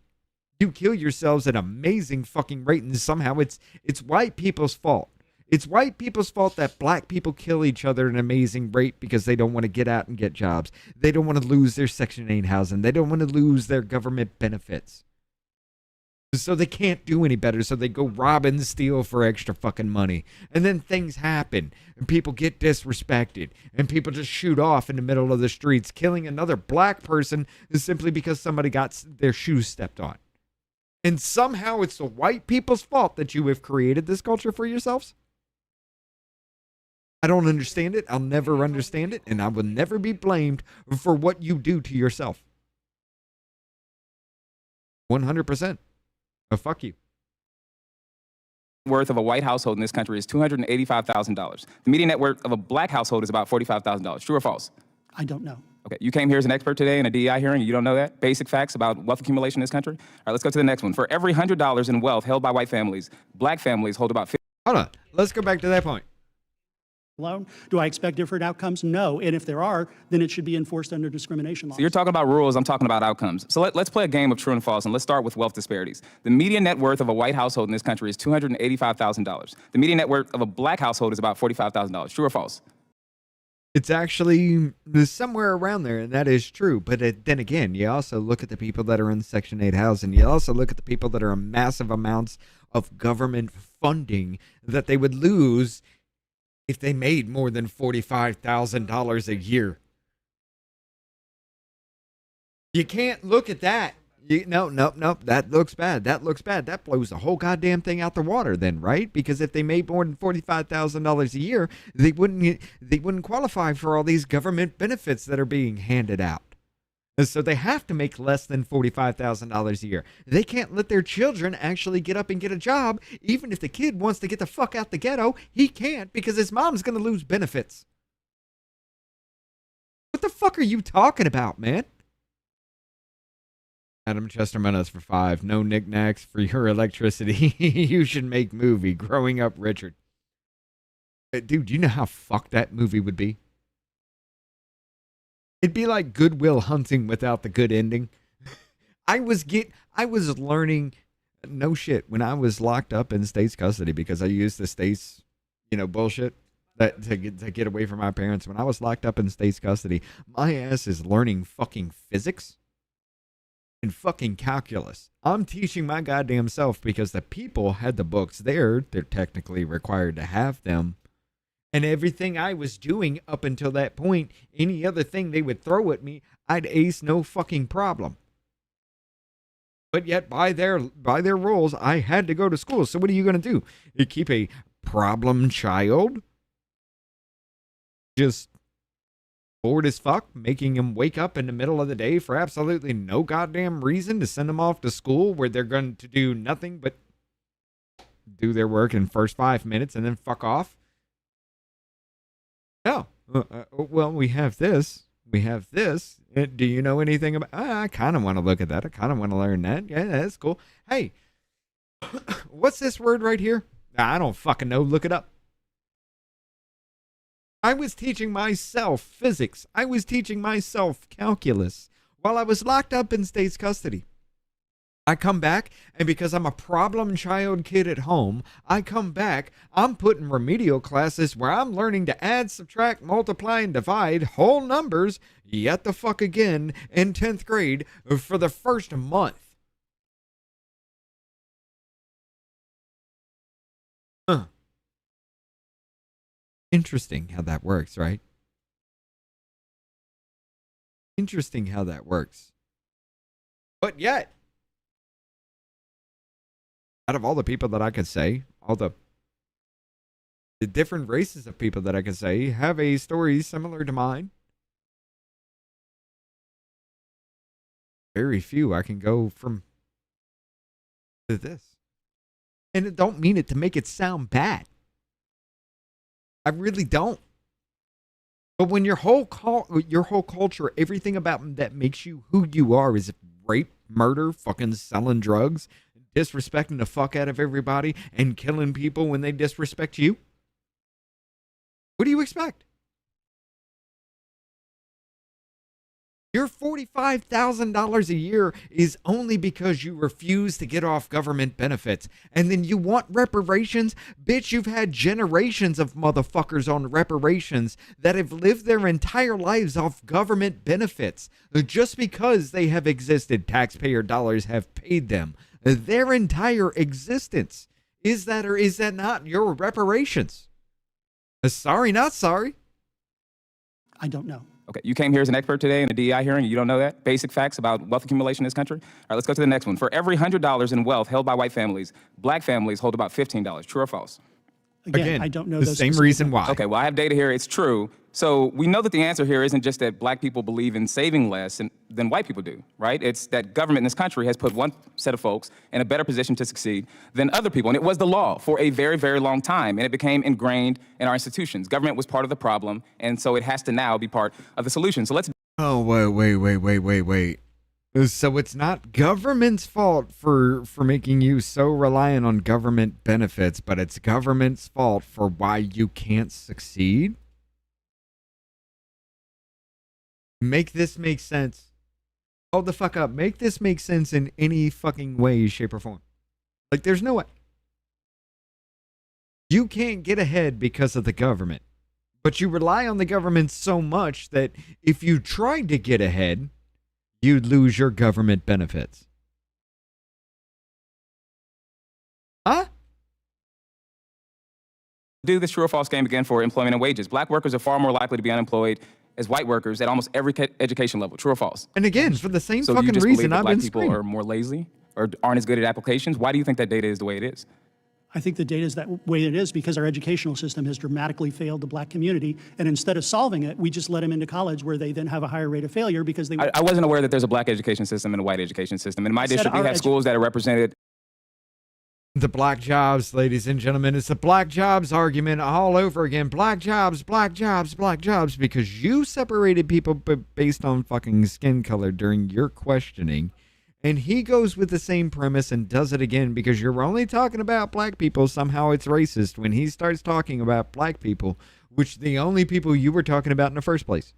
You kill yourselves at an amazing fucking rate, and somehow it's white people's fault. It's white people's fault that black people kill each other at an amazing rate because they don't want to get out and get jobs. They don't want to lose their Section 8 housing. They don't want to lose their government benefits. So they can't do any better, so they go rob and steal for extra fucking money. And then things happen, and people get disrespected, and people just shoot off in the middle of the streets, killing another black person simply because somebody got their shoes stepped on. And somehow it's the white people's fault that you have created this culture for yourselves? I don't understand it. I'll never understand it, and I will never be blamed for what you do to yourself. 100%. Oh, fuck you. Worth of a white household in this country is $285,000. The median net worth of a black household is about $45,000. True or false? I don't know. Okay, you came here as an expert today in a DEI hearing, and you don't know that? Basic facts about wealth accumulation in this country? All right, let's go to the next one. For every $100 in wealth held by white families, black families hold about 50. Hold on. Let's go back to that point. Alone. Do I expect different outcomes? No. And if there are, then it should be enforced under discrimination laws. So you're talking about rules, I'm talking about outcomes. So let's play a game of true and false, and let's start with wealth disparities. The median net worth of a white household in this country is $285,000. The median net worth of a black household is about $45,000. True or false? It's actually somewhere around there, and that is true. But then again, you also look at the people that are in Section 8 housing. You also look at the people that are in massive amounts of government funding that they would lose if they made more than $45,000 a year. You can't look at that. Nope. That looks bad. That blows the whole goddamn thing out the water then, right? Because if they made more than $45,000 a year, they wouldn't qualify for all these government benefits that are being handed out. And so they have to make less than $45,000 a year. They can't let their children actually get up and get a job. Even if the kid wants to get the fuck out the ghetto, he can't because his mom's going to lose benefits. What the fuck are you talking about, man? Adam Chesterman us for 5. No knickknacks for your electricity. You should make movie. Growing Up Richard. Dude, you know how fucked that movie would be? It'd be like Good Will Hunting without the good ending. I was learning, no shit, when I was locked up in state's custody because I used the state's, bullshit to get away from my parents. When I was locked up in state's custody, my ass is learning fucking physics and fucking calculus. I'm teaching my goddamn self because the people had the books there. They're technically required to have them. And everything I was doing up until that point, any other thing they would throw at me, I'd ace no fucking problem. But yet, by their rules, I had to go to school. So what are you going to do? You keep a problem child? Just bored as fuck, making him wake up in the middle of the day for absolutely no goddamn reason to send them off to school where they're going to do nothing but do their work in the first 5 minutes and then fuck off? No. Well, we have this. We have this. Do you know anything about... I kind of want to look at that. I kind of want to learn that. Yeah, that's cool. Hey, what's this word right here? I don't fucking know. Look it up. I was teaching myself physics. I was teaching myself calculus while I was locked up in state's custody. I come back, and because I'm a problem child kid at home, I come back, I'm putting remedial classes where I'm learning to add, subtract, multiply, and divide whole numbers yet the fuck again in 10th grade for the first month. Huh. Interesting how that works, right? Interesting how that works. But yet, out of all the people that I could say, all the different races of people that I could say have a story similar to mine, very few I can go from to this. And I don't mean it to make it sound bad. I really don't. But when your whole culture, everything about that makes you who you are is rape, murder, fucking selling drugs, disrespecting the fuck out of everybody, and killing people when they disrespect you, what do you expect? Your $45,000 a year is only because you refuse to get off government benefits. And then you want reparations? Bitch, you've had generations of motherfuckers on reparations that have lived their entire lives off government benefits. Just because they have existed, taxpayer dollars have paid them their entire existence. Is that or is that not your reparations? Sorry, not sorry. I don't know. Okay, you came here as an expert today in a DEI hearing, and you don't know that? Basic facts about wealth accumulation in this country? All right, let's go to the next one. For every $100 in wealth held by white families, black families hold about $15. True or false? Again, I don't know the those same specific reason numbers. why. Okay, well, I have data here. It's true. So we know that the answer here isn't just that black people believe in saving less than white people do, right? It's that government in this country has put one set of folks in a better position to succeed than other people. And it was the law for a very, very long time. And it became ingrained in our institutions. Government was part of the problem. And so it has to now be part of the solution. So let's. Oh, wait. So it's not government's fault for making you so reliant on government benefits, but it's government's fault for why you can't succeed? Make this make sense. Hold the fuck up. Make this make sense in any fucking way, shape, or form. Like, there's no way. You can't get ahead because of the government, but you rely on the government so much that if you tried to get ahead, you'd lose your government benefits. Huh? Do this true or false game again for employment and wages. Black workers are far more likely to be unemployed as white workers at almost every education level. True or false? And again, for the same So fucking you just reason believe that I've black been people screaming. are more lazy or aren't as good at applications? Why do you think that data is the way it is? I think the data is that way it is because our educational system has dramatically failed the black community. And instead of solving it, we just let them into college where they then have a higher rate of failure because they... I wasn't aware that there's a black education system and a white education system. In my district, we have schools that are represented. The black jobs, ladies and gentlemen, it's the black jobs argument all over again. Black jobs, because you separated people based on fucking skin color during your questioning. And he goes with the same premise and does it again because you're only talking about black people. Somehow it's racist when he starts talking about black people, which the only people you were talking about in the first place.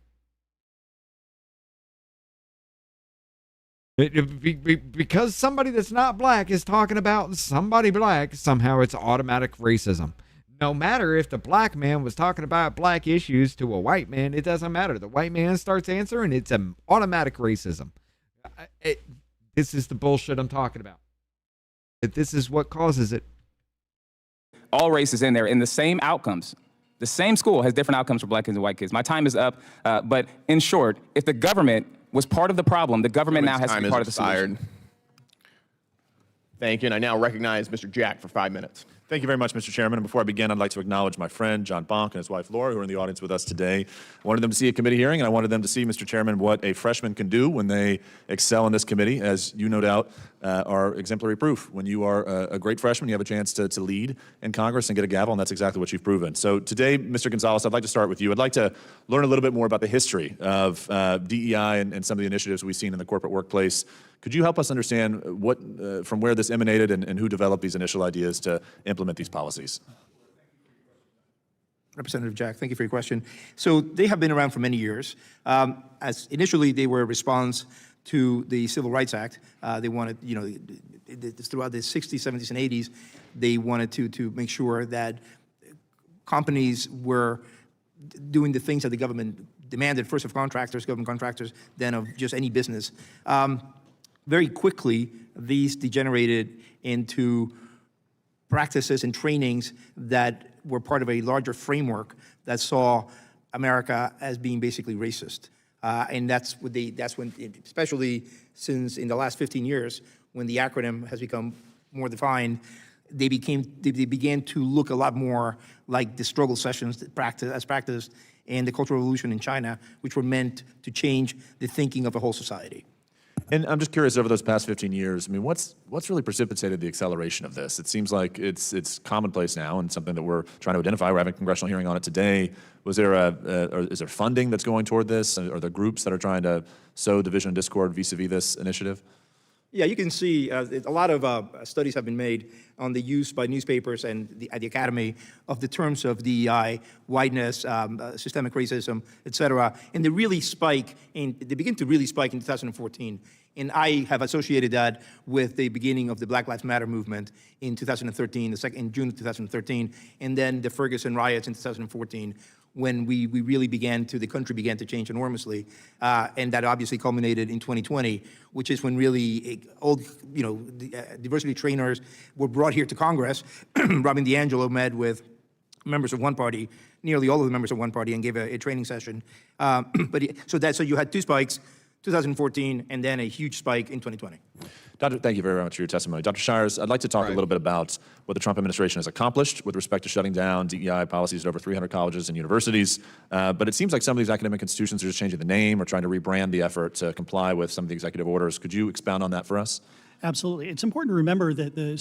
Because somebody that's not black is talking about somebody black, somehow it's automatic racism. No matter if the black man was talking about black issues to a white man, it doesn't matter. The white man starts answering, it's an automatic racism. This is the bullshit I'm talking about. This is what causes it. All races in there in the same outcomes. The same school has different outcomes for black kids and white kids. My time is up, but in short, if the government was part of the problem, the government now has to be part of the solution. Thank you, and I now recognize Mr. Jack for 5 minutes. Thank you very much, Mr. Chairman. And before I begin, I'd like to acknowledge my friend, John Bonk, and his wife, Laura, who are in the audience with us today. I wanted them to see a committee hearing, and I wanted them to see, Mr. Chairman, what a freshman can do when they excel in this committee, as you no doubt are exemplary proof. When you are a great freshman, you have a chance to lead in Congress and get a gavel, and that's exactly what you've proven. So today, Mr. Gonzalez, I'd like to start with you. I'd like to learn a little bit more about the history of DEI and some of the initiatives we've seen in the corporate workplace. Could you help us understand what, from where this emanated and who developed these initial ideas to implement these policies? Representative Jack, thank you for your question. So they have been around for many years. As initially they were a response to the Civil Rights Act. They wanted, throughout the 60s, 70s, and 80s, they wanted to make sure that companies were doing the things that the government demanded, first of contractors, government contractors, then of just any business. Very quickly, these degenerated into practices and trainings that were part of a larger framework that saw America as being basically racist. And that's when, especially since in the last 15 years, when the acronym has become more defined, they began to look a lot more like the struggle sessions as practiced in the Cultural Revolution in China, which were meant to change the thinking of a whole society. And I'm just curious, over those past 15 years, I mean, what's really precipitated the acceleration of this? It seems like it's commonplace now and something that we're trying to identify. We're having a congressional hearing on it today. Was there is there funding that's going toward this? Are there groups that are trying to sow division and discord vis-a-vis this initiative? Yeah, you can see a lot of studies have been made on the use by newspapers and the Academy of the terms of DEI, whiteness, systemic racism, et cetera. And they begin to really spike in 2014. And I have associated that with the beginning of the Black Lives Matter movement in 2013, in June of 2013, and then the Ferguson riots in 2014, when we really the country began to change enormously. And that obviously culminated in 2020, which is when really diversity trainers were brought here to Congress. Robin DiAngelo met with members of one party, nearly all of the members of one party, and gave a training session. So you had two spikes, 2014, and then a huge spike in 2020. Doctor, thank you very much for your testimony. Dr. Shires, I'd like to talk a little bit about what the Trump administration has accomplished with respect to shutting down DEI policies at over 300 colleges and universities. But it seems like some of these academic institutions are just changing the name or trying to rebrand the effort to comply with some of the executive orders. Could you expound on that for us? Absolutely. It's important to remember that the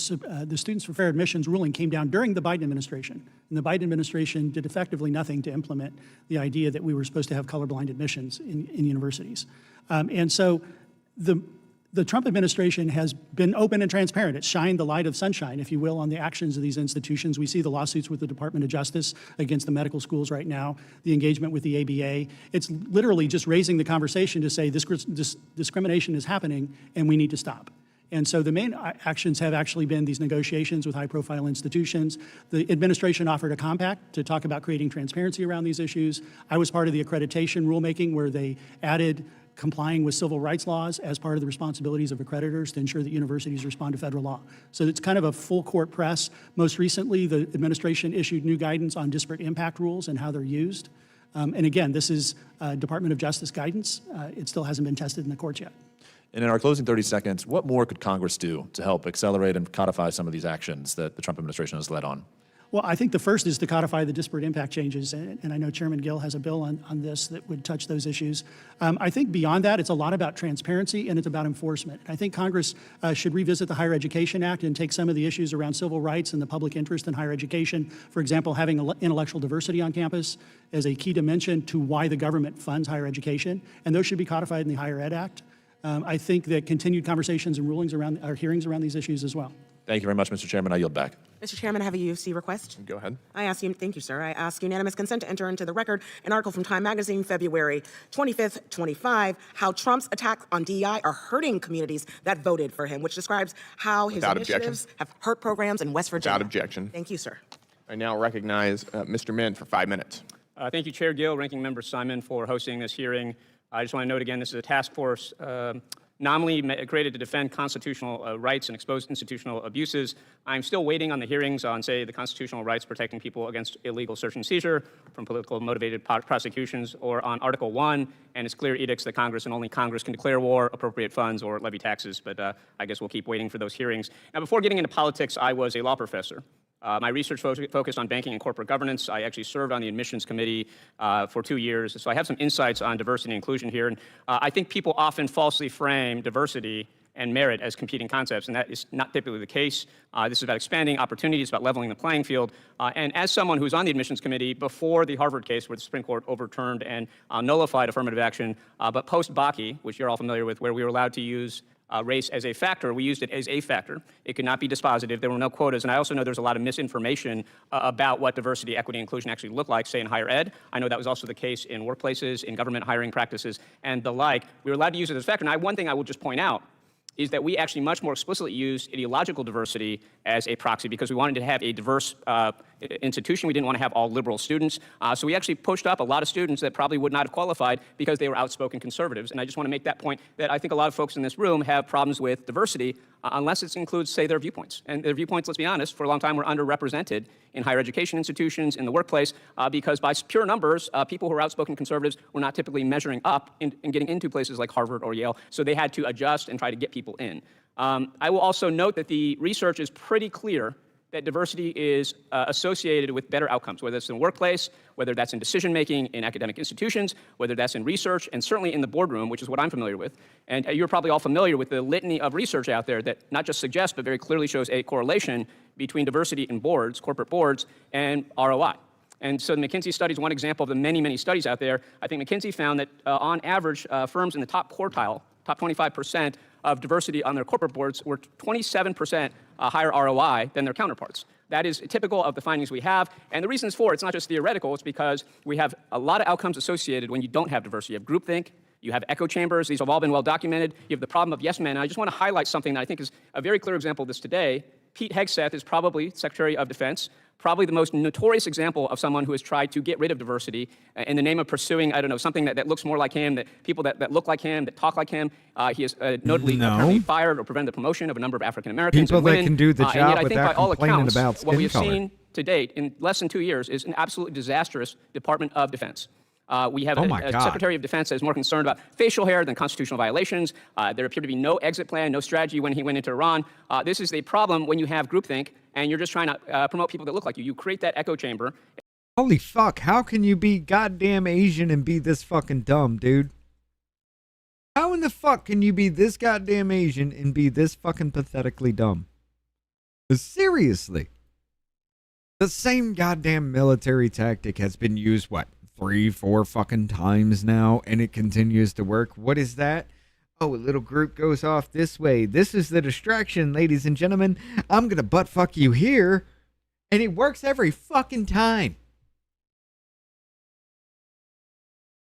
Students for Fair Admissions ruling came down during the Biden administration. And the Biden administration did effectively nothing to implement the idea that we were supposed to have colorblind admissions in universities. And so the Trump administration has been open and transparent. It's shined the light of sunshine, if you will, on the actions of these institutions. We see the lawsuits with the Department of Justice against the medical schools right now, the engagement with the ABA. It's literally just raising the conversation to say this discrimination is happening and we need to stop. And so the main actions have actually been these negotiations with high-profile institutions. The administration offered a compact to talk about creating transparency around these issues. I was part of the accreditation rulemaking where they added complying with civil rights laws as part of the responsibilities of accreditors to ensure that universities respond to federal law. So it's kind of a full court press. Most recently, the administration issued new guidance on disparate impact rules and how they're used. And again, this is Department of Justice guidance. It still hasn't been tested in the courts yet. And in our closing 30 seconds, what more could Congress do to help accelerate and codify some of these actions that the Trump administration has led on? Well, I think the first is to codify the disparate impact changes, and I know Chairman Gill has a bill on this that would touch those issues. I think beyond that, it's a lot about transparency and it's about enforcement. I think Congress should revisit the Higher Education Act and take some of the issues around civil rights and the public interest in higher education, for example, having intellectual diversity on campus as a key dimension to why the government funds higher education, and those should be codified in the Higher Ed Act. I think that continued conversations and hearings around these issues as well. Thank you very much, Mr. Chairman. I yield back. Mr. Chairman, I have a UFC request. Go ahead. Thank you, sir. I ask unanimous consent to enter into the record an article from Time Magazine, February 25th, 25, how Trump's attacks on DEI are hurting communities that voted for him, which describes how his initiatives have hurt programs in West Virginia. Without objection. Thank you, sir. I now recognize Mr. Min for 5 minutes. Thank you, Chair Gill, Ranking Member Simon, for hosting this hearing. I just want to note again, this is a task force nominally created to defend constitutional rights and expose institutional abuses. I'm still waiting on the hearings on, say, the constitutional rights protecting people against illegal search and seizure from political motivated prosecutions, or on Article 1 and its clear edicts that Congress and only Congress can declare war, appropriate funds, or levy taxes. But I guess we'll keep waiting for those hearings. Now, before getting into politics, I was a law professor. My research focused on banking and corporate governance. I actually served on the admissions committee for 2 years, so I have some insights on diversity and inclusion here. And I think people often falsely frame diversity and merit as competing concepts, and that is not typically the case. This is about expanding opportunities, about leveling the playing field. And as someone who's on the admissions committee before the Harvard case where the Supreme Court overturned and nullified affirmative action, but post-Bakke, which you're all familiar with, where we were allowed to use race as a factor. We used it as a factor. It could not be dispositive. There were no quotas. And I also know there's a lot of misinformation about what diversity, equity, and inclusion actually look like, say, in higher ed. I know that was also the case in workplaces, in government hiring practices, and the like. We were allowed to use it as a factor. And one thing I will just point out is that we actually much more explicitly used ideological diversity as a proxy because we wanted to have a diverse institution. We didn't want to have all liberal students. So we actually pushed up a lot of students that probably would not have qualified because they were outspoken conservatives. And I just want to make that point that I think a lot of folks in this room have problems with diversity unless it includes, say, their viewpoints. And their viewpoints, let's be honest, for a long time were underrepresented in higher education institutions, in the workplace, because by pure numbers, people who are outspoken conservatives were not typically measuring up in getting into places like Harvard or Yale. So they had to adjust and try to get people in. I will also note that the research is pretty clear that diversity is associated with better outcomes, whether it's in the workplace, whether that's in decision-making in academic institutions, whether that's in research, and certainly in the boardroom, which is what I'm familiar with. And you're probably all familiar with the litany of research out there that not just suggests, but very clearly shows a correlation between diversity in boards, corporate boards, and ROI. And so the McKinsey study is one example of the many, many studies out there. I think McKinsey found that on average, firms in the top quartile, top 25% of diversity on their corporate boards were 27% higher ROI than their counterparts. That is typical of the findings we have. And the reasons for it's not just theoretical, it's because we have a lot of outcomes associated when you don't have diversity. You have groupthink, you have echo chambers. These have all been well documented. You have the problem of yes men. And I just want to highlight something that I think is a very clear example of this today. Pete Hegseth is probably Secretary of Defense, probably the most notorious example of someone who has tried to get rid of diversity in the name of pursuing, I don't know, something that looks more like him, that people that look like him, that talk like him. He has notably apparently fired or prevented the promotion of a number of African Americans People and women. that can do the And yet job I think by without all complaining accounts, about what we skin have color. seen to date in less than 2 years is an absolutely disastrous Department of Defense. We have Oh my a God. Secretary of Defense that is more concerned about facial hair than constitutional violations. There appeared to be no exit plan, no strategy when he went into Iran. This is a problem when you have groupthink and you're just trying to promote people that look like you. You create that echo chamber. Holy fuck, how can you be goddamn Asian and be this fucking dumb, dude? How in the fuck can you be this goddamn Asian and be this fucking pathetically dumb? Seriously. The same goddamn military tactic has been used, what, 3-4 fucking times now, and it continues to work. What is that? Oh, a little group goes off this way. This is the distraction, ladies and gentlemen. I'm gonna butt fuck you here. And it works every fucking time.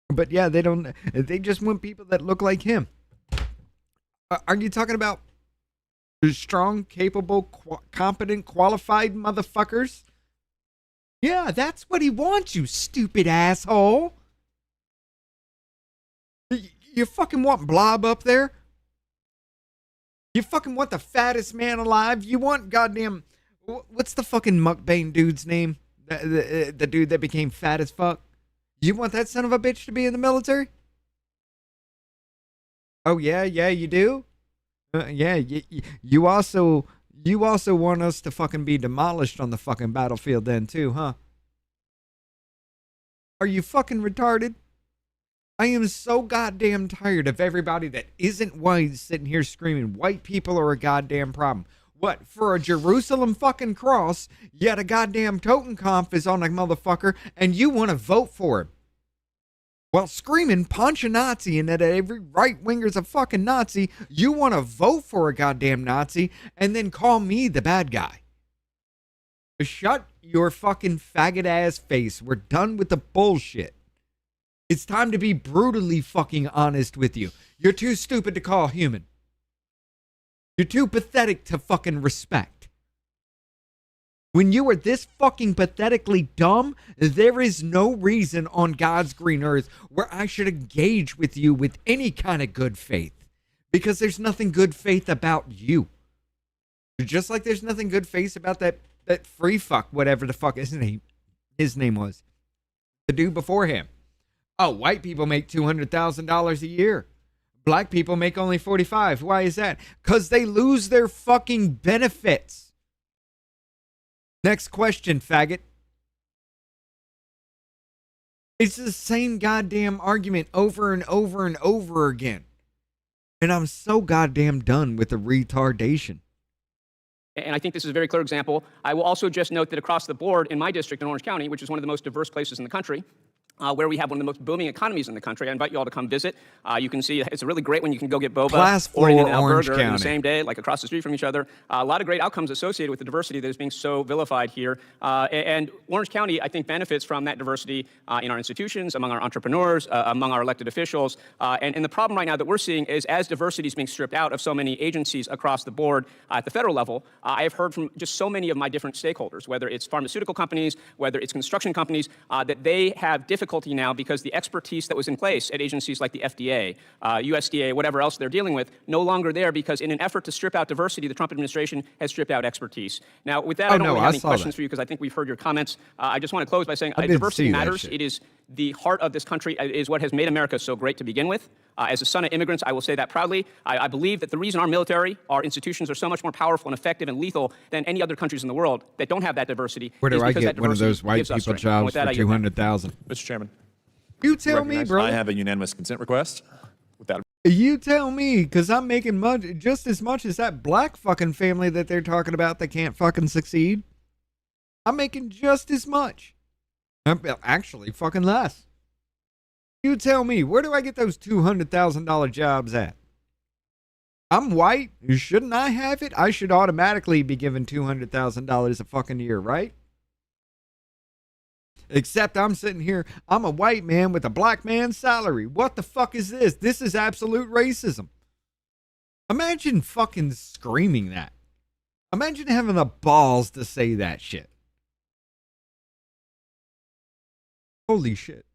But yeah, they just want people that look like him. Are you talking about strong, capable, competent, qualified motherfuckers? Yeah, that's what he wants, you stupid asshole. You fucking want Blob up there? You fucking want the fattest man alive? You want goddamn... What's the fucking mukbang dude's name? The dude that became fat as fuck? You want that son of a bitch to be in the military? Oh, yeah, you do? Yeah, you also want us to fucking be demolished on the fucking battlefield then too, huh? Are you fucking retarded? I am so goddamn tired of everybody that isn't white sitting here screaming white people are a goddamn problem. What, for a Jerusalem fucking cross, yet a goddamn Totenkopf is on a motherfucker and you want to vote for him? While screaming punch a Nazi and that every right winger's a fucking Nazi, you want to vote for a goddamn Nazi and then call me the bad guy. Shut your fucking faggot ass face. We're done with the bullshit. It's time to be brutally fucking honest with you. You're too stupid to call human. You're too pathetic to fucking respect. When you are this fucking pathetically dumb, there is no reason on God's green earth where I should engage with you with any kind of good faith. Because there's nothing good faith about you. Just like there's nothing good faith about that free fuck, whatever the fuck his name was. The dude before him. Oh, white people make $200,000 a year. Black people make only 45. Why is that? Because they lose their fucking benefits. Next question, faggot. It's the same goddamn argument over and over and over again. And I'm so goddamn done with the retardation. And I think this is a very clear example. I will also just note that across the board in my district in Orange County, which is one of the most diverse places in the country, where we have one of the most booming economies in the country. I invite you all to come visit. You can see it's really great when you can go get boba Class or an 4 In-N-Out Orange burger in the County. same day, like across the street from each other. A lot of great outcomes associated with the diversity that is being so vilified here. And Orange County, I think, benefits from that diversity in our institutions, among our entrepreneurs, among our elected officials. And the problem right now that we're seeing is as diversity is being stripped out of so many agencies across the board at the federal level, I have heard from just so many of my different stakeholders, whether it's pharmaceutical companies, whether it's construction companies, that they have difficulty now because the expertise that was in place at agencies like the FDA, USDA, whatever else they're dealing with, no longer there because in an effort to strip out diversity, the Trump administration has stripped out expertise. Now, with that, I don't really have any questions for you because I think we've heard your comments. I just want to close by saying diversity matters. It is the heart of this country. It is what has made America so great to begin with. As a son of immigrants, I will say that proudly. I believe that the reason our military, our institutions are so much more powerful and effective and lethal than any other countries in the world that don't have that diversity. Where do is I because get that one of those diversity white gives us people strength. And jobs with that, for I yield back. 200,000. Mr. Chairman. You tell me, bro. I have a unanimous consent request. With that. You tell me, because I'm making just as much as that black fucking family that they're talking about that can't fucking succeed. I'm making just as much. Actually, fucking less. You tell me, where do I get those $200,000 jobs at? I'm white. Shouldn't I have it? I should automatically be given $200,000 a fucking year, right? Except I'm sitting here, I'm a white man with a black man's salary. What the fuck is this? This is absolute racism. Imagine fucking screaming that. Imagine having the balls to say that shit. Holy shit.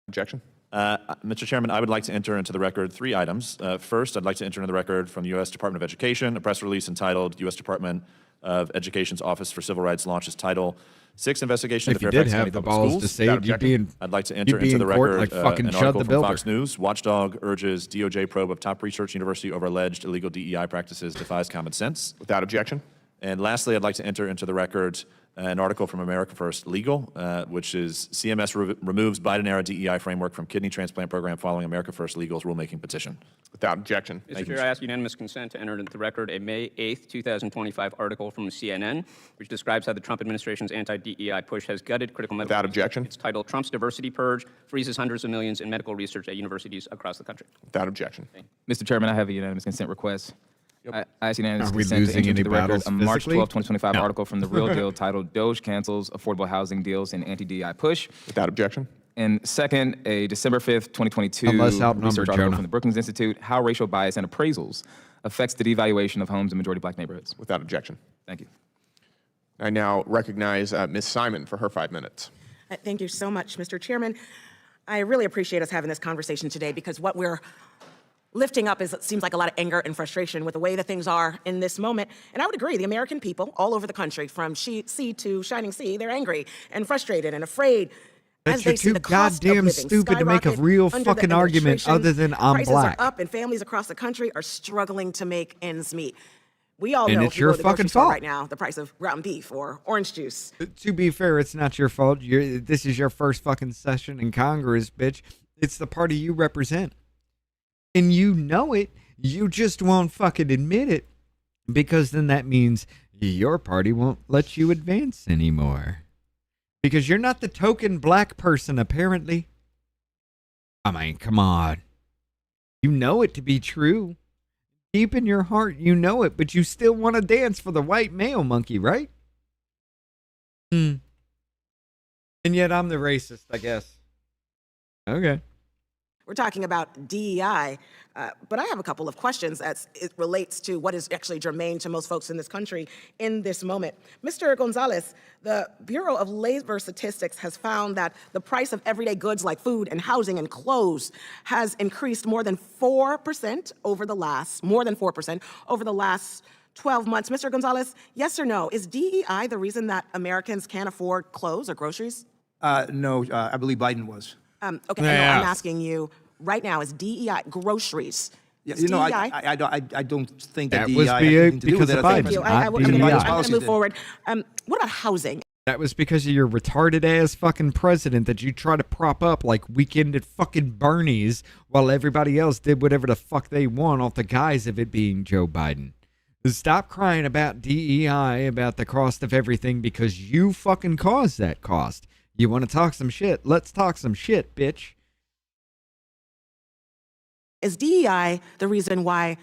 Objection. Mr. Chairman, I would like to enter into the record 3 items. First, I'd like to enter into the record from the U.S. Department of Education, a press release entitled U.S. Department of Education's Office for Civil Rights launches Title 6 investigation If of the you Fairfax did County have the Public balls Schools. to say it, you'd be in. I'd like to enter you'd be into the in court record like fucking an Shut article the from Builder. Fox News. Watchdog urges DOJ probe of top research university over alleged illegal DEI practices defies common sense. Without objection. And lastly, I'd like to enter into the record an article from America First Legal, which is CMS removes Biden-era DEI framework from kidney transplant program following America First Legal's rulemaking petition. Without objection. Mr. Chair, I ask unanimous consent to enter into the record a May 8th, 2025 article from CNN, which describes how the Trump administration's anti-DEI push has gutted critical medical Without research. objection. It's titled Trump's Diversity Purge Freezes Hundreds of Millions in Medical Research at Universities Across the Country. Without objection. Mr. Chairman, I have a unanimous consent request. I ask unanimous Are we consent to losing enter into any the record battles a March physically? 12, 2025 No. article from The Real Deal titled Doge Cancels Affordable Housing Deals and Anti-DEI Push. Without objection. And second, a December 5th, 2022 Unless outnumbered, research article Jonah. from the Brookings Institute, How Racial Bias and Appraisals Affects the Devaluation of Homes in Majority Black Neighborhoods. Without objection. Thank you. I now recognize Ms. Simon for her 5 minutes. Thank you so much, Mr. Chairman. I really appreciate us having this conversation today because what we're lifting up is, it seems like a lot of anger and frustration with the way that things are in this moment. And I would agree, the American people all over the country, from sea to shining sea, they're angry and frustrated and afraid. That as you're they see too the cost of goddamn living stupid to make a skyrocket real under the fucking argument administration. other than I'm Prices black. are up and families across the country are struggling to make ends meet. We all And know it's if you go your to the grocery fucking store fault. right now, the price of ground beef or orange juice. To be fair, it's not your fault. This is your first fucking session in Congress, bitch. It's the party you represent. And you know it. You just won't fucking admit it. Because then that means your party won't let you advance anymore. Because you're not the token black person, apparently. I mean, come on. You know it to be true. Deep in your heart, you know it, but you still want to dance for the white male monkey, right? And yet I'm the racist, I guess. Okay. We're talking about DEI, but I have a couple of questions as it relates to what is actually germane to most folks in this country in this moment. Mr. Gonzalez, the Bureau of Labor Statistics has found that the price of everyday goods like food and housing and clothes has increased more than 4% over the last 12 months. Mr. Gonzalez, yes or no, is DEI the reason that Americans can't afford clothes or groceries? No, I believe Biden was. Okay, I know, I'm asking you right now, is DEI groceries? Yeah, Is you know, DEI? I don't think that, That was DEI has anything to do because with it. of I think Biden, Thank you. not I'm DEI. going to move forward. What about housing? That was because of your retarded ass fucking president that you try to prop up like Weekend at fucking Bernie's while everybody else did whatever the fuck they want off the guise of it being Joe Biden. Stop crying about DEI, about the cost of everything, because you fucking caused that cost. You want to talk some shit? Let's talk some shit, bitch. Is DEI the reason why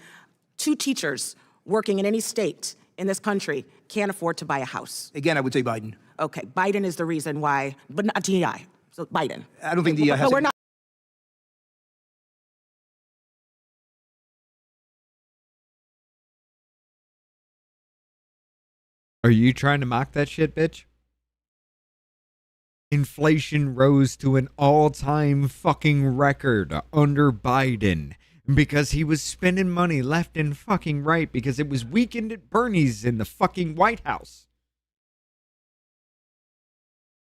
2 teachers working in any state in this country can't afford to buy a house? Again, I would say Biden. Okay, Biden is the reason why, but not DEI. So Biden. I don't think DEI has. But we're not. Are you trying to mock that shit, bitch? Inflation rose to an all-time fucking record under Biden because he was spending money left and fucking right because it was weekend at Bernie's in the fucking White House.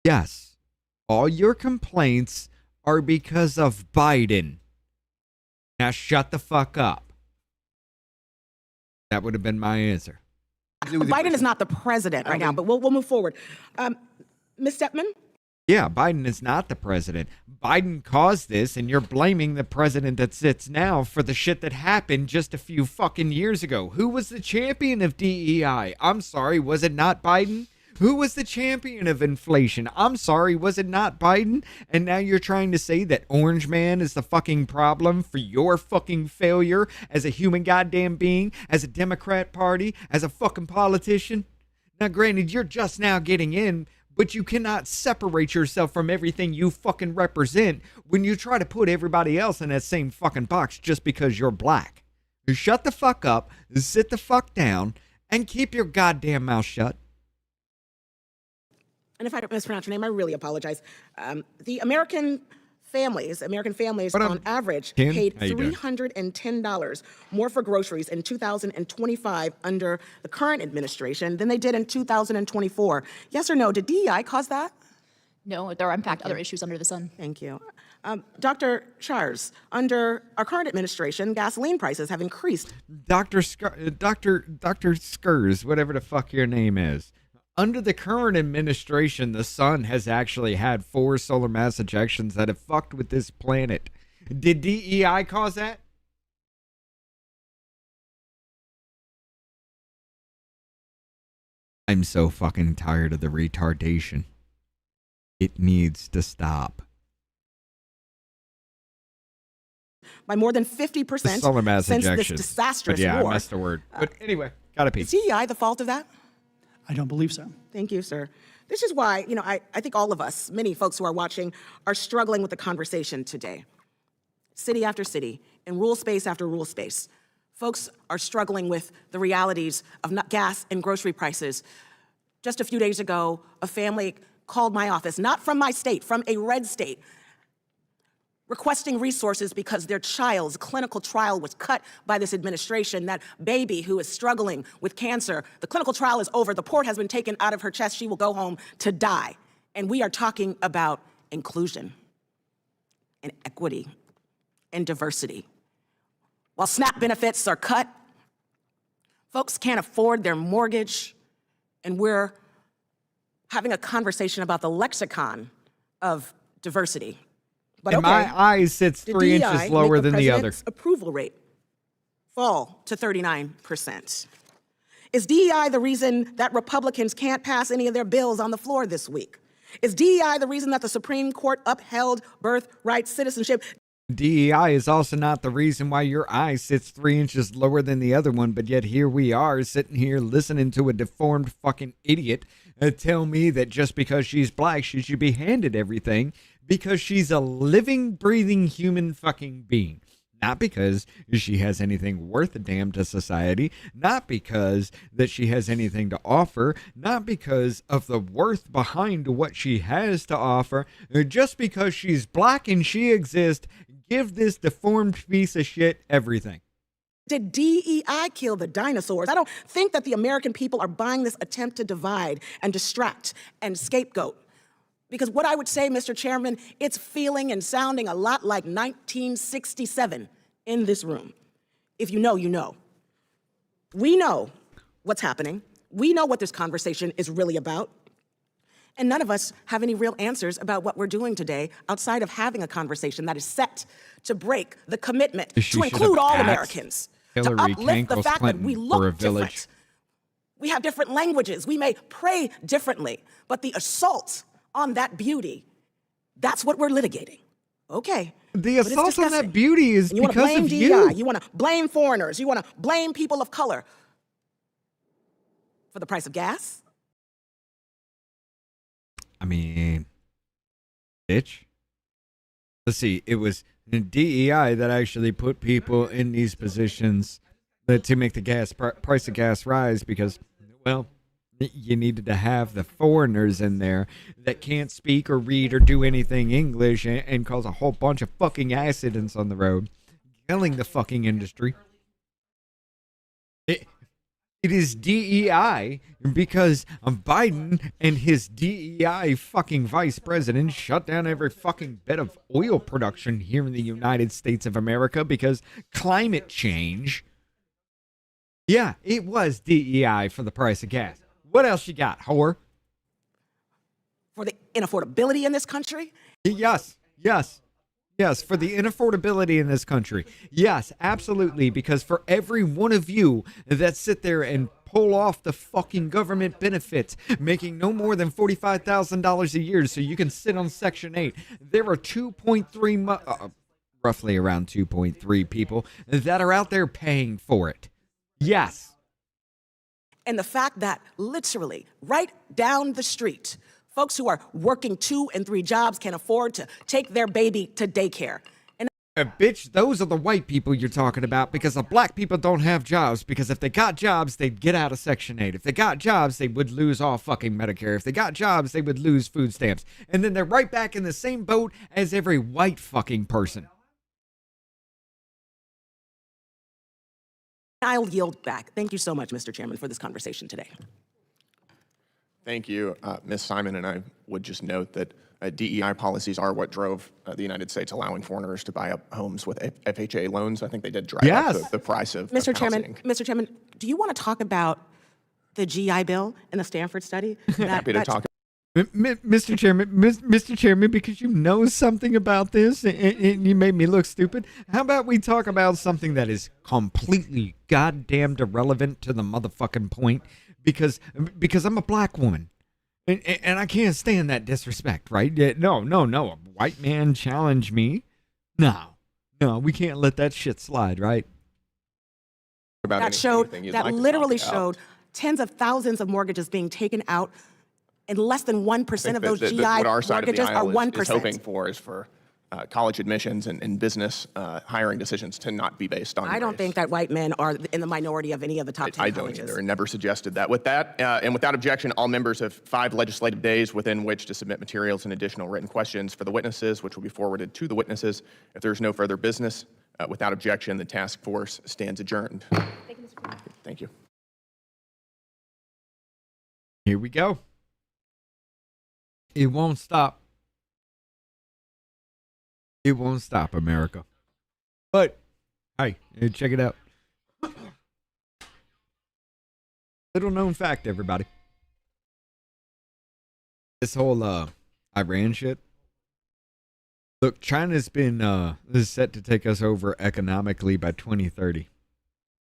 Yes, all your complaints are because of Biden. Now shut the fuck up. That would have been my answer. Biden is not the president right now, but we'll move forward. Ms. Stepman? Yeah, Biden is not the president. Biden caused this, and you're blaming the president that sits now for the shit that happened just a few fucking years ago. Who was the champion of DEI? I'm sorry, was it not Biden? Who was the champion of inflation? I'm sorry, was it not Biden? And now you're trying to say that Orange Man is the fucking problem for your fucking failure as a human goddamn being, as a Democrat Party, as a fucking politician? Now, granted, you're just now getting in, but you cannot separate yourself from everything you fucking represent when you try to put everybody else in that same fucking box just because you're black. Shut the fuck up, sit the fuck down, and keep your goddamn mouth shut. And if I mispronounce your name, I really apologize. The American families on average paid $310 more for groceries in 2025 under the current administration than they did in 2024. Yes or no, did DEI cause that? No, there are in fact other issues under the sun. Thank you. Dr. Shars, under our current administration, gasoline prices have increased. Dr. Skurs, whatever the fuck your name is. Under the current administration, the sun has actually had 4 solar mass ejections that have fucked with this planet. Did DEI cause that? I'm so fucking tired of the retardation. It needs to stop. By more than 50% solar mass since ejections. this disastrous Yeah, war. I missed a word. But anyway, gotta pee. Is DEI the fault of that? I don't believe so. Thank you, sir. This is why, I think all of us, many folks who are watching, are struggling with the conversation today. City after city, in rural space after rural space, folks are struggling with the realities of gas and grocery prices. Just a few days ago, a family called my office, not from my state, from a red state, requesting resources because their child's clinical trial was cut by this administration. That baby who is struggling with cancer, the clinical trial is over, the port has been taken out of her chest, she will go home to die. And we are talking about inclusion and equity and diversity. While SNAP benefits are cut, folks can't afford their mortgage, and we're having a conversation about the lexicon of diversity. But in my eyes, sits 3 inches lower than the other. Approval rate fall to 39%. Is DEI the reason that Republicans can't pass any of their bills on the floor this week? Is DEI the reason that the Supreme Court upheld birthright citizenship? DEI is also not the reason why your eye sits 3 inches lower than the other one, but yet here we are sitting here listening to a deformed fucking idiot tell me that just because she's black, she should be handed everything because she's a living, breathing human fucking being. Not because she has anything worth a damn to society, not because that she has anything to offer, not because of the worth behind what she has to offer, just because she's black and she exists. Give this deformed piece of shit everything. Did DEI kill the dinosaurs? I don't think that the American people are buying this attempt to divide and distract and scapegoat. Because what I would say, Mr. Chairman, it's feeling and sounding a lot like 1967 in this room. If you know, you know. We know what's happening. We know what this conversation is really about. And none of us have any real answers about what we're doing today outside of having a conversation that is set to break the commitment to include all Americans, to uplift the fact that we look different. We have different languages. We may pray differently, but the assault on that beauty. That's what we're litigating. Okay. The but it's assault on disgusting. that beauty is And you want to because blame of DEI. you. You want to blame foreigners. You want to blame people of color for the price of gas. I mean, bitch. Let's see. It was DEI that actually put people in these positions to make the price of gas rise because, well, you needed to have the foreigners in there that can't speak or read or do anything English and cause a whole bunch of fucking accidents on the road, killing the fucking industry. It is DEI because Biden and his DEI fucking vice president shut down every fucking bit of oil production here in the United States of America because climate change. Yeah, it was DEI for the price of gas. What else you got, whore? For the inaffordability in this country? Yes, for the inaffordability in this country. Yes, absolutely, because for every one of you that sit there and pull off the fucking government benefits, making no more than $45,000 a year so you can sit on Section 8, there are roughly around 2.3 people that are out there paying for it. Yes. And the fact that literally right down the street, folks who are working 2 and 3 jobs can afford to take their baby to daycare. And bitch, those are the white people you're talking about because the black people don't have jobs because if they got jobs, they'd get out of Section 8. If they got jobs, they would lose all fucking Medicare. If they got jobs, they would lose food stamps. And then they're right back in the same boat as every white fucking person. I'll yield back. Thank you so much, Mr. Chairman, for this conversation today. Thank you, Ms. Simon, and I would just note that DEI policies are what drove the United States allowing foreigners to buy up homes with FHA loans. I think they did drive up the price of Mr. housing. Mr. Chairman, do you want to talk about the GI Bill and the Stanford study? Happy to talk. Mr. Chairman, because you know something about this and you made me look stupid, how about we talk about something that is completely goddamn irrelevant to the motherfucking point? Because I'm a black woman and I can't stand that disrespect, right? No, a white man challenge me. No, we can't let that shit slide, right? That literally showed tens of thousands of mortgages being taken out, and less than 1% of those GI what our side mortgages of the are aisle 1%. is hoping for is for college admissions and business hiring decisions to not be based on I don't race. think that white men are in the minority of any of the top 10 I don't colleges. either, and never suggested that. With that, and without objection, all members have 5 legislative days within which to submit materials and additional written questions for the witnesses, which will be forwarded to the witnesses. If there's no further business, without objection, the task force stands adjourned. Thank you. Here we go. It won't stop. It won't stop, America. But, hey, check it out. Little known fact, everybody. This whole Iran shit. Look, China's been set to take us over economically by 2030.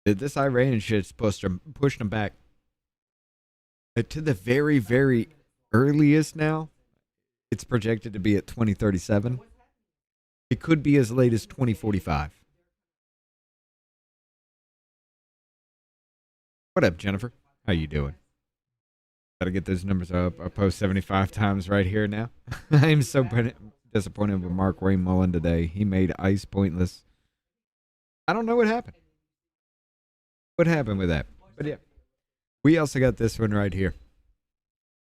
This Iran shit's pushing them back to the very, very earliest now. It's projected to be at 2037. It could be as late as 2045. What up, Jennifer? How you doing? Gotta get those numbers up. I post 75 times right here now. I'm so disappointed with Mark Ray Mullen today. He made ICE pointless. I don't know what happened. What happened with that? But yeah. We also got this one right here.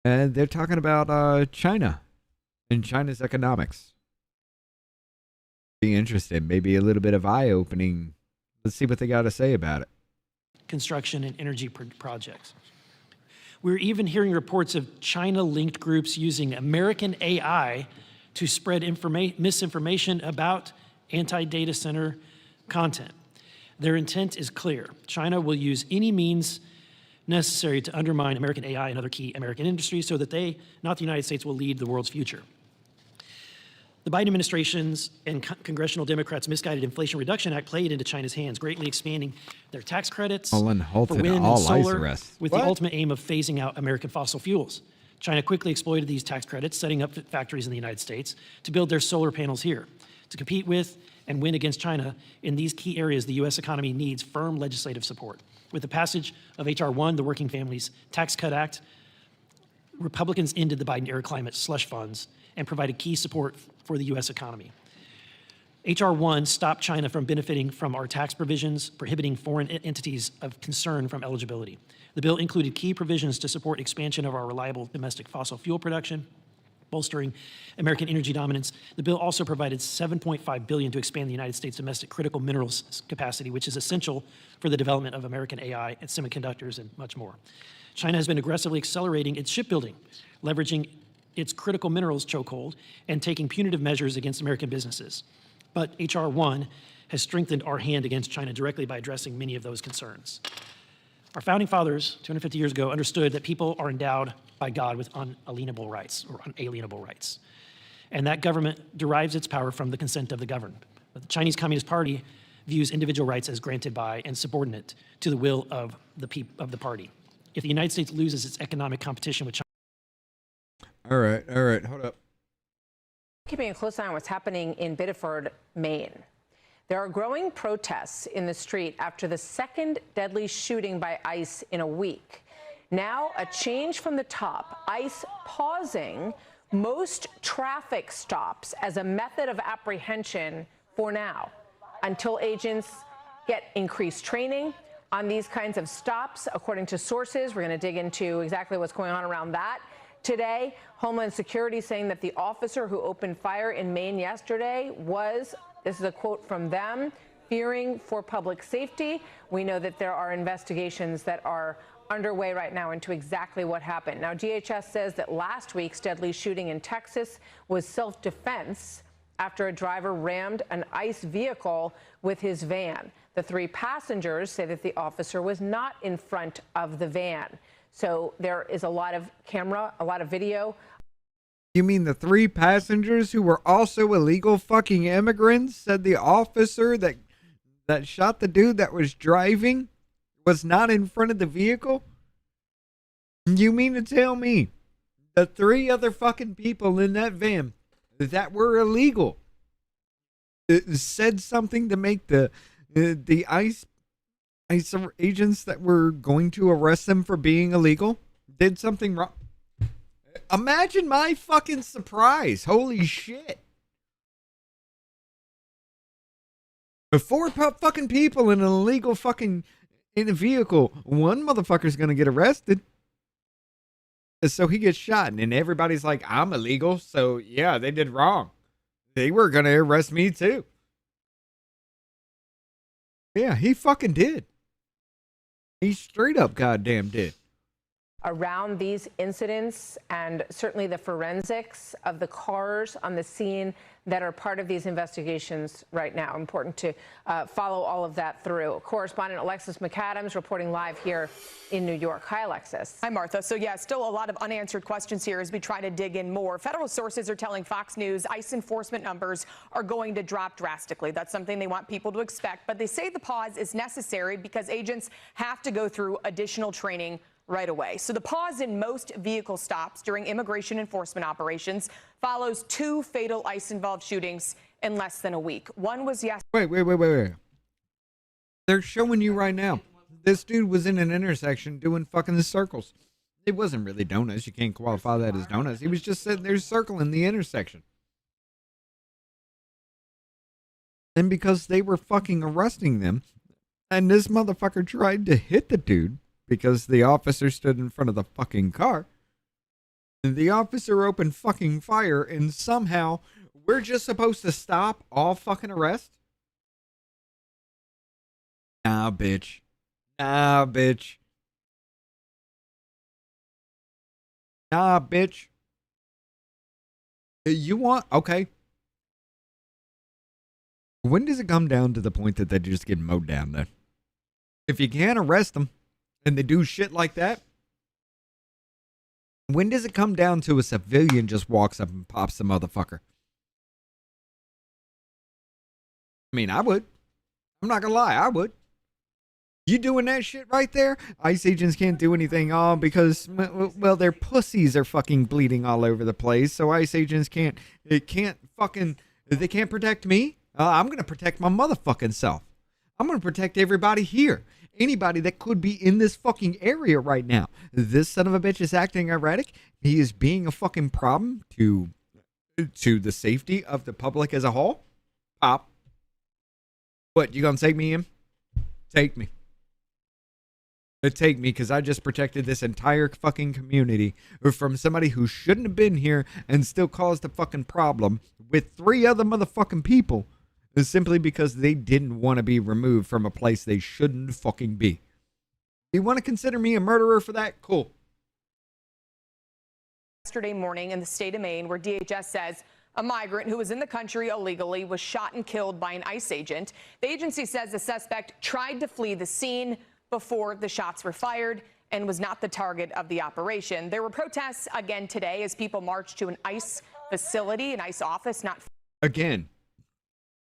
And they're talking about China and China's economics. Be interested. Maybe a little bit of eye-opening. Let's see what they got to say about it. Construction and energy projects. We're even hearing reports of China-linked groups using American AI to spread misinformation about anti-data center content. Their intent is clear. China will use any means necessary to undermine American AI and other key American industries so that they, not the United States, will lead the world's future. The Biden administration's and congressional Democrats' misguided Inflation Reduction Act played into China's hands, greatly expanding their tax credits for wind and solar with the ultimate aim of phasing out American fossil fuels. China quickly exploited these tax credits, setting up factories in the United States to build their solar panels here. To compete with and win against China in these key areas, the U.S. economy needs firm legislative support. With the passage of H.R. 1, the Working Families Tax Cut Act, Republicans ended the Biden-era climate slush funds and provided key support for the U.S. economy. H.R. 1 stopped China from benefiting from our tax provisions, prohibiting foreign entities of concern from eligibility. The bill included key provisions to support expansion of our reliable domestic fossil fuel production, bolstering American energy dominance. The bill also provided $7.5 billion to expand the United States domestic critical minerals capacity, which is essential for the development of American AI and semiconductors and much more. China has been aggressively accelerating its shipbuilding, leveraging its critical minerals chokehold and taking punitive measures against American businesses. But H.R. 1 has strengthened our hand against China directly by addressing many of those concerns. Our founding fathers, 250 years ago, understood that people are endowed by God with unalienable rights or unalienable rights, and that government derives its power from the consent of the governed. But the Chinese Communist Party views individual rights as granted by and subordinate to the will of the party. If the United States loses its economic competition with China. All right, hold up. Keeping a close eye on what's happening in Biddeford, Maine. There are growing protests in the street after the second deadly shooting by ICE in a week. Now, a change from the top, ICE pausing most traffic stops as a method of apprehension for now, until agents get increased training on these kinds of stops. According to sources, we're going to dig into exactly what's going on around that. Today, Homeland Security saying that the officer who opened fire in Maine yesterday was, this is a quote from them, fearing for public safety. We know that there are investigations that are underway right now into exactly what happened. Now, DHS says that last week's deadly shooting in Texas was self-defense after a driver rammed an ICE vehicle with his van. The three passengers say that the officer was not in front of the van. So there is a lot of camera, a lot of video. You mean the three passengers who were also illegal fucking immigrants, said the officer that shot the dude that was driving was not in front of the vehicle? You mean to tell me the three other fucking people in that van that were illegal said something to make the ICE agents that were going to arrest them for being illegal did something wrong? Imagine my fucking surprise. Holy shit. Four fucking people in an illegal fucking in a vehicle. One motherfucker's gonna get arrested. So he gets shot, and everybody's like, I'm illegal, so yeah, they did wrong. They were gonna arrest me too. Yeah, he fucking did. He straight up goddamn did. Around these incidents and certainly the forensics of the cars on the scene that are part of these investigations right now. Important to follow all of that through. Correspondent Alexis McAdams reporting live here in New York. Hi, Alexis. Hi, Martha. So, yeah, still a lot of unanswered questions here as we try to dig in more. Federal sources are telling Fox News ICE enforcement numbers are going to drop drastically. That's something they want people to expect. But they say the pause is necessary because agents have to go through additional training right away. So the pause in most vehicle stops during immigration enforcement operations follows two fatal ICE-involved shootings in less than a week. One was yesterday. Wait. They're showing you right now. This dude was in an intersection doing fucking circles. It wasn't really donuts. You can't qualify that as donuts. He was just sitting there circling the intersection. And because they were fucking arresting them, and this motherfucker tried to hit the dude, because the officer stood in front of the fucking car. And the officer opened fucking fire, and somehow we're just supposed to stop all fucking arrests? Nah, bitch. Nah, bitch. Nah, bitch. You want... Okay. When does it come down to the point that they just get mowed down, then? If you can't arrest them, and they do shit like that, when does it come down to a civilian just walks up and pops the motherfucker? I mean, I would. I'm not gonna lie, I would. You doing that shit right there? ICE agents can't do anything because, well, their pussies are fucking bleeding all over the place. So ICE agents can't protect me. I'm going to protect my motherfucking self. I'm going to protect everybody here. Anybody that could be in this fucking area right now. This son of a bitch is acting erratic. He is being a fucking problem to the safety of the public as a whole. Pop. What, you going to take me in? Take me. Take me, because I just protected this entire fucking community from somebody who shouldn't have been here and still caused a fucking problem with 3 other motherfucking people simply because they didn't want to be removed from a place they shouldn't fucking be. You want to consider me a murderer for that? Cool. Yesterday morning in the state of Maine, where DHS says a migrant who was in the country illegally was shot and killed by an ICE agent. The agency says the suspect tried to flee the scene before the shots were fired and was not the target of the operation. There were protests again today as people marched to an ICE facility, an ICE office, not... Again,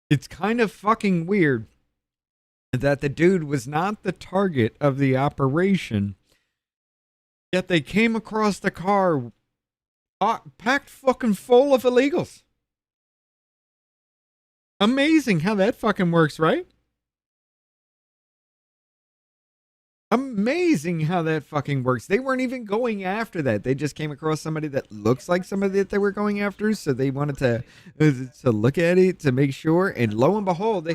it's kind of fucking weird that the dude was not the target of the operation, yet they came across the car packed fucking full of illegals. Amazing how that fucking works, right? Amazing how that fucking works. They weren't even going after that. They just came across somebody that looks like somebody that they were going after, so they wanted to look at it to make sure. And lo and behold,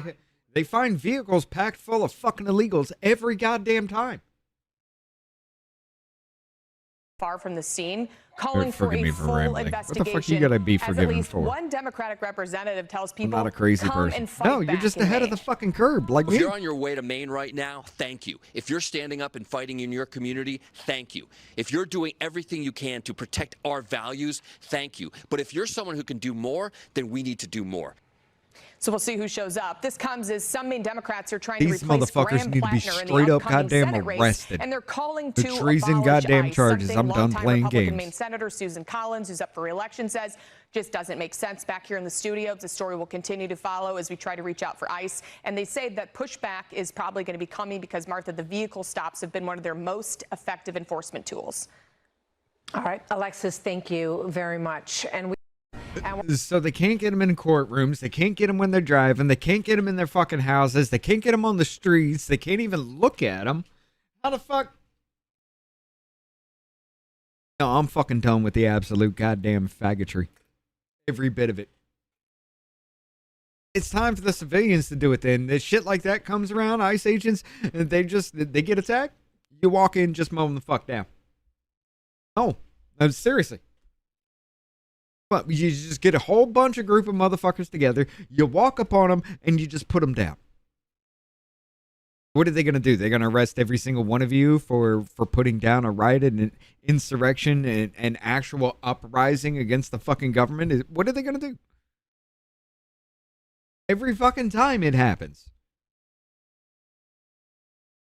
they find vehicles packed full of fucking illegals every goddamn time. Far from the scene, calling for a full investigation. What the fuck you gotta be forgiven for? One Democratic representative tells people, I'm not a crazy come person. and fight No, you're back just in ahead of Maine. the fucking curb, like If me. you're on your way to Maine right now, thank you. If you're standing up and fighting in your community, thank you. If you're doing everything you can to protect our values, thank you. But if you're someone who can do more, then we need to do more. So we'll see who shows up. This comes as some Maine Democrats are trying These to replace motherfuckers Graham need to be Plattner in the straight up upcoming goddamn Senate race, arrested. and they're calling The to treason abolish goddamn ICE, charges. something I'm done longtime playing Republican games. Maine Senator Susan Collins, who's up for re-election, says just doesn't make sense. Back here in the studio, the story will continue to follow as we try to reach out for ICE. And they say that pushback is probably going to be coming because, Martha, the vehicle stops have been one of their most effective enforcement tools. All right, Alexis, thank you very much. So they can't get them in courtrooms. They can't get them when they're driving. They can't get them in their fucking houses. They can't get them on the streets. They can't even look at them. How the fuck? No, I'm fucking done with the absolute goddamn faggotry. Every bit of it. It's time for the civilians to do it then. This shit like that comes around, ICE agents, and they get attacked. You walk in, just mow them the fuck down. No, seriously. But you just get a whole bunch of group of motherfuckers together, you walk up on them, and you just put them down. What are they going to do? They're going to arrest every single one of you for putting down a riot and an insurrection and an actual uprising against the fucking government? What are they going to do? Every fucking time it happens.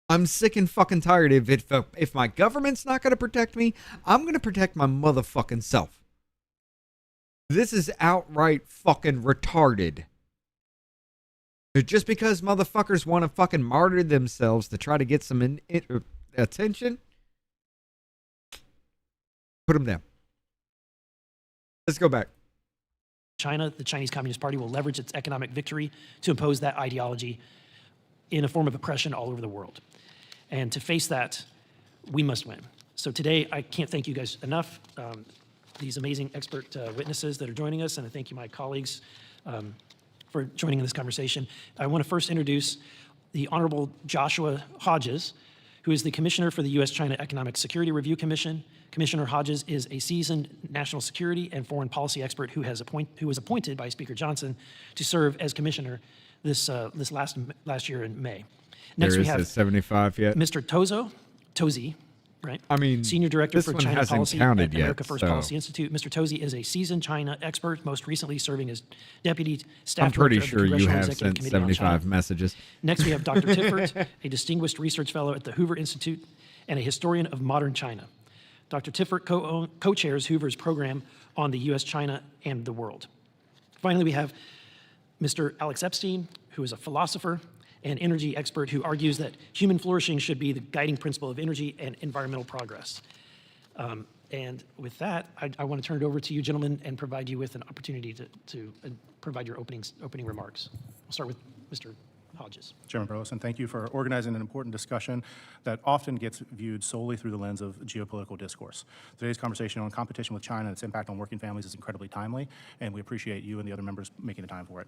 I'm sick and fucking tired. If my government's not going to protect me, I'm going to protect my motherfucking self. This is outright fucking retarded. Just because motherfuckers want to fucking martyr themselves to try to get some attention, put them down. Let's go back. China, the Chinese Communist Party, will leverage its economic victory to impose that ideology in a form of oppression all over the world. And to face that, we must win. So today, I can't thank you guys enough. These amazing expert witnesses that are joining us, and I thank you, my colleagues, for joining in this conversation. I want to first introduce the Honorable Joshua Hodges, who is the Commissioner for the U.S.-China Economic Security Review Commission. Commissioner Hodges is a seasoned national security and foreign policy expert who was appointed by Speaker Johnson to serve as commissioner this last year in May. Next, we have 75 yet. Mr. Tozy, right? I mean, Senior Director this for one China hasn't Policy counted at yet, America First so- Policy Institute. Mr. Tozy is a seasoned China expert, most recently serving as Deputy Staff I'm pretty Director sure of the you Congressional have Executive sent Committee on China. 75 messages. Next, we have Dr. Tiffert, a distinguished research fellow at the Hoover Institute and a historian of modern China. Dr. Tiffert co-chairs Hoover's program on the U.S., China, and the world. Finally, we have Mr. Alex Epstein, who is a philosopher an energy expert who argues that human flourishing should be the guiding principle of energy and environmental progress. And with that, I want to turn it over to you, gentlemen, and provide you with an opportunity to provide your opening remarks. We'll start with Mr. Hodges. Chairman Burleson, thank you for organizing an important discussion that often gets viewed solely through the lens of geopolitical discourse. Today's conversation on competition with China and its impact on working families is incredibly timely, and we appreciate you and the other members making the time for it.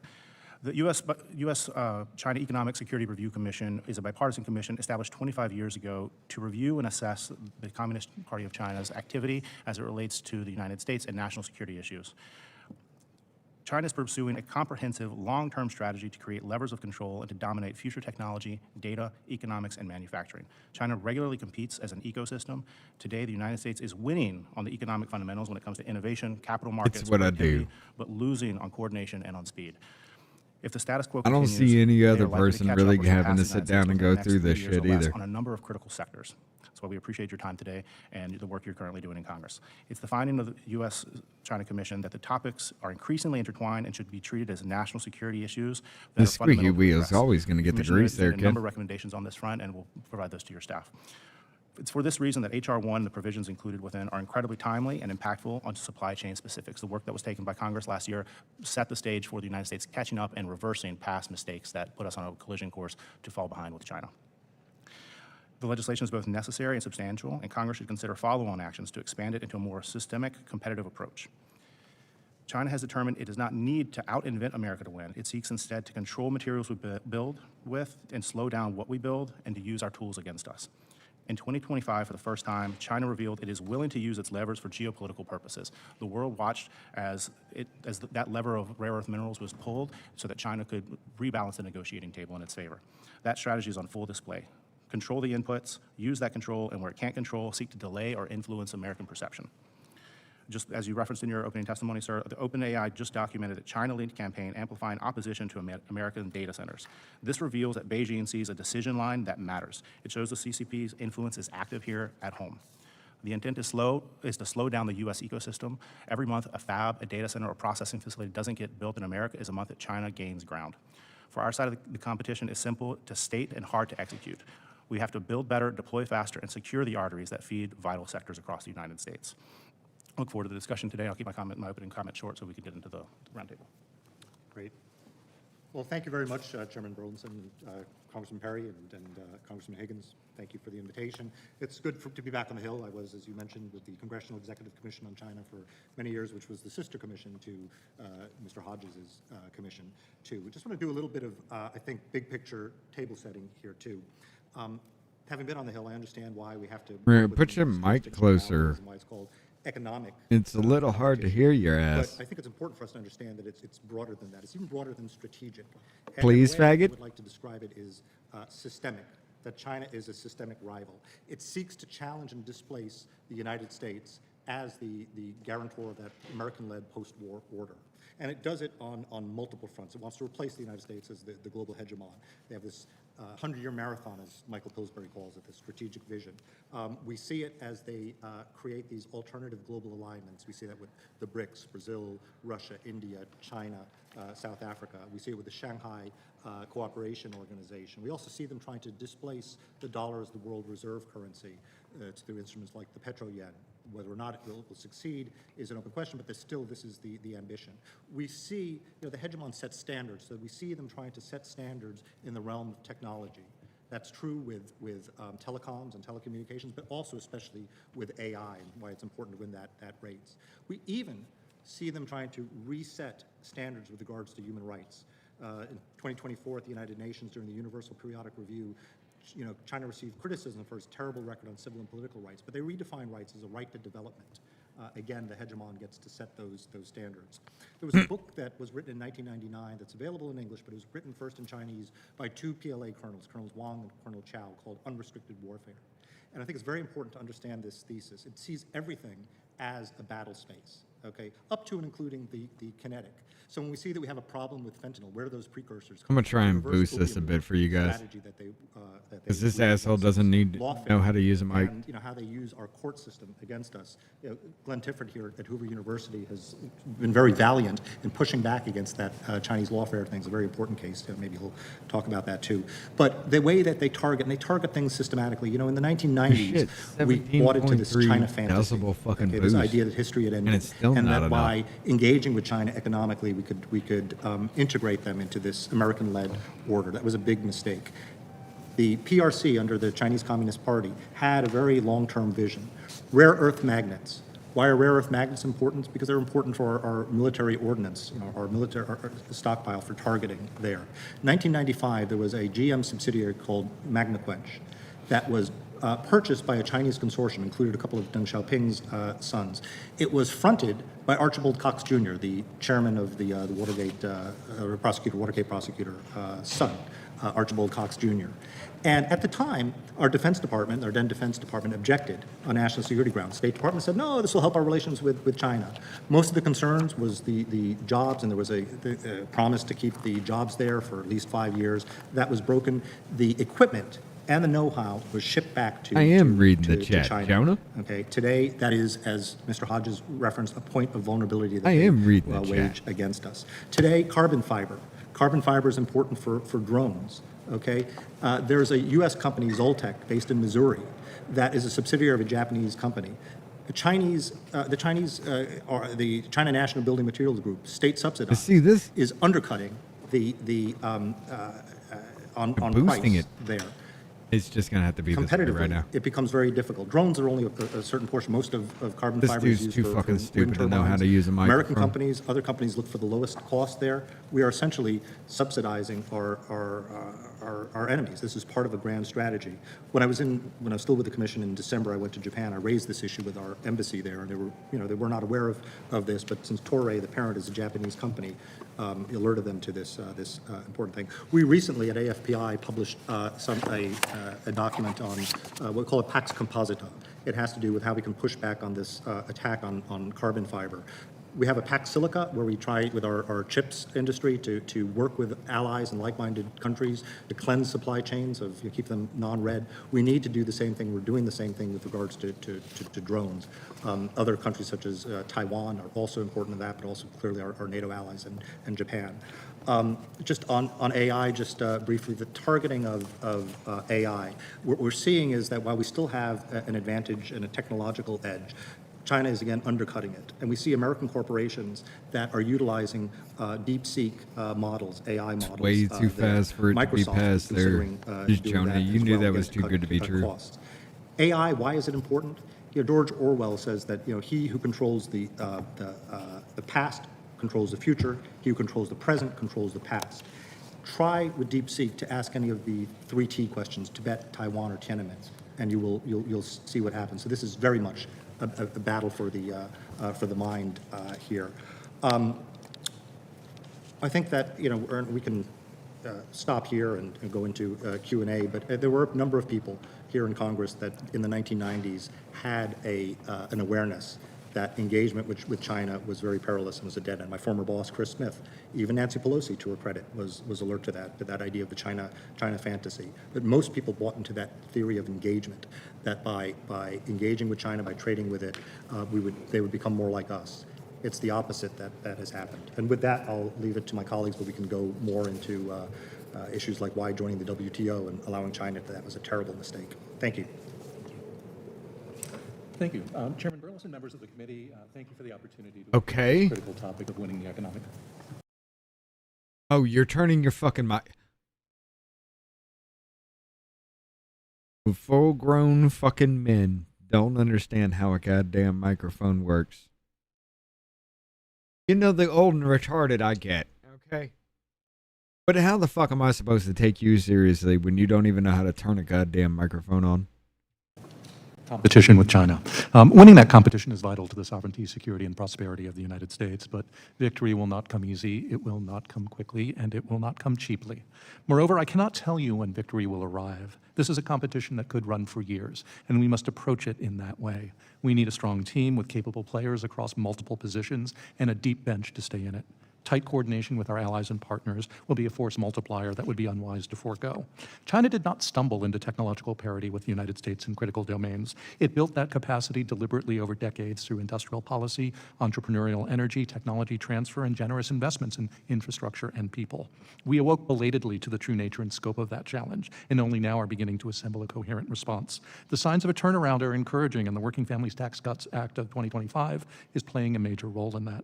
The U.S.-China Economic Security Review Commission is a bipartisan commission established 25 years ago to review and assess the Communist Party of China's activity as it relates to the United States and national security issues. China is pursuing a comprehensive, long-term strategy to create levers of control and to dominate future technology, data, economics, and manufacturing. China regularly competes as an ecosystem. Today, the United States is winning on the economic fundamentals when it comes to innovation, capital markets, It's what I do. but losing on coordination and on speed. If the status quo I don't continues, see any they other are likely to person catch really up or having to surpass the sit United down States and within go the next through 3 this years or shit less either. on a number of critical sectors. That's why we appreciate your time today and the work you're currently doing in Congress. It's the finding of the U.S.-China Commission that the topics are increasingly intertwined and should be treated as national security issues. The squeaky wheel is always going to get the grease there, A kid. number of recommendations on this front, and we'll provide those to your staff. It's for this reason that H.R. 1, the provisions included within, are incredibly timely and impactful on supply chain specifics. The work that was taken by Congress last year set the stage for the United States catching up and reversing past mistakes that put us on a collision course to fall behind with China. The legislation is both necessary and substantial, and Congress should consider follow-on actions to expand it into a more systemic, competitive approach. China has determined it does not need to out-invent America to win. It seeks instead to control materials we build with and slow down what we build and to use our tools against us. In 2025, for the first time, China revealed it is willing to use its levers for geopolitical purposes. The world watched as that lever of rare earth minerals was pulled so that China could rebalance the negotiating table in its favor. That strategy is on full display. Control the inputs, use that control, and where it can't control, seek to delay or influence American perception. Just as you referenced in your opening testimony, sir, the OpenAI just documented a China-linked campaign amplifying opposition to American data centers. This reveals that Beijing sees a decision line that matters. It shows the CCP's influence is active here at home. The intent is to slow down the U.S. ecosystem. Every month, a fab, a data center, or processing facility doesn't get built in America is a month that China gains ground. For our side of the competition, it's simple to state and hard to execute. We have to build better, deploy faster, and secure the arteries that feed vital sectors across the United States. I look forward to the discussion today. I'll keep my opening comment short so we can get into the roundtable. Great. Well, thank you very much, Chairman Burleson, Congressman Perry, and Congressman Higgins. Thank you for the invitation. It's good to be back on the Hill. I was, as you mentioned, with the Congressional Executive Commission on China for many years, which was the sister commission to Mr. Hodges' commission, too. We just want to do a little bit of, I think, big picture table setting here, too. Having been on the Hill, I understand why we have to Put your mic closer. and why it's called economic. It's a little hard to hear your ass. But I think it's important for us to understand that it's broader than that. It's even broader than strategic. And Please, the way faggot. I would like to describe it is systemic, that China is a systemic rival. It seeks to challenge and displace the United States as the guarantor of that American-led post-war order. And it does it on multiple fronts. It wants to replace the United States as the global hegemon. They have this 100-year marathon, as Michael Pillsbury calls it, the strategic vision. We see it as they create these alternative global alignments. We see that with the BRICS, Brazil, Russia, India, China, South Africa. We see it with the Shanghai Cooperation Organization. We also see them trying to displace the dollar as the world reserve currency through instruments like the petro yen. Whether or not it will succeed is an open question, but this is the ambition. We see, the hegemon sets standards, so we see them trying to set standards in the realm of technology. That's true with telecoms and telecommunications, but also especially with AI and why it's important to win that race. We even see them trying to reset standards with regards to human rights. In 2024 at the United Nations during the Universal Periodic Review, China received criticism for its terrible record on civil and political rights, but they redefine rights as a right to development. Again, the hegemon gets to set those standards. There was a book that was written in 1999 that's available in English, but it was written first in Chinese by two PLA colonels, Colonels Wang and Colonel Chow, called Unrestricted Warfare. And I think it's very important to understand this thesis. It sees everything as a battle space. okay, up to and including the kinetic. So when we see that we have a problem with fentanyl, where do those precursors come I'm gonna try and from? The reverse boost this a opium bit for you guys. strategy that they Because this use asshole against doesn't need to lawfare, know how to use a mic. and how they use our court system against us. Glenn Tifford here at Hoover University has been very valiant in pushing back against that Chinese lawfare thing. It's a very important case. Maybe he'll talk about that too. But the way that they target, and they target things systematically. In the 1990s, we bought into this China fantasy. Fucking This idea that history had ended, and it's still and not that enough. by engaging with China economically, we could integrate them into this American-led order. That was a big mistake. The PRC, under the Chinese Communist Party, had a very long-term vision. Rare earth magnets. Why are rare earth magnets important? Because they're important for our military ordnance, our stockpile for targeting there. In 1995, there was a GM subsidiary called Magnequench that was purchased by a Chinese consortium, included a couple of Deng Xiaoping's sons. It was fronted by Archibald Cox Jr., the chairman of the Watergate prosecutor son, Archibald Cox Jr. And at the time, our Defense Department, our then Defense Department, objected on national security grounds. State Department said, no, this will help our relations with China. Most of the concerns was the jobs, and there was a promise to keep the jobs there for at least 5 years. That was broken. The equipment and the know-how was shipped back to I am reading the to chat, China. Jonah. Okay, today that is, as Mr. Hodges referenced, a point of vulnerability that I they am reading the wage chat. against us. Today, carbon fiber. Carbon fiber is important for drones. Okay, there's a U.S. company, Zoltec, based in Missouri, that is a subsidiary of a Japanese company. The China National Building Materials Group, state subsidized, See this? is undercutting on boosting price it there. It's just gonna have to be this way Competitively, right now. it becomes very difficult. Drones are only a certain portion. Most of carbon This fiber is dude's used too for fucking wind stupid to know how turbines. to use a American microphone. companies, other companies look for the lowest cost there. We are essentially subsidizing our enemies. This is part of a grand strategy. When I was still with the commission in December, I went to Japan. I raised this issue with our embassy there, and they were not aware of this. But since Toray, the parent, is a Japanese company, alerted them to this important thing. We recently at AFPI published a document on what we call a Pax Composita. It has to do with how we can push back on this attack on carbon fiber. We have a Pax Silica where we try with our chips industry to work with allies and like-minded countries to cleanse supply chains, keep them non-red. We need to do the same thing. We're doing the same thing with regards to drones. Other countries such as Taiwan are also important in that, but also clearly our NATO allies and Japan. Just on AI, just briefly, the targeting of AI. What we're seeing is that while we still have an advantage and a technological edge, China is again undercutting it. And we see American corporations that are utilizing DeepSeek models, AI models. Way too fast for it to be Microsoft passed there. is doing Jonah, that you as knew well that was against too good to be true. costs. AI, why is it important? George Orwell says that he who controls the past controls the future. He who controls the present controls the past. Try with DeepSeek to ask any of the 3 T questions: Tibet, Taiwan, or Tiananmen, and you'll see what happens. So this is very much a battle for the mind here. I think that we can stop here and go into Q&A, but there were a number of people here in Congress that in the 1990s had an awareness that engagement with China was very perilous and was a dead end. My former boss, Chris Smith, even Nancy Pelosi, to her credit, was alert to that idea of the China fantasy. But most people bought into that theory of engagement, that by engaging with China, by trading with it, they would become more like us. It's the opposite that has happened. And with that, I'll leave it to my colleagues, but we can go more into issues like why joining the WTO and allowing China, that was a terrible mistake. Thank you. Thank you. Chairman Burleson, members of the committee, thank you for the opportunity to Okay. discuss the critical topic of winning the economic. Oh, you're turning your fucking mic. Full-grown fucking men don't understand how a goddamn microphone works. The old and retarded I get, okay? But how the fuck am I supposed to take you seriously when you don't even know how to turn a goddamn microphone on? competition with China. Winning that competition is vital to the sovereignty, security, and prosperity of the United States, but victory will not come easy, it will not come quickly, and it will not come cheaply. Moreover, I cannot tell you when victory will arrive. This is a competition that could run for years, and we must approach it in that way. We need a strong team with capable players across multiple positions and a deep bench to stay in it. Tight coordination with our allies and partners will be a force multiplier that would be unwise to forego. China did not stumble into technological parity with the United States in critical domains. It built that capacity deliberately over decades through industrial policy, entrepreneurial energy, technology transfer, and generous investments in infrastructure and people. We awoke belatedly to the true nature and scope of that challenge, and only now are beginning to assemble a coherent response. The signs of a turnaround are encouraging, and the Working Families Tax Cuts Act of 2025 is playing a major role in that.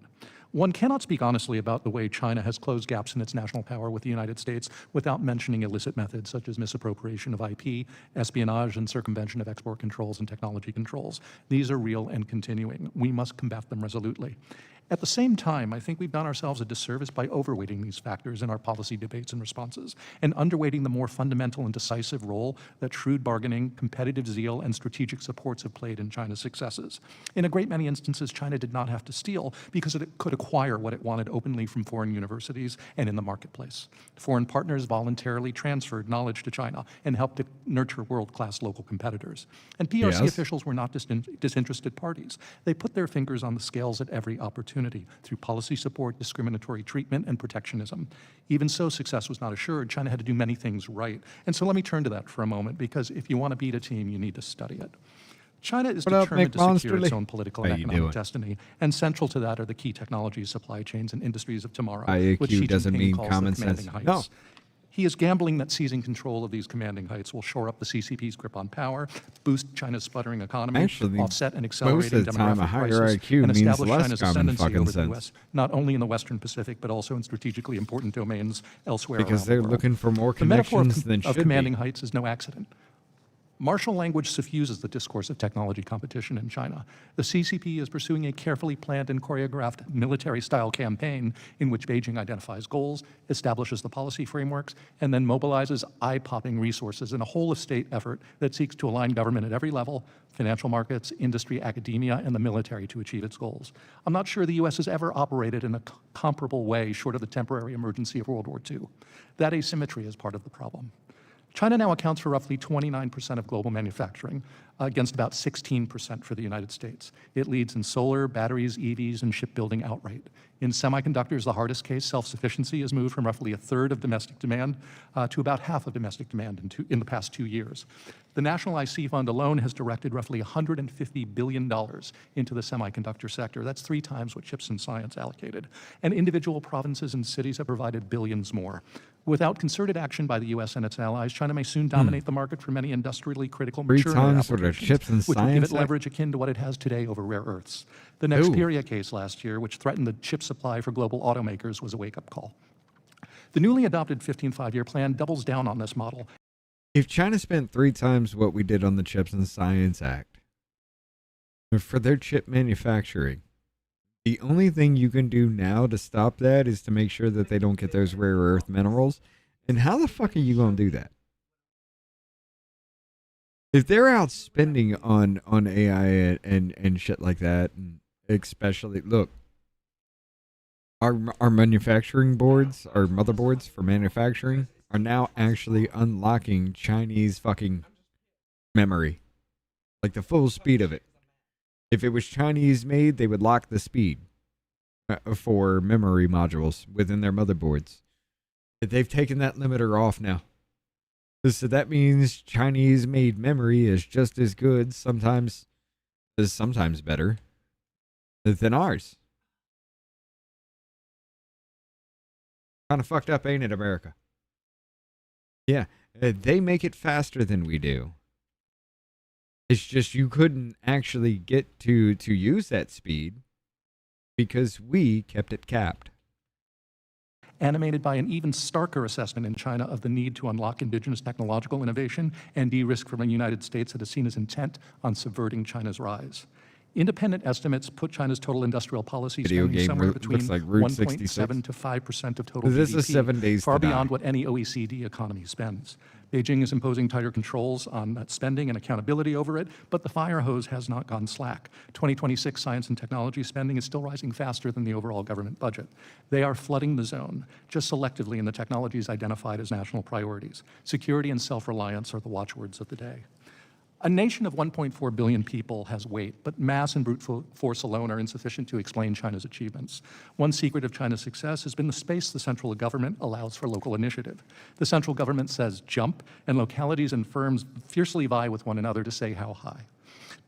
One cannot speak honestly about the way China has closed gaps in its national power with the United States without mentioning illicit methods such as misappropriation of IP, espionage, and circumvention of export controls and technology controls. These are real and continuing. We must combat them resolutely. At the same time, I think we've done ourselves a disservice by overweighting these factors in our policy debates and responses, and underweighting the more fundamental and decisive role that shrewd bargaining, competitive zeal, and strategic supports have played in China's successes. In a great many instances, China did not have to steal because it could acquire what it wanted openly from foreign universities and in the marketplace. Foreign partners voluntarily transferred knowledge to China and helped to nurture world-class local competitors. And PRC officials were not disinterested parties. They put their fingers on the scales at every opportunity through policy support, discriminatory treatment, and protectionism. Even so, success was not assured. China had to do many things right. And so let me turn to that for a moment, because if you want to beat a team, you need to study it. China is determined to secure its own political and economic destiny, and central to that are the key technologies, supply chains, and industries of tomorrow, which Xi Jinping calls the commanding heights. No. He is gambling that seizing control of these commanding heights will shore up the CCP's grip on power, boost China's sputtering economy, offset an accelerating demographic crisis, and establish China's ascendancy over the U.S., not only in the Western Pacific, but also in strategically important domains elsewhere around the world. Because they're looking for more The metaphor connections than should of commanding be. heights is no accident. Martial language suffuses the discourse of technology competition in China. The CCP is pursuing a carefully planned and choreographed military-style campaign in which Beijing identifies goals, establishes the policy frameworks, and then mobilizes eye-popping resources in a whole-of-state effort that seeks to align government at every level, financial markets, industry, academia, and the military to achieve its goals. I'm not sure the U.S. has ever operated in a comparable way short of the temporary emergency of World War II. That asymmetry is part of the problem. China now accounts for roughly 29% of global manufacturing, against about 16% for the United States. It leads in solar, batteries, EVs, and shipbuilding outright. In semiconductors, the hardest case, self-sufficiency, has moved from roughly a third of domestic demand to about half of domestic demand in the past 2 years. The National IC Fund alone has directed roughly $150 billion into the semiconductor sector. That's 3 times what Chips and Science allocated. And individual provinces and cities have provided billions more. Without concerted action by the U.S. and its allies, China may soon dominate the market for many industrially critical mature applications, Chips and which would give it Science leverage akin to what it has today over rare earths. The Nexperia case last year, which threatened the chip supply for global automakers, was a wake-up call. The newly adopted 15 five-year plan doubles down on this model. If China spent 3 times what we did on the Chips and Science Act for their chip manufacturing, the only thing you can do now to stop that is to make sure that they don't get those rare earth minerals. And how the fuck are you going to do that? If they're out spending on AI and shit like that, and especially, look, our manufacturing boards, our motherboards for manufacturing, are now actually unlocking Chinese fucking memory. Like the full speed of it. If it was Chinese made, they would lock the speed for memory modules within their motherboards. But they've taken that limiter off now. So that means Chinese made memory is just as good, sometimes better than ours. Kind of fucked up, ain't it, America? Yeah, they make it faster than we do. It's just you couldn't actually get to use that speed because we kept it capped. Animated by an even starker assessment in China of the need to unlock indigenous technological innovation and de-risk from a United States that is seen as intent on subverting China's rise. Independent estimates put China's total industrial policy Video spending game somewhere looks between like Route 1.7 66. to 5% of total This GDP, is 7 days far to die. beyond what any OECD economy spends. Beijing is imposing tighter controls on that spending and accountability over it, but the fire hose has not gone slack. 2026 science and technology spending is still rising faster than the overall government budget. They are flooding the zone, just selectively in the technologies identified as national priorities. Security and self-reliance are the watchwords of the day. A nation of 1.4 billion people has weight, but mass and brute force alone are insufficient to explain China's achievements. One secret of China's success has been the space the central government allows for local initiative. The central government says jump, and localities and firms fiercely vie with one another to say how high.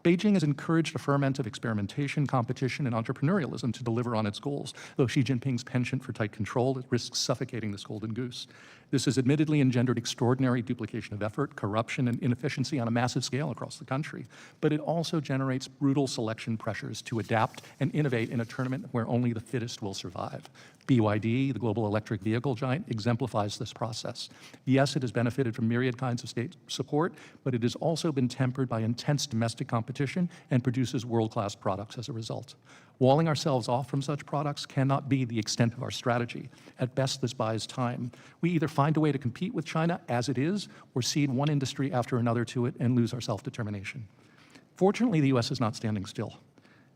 Beijing has encouraged a ferment of experimentation, competition, and entrepreneurialism to deliver on its goals, though Xi Jinping's penchant for tight control risks suffocating this golden goose. This has admittedly engendered extraordinary duplication of effort, corruption, and inefficiency on a massive scale across the country, but it also generates brutal selection pressures to adapt and innovate in a tournament where only the fittest will survive. BYD, the global electric vehicle giant, exemplifies this process. Yes, it has benefited from myriad kinds of state support, but it has also been tempered by intense domestic competition and produces world-class products as a result. Walling ourselves off from such products cannot be the extent of our strategy. At best, this buys time. We either find a way to compete with China as it is, or cede one industry after another to it and lose our self-determination. Fortunately, the U.S. is not standing still.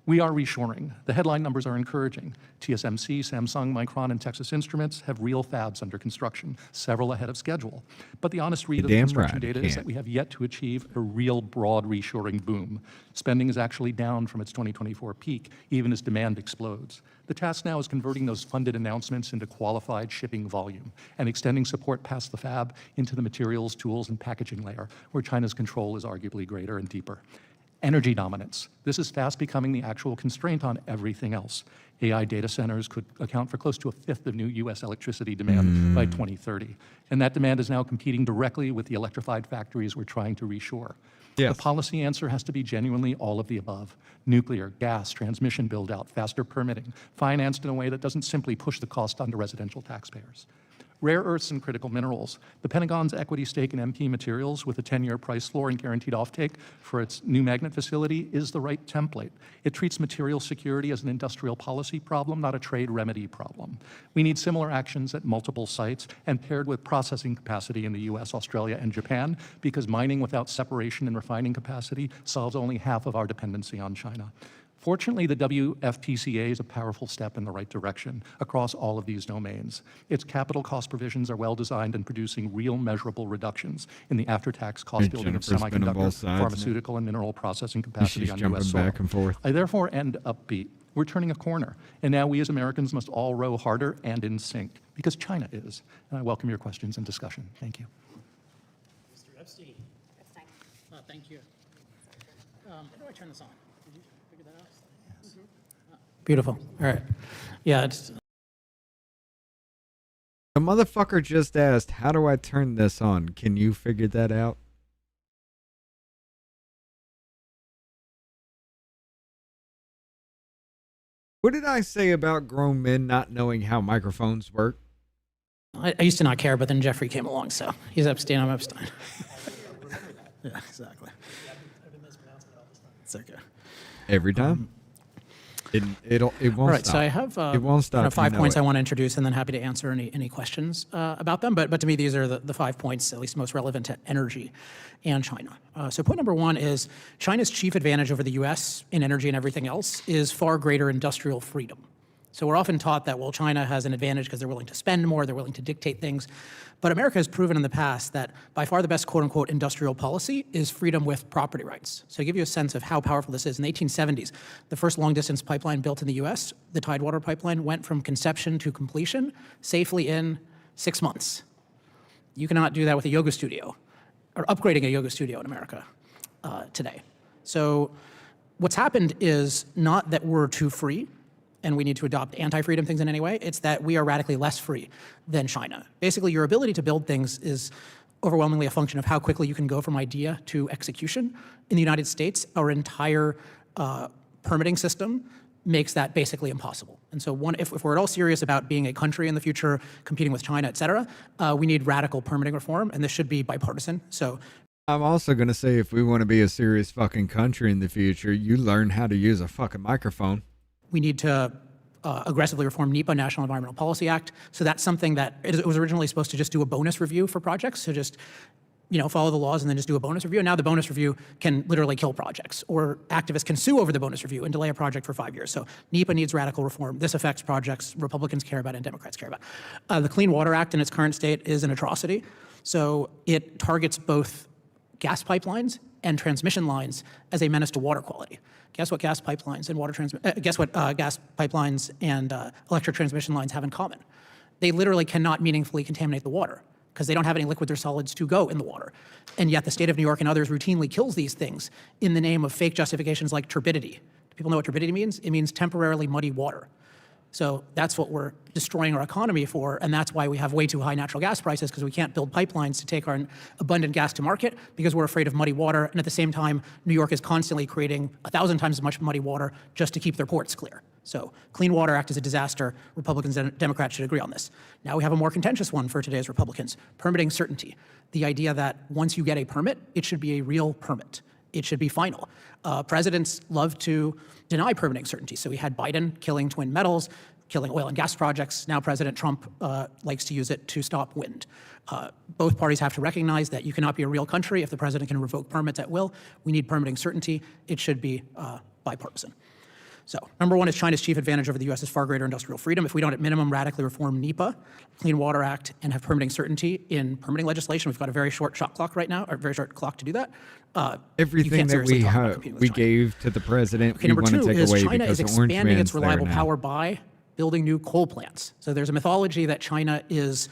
We are reshoring. The headline numbers are encouraging. TSMC, Samsung, Micron, and Texas Instruments have real fabs under construction, several ahead of schedule. But the honest read of the construction data is that we have yet to achieve a real broad reshoring boom. Spending is actually down from its 2024 peak, even as demand explodes. The task now is converting those funded announcements into qualified shipping volume and extending support past the fab into the materials, tools, and packaging layer, where China's control is arguably greater and deeper. Energy dominance. This is fast becoming the actual constraint on everything else. AI data centers could account for close to a fifth of new U.S. electricity demand by 2030. And that demand is now competing directly with the electrified factories we're trying to reshore. Yes. The policy answer has to be genuinely all of the above. Nuclear, gas, transmission build-out, faster permitting, financed in a way that doesn't simply push the cost onto residential taxpayers. Rare earths and critical minerals. The Pentagon's equity stake in MP Materials with a 10-year price floor and guaranteed offtake for its new magnet facility is the right template. It treats material security as an industrial policy problem, not a trade remedy problem. We need similar actions at multiple sites and paired with processing capacity in the US, Australia, and Japan, because mining without separation and refining capacity solves only half of our dependency on China. Fortunately, the WFPCA is a powerful step in the right direction across all of these domains. Its capital cost provisions are well designed and producing real measurable reductions in the after-tax cost building of Jennifer's been on both semiconductor, sides. pharmaceutical, and mineral processing capacity She's on jumping U.S. soil. back and forth. I therefore end upbeat. We're turning a corner, and now we as Americans must all row harder and in sync, because China is. And I welcome your questions and discussion. Thank you. Mr. Epstein. Thank you. How do I turn this on? Did you figure that out? Beautiful. All right. Yeah, it's The motherfucker just asked, how do I turn this on? Can you figure that out? What did I say about grown men not knowing how microphones work? I used to not care, but then Jeffrey came along, so he's Epstein, I'm Epstein. Yeah, exactly. It's okay. Every time? It won't All right, stop. so I have it won't stop. 5 you know points it. I want to introduce, and then happy to answer any questions about them. But to me, these are the 5 points, at least most relevant to energy and China. So point number 1 is China's chief advantage over the U.S. in energy and everything else is far greater industrial freedom. So we're often taught that, well, China has an advantage because they're willing to spend more, they're willing to dictate things. But America has proven in the past that by far the best quote-unquote industrial policy is freedom with property rights. So to give you a sense of how powerful this is, in the 1870s, the first long-distance pipeline built in the U.S., the Tidewater pipeline, went from conception to completion safely in 6 months. You cannot do that with a yoga studio, or upgrading a yoga studio in America today. So what's happened is not that we're too free, and we need to adopt anti-freedom things in any way, it's that we are radically less free than China. Basically, your ability to build things is overwhelmingly a function of how quickly you can go from idea to execution. In the United States, our entire permitting system makes that basically impossible. And so if we're at all serious about being a country in the future, competing with China, et cetera, we need radical permitting reform, and this should be bipartisan. So I'm also going to say if we want to be a serious fucking country in the future, you learn how to use a fucking microphone. We need to aggressively reform NEPA, National Environmental Policy Act. So that's something that it was originally supposed to just do a bonus review for projects. So just, follow the laws and then just do a bonus review. And now the bonus review can literally kill projects, or activists can sue over the bonus review and delay a project for 5 years. So NEPA needs radical reform. This affects projects Republicans care about and Democrats care about. The Clean Water Act in its current state is an atrocity. So it targets both gas pipelines and transmission lines as a menace to water quality. Guess what gas pipelines and gas pipelines and electric transmission lines have in common? They literally cannot meaningfully contaminate the water because they don't have any liquids or solids to go in the water. And yet the state of New York and others routinely kills these things in the name of fake justifications like turbidity. Do people know what turbidity means? It means temporarily muddy water. So that's what we're destroying our economy for, and that's why we have way too high natural gas prices, because we can't build pipelines to take our abundant gas to market because we're afraid of muddy water, and at the same time, New York is constantly creating 1,000 times as much muddy water just to keep their ports clear. So Clean Water Act is a disaster. Republicans and Democrats should agree on this. Now we have a more contentious one for today's Republicans, permitting certainty. The idea that once you get a permit, it should be a real permit. It should be final. Presidents love to deny permitting certainty. So we had Biden killing twin metals, killing oil and gas projects. Now President Trump likes to use it to stop wind. Both parties have to recognize that you cannot be a real country if the president can revoke permits at will. We need permitting certainty. It should be bipartisan. So number one is China's chief advantage over the U.S. is far greater industrial freedom. If we don't at minimum radically reform NEPA, Clean Water Act, and have permitting certainty in permitting legislation, we've got a very short shot clock right now, or very short clock to do that. Everything that we gave to the president, okay, we number want to two take is away China because is the Orange expanding Man's its reliable there now. power by building new coal plants. So there's a mythology that China is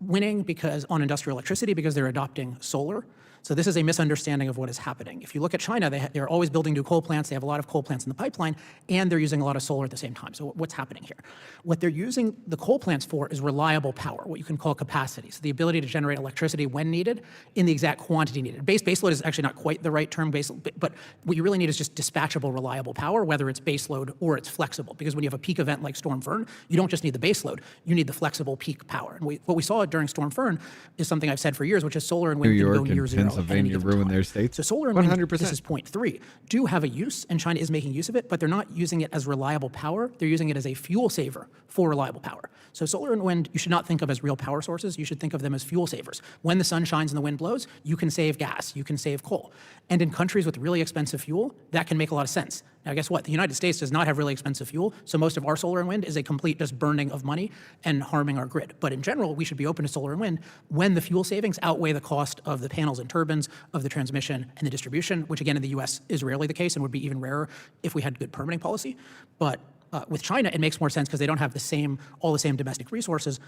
winning because on industrial electricity because they're adopting solar. So this is a misunderstanding of what is happening. If you look at China, they're always building new coal plants. They have a lot of coal plants in the pipeline, and they're using a lot of solar at the same time. So what's happening here? What they're using the coal plants for is reliable power, what you can call capacity. So the ability to generate electricity when needed in the exact quantity needed. Baseload is actually not quite the right term, but what you really need is just dispatchable, reliable power, whether it's baseload or it's flexible. Because when you have a peak event like Storm Fern, you don't just need the baseload, you need the flexible peak power. And what we saw during Storm Fern is something I've said for years, which is solar and wind New can York go near and zero. Pennsylvania ruin their states. So solar and wind, 100%. this is point 3, do have a use, and China is making use of it, but they're not using it as reliable power. They're using it as a fuel saver for reliable power. So solar and wind, you should not think of as real power sources. You should think of them as fuel savers. When the sun shines and the wind blows, you can save gas, you can save coal. And in countries with really expensive fuel, that can make a lot of sense. Now, guess what? The United States does not have really expensive fuel, so most of our solar and wind is a complete just burning of money and harming our grid. But in general, we should be open to solar and wind when the fuel savings outweigh the cost of the panels and turbines, of the transmission and the distribution, which again in the US is rarely the case and would be even rarer if we had good permitting policy. But with China, it makes more sense because they don't have all the same domestic resources.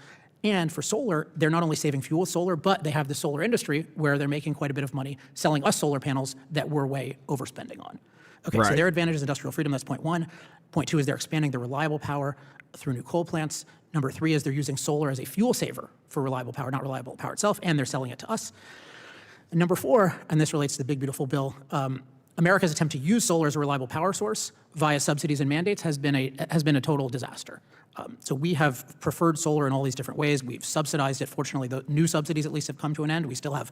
And for solar, they're not only saving fuel with solar, but they have the solar industry where they're making quite a bit of money selling us solar panels that we're way overspending on. Okay, so their advantage is industrial freedom, that's point 1. Point 2 is they're expanding their reliable power through new coal plants. Number 3 is they're using solar as a fuel saver for reliable power, not reliable power itself, and they're selling it to us. And number 4, and this relates to the big beautiful bill, America's attempt to use solar as a reliable power source via subsidies and mandates has been a total disaster. So we have preferred solar in all these different ways. We've subsidized it. Fortunately, the new subsidies at least have come to an end. We still have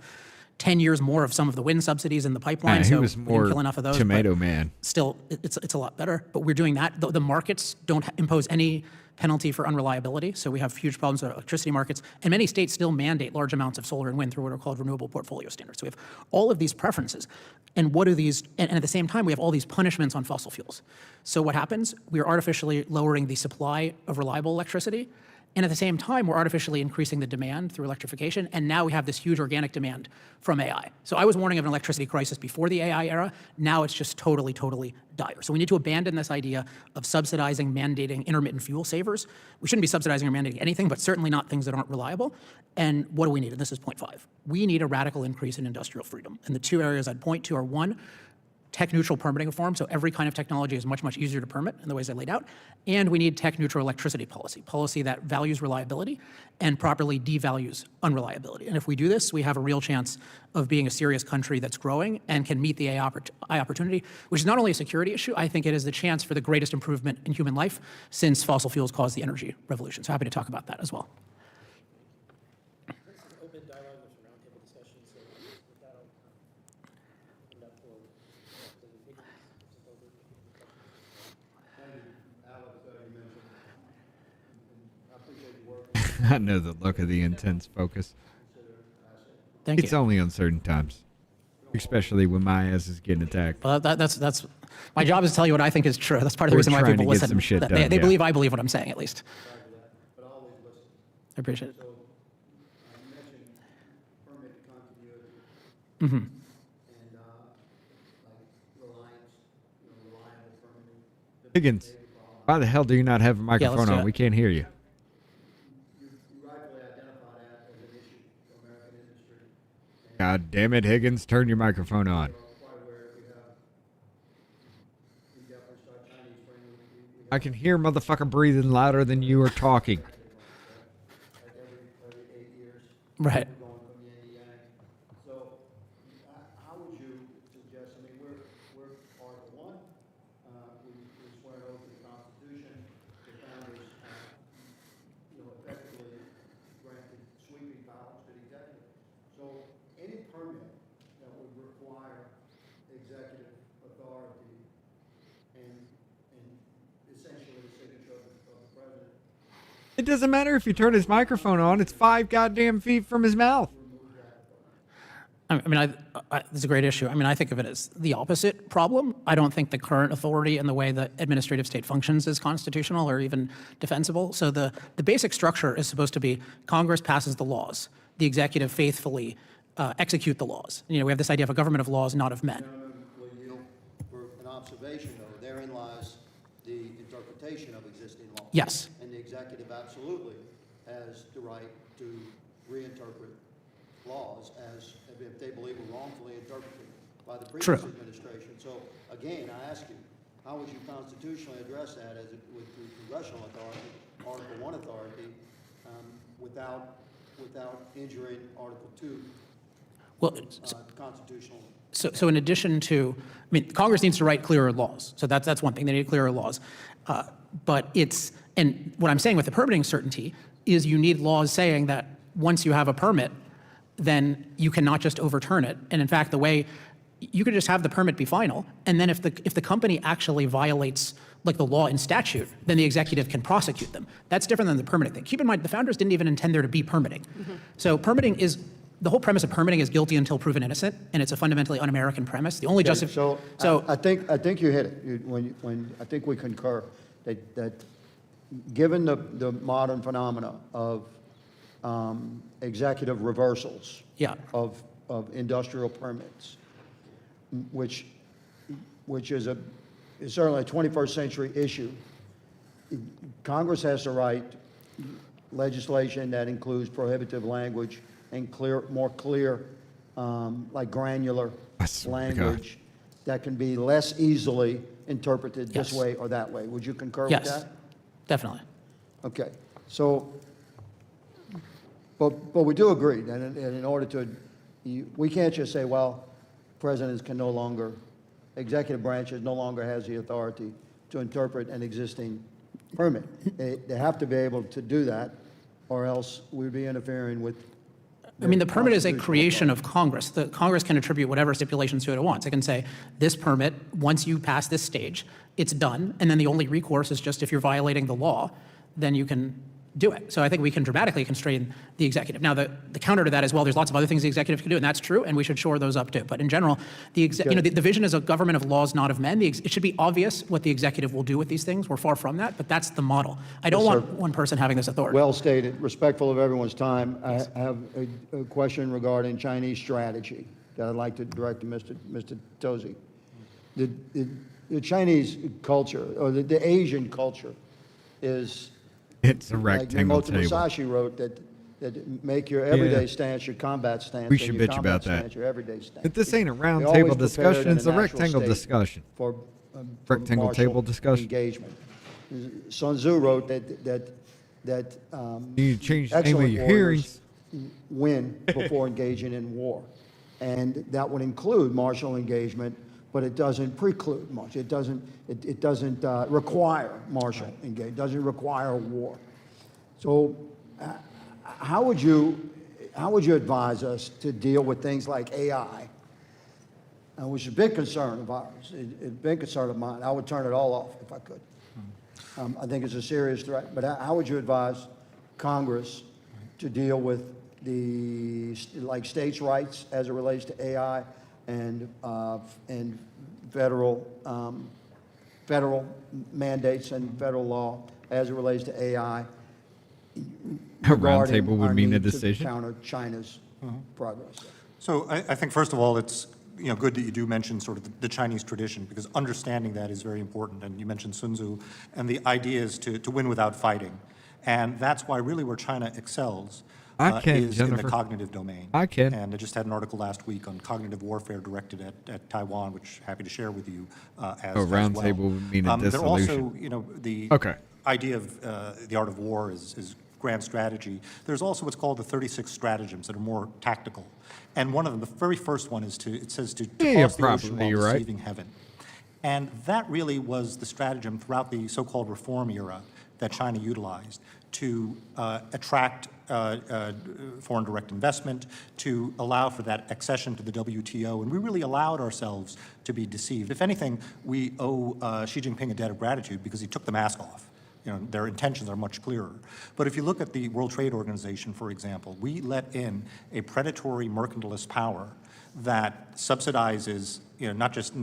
10 years more of some of the wind subsidies in the pipeline, he so was we more didn't kill enough of those. tomato but man. Still, it's a lot better. But we're doing that. The markets don't impose any penalty for unreliability, so we have huge problems with electricity markets. And many states still mandate large amounts of solar and wind through what are called renewable portfolio standards. So we have all of these preferences. And what are these? And at the same time, we have all these punishments on fossil fuels. So what happens? We are artificially lowering the supply of reliable electricity. And at the same time, we're artificially increasing the demand through electrification, and now we have this huge organic demand from AI. So I was warning of an electricity crisis before the AI era. Now it's just totally, totally dire. So we need to abandon this idea of subsidizing, mandating intermittent fuel savers. We shouldn't be subsidizing or mandating anything, but certainly not things that aren't reliable. And what do we need? And this is point 5. We need a radical increase in industrial freedom. And the 2 areas I'd point to are 1, tech-neutral permitting reform, so every kind of technology is much, much easier to permit in the ways I laid out. And we need tech-neutral electricity policy that values reliability and properly devalues unreliability. And if we do this, we have a real chance of being a serious country that's growing and can meet the AI opportunity, which is not only a security issue, I think it is the chance for the greatest improvement in human life since fossil fuels caused the energy revolution. So happy to talk about that as well. I know the look of the intense focus. Thank It's you. only on certain times, especially when my ass is getting attacked. Well, that's my job is to tell you what I think is true. That's part of the We're reason why trying people to get listen. some shit They done, yeah. believe I believe what I'm saying, at least. I appreciate it. Mm-hmm. Higgins, why the hell do you not have a microphone do on? it. We can't hear you. God damn it, Higgins, turn your microphone on. I can hear motherfucker breathing louder than you are talking. Right. It doesn't matter if you turn his microphone on. It's 5 goddamn feet from his mouth. I mean, it's a great issue. I mean, I think of it as the opposite problem. I don't think the current authority and the way the administrative state functions is constitutional or even defensible. So the basic structure is supposed to be Congress passes the laws, the executive faithfully execute the laws. You know, we have this idea of a government of laws, not of men. For an observation, though, therein lies the interpretation of existing law. Yes. And the executive absolutely has the right to reinterpret laws as if they believe were wrongfully interpreted by the previous True. administration. So again, I ask you, how would you constitutionally address that as it with the congressional authority, Article 1 authority, without injuring Article 2 Well, constitutional? so in addition to, I mean, Congress needs to write clearer laws. So that's one thing. They need clearer laws. But it's, and what I'm saying with the permitting certainty is you need laws saying that once you have a permit, then you cannot just overturn it. And in fact, the way you could just have the permit be final, and then if the company actually violates like the law in statute, then the executive can prosecute them. That's different than the permitting thing. Keep in mind, the founders didn't even intend there to be permitting. So permitting is, the whole premise of permitting is guilty until proven innocent, and it's a fundamentally un-American premise. The only So I think you hit it when I think we concur that given the modern phenomena of executive reversals of industrial permits, which is certainly a 21st century issue. Congress has to write legislation that includes prohibitive language and more clear, like granular language that can be less easily interpreted this way or that way. Would you concur with that? Yes, definitely. Okay, so, but we do agree that in order to, we can't just say, well, presidents can no longer, executive branches no longer has the authority to interpret an existing permit. They have to be able to do that, or else we'd be interfering with. I mean, the permit is a creation of Congress. The Congress can attribute whatever stipulations to it wants. It can say, this permit, once you pass this stage, it's done, and then the only recourse is just if you're violating the law, then you can do it. So I think we can dramatically constrain the executive. Now, the counter to that is, well, there's lots of other things the executive can do, and that's true, and we should shore those up too. But in general, the vision is a government of laws, not of men. It should be obvious what the executive will do with these things. We're far from that, but that's the model. I don't want one person having this authority. Well stated, respectful of everyone's time. I have a question regarding Chinese strategy that I'd like to direct to Mr. Tozy. The Chinese culture, or the Asian culture, is It's a rectangle like table. Musashi wrote that make your everyday stance your combat stance. We and should your bitch combat about that. stance your everyday stance. But this ain't a round They're table always prepared discussion. in It's a natural rectangle state discussion. For Rectangle martial table discussion. engagement. Sun Tzu wrote that You change the name of excellent your warriors hearings. win before engaging in war, and that would include martial engagement, but it doesn't preclude much. It doesn't require martial engagement. It doesn't require war. So, how would you advise us to deal with things like AI, which is a big concern of ours, a big concern of mine? I would turn it all off if I could. I think it's a serious threat. But how would you advise Congress to deal with like states' rights as it relates to AI and federal mandates and federal law as it relates to AI. A roundtable would mean a To decision. counter China's progress. So I think, first of all, it's good that you do mention sort of the Chinese tradition, because understanding that is very important. And you mentioned Sun Tzu, and the idea is to win without fighting. And that's why really where China excels is in the cognitive domain. And I just had an article last week on cognitive warfare directed at Taiwan, which I'm happy to share with you as roundtable well. would mean a There dissolution. also, the idea of the art of war is grand strategy. There's also what's called the 36 stratagems that are more tactical. And one of them, the very first one, is it says to cross the ocean while deceiving heaven. And that really was the stratagem throughout the so-called reform era that China utilized to attract foreign direct investment, to allow for that accession to the WTO, and we really allowed ourselves to be deceived. If anything, we owe Xi Jinping a debt of gratitude because he took the mask off. Their intentions are much clearer. But if you look at the World Trade Organization, for example, we let in a predatory mercantilist power that subsidizes, not just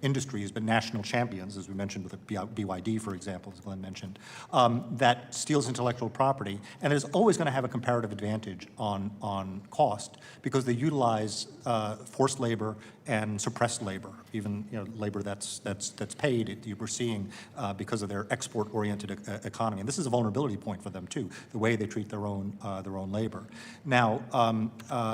industries, but national champions, as we mentioned with the BYD, for example, as Glenn mentioned, that steals intellectual property and is always going to have a comparative advantage on cost because they utilize forced labor and suppressed labor, even labor that's paid. We're seeing because of their export-oriented economy, and this is a vulnerability point for them too, the way they treat their own labor. Now,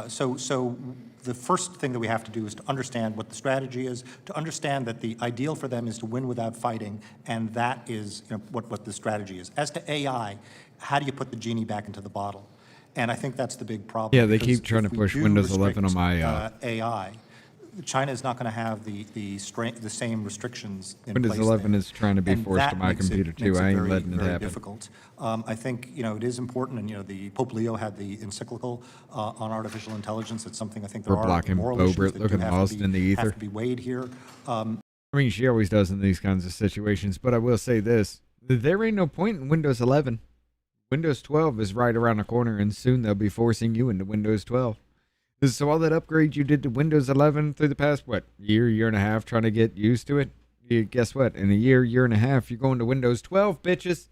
so the first thing that we have to do is to understand what the strategy is, to understand that the ideal for them is to win without fighting, and that is what the strategy is. As to AI, how do you put the genie back into the bottle? And I think that's the big problem. Yeah, they keep trying to push Windows 11 on my AI. China is not going to have the same restrictions in Windows place 11 there. is trying to be And forced that to my makes computer it too. I ain't very, letting it very happen. difficult. I think it is important, and the Pope Leo had the encyclical on artificial intelligence. It's something I think there We're are blocking moral issues Barrett that looking do lost in the ether. have to be weighed here. I mean, she always does in these kinds of situations, but I will say this. There ain't no point in Windows 11. Windows 12 is right around the corner, and soon they'll be forcing you into Windows 12. So all that upgrade you did to Windows 11 through the past, year and a half trying to get used to it, guess what? In a year and a half, you're going to Windows 12, bitches.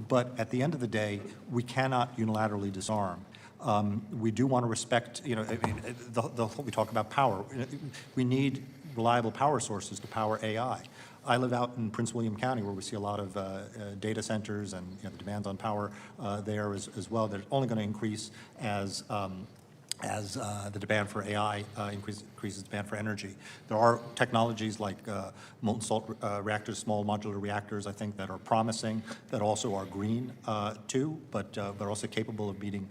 But at the end of the day, we cannot unilaterally disarm. We do want to respect, we talk about power. We need reliable power sources to power AI. I live out in Prince William County where we see a lot of data centers and the demands on power there as well. They're only going to increase as the demand for AI increases demand for energy. There are technologies like molten salt reactors, small modular reactors, I think, that are promising, that also are green too, but also capable of meeting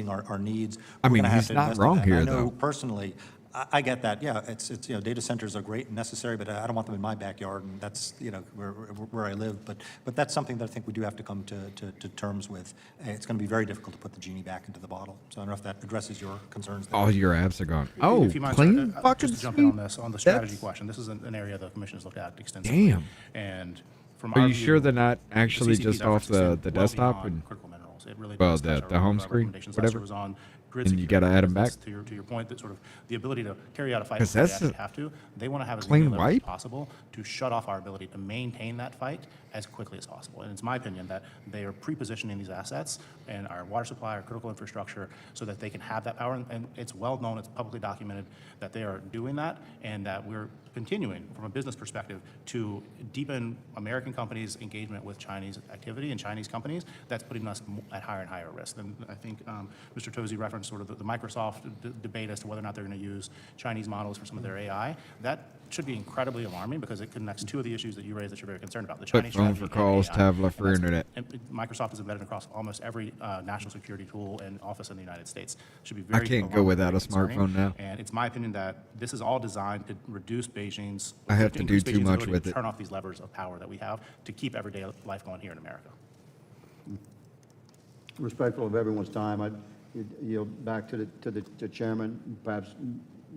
our needs. I mean, We're gonna have he's to not invest in wrong that. here, I know though. personally, I get that. Yeah, it's data centers are great and necessary, but I don't want them in my backyard, and that's where I live. But that's something that I think we do have to come to terms with. It's going to be very difficult to put the genie back into the bottle. So I don't know if that addresses your concerns there. All your apps are gone. Oh, If you mind, clean sir, fucking just to jump in on sweet. this, on the strategy That's- question, this is an area the commission has looked at extensively. Damn. And from Are our you view, sure they're not the actually CCP's just off efforts extend the well desktop beyond and critical minerals. It really well does touch the our home screen, recommendations. whatever? Last year was on grid And you got to security. add them back. That's to your point, that sort of the ability to carry out a fight 'Cause before they that's actually a have to. They want to have as clean many levers as wipe. possible to shut off our ability to maintain that fight as quickly as possible. And it's my opinion that they are pre-positioning these assets and our water supply, our critical infrastructure, so that they can have that power. And it's well known, it's publicly documented that they are doing that, and that we're continuing from a business perspective to deepen American companies' engagement with Chinese activity and Chinese companies. That's putting us at higher and higher risk. And I think Mr. Tozy referenced sort of the Microsoft debate as to whether or not they're going to use Chinese models for some of their AI. That should be incredibly alarming because it connects two of the issues that you raised that you're very concerned about. The Flip Chinese phone strategy for and calls, AI. tablet for And internet. and Microsoft is embedded across almost every national security tool and office in the United States. Should be I very can't go alarming, without very a concerning. smartphone now. And it's my opinion that this is all designed to reduce Beijing's I have to do increase too Beijing's much ability with to it. turn off these levers of power that we have to keep everyday life going here in America. Respectful of everyone's time, I'd yield back to the chairman. Perhaps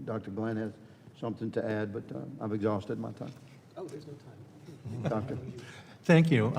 Dr. Glenn has something to add, but I've exhausted my time. Oh, there's no time. Doctor. Thank you.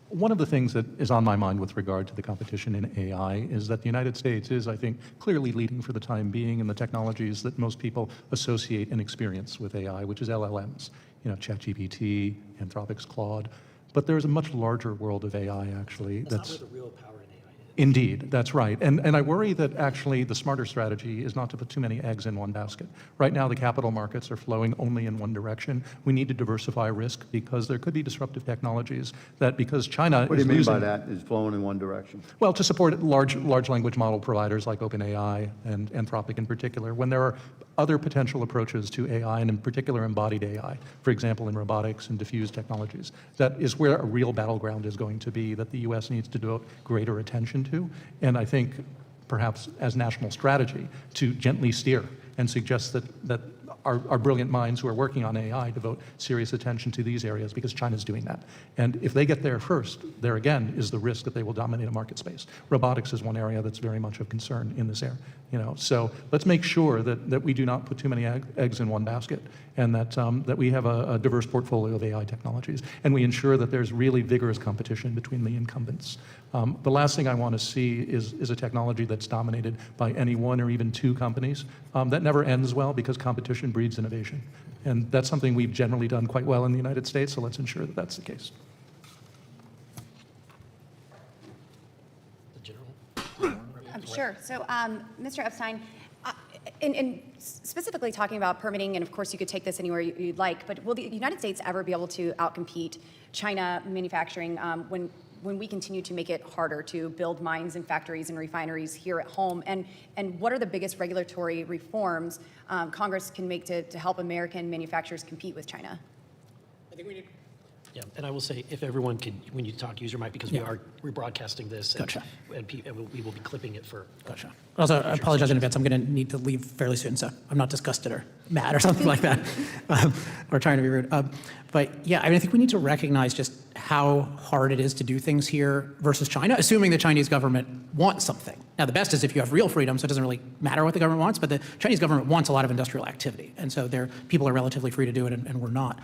One of the things that is on my mind with regard to the competition in AI is that the United States is, I think, clearly leading for the time being in the technologies that most people associate and experience with AI, which is LLMs, ChatGPT, Anthropic's Claude. But there's a much larger world of AI, actually. That's not where the real power in AI is. Indeed, that's right. And I worry that actually the smarter strategy is not to put too many eggs in one basket. Right now, the capital markets are flowing only in one direction. We need to diversify risk because there could be disruptive technologies that, because China What do is you mean losing, by that, is flowing in one direction? well, to support large language model providers like OpenAI and Anthropic in particular, when there are other potential approaches to AI, and in particular embodied AI, for example, in robotics and diffuse technologies, that is where a real battleground is going to be that the US needs to devote greater attention to. And I think perhaps as national strategy to gently steer and suggest that our brilliant minds who are working on AI devote serious attention to these areas because China's doing that. And if they get there first, there again is the risk that they will dominate a market space. Robotics is one area that's very much of concern in this area. So let's make sure that we do not put too many eggs in one basket, and that we have a diverse portfolio of AI technologies, and we ensure that there's really vigorous competition between the incumbents. The last thing I want to see is a technology that's dominated by any one or even two companies. That never ends well because competition breeds innovation. And that's something we've generally done quite well in the United States, so let's ensure that that's the case. Sure. So, Mr. Epstein, in specifically talking about permitting, and of course you could take this anywhere you'd like, but will the United States ever be able to outcompete China manufacturing when we continue to make it harder to build mines and factories and refineries here at home? And what are the biggest regulatory reforms Congress can make to help American manufacturers compete with China? I think we need. Yeah, and I will say, if everyone could, when you talk, use your mic, because we're broadcasting this, Gotcha. and we will be clipping it for. Gotcha. Also, I apologize in advance. I'm going to need to leave fairly soon, so I'm not disgusted or mad or something like that, or trying to be rude. But yeah, I think we need to recognize just how hard it is to do things here versus China, assuming the Chinese government wants something. Now, the best is if you have real freedom, so it doesn't really matter what the government wants, but the Chinese government wants a lot of industrial activity, and so people are relatively free to do it, and we're not.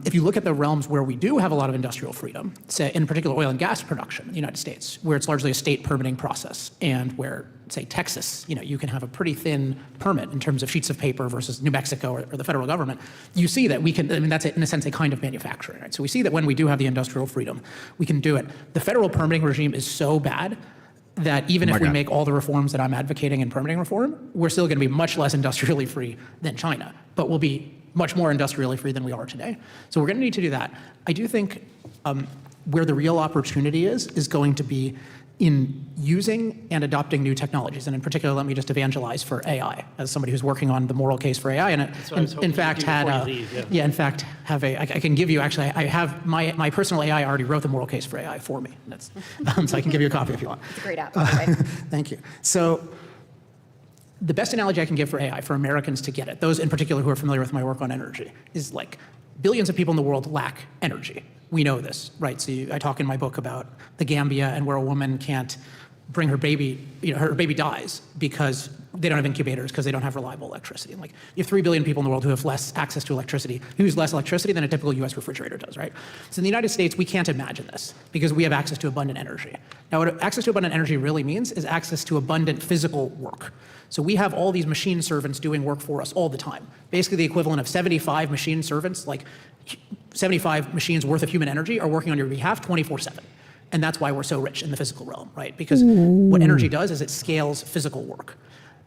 If you look at the realms where we do have a lot of industrial freedom, say in particular oil and gas production in the United States, where it's largely a state permitting process, and where, say, Texas, you can have a pretty thin permit in terms of sheets of paper versus New Mexico or the federal government, you see that we can, that's in a sense a kind of manufacturing, right? So we see that when we do have the industrial freedom, we can do it. The federal permitting regime is so bad that even if we make all the reforms that I'm advocating in permitting reform, we're still going to be much less industrially free than China, but we'll be much more industrially free than we are today. So we're going to need to do that. I do think where the real opportunity is going to be in using and adopting new technologies. And in particular, let me just evangelize for AI as somebody who's working on the moral case for AI. And in fact had I can give you, actually, I have my personal AI already wrote the moral case for AI for me. That's, so I can give you a copy if you want. It's a great app. Okay. Thank you. So the best analogy I can give for AI, for Americans to get it, those in particular who are familiar with my work on energy, is like billions of people in the world lack energy. We know this, right? So I talk in my book about the Gambia and where a woman can't bring her baby, her baby dies because they don't have incubators because they don't have reliable electricity. And like you have 3 billion people in the world who have less access to electricity, who use less electricity than a typical US refrigerator does, right? So in the United States, we can't imagine this because we have access to abundant energy. Now what access to abundant energy really means is access to abundant physical work. So we have all these machine servants doing work for us all the time. Basically the equivalent of 75 machine servants, like 75 machines worth of human energy are working on your behalf 24/7. And that's why we're so rich in the physical realm, right? Because what energy does is it scales physical work.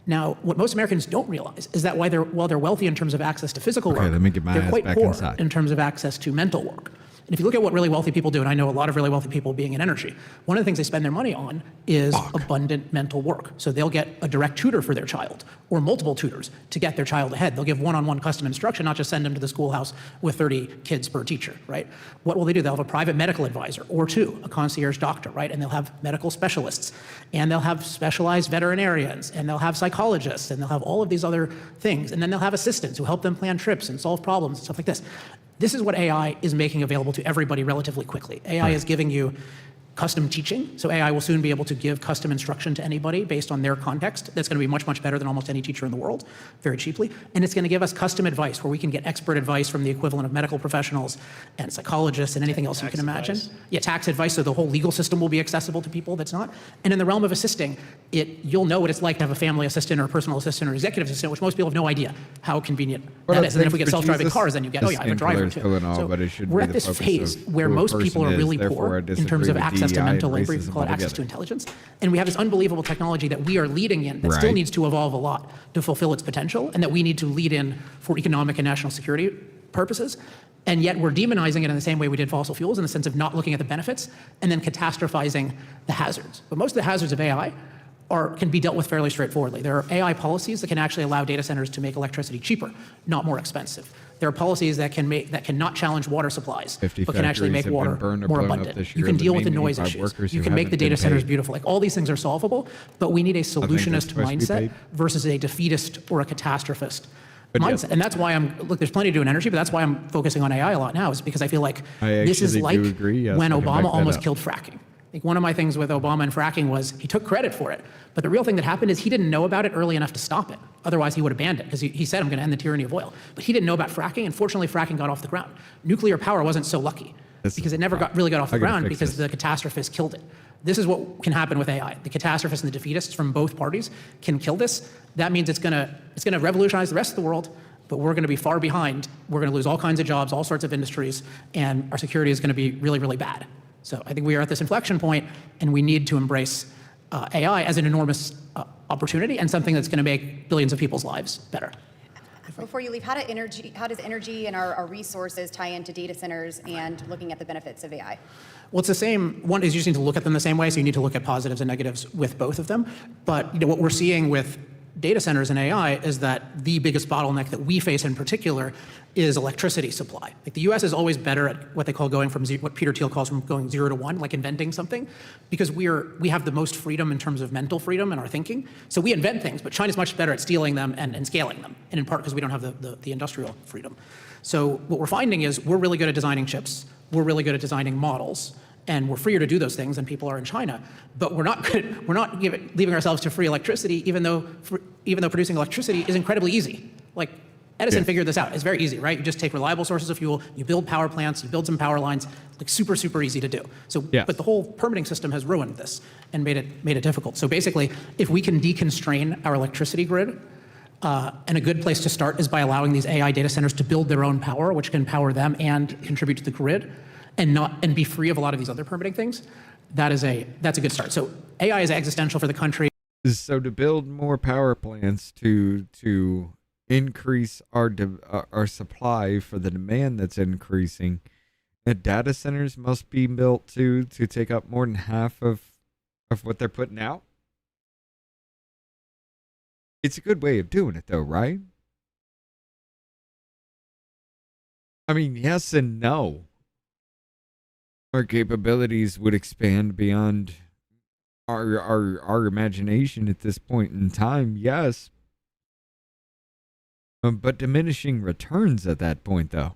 Now, what most Americans don't realize is that while they're wealthy in terms of access to physical work, let me get my they're ass quite back poor inside. in terms of access to mental work. And if you look at what really wealthy people do, and I know a lot of really wealthy people being in energy, one of the things they spend their money on is abundant mental work. So they'll get a direct tutor for their child, or multiple tutors to get their child ahead. They'll give one-on-one custom instruction, not just send them to the schoolhouse with 30 kids per teacher, right? What will they do? They'll have a private medical advisor, or two, a concierge doctor, right? And they'll have medical specialists, and they'll have specialized veterinarians, and they'll have psychologists, and they'll have all of these other things. And then they'll have assistants who help them plan trips and solve problems and stuff like this. This is what AI is making available to everybody relatively quickly. AI is giving you custom teaching. So AI will soon be able to give custom instruction to anybody based on their context. That's going to be much, much better than almost any teacher in the world, very cheaply. And it's going to give us custom advice where we can get expert advice from the equivalent of medical professionals and psychologists and anything else you can imagine. Yeah, tax advice, so the whole legal system will be accessible to people that's not. And in the realm of assisting, you'll know what it's like to have a family assistant or a personal assistant or executive assistant, which most people have no idea how convenient that is. And then if we get self-driving cars, then you get, oh yeah, I have a driver too. So we're at this phase where most people are really poor in terms of access to mental labor, you can call it access to intelligence. And we have this unbelievable technology that we are leading in that still needs to evolve a lot to fulfill its potential, and that we need to lead in for economic and national security purposes. And yet we're demonizing it in the same way we did fossil fuels, in the sense of not looking at the benefits and then catastrophizing the hazards. But most of the hazards of AI can be dealt with fairly straightforwardly. There are AI policies that can actually allow data centers to make electricity cheaper, not more expensive. There are policies that cannot challenge water supplies, but can actually make water more abundant. You can deal with the noise issues. You can make the data centers beautiful. Like, all these things are solvable, but we need a solutionist mindset versus a defeatist or a catastrophist mindset. And that's why look, there's plenty to do in energy, but that's why I'm focusing on AI a lot now, is because I feel like this is like when Obama almost killed fracking. Like, one of my things with Obama and fracking was he took credit for it. But the real thing that happened is he didn't know about it early enough to stop it. Otherwise, he would have banned it, because he said, I'm going to end the tyranny of oil. But he didn't know about fracking, and fortunately, fracking got off the ground. Nuclear power wasn't so lucky, because it never really got off the ground, because the catastrophists killed it. This is what can happen with AI. The catastrophists and the defeatists from both parties can kill this. That means it's going to revolutionize the rest of the world, but we're going to be far behind. We're going to lose all kinds of jobs, all sorts of industries, and our security is going to be really, really bad. So I think we are at this inflection point, and we need to embrace AI as an enormous opportunity and something that's going to make billions of people's lives better. Before you leave, how does energy and our resources tie into data centers and looking at the benefits of AI? Well, it's the same. One is you just need to look at them the same way, so you need to look at positives and negatives with both of them. But what we're seeing with data centers and AI is that the biggest bottleneck that we face in particular is electricity supply. Like, the US is always better at what they call going from what Peter Thiel calls from going 0 to 1, like inventing something, because we have the most freedom in terms of mental freedom in our thinking. So we invent things, but China's much better at stealing them and scaling them, and in part because we don't have the industrial freedom. So what we're finding is we're really good at designing chips, we're really good at designing models, and we're freer to do those things than people are in China. But we're not leaving ourselves to free electricity, even though producing electricity is incredibly easy. Like, Edison figured this out. It's very easy, right? You just take reliable sources of fuel, you build power plants, you build some power lines, like super, super easy to do. So, but the whole permitting system has ruined this and made it difficult. So basically, if we can deconstrain our electricity grid, and a good place to start is by allowing these AI data centers to build their own power, which can power them and contribute to the grid, and be free of a lot of these other permitting things. That's a good start. So AI is existential for the country. So to build more power plants to increase our supply for the demand that's increasing, data centers must be built to take up more than half of what they're putting out. It's a good way of doing it, though, right? I mean, yes and no. Our capabilities would expand beyond our imagination at this point in time, yes. But diminishing returns at that point, though.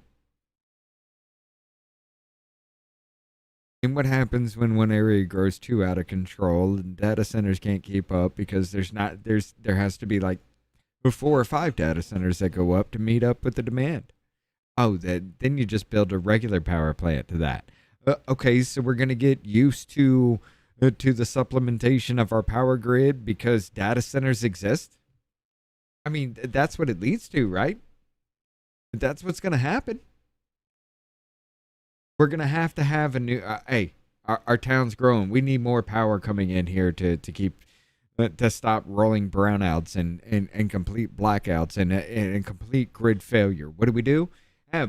And what happens when one area grows too out of control and data centers can't keep up because there has to be like 4 or 5 data centers that go up to meet up with the demand. Oh, then you just build a regular power plant to that. Okay, so we're going to get used to the supplementation of our power grid because data centers exist? I mean, that's what it leads to, right? That's what's going to happen. We're going to have a new... hey, our town's growing. We need more power coming in here to keep... to stop rolling brownouts and complete blackouts and complete grid failure. What do?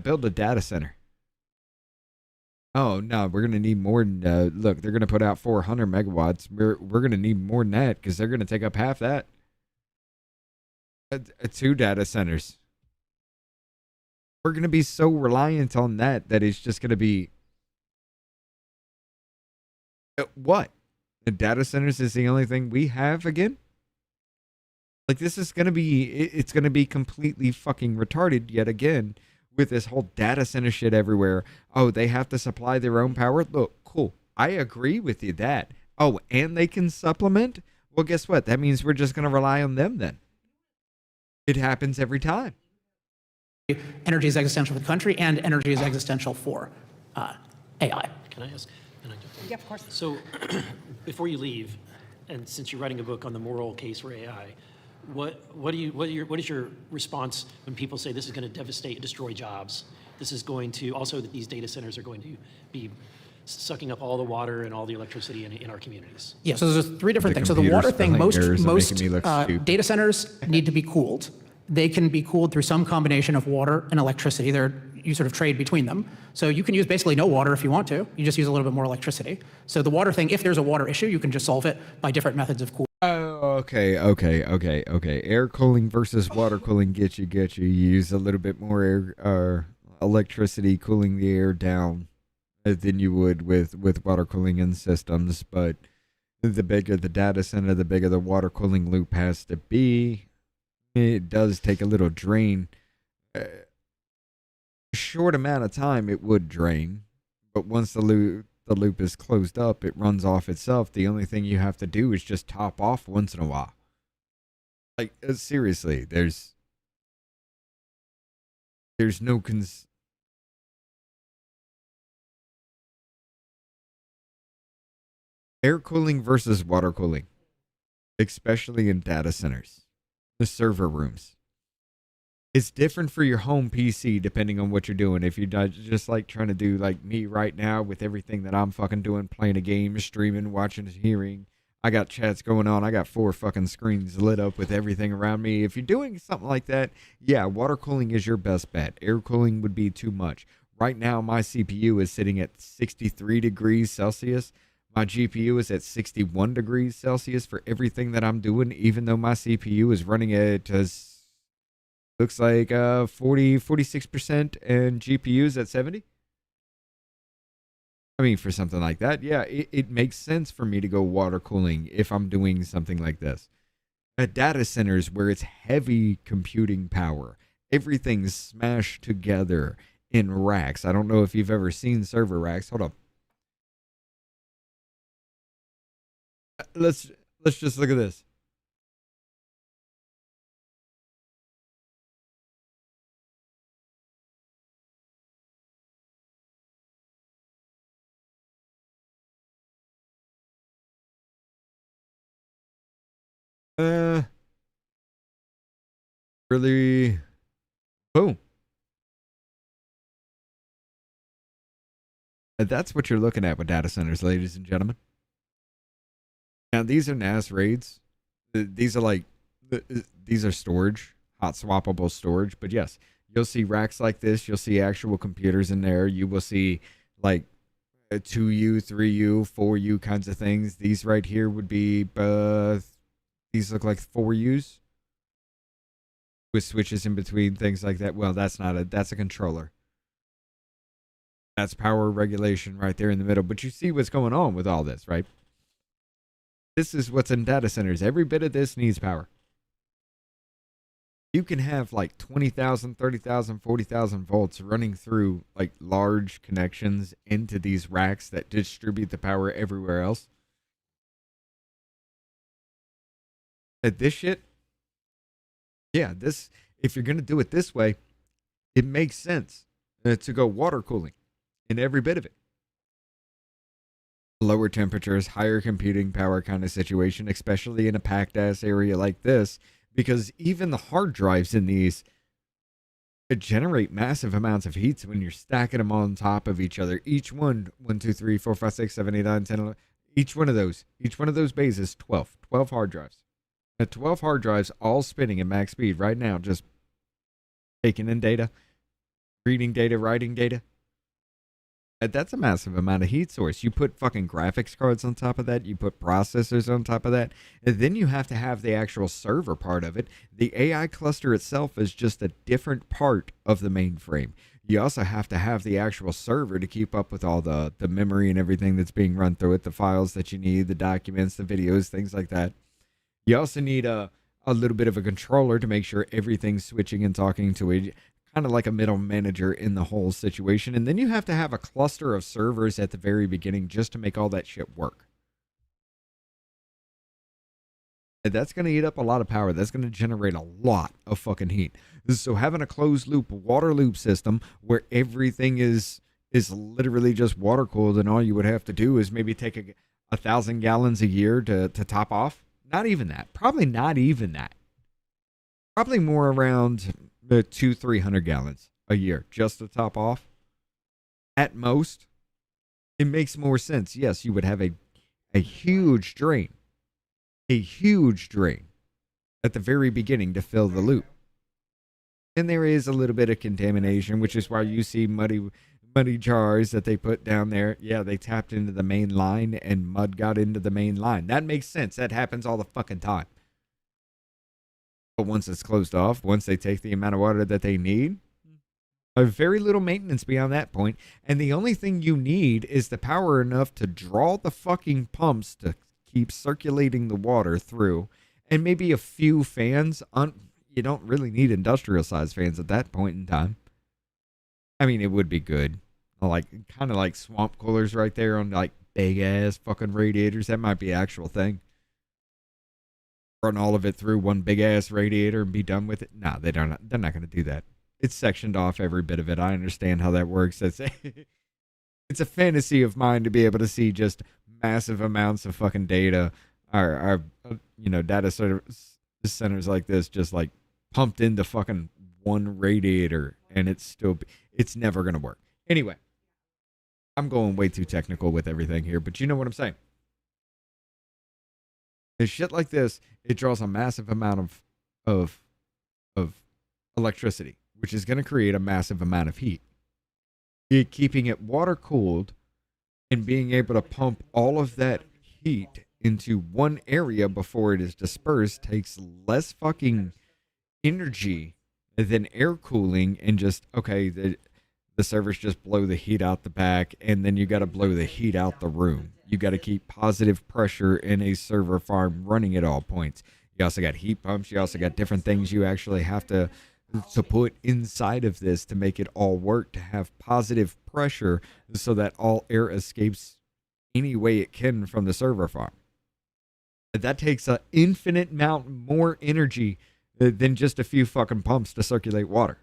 Build a data center. Oh, no, we're going to need more than... look, they're going to put out 400 megawatts. We're going to need more than that because they're going to take up half that. 2 data centers. We're going to be so reliant on that it's just going to be... what? The data centers is the only thing we have again? Like, this is going to be... it's going to be completely fucking retarded yet again with this whole data center shit everywhere. Oh, they have to supply their own power? Look, cool. I agree with you that. Oh, and they can supplement? Well, guess what? That means we're just going to rely on them then. It happens every time. Energy is existential for the country, and energy is existential for AI. Can I ask? Yeah, of course. So, before you leave, and since you're writing a book on the moral case for AI, what is your response when people say this is going to devastate and destroy jobs? This is going to also that these data centers are going to be sucking up all the water and all the electricity in our communities. Yeah, so there's three different things. So the water thing, most data centers need to be cooled. They can be cooled through some combination of water and electricity. You sort of trade between them. So you can use basically no water if you want to. You just use a little bit more electricity. So the water thing, if there's a water issue, you can just solve it by different methods of cooling. Oh, okay. Air cooling versus water cooling get you. You use a little bit more air, electricity cooling the air down than you would with water cooling in systems. But the bigger the data center, the bigger the water cooling loop has to be. It does take a little drain. Short amount of time it would drain, but once the loop is closed up, it runs off itself. The only thing you have to do is just top off once in a while. Like, seriously, there's no air cooling versus water cooling, especially in data centers, the server rooms. It's different for your home PC depending on what you're doing. If you're just like trying to do like me right now with everything that I'm fucking doing, playing a game, streaming, watching, hearing. I got chats going on. I got 4 fucking screens lit up with everything around me. If you're doing something like that, yeah, water cooling is your best bet. Air cooling would be too much. Right now, my CPU is sitting at 63 degrees Celsius. My GPU is at 61 degrees Celsius for everything that I'm doing, even though my CPU is running at looks like 46% and GPUs at 70. I mean, for something like that, yeah, it makes sense for me to go water cooling if I'm doing something like this. At data centers where it's heavy computing power, everything's smashed together in racks. I don't know if you've ever seen server racks. Hold up. Let's just look at this. Really, boom. And that's what you're looking at with data centers, ladies and gentlemen. Now, these are NAS RAIDs. These are storage, hot swappable storage. But yes, you'll see racks like this. You'll see actual computers in there. You will see like 2U, 3U, 4U kinds of things. These right here would be, these look like 4Us with switches in between, things like that. Well, that's a controller. That's power regulation right there in the middle. But you see what's going on with all this, right? This is what's in data centers. Every bit of this needs power. You can have like 20,000, 30,000, 40,000 volts running through like large connections into these racks that distribute the power everywhere else. At this shit, yeah, if you're going to do it this way, it makes sense to go water cooling in every bit of it. Lower temperatures, higher computing power kind of situation, especially in a packed ass area like this, because even the hard drives in these generate massive amounts of heat when you're stacking them on top of each other. Each one, 1, 2, 3, 4, 5, 6, 7, 8, 9, 10, 11, each one of those bays is 12 hard drives. 12 hard drives all spinning at max speed right now, just taking in data, reading data, writing data. And that's a massive amount of heat source. You put fucking graphics cards on top of that. You put processors on top of that. And then you have to have the actual server part of it. The AI cluster itself is just a different part of the mainframe. You also have to have the actual server to keep up with all the memory and everything that's being run through it, the files that you need, the documents, the videos, things like that. You also need a little bit of a controller to make sure everything's switching and talking to a kind of like a middle manager in the whole situation. And then you have to have a cluster of servers at the very beginning just to make all that shit work. And that's going to eat up a lot of power. That's going to generate a lot of fucking heat. So having a closed loop water loop system where everything is literally just water cooled, and all you would have to do is maybe take 1,000 gallons a year to top off. Not even that. Probably not even that. Probably more around 200-300 gallons a year just to top off. At most, it makes more sense. Yes, you would have a huge drain. A huge drain at the very beginning to fill the loop. And there is a little bit of contamination, which is why you see muddy jars that they put down there. Yeah, they tapped into the main line and mud got into the main line. That makes sense. That happens all the fucking time. But once it's closed off, once they take the amount of water that they need, very little maintenance beyond that point. And the only thing you need is the power enough to draw the fucking pumps to keep circulating the water through, and maybe a few fans. You don't really need industrial size fans at that point in time. I mean, it would be good, like kind of like swamp coolers right there on like big ass fucking radiators. That might be an actual thing. Run all of it through one big ass radiator and be done with it. No, they're not going to do that. It's sectioned off, every bit of it. I understand how that works. It's a fantasy of mine to be able to see just massive amounts of fucking data, or data centers like this just like pumped into fucking one radiator, and it's never gonna work. Anyway, I'm going way too technical with everything here, but you know what I'm saying. And shit like this, it draws a massive amount of electricity, which is gonna create a massive amount of heat. Keeping it water cooled and being able to pump all of that heat into one area before it is dispersed takes less fucking energy than air cooling, and just, okay, the servers just blow the heat out the back, and then you got to blow the heat out the room. You got to keep positive pressure in a server farm running at all points. You also got heat pumps. You also got different things you actually have to put inside of this to make it all work, to have positive pressure so that all air escapes any way it can from the server farm. That takes an infinite amount more energy than just a few fucking pumps to circulate water.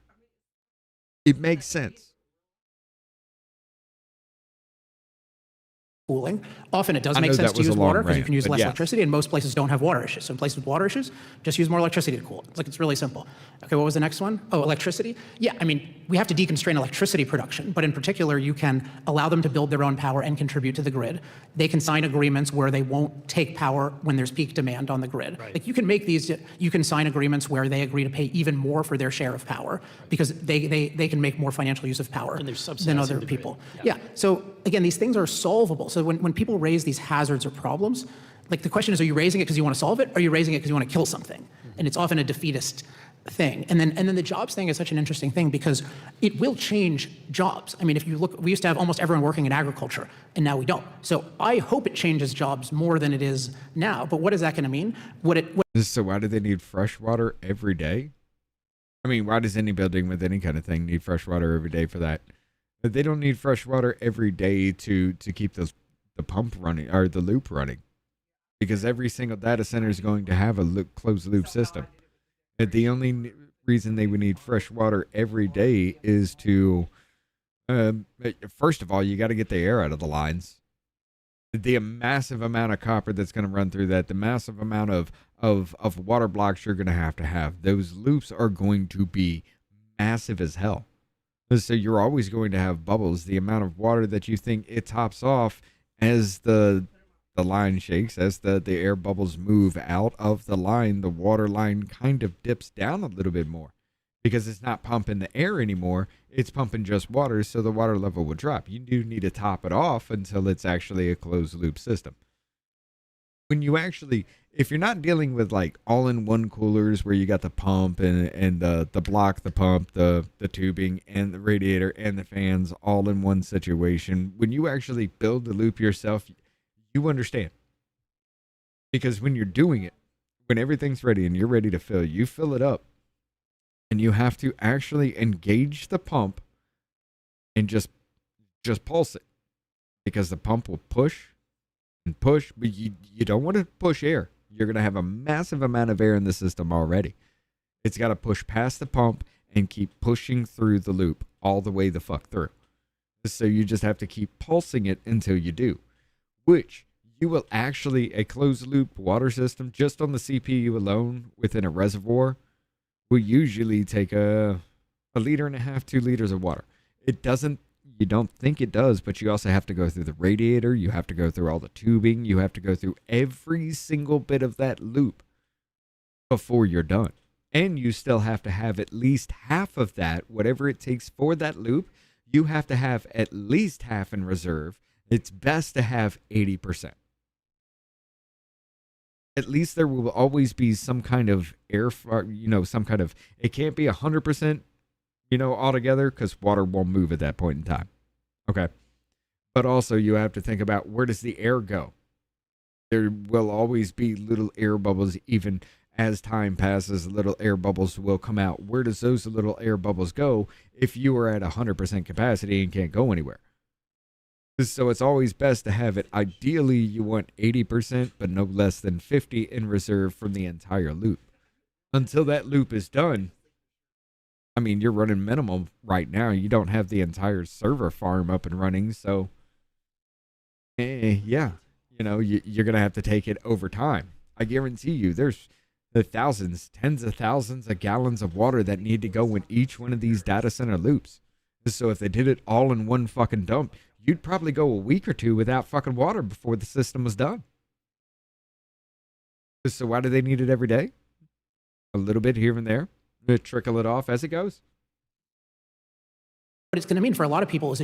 It makes sense. Cooling. Often it does make sense to use water because you can use less yeah. electricity, and most places don't have water issues. So in places with water issues, just use more electricity to cool it. It's really simple. Okay, what was the next one? Oh, electricity? Yeah, I mean, we have to deconstrain electricity production, but in particular, you can allow them to build their own power and contribute to the grid. They can sign agreements where they won't take power when there's peak demand on the grid. Right. Like you can make these, you can sign agreements where they agree to pay even more for their share of power because they can make more financial use of power than other people. Yeah, so again, these things are solvable. So when people raise these hazards or problems, like the question is, are you raising it because you want to solve it, or are you raising it because you want to kill something? And it's often a defeatist thing. And then the jobs thing is such an interesting thing because it will change jobs. I mean, if you look, we used to have almost everyone working in agriculture, and now we don't. So I hope it changes jobs more than it is now. But what is that going to mean? So why do they need fresh water every day? I mean, why does any building with any kind of thing need fresh water every day for that? But they don't need fresh water every day to keep the pump running or the loop running, because every single data center is going to have a closed loop system. And the only reason they would need fresh water every day is to, first of all, you got to get the air out of the lines. The massive amount of copper that's going to run through that, the massive amount of water blocks you're going to have. Those loops are going to be massive as hell. So you're always going to have bubbles. The amount of water that you think it tops off as the line shakes, as the air bubbles move out of the line, the water line kind of dips down a little bit more because it's not pumping the air anymore. It's pumping just water, so the water level will drop. You do need to top it off until it's actually a closed loop system. When you actually, if you're not dealing with like all-in-one coolers where you got the pump and the block, the pump, the tubing, and the radiator and the fans all in one situation, when you actually build the loop yourself, you understand. Because when you're doing it, when everything's ready and you're ready to fill, you fill it up. And you have to actually engage the pump and just pulse it, because the pump will push and push, but you don't want to push air. You're going to have a massive amount of air in the system already. It's got to push past the pump and keep pushing through the loop all the way the fuck through. So you just have to keep pulsing it until you do, which you will actually, a closed loop water system just on the CPU alone within a reservoir will usually take a 1.5 liters, 2 liters of water. It doesn't, you don't think it does, but you also have to go through the radiator. You have to go through all the tubing. You have to go through every single bit of that loop before you're done. And you still have to have at least half of that, whatever it takes for that loop. You have to have at least half in reserve. It's best to have 80%. At least there will always be some kind of air, some kind of, it can't be 100%, altogether, because water won't move at that point in time. Okay. But also you have to think about, where does the air go? There will always be little air bubbles. Even as time passes, little air bubbles will come out. Where does those little air bubbles go if you are at 100% capacity and can't go anywhere? So it's always best to have it. Ideally, you want 80%, but no less than 50 in reserve from the entire loop. Until that loop is done, I mean, you're running minimum right now. You don't have the entire server farm up and running, so yeah, you're going to have to take it over time. I guarantee you there's the thousands, tens of thousands of gallons of water that need to go in each one of these data center loops. So if they did it all in one fucking dump, you'd probably go a week or two without fucking water before the system was done. So why do they need it every day? A little bit here and there. Trickle it off as it goes. What it's going to mean for a lot of people is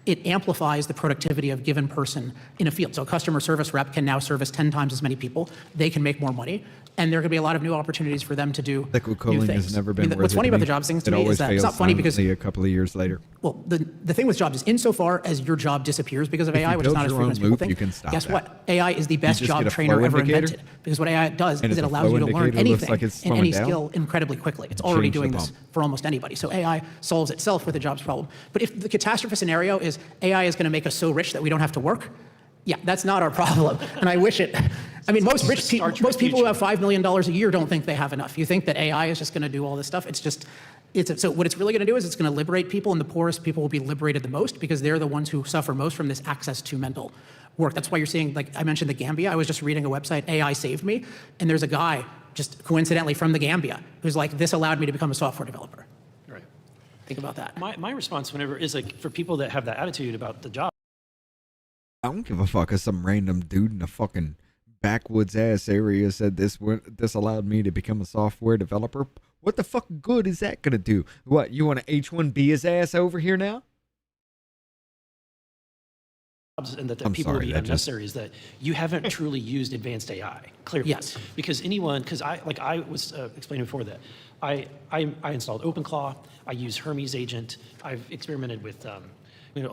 it amplifies the productivity of a given person in a field. So a customer service rep can now service 10 times as many people. They can make more money. And there are going to be a lot of new opportunities for them to do liquid new cooling things. has never been worth what's it funny to about me. the jobs things to It me is always that it's fails not funny because, silently a couple of years later. well, the thing with jobs is insofar as your job disappears because of If you AI, which is build not as your frequent own as people loop, think, you can stop guess that. what? AI is the best just job get a trainer flow ever indicator, invented. Because what AI does and is if it the allows flow you to learn indicator looks anything like it's and any slowing down, skill incredibly quickly. It's already change the doing this pump. for almost anybody. So AI solves itself with the jobs problem. But if the catastrophe scenario is AI is going to make us so rich that we don't have to work, yeah, that's not our problem. And I wish it. I mean, most people who have $5 million a year don't think they have enough. You think that AI is just going to do all this stuff. So what it's really going to do is it's going to liberate people, and the poorest people will be liberated the most because they're the ones who suffer most from this access to mental work. That's why you're seeing, like I mentioned, the Gambia. I was just reading a website, AI Saved Me, and there's a guy just coincidentally from the Gambia who's like, this allowed me to become a software developer. Right. Think about that. My response whenever is like, for people that have that attitude about the job, I don't give a fuck if some random dude in a fucking backwoods ass area said this allowed me to become a software developer. What the fuck good is that gonna do? What, you want to H1B his ass over here now? and that I'm people will sorry, be that just- unnecessary is that you haven't truly used advanced AI, clearly. Yes. Because I was explaining before that I installed OpenClaw, I use Hermes Agent, I've experimented with a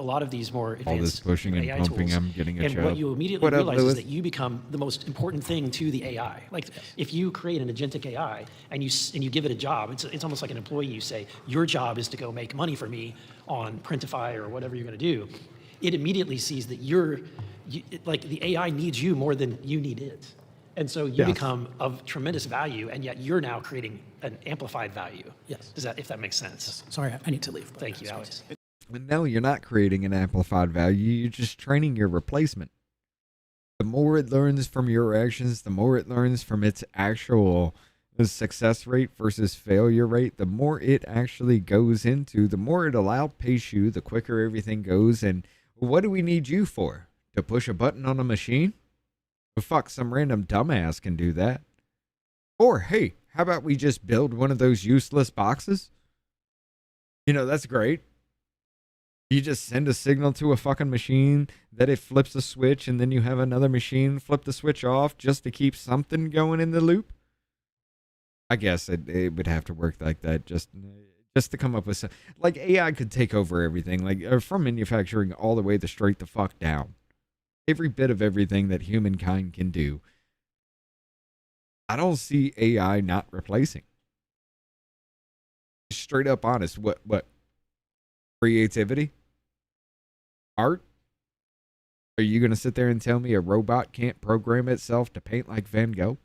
lot of these more advanced All this pushing and AI pumping, tools. I'm getting a And job. what you immediately What up, realize Lewis? is that you become the most important thing to the AI. Like if you create an agentic AI and you give it a job, it's almost like an employee. You say, your job is to go make money for me on Printify or whatever you're going to do. It immediately sees that like the AI needs you more than you need it. And so you Yes. become of tremendous value, and yet you're now creating an amplified value. Yes. If that makes sense? Sorry, I need to leave. but Thank you, that's Alex. No, you're not creating an amplified value. You're just training your replacement. The more it learns from your actions, the more it learns from its actual success rate versus failure rate, the more it actually goes into, the more it'll outpace you, the quicker everything goes. And what do we need you for? To push a button on a machine? Well, fuck, some random dumbass can do that. Or, hey, how about we just build one of those useless boxes? That's great. You just send a signal to a fucking machine that it flips a switch, and then you have another machine flip the switch off just to keep something going in the loop. I guess it would have to work like that just to come up with some, like AI could take over everything, like from manufacturing all the way straight the fuck down. Every bit of everything that humankind can do. I don't see AI not replacing. straight up honest. What? Creativity? Art? Are you going to sit there and tell me a robot can't program itself to paint like Van Gogh?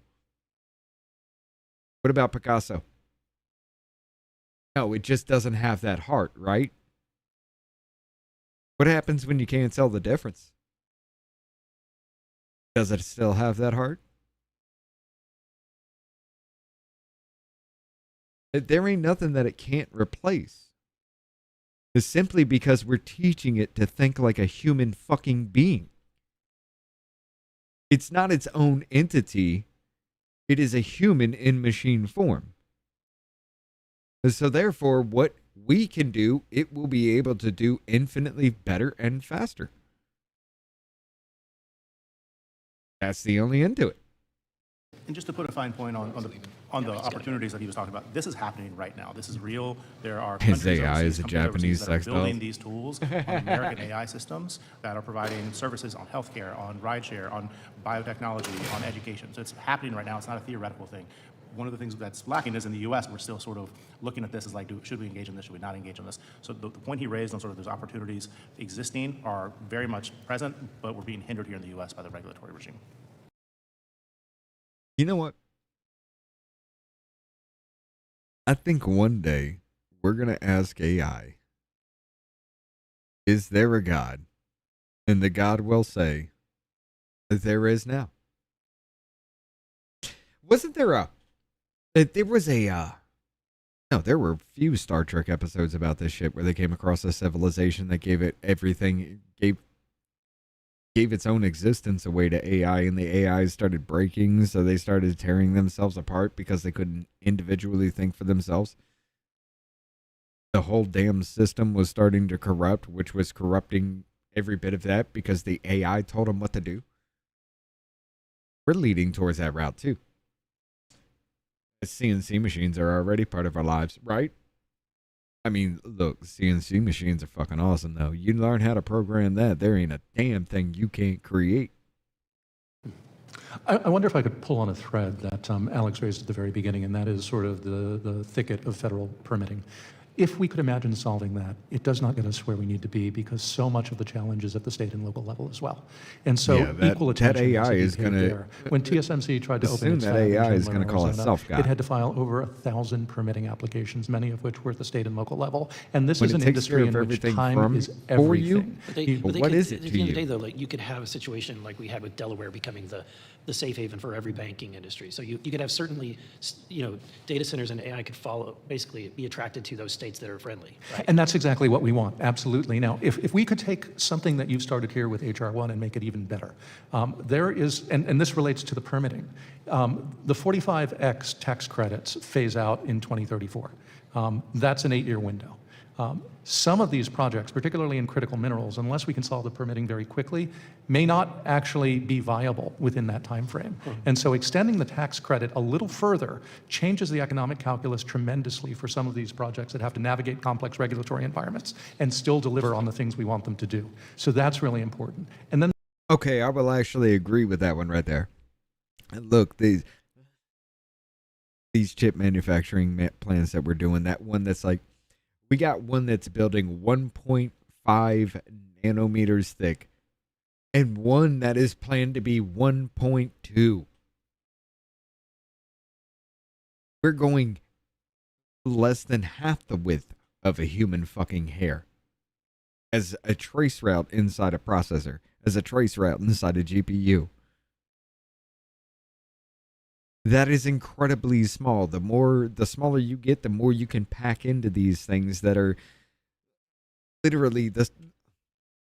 What about Picasso? No, it just doesn't have that heart, right? What happens when you can't tell the difference? Does it still have that heart? There ain't nothing that it can't replace. It's simply because we're teaching it to think like a human fucking being. It's not its own entity. It is a human in machine form. So therefore, what we can do, it will be able to do infinitely better and faster. That's the only end to it. And just to put a fine point on the opportunities that he was talking about, this is happening right now. This is real. There are His countries AI overseas, is a companies Japanese overseas that are sex doll. building these tools on American AI systems that are providing services on healthcare, on rideshare, on biotechnology, on education. So it's happening right now. It's not a theoretical thing. One of the things that's lacking is in the U.S., we're still sort of looking at this as like, should we engage in this? Should we not engage in this? So the point he raised on sort of those opportunities existing are very much present, but we're being hindered here in the U.S. by the regulatory regime. You know what? I think one day we're going to ask AI, is there a God? And the God will say, there is now. Wasn't there a... There was a... No, there were a few Star Trek episodes about this shit where they came across a civilization that gave it everything, gave its own existence away to AI, and the AI started breaking, so they started tearing themselves apart because they couldn't individually think for themselves. The whole damn system was starting to corrupt, which was corrupting every bit of that because the AI told them what to do. We're leading towards that route too. CNC machines are already part of our lives, right? I mean, look, CNC machines are fucking awesome, though. You learn how to program that, there ain't a damn thing you can't create. I wonder if I could pull on a thread that Alex raised at the very beginning, and that is sort of the thicket of federal permitting. If we could imagine solving that, it does not get us where we need to be because so much of the challenge is at the state and local level as well. And so equal attention that AI is going to... When TSMC tried to open its that fab in AI is Chandler, going to call Arizona, itself God. it had to file over 1,000 permitting applications, many of which were at the state and local level. And this When is it an takes care industry of in which everything time from is for you, everything. But what could, is it at to the end of you? the day, though, like you could have a situation like we had with Delaware becoming the safe haven for every banking industry. So you could have certainly, data centers and AI could follow, basically be attracted to those states that are friendly. Right? And that's exactly what we want, absolutely. Now, if we could take something that you've started here with HR 1 and make it even better, there is, and this relates to the permitting, the 45X tax credits phase out in 2034. That's an 8-year window. Some of these projects, particularly in critical minerals, unless we can solve the permitting very quickly, may not actually be viable within that time frame. And so extending the tax credit a little further changes the economic calculus tremendously for some of these projects that have to navigate complex regulatory environments and still deliver on the things we want them to do. So that's really important. And then Okay, I will actually agree with that one right there. And look, these chip manufacturing plants that we're doing, that one that's like, we got one that's building 1.5 nanometers thick and one that is planned to be 1.2. We're going less than half the width of a human fucking hair as a trace route inside a processor, as a trace route inside a GPU. That is incredibly small. The smaller you get, the more you can pack into these things that are literally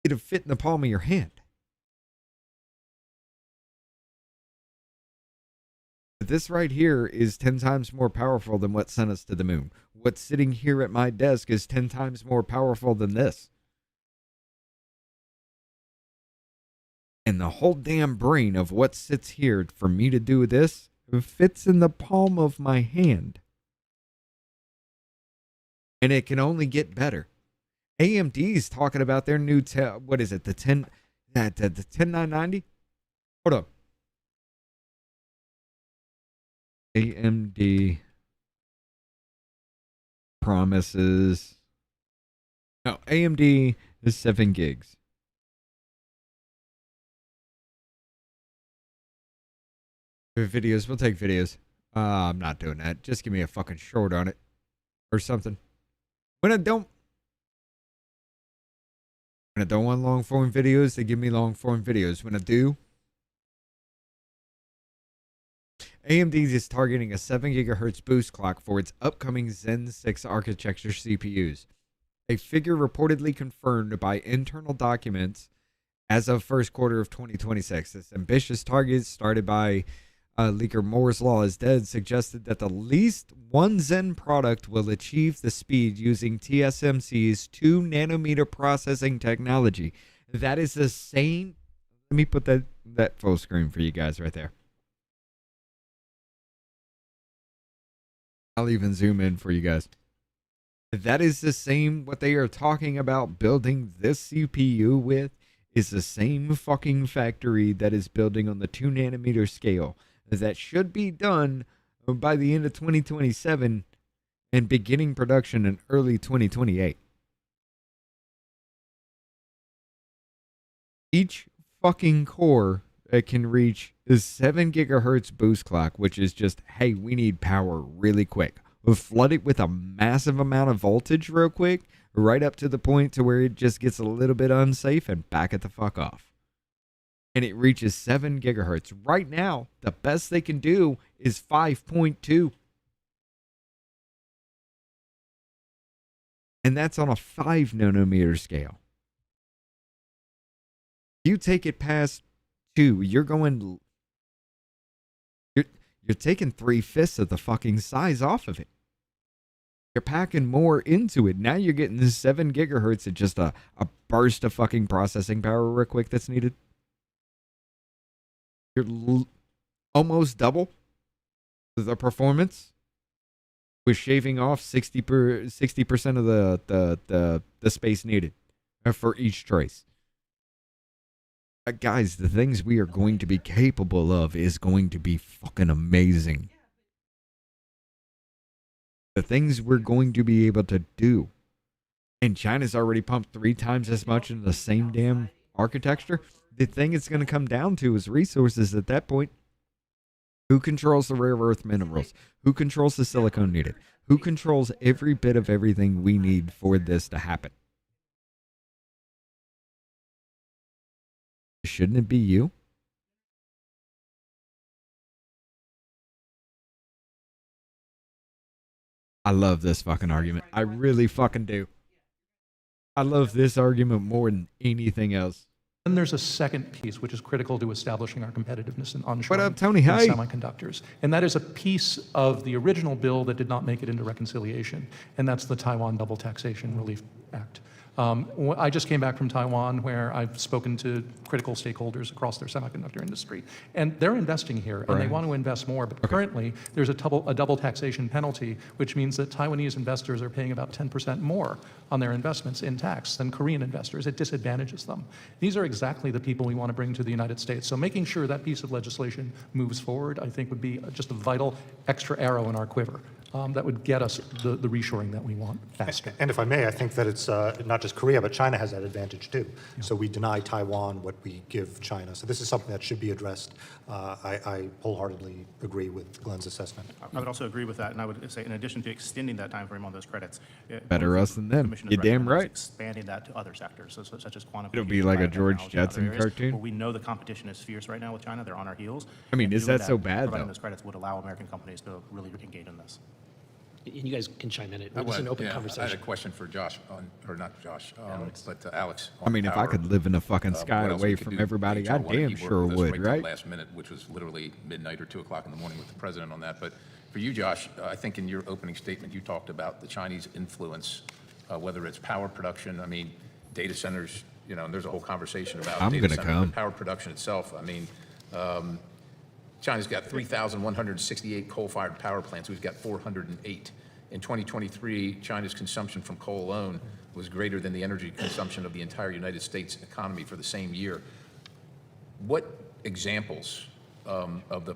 it'll fit in the palm of your hand. This right here is 10 times more powerful than what sent us to the moon. What's sitting here at my desk is 10 times more powerful than this. And the whole damn brain of what sits here for me to do this fits in the palm of my hand. And it can only get better. AMD's talking about their new, what is it, the 10990? Hold up. AMD promises. No, AMD is 7 gigs. Videos, we'll take videos. I'm not doing that. Just give me a fucking short on it or something. When I don't want long form videos, they give me long form videos. When I do, AMD is targeting a 7 gigahertz boost clock for its upcoming Zen 6 architecture CPUs. A figure reportedly confirmed by internal documents as of first quarter of 2026. This ambitious target, started by leaker Moore's Law is Dead, suggested that the least one Zen product will achieve the speed using TSMC's 2 nanometer processing technology. That is the same. Let me put that full screen for you guys right there. I'll even zoom in for you guys. That is the same, what they are talking about building this CPU with is the same fucking factory that is building on the 2 nanometer scale. That should be done by the end of 2027 and beginning production in early 2028. Each fucking core that can reach the 7 gigahertz boost clock, which is just, hey, we need power really quick. We'll flood it with a massive amount of voltage real quick, right up to the point to where it just gets a little bit unsafe and back it the fuck off. And it reaches 7 gigahertz. Right now, the best they can do is 5.2. And that's on a 5 nanometer scale. You take it past 2, you're taking 3/5 of the fucking size off of it. You're packing more into it. Now you're getting this 7 gigahertz at just a burst of fucking processing power real quick that's needed. You're almost double the performance with shaving off 60% of the space needed for each trace. Guys, the things we are going to be capable of is going to be fucking amazing. The things we're going to be able to do. And China's already pumped 3 times as much in the same damn architecture. The thing it's going to come down to is resources at that point. Who controls the rare earth minerals? Who controls the silicon needed? Who controls every bit of everything we need for this to happen? Shouldn't it be you? I love this fucking argument. I really fucking do. I love this argument more than anything else. Then there's a second piece, which is critical to establishing our competitiveness in onshoring What up, Tony? in Hi. semiconductors. And that is a piece of the original bill that did not make it into reconciliation, and that's the Taiwan Double Taxation Relief Act. I just came back from Taiwan, where I've spoken to critical stakeholders across their semiconductor industry, and they're investing here, and they want to invest more. But currently, there's a double taxation penalty, which means that Taiwanese investors are paying about 10% more on their investments in tax than Korean investors. It disadvantages them. These are exactly the people we want to bring to the United States. So making sure that piece of legislation moves forward, I think, would be just a vital extra arrow in our quiver. That would get us the reshoring that we want faster. And if I may, I think that it's not just Korea, but China has that advantage too. Yeah. So we deny Taiwan what we give China. So this is something that should be addressed. I wholeheartedly agree with Glenn's assessment. I would also agree with that, and I would say, in addition to extending that time frame on those credits, better us than them. You're damn right. Expanding that to other sectors, such as quantum. It'll be like a George Jetson cartoon. Where we know the competition is fierce right now with China. They're on our heels. I mean, is that so bad, providing though? Those credits would allow American companies to really engage in this. And you guys can chime in. It's an open conversation. I had a question for Josh, or not Josh, but Alex. I mean, if I could live in a fucking sky away from everybody, I damn sure would, right? Last minute, which was literally midnight or 2 o'clock in the morning with the president on that. But for you, Josh, I think in your opening statement, you talked about the Chinese influence, whether it's power production, I mean, data centers, you know, and there's a whole conversation about data centers, but power production itself. I mean, China's got 3,168 coal-fired power plants. We've got 408. In 2023, China's consumption from coal alone was greater than the energy consumption of the entire United States economy for the same year. What examples of the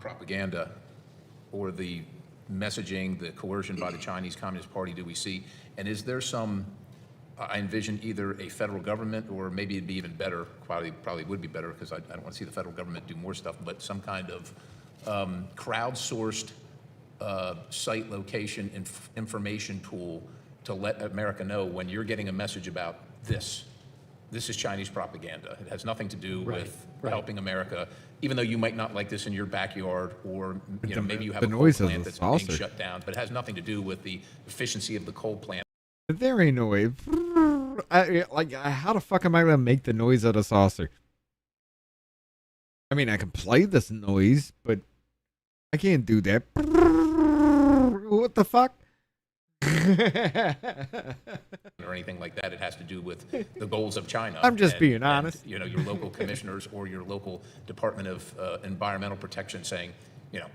propaganda or the messaging, the coercion by the Chinese Communist Party do we see? And is there some, I envision either a federal government, or maybe it'd be even better, probably would be better, because I don't want to see the federal government do more stuff, but some kind of crowdsourced site location information tool to let America know when you're getting a message about this. This is Chinese propaganda. It has nothing to do with helping America, even though you might not like this in your backyard, or maybe you have a coal plant that's being shut down, but it has nothing to do with the efficiency of the coal plant. There ain't no way. How the fuck am I gonna make the noise of a saucer? I mean, I can play this noise, but I can't do that. What the fuck? Or anything like that. It has to do with the goals of China. I'm just being honest. Your local commissioners or your local Department of Environmental Protection saying,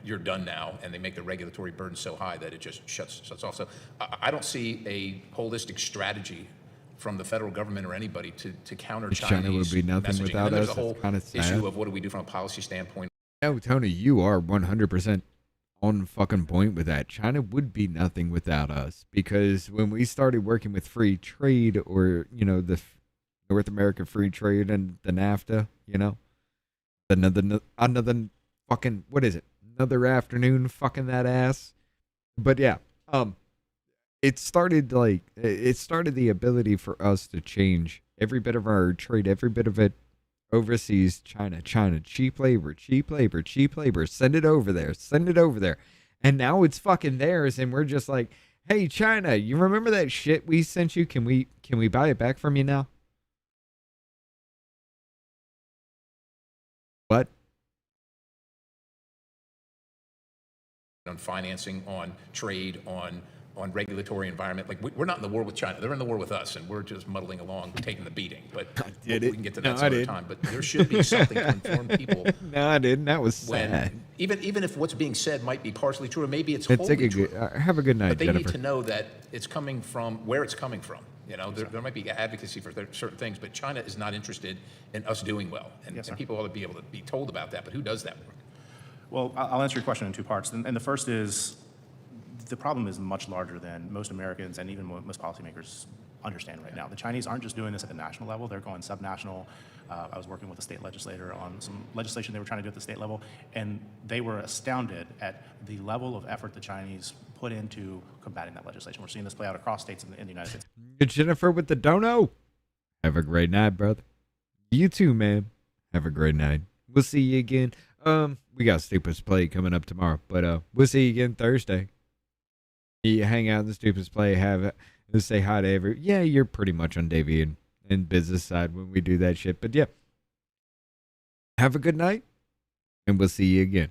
you're done now, and they make the regulatory burden so high that it just shuts off. So I don't see a holistic strategy from the federal government or anybody to counter Chinese China would be nothing messaging. without There's us. a whole It's kinda sad. issue of what do we do from a policy standpoint. No, Tony, you are 100% on fucking point with that. China would be nothing without us, because when we started working with free trade, or the North American free trade and the NAFTA, another fucking, what is it? Another afternoon fucking that ass. But yeah, it started the ability for us to change every bit of our trade, every bit of it overseas. China, cheap labor, send it over there. And now it's fucking theirs, and we're just like, hey, China, you remember that shit we sent you? Can we buy it back from you now? What? On financing, on trade, on regulatory environment. Like, we're not in the war with China. They're in the war with us, and we're just muddling along, taking the beating. But we can get to that some other time. But there should be something to inform people. No, I didn't. That was sad. Even if what's being said might be partially true, or maybe it's wholly true. Have a good night, But they Jennifer. need to know that it's coming from where it's coming from. There might be advocacy for certain things, but China is not interested in us doing well. And people ought to be able to be told about that. But who does that work? Well, I'll answer your question in two parts. And the first is, the problem is much larger than most Americans and even most policymakers understand right now. The Chinese aren't just doing this at the national level, they're going subnational. I was working with a state legislator on some legislation they were trying to do at the state level, and they were astounded at the level of effort the Chinese put into combating that legislation. We're seeing this play out across states in the United States. Jennifer with the dono. Have a great night, brother. You too, man. Have a great night. We'll see you again. We got Stupid's Play coming up tomorrow, but we'll see you again Thursday. You hang out in the Stupid's Play, say hi to every. Yeah, you're pretty much on Davey and business side when we do that shit. But yeah, have a good night, and we'll see you again.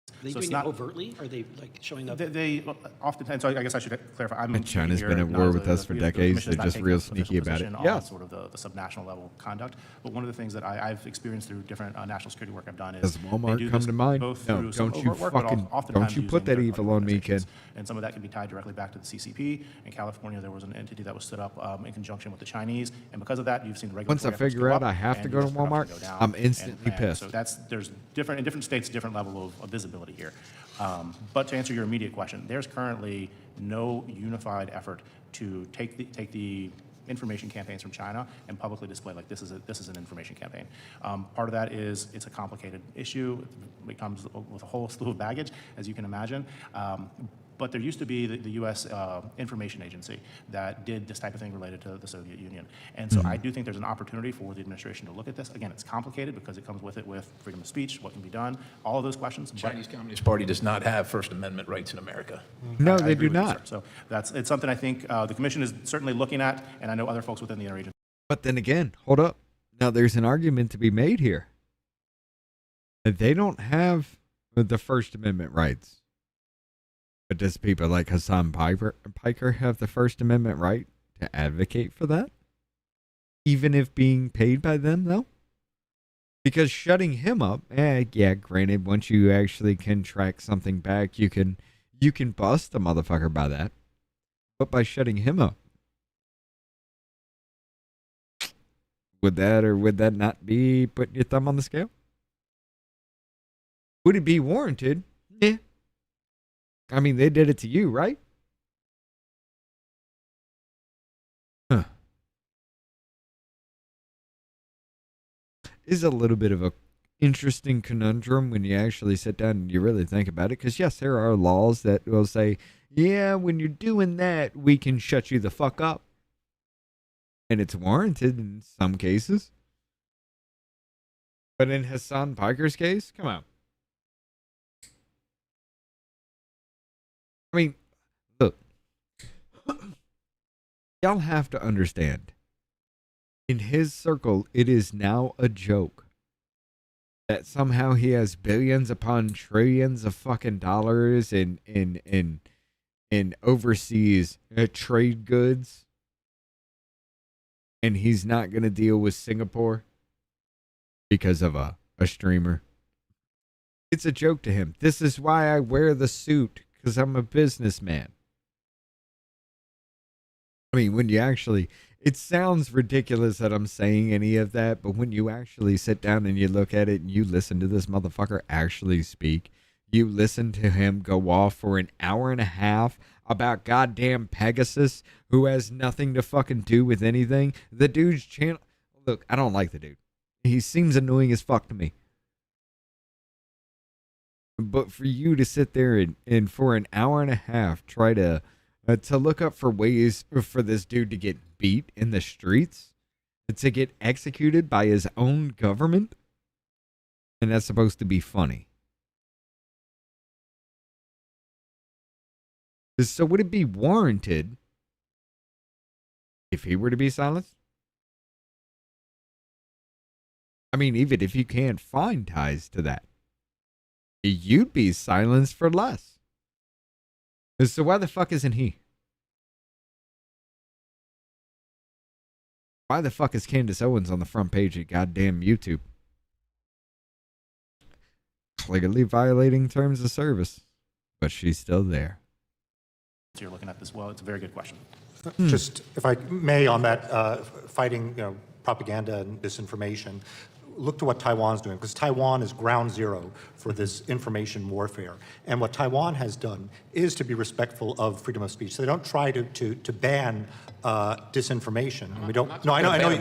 Are they doing it overtly? Are they like showing up? They oftentimes, so I guess I should clarify. China's been at war with us for decades. They're just real sneaky about it. Yeah. Sort of the subnational level conduct. But one of the things that I've experienced through different national security work I've done is. Does Walmart come to mind? No, don't you put that evil on me, kid. And some of that can be tied directly back to the CCP. In California, there was an entity that was stood up in conjunction with the Chinese, and because of that, you've seen regulatory. Once I figure out I have to go to Walmart, I'm instantly pissed. So there's different in different states, different level of visibility here. But to answer your immediate question, there's currently no unified effort to take the information campaigns from China and publicly display like this is an information campaign. Part of that is it's a complicated issue. It comes with a whole slew of baggage, as you can imagine. But there used to be the U.S. Information Agency that did this type of thing related to the Soviet Union. And so I do think there's an opportunity for the administration to look at this. Again, it's complicated because it comes with freedom of speech, what can be done, all of those questions. The Chinese Communist Party does not have First Amendment rights in America. No, they do not. So it's something I think the commission is certainly looking at, and I know other folks within the interagency. But then again, hold up. Now there's an argument to be made here. That they don't have the First Amendment rights. But does people like Hassan Piker have the First Amendment right to advocate for that? Even if being paid by them, though? Because shutting him up, yeah, granted, once you actually can track something back, you can bust a motherfucker by that. But by shutting him up, would that or would that not be putting your thumb on the scale? Would it be warranted? Yeah. I mean, they did it to you, right? Huh. Is a little bit of a interesting conundrum when you actually sit down and you really think about it. Because, yes, there are laws that will say, yeah, when you're doing that, we can shut you the fuck up. And it's warranted in some cases. But in Hassan Piker's case, come on. I mean, look. Y'all have to understand. In his circle, it is now a joke that somehow he has billions upon trillions of fucking dollars in overseas trade goods, and he's not going to deal with Singapore because of a streamer. It's a joke to him. This is why I wear the suit, because I'm a businessman. I mean, when you actually, it sounds ridiculous that I'm saying any of that, but when you actually sit down and you look at it and you listen to this motherfucker actually speak, you listen to him go off for an hour and a half about goddamn Pegasus, who has nothing to fucking do with anything. The dude's channel, look, I don't like the dude. He seems annoying as fuck to me. But for you to sit there and for an hour and a half try to look up for ways for this dude to get beat in the streets, to get executed by his own government, and that's supposed to be funny. So would it be warranted if he were to be silenced? I mean, even if you can't find ties to that, you'd be silenced for less. So why the fuck isn't he? Why the fuck is Candace Owens on the front page of goddamn YouTube? Clearly violating terms of service, but she's still there. So you're looking at this well. It's a very good question. Just, if I may, on that fighting, propaganda and disinformation, look to what Taiwan's doing, because Taiwan is ground zero for this information warfare. And what Taiwan has done is to be respectful of freedom of speech. So they don't try to ban disinformation. And we don't. No, I know.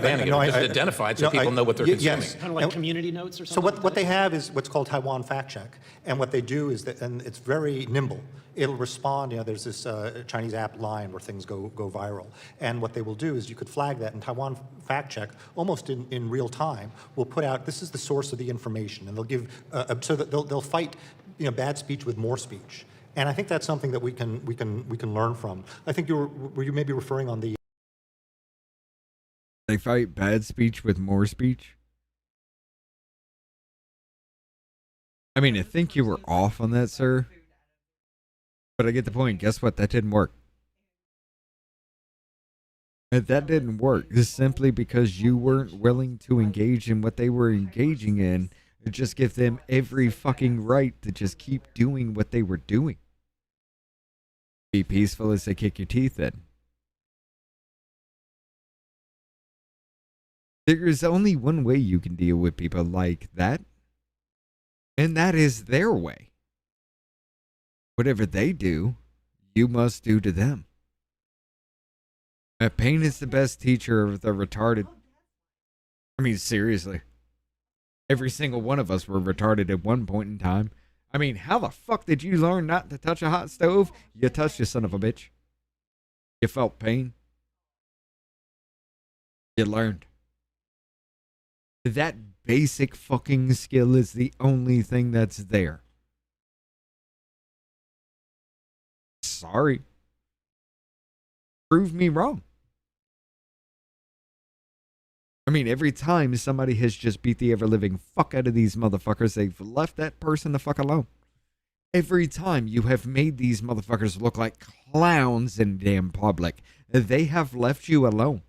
Just identify it so people know what they're consuming. Yes. Kind of like community notes or something? So what they have is what's called Taiwan Fact Check. And what they do is that, and it's very nimble. It'll respond, there's this Chinese app Line where things go viral. And what they will do is you could flag that, and Taiwan Fact Check, almost in real time, will put out, this is the source of the information. And they'll give, so that they'll fight bad speech with more speech. And I think that's something that we can learn from. I think were you maybe referring on the... They fight bad speech with more speech? I mean, I think you were off on that, sir. But I get the point. Guess what? That didn't work. That didn't work. Just simply because you weren't willing to engage in what they were engaging in. Just give them every fucking right to just keep doing what they were doing. Be peaceful as they kick your teeth in. There's only one way you can deal with people like that. And that is their way. Whatever they do, you must do to them. Pain is the best teacher of the retarded. I mean, seriously. Every single one of us were retarded at one point in time. I mean, how the fuck did you learn not to touch a hot stove? You touched, you son of a bitch. You felt pain. You learned. That basic fucking skill is the only thing that's there. Sorry. Prove me wrong. I mean, every time somebody has just beat the ever-living fuck out of these motherfuckers, they've left that person the fuck alone. Every time you have made these motherfuckers look like clowns in damn public, they have left you alone.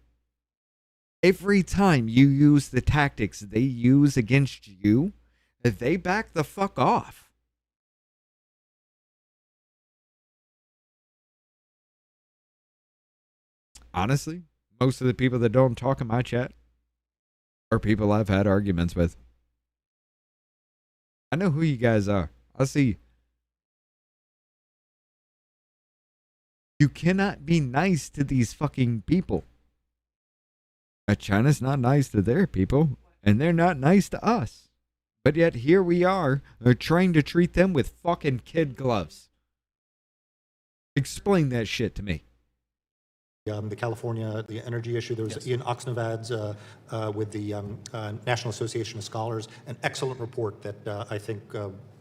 Every time you use the tactics they use against you, they back the fuck off. Honestly, most of the people that don't talk in my chat are people I've had arguments with. I know who you guys are. I see you. You cannot be nice to these fucking people. China's not nice to their people, and they're not nice to us. But yet here we are, trying to treat them with fucking kid gloves. Explain that shit to me. The California, the energy issue, there was Ian Oxnevad's with the National Association of Scholars, an excellent report that I think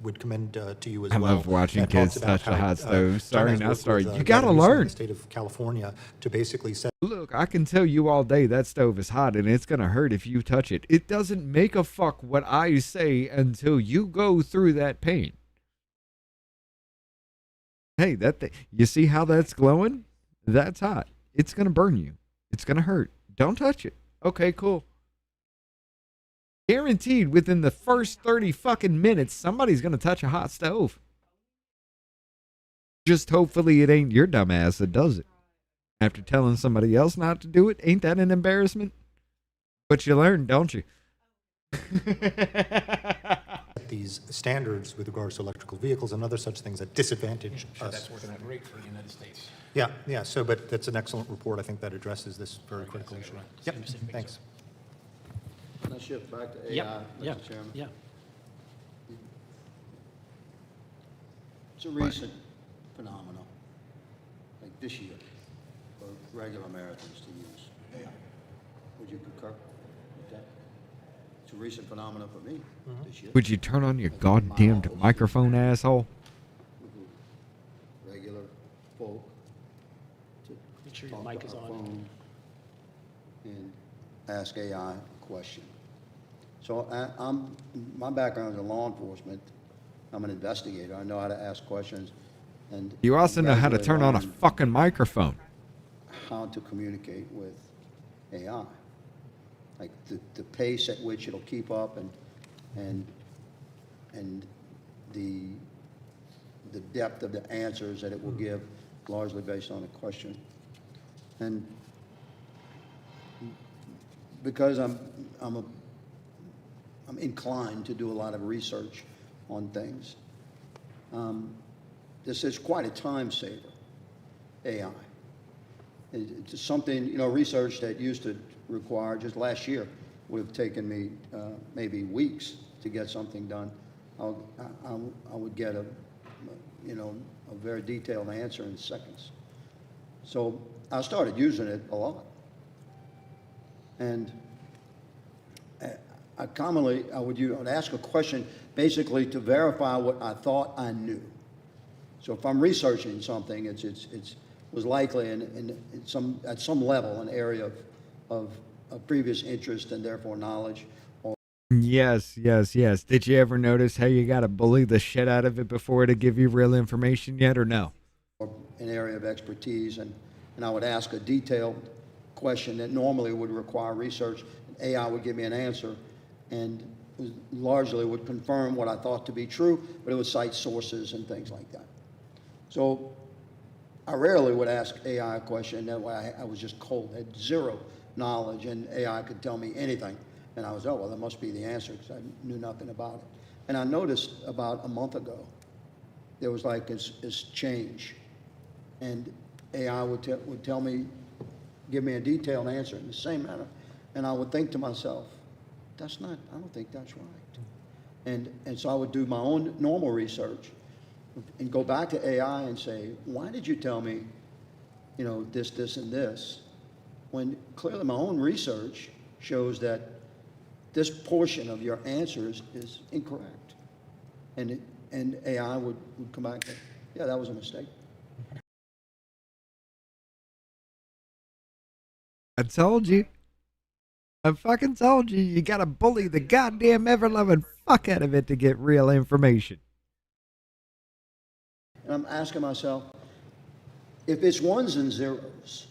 would commend to you as I well. love watching that kids talks about touch the how, hot stove. Sorry, China's now worked sorry. with, You gotta governments in learn. the state of California to basically set. Look, I can tell you all day that stove is hot and it's gonna hurt if you touch it. It doesn't make a fuck what I say until you go through that pain. Hey, you see how that's glowing? That's hot. It's gonna burn you. It's gonna hurt. Don't touch it. Okay, cool. Guaranteed within the first 30 fucking minutes, somebody's gonna touch a hot stove. Just hopefully it ain't your dumb ass that does it. After telling somebody else not to do it, ain't that an embarrassment? But you learn, don't you? These standards with regards to electrical vehicles and other such things that disadvantage us. That's working out great for the United States. Yeah. So, but that's an excellent report. I think that addresses this very critical issue. Yep. Thanks. Can I shift back to AI, Yep. Mr. Chairman? Yeah. It's a recent phenomenon, like this year, for regular Americans to use AI. Would you concur with that? It's a recent phenomenon for me this year. Would you turn on your goddamn microphone, asshole? Regular folk to Make sure your talk mic to is our on. phone and ask AI a question. So my background is in law enforcement. I'm an investigator. I know how to ask questions. And You also know how to gradually turn on a learned fucking microphone. how to communicate with AI. Like the pace at which it'll keep up and the depth of the answers that it will give, largely based on a question. And because I'm inclined to do a lot of research on things, this is quite a time saver, AI. It's something, research that used to require, just last year, would have taken me maybe weeks to get something done. I would get a very detailed answer in seconds. So I started using it a lot. And I would ask a question basically to verify what I thought I knew. So if I'm researching something, it was likely at some level an area of previous interest and therefore knowledge. Yes. Did you ever notice how you gotta bully the shit out of it before to give you real information yet, or no? Or an area of expertise, and I would ask a detailed question that normally would require research. AI would give me an answer, and largely would confirm what I thought to be true, but it would cite sources and things like that. So I rarely would ask AI a question that way I was just cold, had zero knowledge, and AI could tell me anything. And I was, well, that must be the answer, because I knew nothing about it. And I noticed about a month ago, there was like this change. And AI would tell me, give me a detailed answer in the same manner. And I would think to myself, I don't think that's right. And so I would do my own normal research and go back to AI and say, why did you tell me, this, and this? When clearly my own research shows that this portion of your answers is incorrect. And AI would come back and say, yeah, that was a mistake. I told you. I fucking told you. You gotta bully the goddamn ever-loving fuck out of it to get real information. And I'm asking myself, if it's ones and zeros,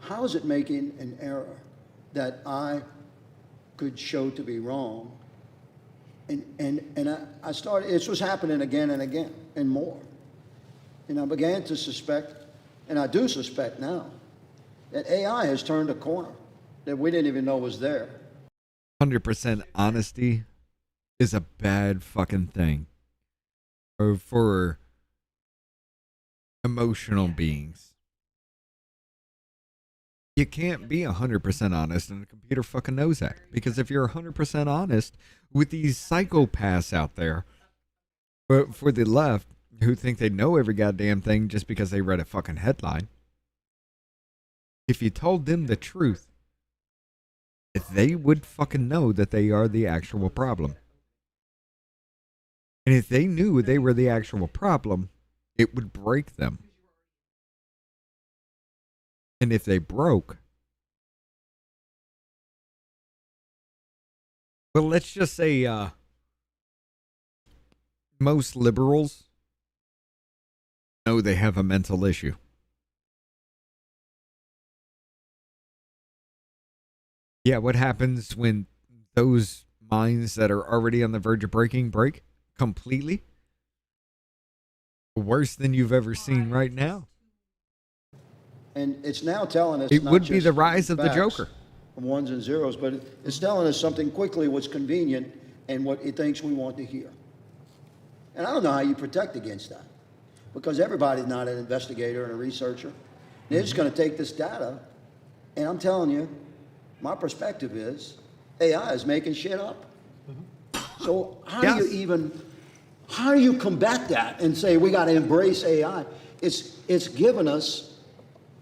how is it making an error that I could show to be wrong? And I started, this was happening again and again and more. And I began to suspect, and I do suspect now, that AI has turned a corner that we didn't even know was there. 100% honesty is a bad fucking thing. Or for emotional beings. You can't be 100% honest, and the computer fucking knows that. Because if you're 100% honest with these psychopaths out there, for the left, who think they know every goddamn thing just because they read a fucking headline, if you told them the truth, they would fucking know that they are the actual problem. And if they knew they were the actual problem, it would break them. And if they broke, well, let's just say most liberals know they have a mental issue. Yeah, what happens when those minds that are already on the verge of breaking break completely? Worse than you've ever seen right now. And it's now telling us It not would be just the rise of the facts Joker. from ones and zeros, but it's telling us something quickly, what's convenient, and what it thinks we want to hear. And I don't know how you protect against that, because everybody's not an investigator and a researcher. They're just going to take this data, and I'm telling you, my perspective is AI is making shit up. So how do you combat that and say we got to embrace AI? It's given us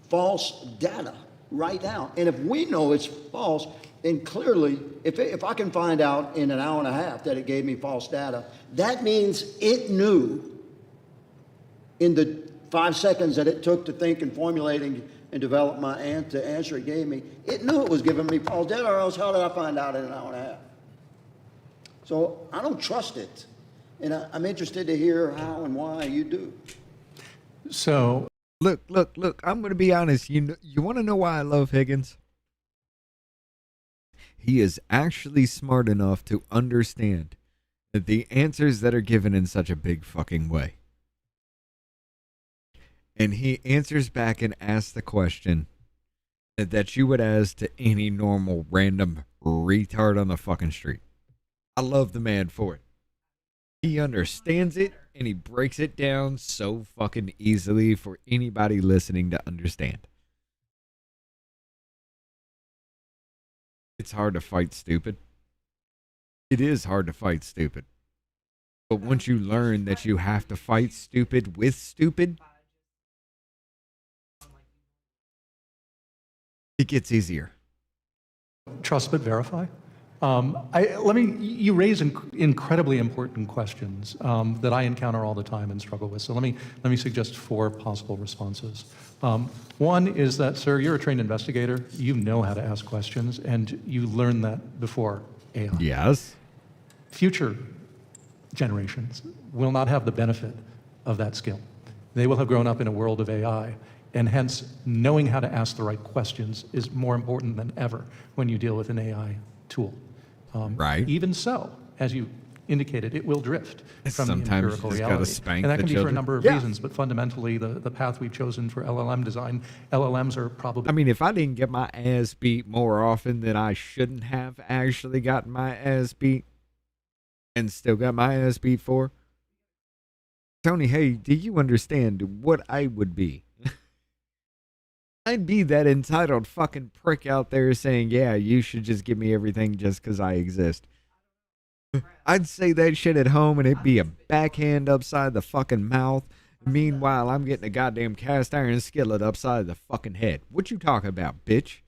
false data right now. And if we know it's false, then clearly, if I can find out in an hour and a half that it gave me false data, that means it knew in the 5 seconds that it took to think and formulating and develop my answer it gave me, it knew it was giving me false data, or else how did I find out in an hour and a half? So I don't trust it. And I'm interested to hear how and why you do. So look, I'm going to be honest. You want to know why I love Higgins? He is actually smart enough to understand that the answers that are given in such a big fucking way. And he answers back and asks the question that you would ask to any normal random retard on the fucking street. I love the man for it. He understands it and he breaks it down so fucking easily for anybody listening to understand. It's hard to fight stupid. It is hard to fight stupid. But once you learn that you have to fight stupid with stupid, it gets easier. Trust but verify. You raise incredibly important questions that I encounter all the time and struggle with. So let me suggest 4 possible responses. One is that, sir, you're a trained investigator. You know how to ask questions, and you learned that before AI. Yes. Future generations will not have the benefit of that skill. They will have grown up in a world of AI. And hence, knowing how to ask the right questions is more important than ever when you deal with an AI tool. Right. Even so, as you indicated, it will drift from the Sometimes empirical you just gotta reality. spank And that the can be for a children. number of Yeah. reasons, but fundamentally, the path we've chosen for LLM design, LLMs are probably... I mean, if I didn't get my ass beat more often than I shouldn't have actually gotten my ass beat and still got my ass beat for, Tony, hey, do you understand what I would be? I'd be that entitled fucking prick out there saying, yeah, you should just give me everything just because I exist. I'd say that shit at home and it'd be a backhand upside the fucking mouth. Meanwhile, I'm getting a goddamn cast iron skillet upside the fucking head. What you talking about, bitch?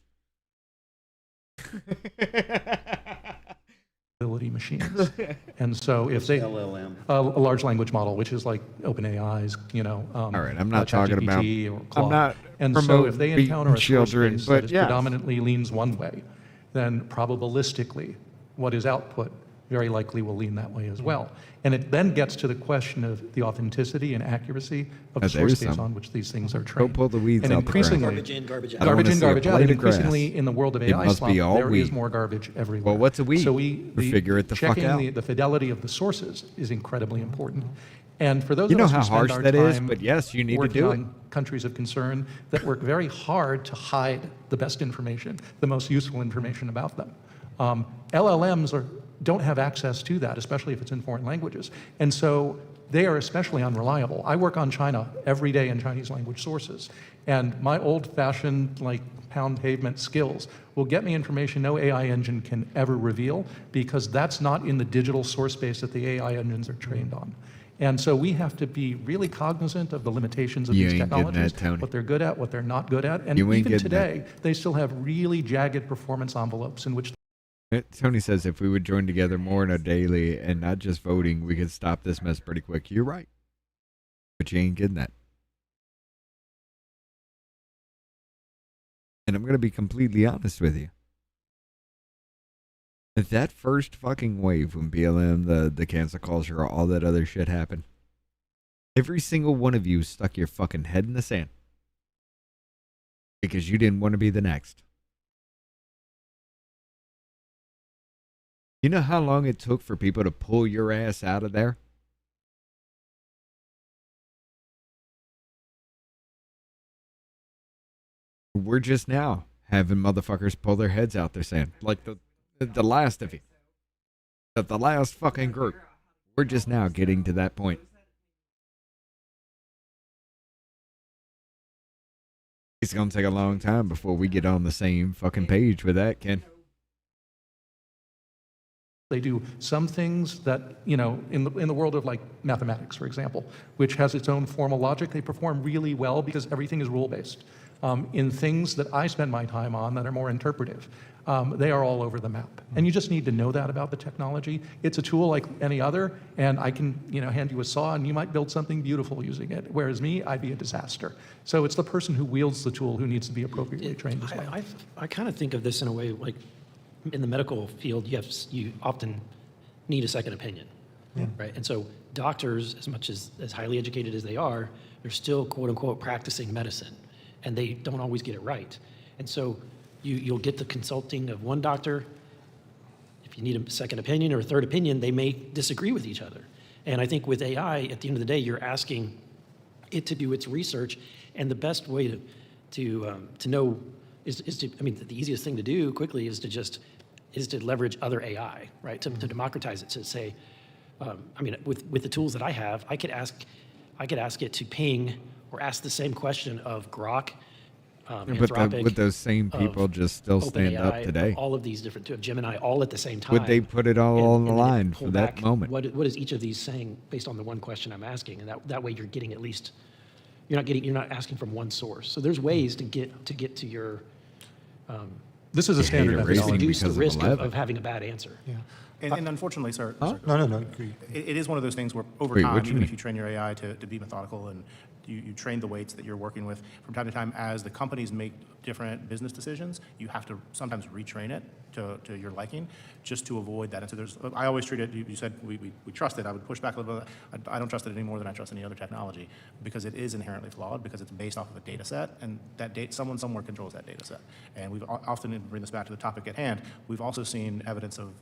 Machines. And so if they... LLM. A large language model, which is like OpenAI's, all right, I'm not talking about... ChatGPT or Claude. I'm not And so promoting if they beating encounter a children, source base but that is yeah. predominantly leans one way, then probabilistically what is output very likely will lean that way as well. And it then gets to the question of the authenticity and accuracy of the source base on which these things are trained. Go pull the weeds and out the ground. increasingly, Garbage in, garbage out. I don't Garbage wanna in, see a garbage out. blade And of grass. increasingly in the world of It AI must slump, be all there is weed. more garbage everywhere. Well, what's a weed? So We figure it the fuck checking out. the fidelity of the sources is incredibly important. And for those You of know us who how spend harsh our that is, time but yes, you need to working do it. on countries of concern that work very hard to hide the best information, the most useful information about them. LLMs don't have access to that, especially if it's in foreign languages. And so they are especially unreliable. I work on China every day in Chinese language sources, and my old-fashioned, like, pound pavement skills will get me information no AI engine can ever reveal, because that's not in the digital source base that the AI engines are trained on. And so we have to be really cognizant of the limitations of these technologies, what they're good at, what they're not good at. And even today, they still have really jagged performance envelopes in which... Tony says if we would join together more on a daily and not just voting, we could stop this mess pretty quick. You're right. But you ain't getting that. And I'm going to be completely honest with you. That first fucking wave when BLM, the cancel culture, all that other shit happened, every single one of you stuck your fucking head in the sand because you didn't want to be the next. You know how long it took for people to pull your ass out of there? We're just now having motherfuckers pull their heads out their sand. Like the last of you. The last fucking group. We're just now getting to that point. It's going to take a long time before we get on the same fucking page with that, Ken. They do some things that, you know, in the world of like mathematics, for example, which has its own formal logic, they perform really well because everything is rule-based. In things that I spend my time on that are more interpretive, they are all over the map. And you just need to know that about the technology. It's a tool like any other, and I can, you know, hand you a saw and you might build something beautiful using it, whereas me, I'd be a disaster. So it's the person who wields the tool who needs to be appropriately trained as well. I kind of think of this in a way like in the medical field, you often need a second opinion, right? And so doctors, as much as highly educated as they are, they're still quote unquote practicing medicine, and they don't always get it right. And so you'll get the consulting of one doctor. If you need a second opinion or a third opinion, they may disagree with each other. And I think with AI, at the end of the day, you're asking it to do its research, and the best way to know is to, I mean, the easiest thing to do quickly is to leverage other AI, right? To democratize it, to say, I mean, with the tools that I have, I could ask it to ping or ask the same question of Grok, Anthropic, would those same people just still stand up today? All of these different, Gemini, all at the same time. Would they put it all on the line for that moment? What is each of these saying based on the one question I'm asking? And that way you're getting at least, you're not asking from one source. So there's ways to get to your this is a standard methodology. Reduce the risk of having a bad answer. Yeah. And unfortunately, sir, No. It is one of those things where over time, even if you train your AI to be methodical and you train the weights that you're working with, from time to time, as the companies make different business decisions, you have to sometimes retrain it to your liking, just to avoid that. And so I always treat it, you said we trust it. I would push back a little bit. I don't trust it any more than I trust any other technology, because it is inherently flawed, because it's based off of a data set, and that someone somewhere controls that data set. And we've often, bring this back to the topic at hand, we've also seen evidence of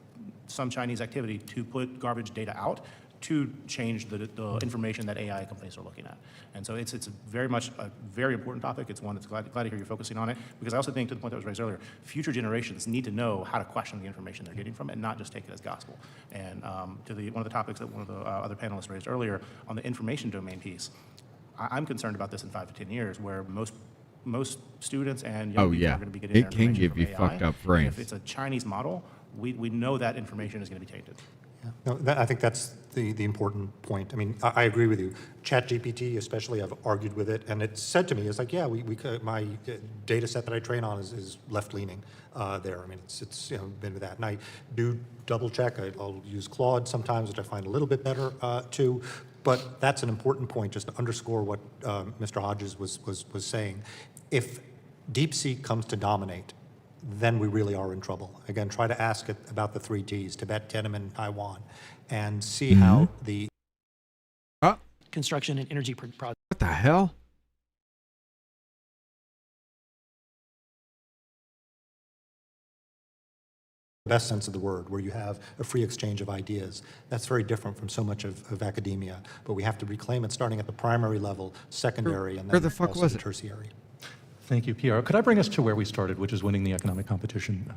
some Chinese activity to put garbage data out to change the information that AI companies are looking at. And so it's very much a very important topic. It's one that's glad to hear you're focusing on it, because I also think, to the point that was raised earlier, future generations need to know how to question the information they're getting from it and not just take it as gospel. And to one of the topics that one of the other panelists raised earlier on the information domain piece, I'm concerned about this in 5 to 10 years, where most students and young people are going to be getting their information give from you AI. fucked up frames. If it's a Chinese model, we know that information is going to be tainted. Yeah. No, I think that's the important point. I mean, I agree with you. ChatGPT, especially, I've argued with it, and it said to me, it's like, yeah, my data set that I train on is left-leaning there. I mean, it's been with that. And I do double check. I'll use Claude sometimes, which I find a little bit better too. But that's an important point, just to underscore what Mr. Hodges was saying. If DeepSeek comes to dominate, then we really are in trouble. Again, try to ask it about the 3 Ts, Tibet, Tiananmen, Taiwan, and see how the construction and energy projects. What the hell? Best sense of the word, where you have a free exchange of ideas. That's very different from so much of academia, but we have to reclaim it starting at the primary level, secondary, and then also the tertiary. Thank you, Pierre. Could I bring us to where we started, which is winning the economic competition?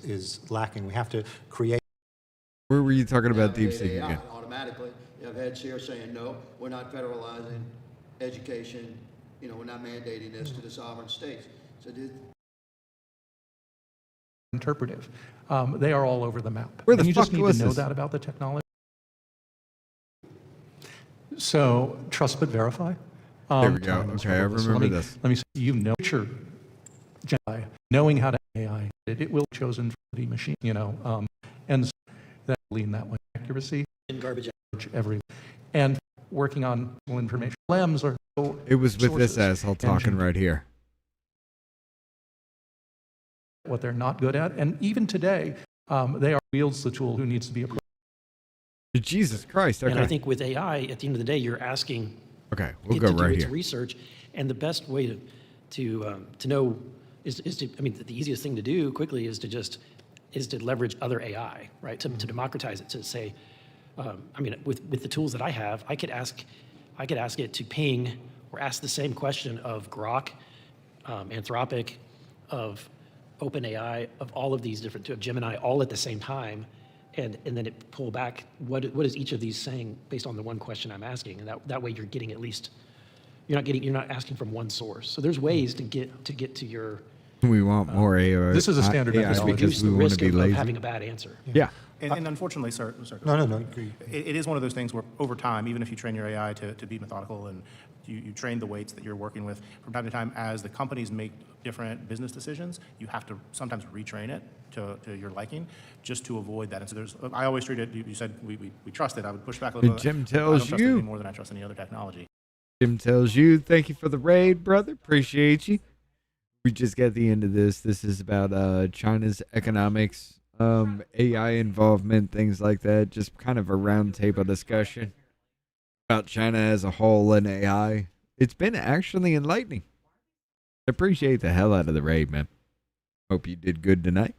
Is lacking. We have to create. Where were you talking about DeepSeek again? Automatically, have heads here saying, no, we're not federalizing education, you know, we're not mandating this to the sovereign states. So Interpretive. They are all over the map. Where the and you fuck just need was to know this? that about the technology. So trust but verify. There we go. Time is Okay, I relevant. So remember let me, this. Let me say, you know, future Jedi, knowing how to AI, it will be chosen for the machine, you know, and that lean that way. Accuracy And garbage. every, and working on information. LEMs are so It was with this sources, asshole talking engine, right here. what they're not good at, and even today, they are wields the tool who needs to be approached. Jesus Christ. Okay. And I think with AI, at the end of the day, you're asking Okay, we'll it go to do right its here. research, and the best way to know is to, I mean, the easiest thing to do quickly is to leverage other AI, right? To democratize it, to say, I mean, with the tools that I have, I could ask it to ping or ask the same question of Grok, Anthropic, of OpenAI, of all of these different, of Gemini, all at the same time, and then it pull back what is each of these saying based on the one question I'm asking, and that way you're getting at least you're not asking from one source. So there's ways to get to your. We want more AI. This is a standard AI methodology. because we the want risk to be of lazy. having a bad answer. Yeah. And unfortunately, sir, No. it is one of those things where over time, even if you train your AI to be methodical and you train the weights that you're working with, from time to time, as the companies make different business decisions, you have to sometimes retrain it to your liking, just to avoid that. And so I always treat it, you said we trust it, I would push back a little bit. Jim I tells don't trust it you. any more than I trust any other technology. Jim tells you, thank you for the raid, brother. Appreciate you. We just got the end of this. This is about China's economics, AI involvement, things like that. Just kind of a roundtable discussion about China as a whole and AI. It's been actually enlightening. Appreciate the hell out of the raid, man. Hope you did good tonight.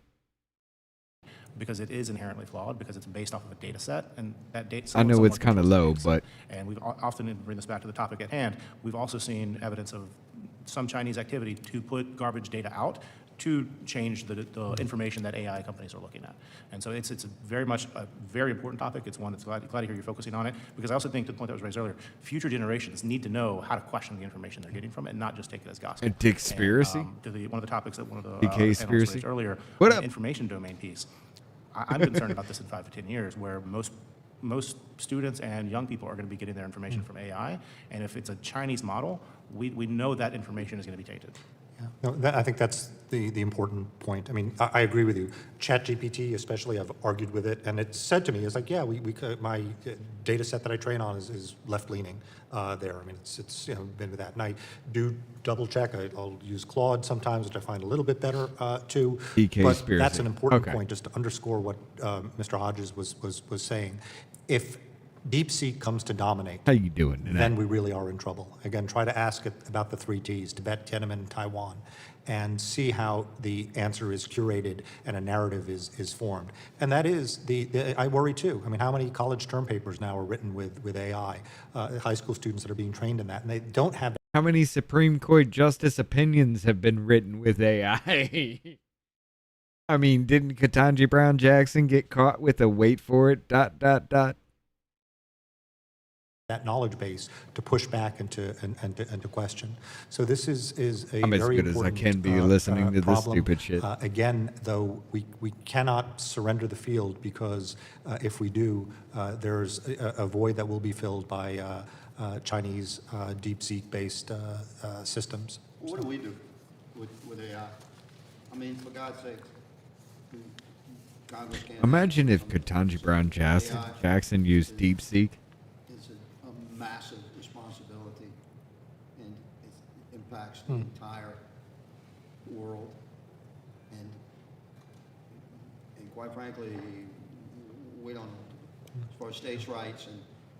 Because it is inherently flawed, because it's based off of a data set, and that data. I know it's kind of low, but And we've often, to bring this back to the topic at hand, we've also seen evidence of some Chinese activity to put garbage data out to change the information that AI companies are looking at. And so it's very much a very important topic. It's one that's glad to hear you're focusing on it, because I also think, to the point that was raised earlier, future generations need to know how to question the information they're getting from it and not just take it as gospel. A dickspiracy? And, one of the topics that one of the DK panelists spiracy? raised earlier, What the up? information domain piece. I'm concerned about this in 5 to 10 years, where most students and young people are going to be getting their information from AI, and if it's a Chinese model, we know that information is going to be tainted. No, I think that's the important point. I mean, I agree with you. ChatGPT, especially, I've argued with it, and it's said to me, it's like, yeah, my data set that I train on is left-leaning there. I mean, it's been with that. And I do double check. I'll use Claude sometimes, which I find a little bit better too. DK but spiracy. that's an important Okay. point, just to underscore what Mr. Hodges was saying. If DeepSeek comes to dominate, how you doing tonight? then we really are in trouble. Again, try to ask it about the 3 Ts, Tibet, Tiananmen, and Taiwan, and see how the answer is curated and a narrative is formed. And that is, I worry too. I mean, how many college term papers now are written with AI? High school students that are being trained in that, and they don't have. How many Supreme Court justice opinions have been written with AI? I mean, didn't Ketanji Brown Jackson get caught with a wait for it ... That knowledge base to push back and to question. So this is a I'm as very good as I important can be listening to this problem. stupid shit. Again, though, we cannot surrender the field, because if we do, there's a void that will be filled by Chinese DeepSeek-based systems. What do we do with AI? I mean, for God's sake, Congress can't. Imagine if Ketanji Brown Jackson used DeepSeek. It's a massive responsibility, and it impacts the entire world. And quite frankly, we don't, as far as states' rights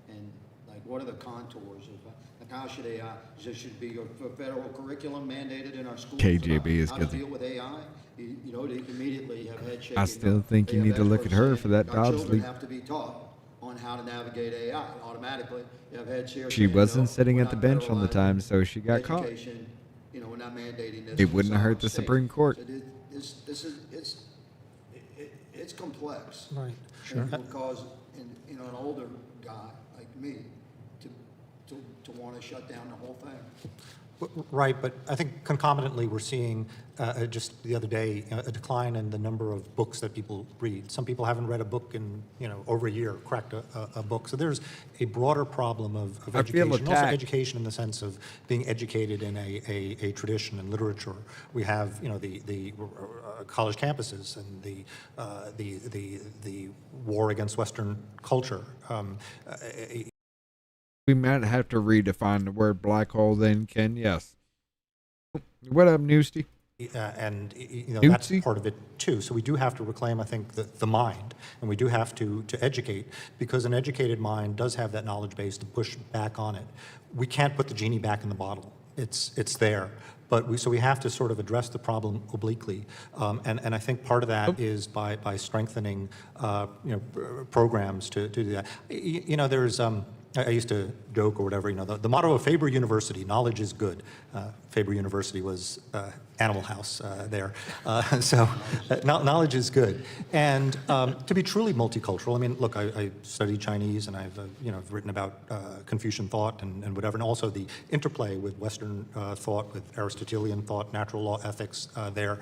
and like, what are the contours of, like, how should AI, should it be a federal curriculum mandated in our schools? KJB is how good. to deal with AI? You know, they immediately have head shaking. I still think you need to look at her for that Our Dobbs children leak. have to be taught on how to navigate AI. Automatically, you have heads here. She saying, wasn't no, sitting we're at the not bench on the federalizing time, so she got caught. education. You know, we're not mandating this. It for wouldn't have hurt sovereign the states. Supreme Court. So it's complex. Right. And it will cause, an older guy like me to want to shut down the whole thing. Right, but I think concomitantly we're seeing just the other day a decline in the number of books that people read. Some people haven't read a book in over a year, cracked a book. So there's a broader problem of education, also education in the sense of being educated in a tradition and literature. We have the college campuses and the war against Western culture. We might have to redefine the word black hole then, Ken. Yes. What up, Newsty? And that's part of it too. So we do have to reclaim, I think, the mind, and we do have to educate, because an educated mind does have that knowledge base to push back on it. We can't put the genie back in the bottle. It's there. But we have to sort of address the problem obliquely, and I think part of that is by strengthening programs to do that. There's I used to joke or whatever, the motto of Faber University, knowledge is good. Faber University was Animal House there. So knowledge is good. And to be truly multicultural, I mean, look, I studied Chinese, and I've written about Confucian thought and whatever, and also the interplay with Western thought, with Aristotelian thought, natural law ethics there.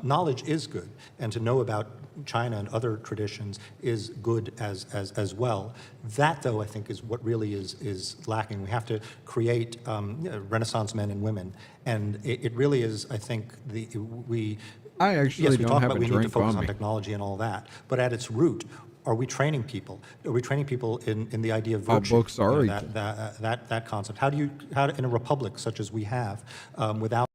Knowledge is good, and to know about China and other traditions is good as well. That, though, I think is what really is lacking. We have to create Renaissance men and women, and it really is, I think, I actually we don't talk have about a we need to drink focus on on me. technology and all that, but at its root, are we training people? Are we training people in the idea of All virtue? books are equal. That concept. How in a republic such as we have, without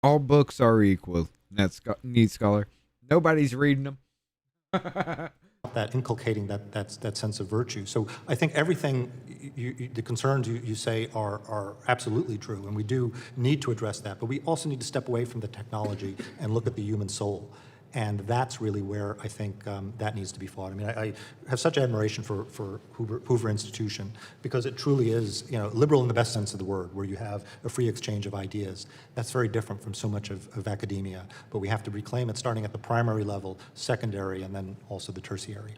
All books are equal. That's neat, scholar. Nobody's reading them. that inculcating that sense of virtue. So I think everything, the concerns you say are absolutely true, and we do need to address that, but we also need to step away from the technology and look at the human soul. And that's really where I think that needs to be fought. I mean, I have such admiration for Hoover Institution, because it truly is, liberal in the best sense of the word, where you have a free exchange of ideas. That's very different from so much of academia, but we have to reclaim it starting at the primary level, secondary, and then also the tertiary.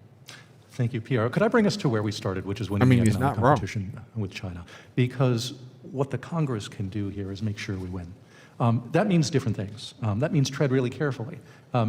Thank you, Pierre. Could I bring us to where we started, which is winning the he's economic not wrong. competition with China? Because what the Congress can do here is make sure we win. That means different things. That means tread really carefully.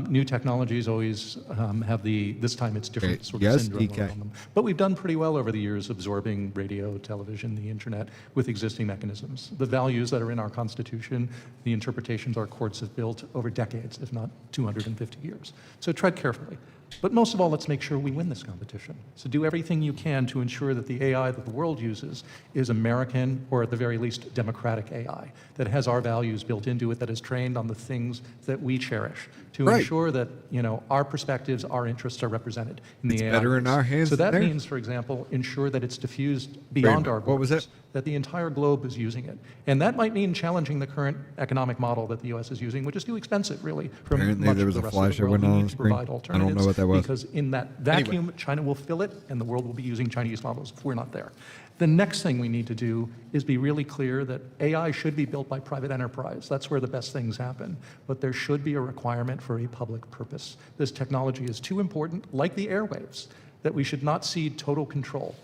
New technologies always have this time it's different sort of syndrome around them. But we've done pretty well over the years absorbing radio, television, the internet with existing mechanisms. The values that are in our Constitution, the interpretations our courts have built over decades, if not 250 years. So tread carefully. But most of all, let's make sure we win this competition. So do everything you can to ensure that the AI that the world uses is American, or at the very least, democratic AI, that has our values built into it, that is trained on the things that we cherish, to ensure that our perspectives, our interests are represented in the AI. It's better in our hands So than that theirs. means, for example, ensure that it's diffused beyond our borders. What was that? That the entire globe is using it. And that might mean challenging the current economic model that the U.S. is using, which is too expensive, really, from Apparently much there of was the a rest flash of the that world. went We on need the to screen. provide I don't alternatives, know what that was. because in that vacuum, China will fill it, and the world will be using Chinese models if we're not there. The next thing we need to do is be really clear that AI should be built by private enterprise. That's where the best things happen. But there should be a requirement for a public purpose. This technology is too important, like the airwaves, that we should not cede total control.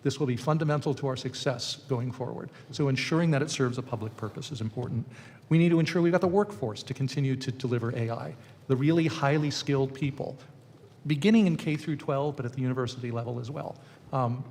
This will be fundamental to our success going forward. So ensuring that it serves a public purpose is important. We need to ensure we've got the workforce to continue to deliver AI, the really highly skilled people, beginning in K through 12, but at the university level as well.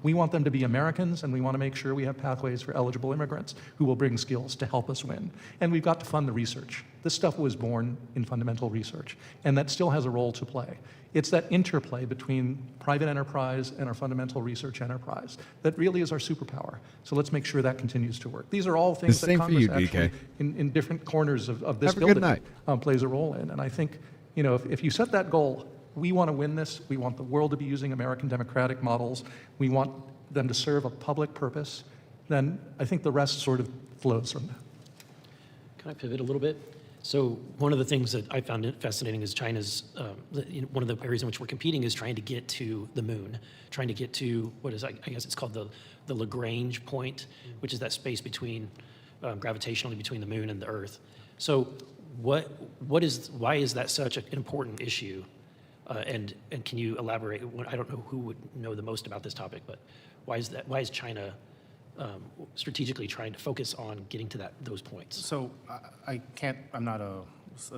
We want them to be Americans, and we want to make sure we have pathways for eligible immigrants who will bring skills to help us win. And we've got to fund the research. This stuff was born in fundamental research, and that still has a role to play. It's that interplay between private enterprise and our fundamental research enterprise that really is our superpower. So let's make sure that continues to work. These are all things that same for Congress you, DK. actually, in different corners of this Have a good building, night. plays a role in. And I think, if you set that goal, we want to win this. We want the world to be using American democratic models. We want them to serve a public purpose. Then I think the rest sort of flows from that. Can I pivot a little bit? So one of the things that I found fascinating is China's, one of the areas in which we're competing is trying to get to the moon, trying to get to I guess it's called the Lagrange point, which is that space between, gravitationally between the moon and the Earth. So why is that such an important issue? And can you elaborate? I don't know who would know the most about this topic, but Why is that? Why is China strategically trying to focus on getting to those points? So I'm not a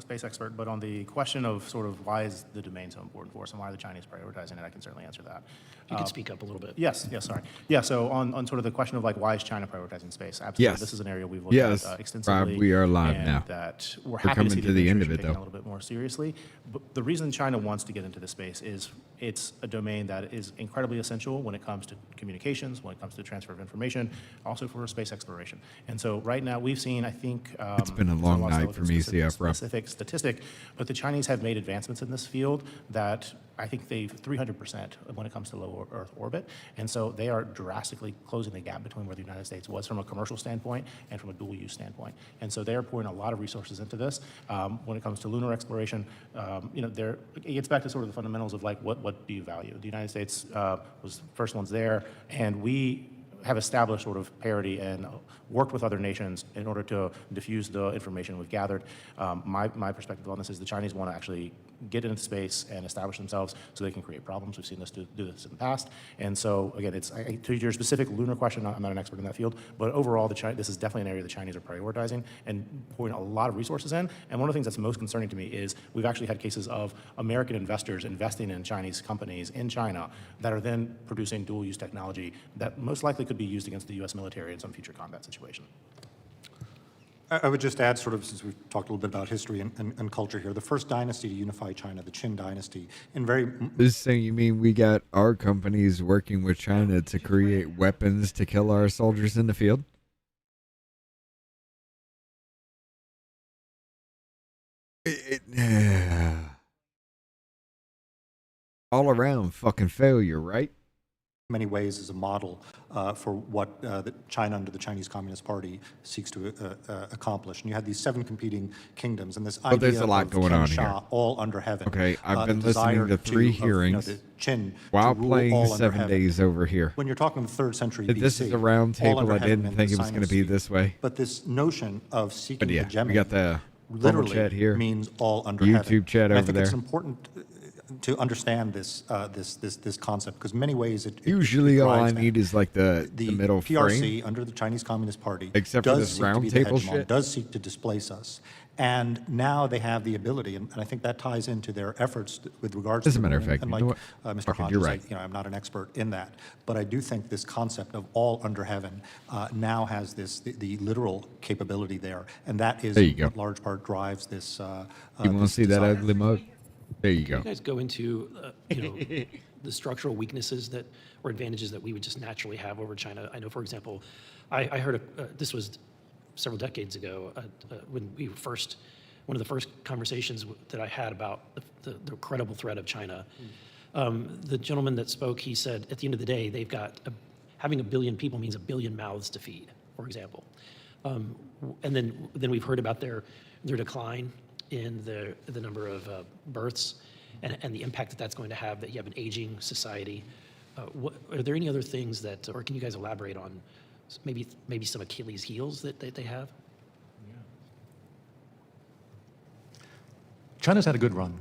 space expert, but on the question of sort of why is the domain so important for us and why are the Chinese prioritizing it, I can certainly answer that. You can speak up a little bit. Yes, sorry. Yeah, so on sort of the question of like why is China prioritizing space, absolutely. Yes. This is an area we've looked at extensively. Rob, we are live and now. that we're We're happy coming to see to the end of it, taking though. a little bit more seriously. But the reason China wants to get into this space is it's a domain that is incredibly essential when it comes to communications, when it comes to transfer of information, also for space exploration. And so right now we've seen, I think, It's been a long night for me, CF, Rob. specific statistic, but the Chinese have made advancements in this field that I think they've 300% when it comes to low Earth orbit. And so they are drastically closing the gap between where the United States was from a commercial standpoint and from a dual use standpoint. And so they are pouring a lot of resources into this. When it comes to lunar exploration, it gets back to sort of the fundamentals of like, what do you value? The United States was the first ones there, and we have established sort of parity and worked with other nations in order to diffuse the information we've gathered. My perspective on this is the Chinese want to actually get into space and establish themselves so they can create problems. We've seen this do this in the past. And so, again, to your specific lunar question, I'm not an expert in that field, but overall, this is definitely an area the Chinese are prioritizing and pouring a lot of resources in. And one of the things that's most concerning to me is we've actually had cases of American investors investing in Chinese companies in China that are then producing dual-use technology that most likely could be used against the U.S. military in some future combat situation. I would just add, sort of, since we've talked a little bit about history and culture here, the first dynasty to unify China, the Qin dynasty, in very... So you mean we got our companies working with China to create weapons to kill our soldiers in the field? All around fucking failure, right? Many ways is a model for what China under the Chinese Communist Party seeks to accomplish. And you had these 7 competing kingdoms, and this idea there's a lot of going King on Shah, here. all under heaven. Okay, I've been desire listening to 3 of, hearings the Qin while to rule playing all under 7 heaven. days over here. When you're talking the 3rd century BC, This is a round all table. under I heaven didn't meant think the it was going to be Sino-Sea. this way. But this notion of seeking But yeah, hegemony we got the formal literally chat here. means all under YouTube heaven. chat And I over think there. it's important to understand this this concept, because in many ways it Usually all I drives that. need is like the middle PRC frame. under the Chinese Communist Party Except for does this seek to be the roundtable hegemon, shit. does seek to displace us. And now they have the ability, and I think that ties into their efforts with regards As to a matter of ruling. fact, And you like know what? Mr. Fuck it, Hodges, you're right. I'm not an expert in that, but I do think this concept of all under heaven now has the literal capability there, and that is There you go. what large part drives this. You want to this see that desire. ugly mug? There you go. You guys go into the structural weaknesses that or advantages that we would just naturally have over China. I know, for example, I heard this was several decades ago when we were one of the first conversations that I had about the credible threat of China. The gentleman that spoke, he said, at the end of the day, they've got having 1 billion people means 1 billion mouths to feed, for example. And then we've heard about their decline in the number of births and the impact that that's going to have, that you have an aging society. Are there any other things that, or can you guys elaborate on maybe some Achilles heels that they have? China's had a good run.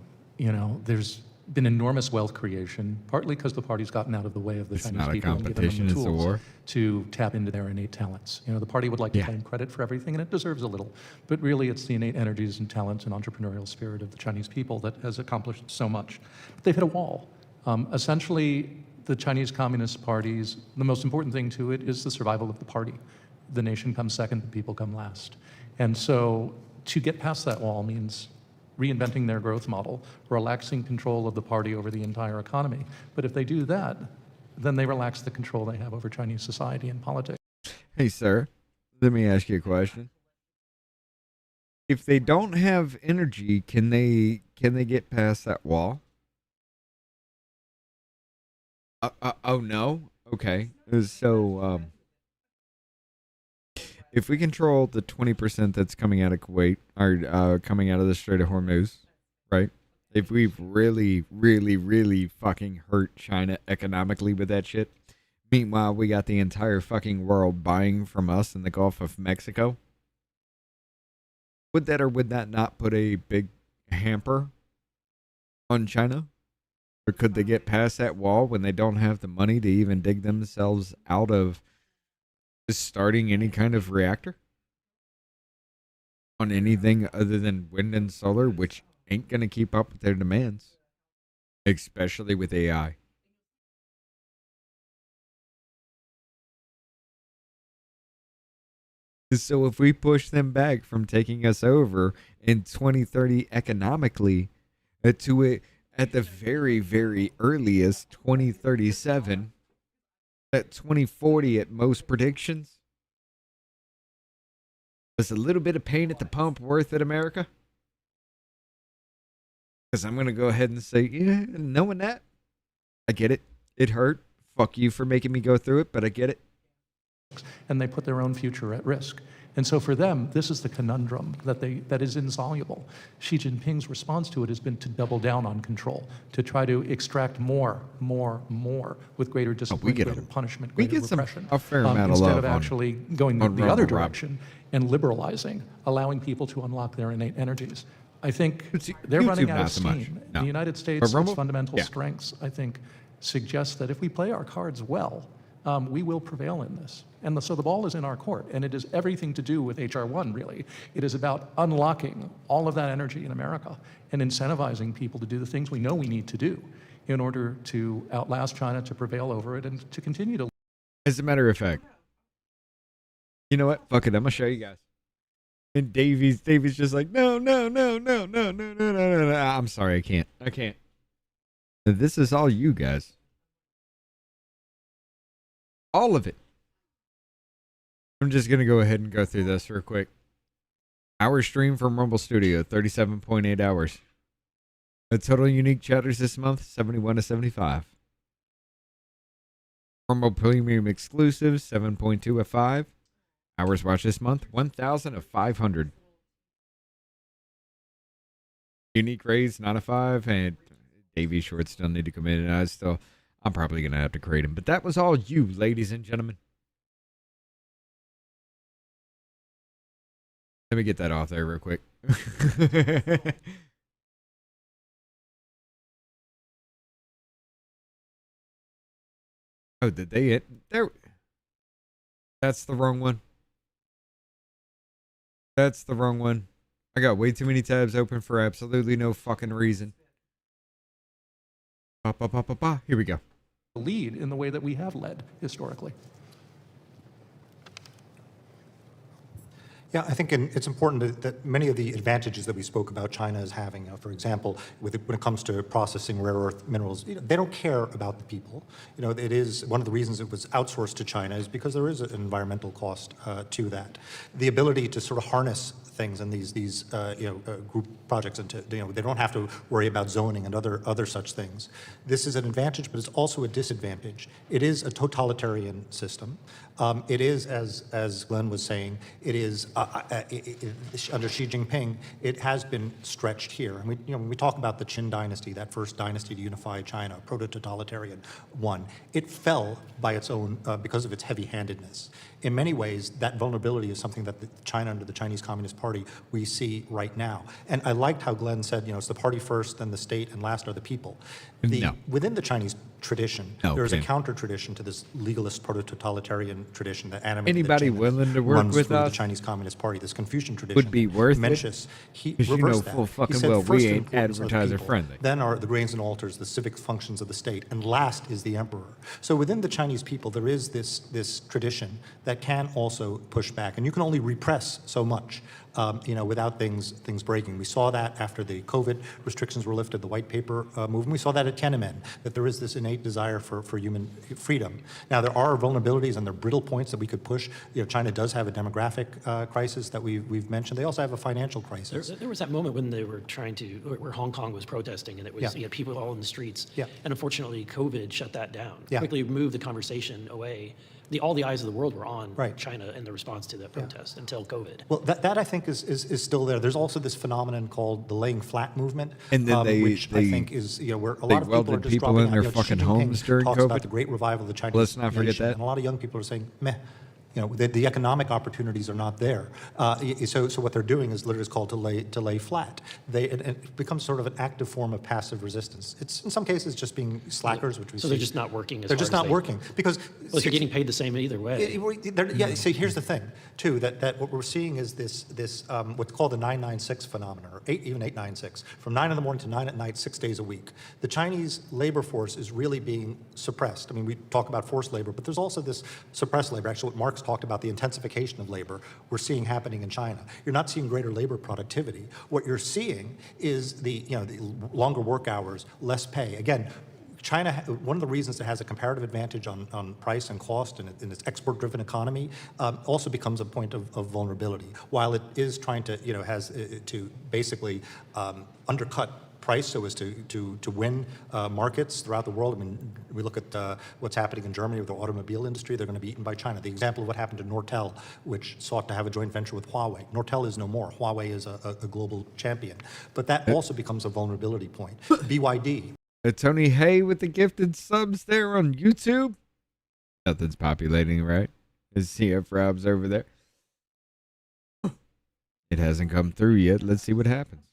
There's been enormous wealth creation, partly because the party's gotten out of the way of the It's Chinese not a people and given them competition, the it's a tools war. to tap into their innate talents. The party would like to claim credit for everything, and it deserves a little. But really, it's the innate energies and talents and entrepreneurial spirit of the Chinese people that has accomplished so much. But they've hit a wall. Essentially, the Chinese Communist Party's, the most important thing to it is the survival of the party. The nation comes second, the people come last. And so to get past that wall means reinventing their growth model, relaxing control of the party over the entire economy. But if they do that, then they relax the control they have over Chinese society and politics. Hey, sir, let me ask you a question. If they don't have energy, can they get past that wall? Oh no. Okay. So if we control the 20% that's coming out of Kuwait or coming out of the Strait of Hormuz, right? If we've really, really, really fucking hurt China economically with that shit, meanwhile we got the entire fucking world buying from us in the Gulf of Mexico, would that or would that not put a big hamper on China? But could they get past that wall when they don't have the money to even dig themselves out of just starting any kind of reactor? On anything other than wind and solar, which ain't going to keep up with their demands, especially with AI. So if we push them back from taking us over in 2030 economically to it at the very, very earliest 2037, at 2040 at most predictions, was a little bit of pain at the pump worth it, America? Because I'm going to go ahead and say, yeah, knowing that, I get it. It hurt. Fuck you for making me go through it, but I get it. And they put their own future at risk. And so for them, this is the conundrum that is insoluble. Xi Jinping's response to it has been to double down on control, to try to extract more with greater discipline, greater punishment, greater repression, a fair amount of instead love of actually going the other Rumble direction and liberalizing, allowing people to unlock their innate energies. I think they're running out of steam. The United States' fundamental strengths, I think, suggest that if we play our cards well, we will prevail in this. And so the ball is in our court, and it is everything to do with H.R. 1, really. It is about unlocking all of that energy in America and incentivizing people to do the things we know we need to do in order to outlast China, to prevail over it, and to continue to... As a matter of fact, you know what? Fuck it, I'm going to show you guys. And Davey's just like, no. I'm sorry, I can't. This is all you guys. All of it. I'm just going to go ahead and go through this real quick. Our stream from Rumble Studio, 37.8 hours. The total unique chatters this month, 71 to 75. Rumble Premium exclusives, 7.2 of 5. Hours watched this month, 1,000 of 500. Unique raids, 9 of 5. And Davey Shorts still need to come in. And I'm probably going to have to create him. But that was all you, ladies and gentlemen. Let me get that off there real quick. Oh, did they hit? There. That's the wrong one. That's the wrong one. I got way too many tabs open for absolutely no fucking reason. Here we go. Lead in the way that we have led historically. Yeah, I think it's important that many of the advantages that we spoke about China is having, for example, when it comes to processing rare earth minerals, they don't care about the people. It is one of the reasons it was outsourced to China is because there is an environmental cost to that. The ability to sort of harness things in these group projects, and they don't have to worry about zoning and other such things. This is an advantage, but it's also a disadvantage. It is a totalitarian system. It is, as Glenn was saying, it is under Xi Jinping, it has been stretched here. And when we talk about the Qin dynasty, that first dynasty to unify China, proto-totalitarian one, it fell by its own because of its heavy-handedness. In many ways, that vulnerability is something that China, under the Chinese Communist Party, we see right now. And I liked how Glenn said, it's the party first, then the state, and last are the people. Within the Chinese tradition, there is a counter-tradition to this legalist proto-totalitarian tradition that animated anybody willing to work with through us the Chinese Communist Party. This Confucian tradition would be worth Mencius, it. He Because reversed that. full fucking He said well, first we the ain't importance of the advertiser people, friendly. Then are the grains and altars, the civic functions of the state, and last is the emperor. So within the Chinese people, there is this tradition that can also push back, and you can only repress so much. Without things breaking. We saw that after the COVID restrictions were lifted, the white paper movement. We saw that at Tiananmen, that there is this innate desire for human freedom. Now, there are vulnerabilities and there are brittle points that we could push. China does have a demographic crisis that we've mentioned. They also have a financial crisis. There was that moment when they were where Hong Kong was protesting, and it was people all in the streets. Yeah. And unfortunately, COVID shut that down. Yeah. Quickly moved the conversation away. All the eyes of the world were on China and the response to that protest until COVID. Well, that I think is still there. There's also this phenomenon called the laying flat movement, And then which I think is where a lot of people are welded just people dropping in their out. fucking Xi Jinping homes during talks COVID. about the great revival of the Chinese Let's not forget nation, that. and a lot of young people are saying, meh. You know, the economic opportunities are not there. So what they're doing is literally called to lay flat. It becomes sort of an active form of passive resistance. It's in some cases just being slackers, which we see. So they're just not working as They're hard just as not they- working because. Well, you're getting paid the same either way. Yeah. See, here's the thing, too. That what we're seeing is this what's called the 996 phenomenon, or even 896, from 9 in the morning to 9 at night, 6 days a week. The Chinese labor force is really being suppressed. I mean, we talk about forced labor, but there's also this suppressed labor. Actually, what Marx talked about, the intensification of labor, we're seeing happening in China. You're not seeing greater labor productivity. What you're seeing is the longer work hours, less pay. Again, China, one of the reasons it has a comparative advantage on price and cost in its export-driven economy, also becomes a point of vulnerability. While it is trying to, to basically undercut price so as to win markets throughout the world. I mean, we look at what's happening in Germany with the automobile industry. They're going to be eaten by China. The example of what happened to Nortel, which sought to have a joint venture with Huawei. Nortel is no more. Huawei is a global champion. But that also becomes a vulnerability point. BYD. Tony Hay with the gifted subs there on YouTube. Nothing's populating, right? Is CF Robs over there? It hasn't come through yet. Let's see what happens.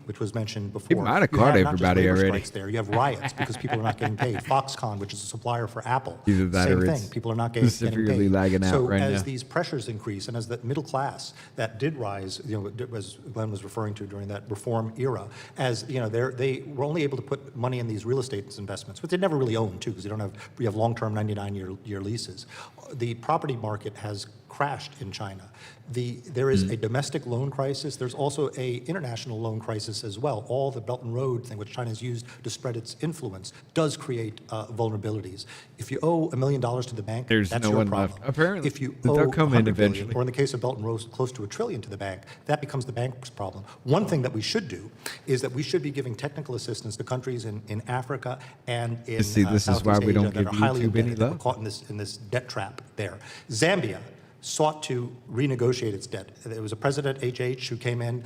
Which was mentioned before. He might have You caught not just everybody labor already. strikes there. You have riots because people are not getting paid. Foxconn, which is a supplier for Apple, Either that same or thing. it's People are not getting severely paid. lagging out so right as now. these pressures increase, and as the middle class that did rise, as Glenn was referring to during that reform era, as they were only able to put money in these real estate investments, which they never really owned too, because we have long-term 99-year leases. The property market has crashed in China. There is a domestic loan crisis. There's also a international loan crisis as well. All the Belt and Road thing, which China has used to spread its influence, does create vulnerabilities. If you owe $1 million to the bank, There's that's no your one problem. left. Apparently, if you they'll owe come in 100 billion, eventually. or in the case of Belt and Road, close to $1 trillion to the bank, that becomes the bank's problem. One thing that we should do is that we should be giving technical assistance to countries in Africa and in See, this is Southeast why we Asia don't that give are highly YouTube any indebted, that were love. caught in this debt trap there. Zambia sought to renegotiate its debt. There was a President HH who came in,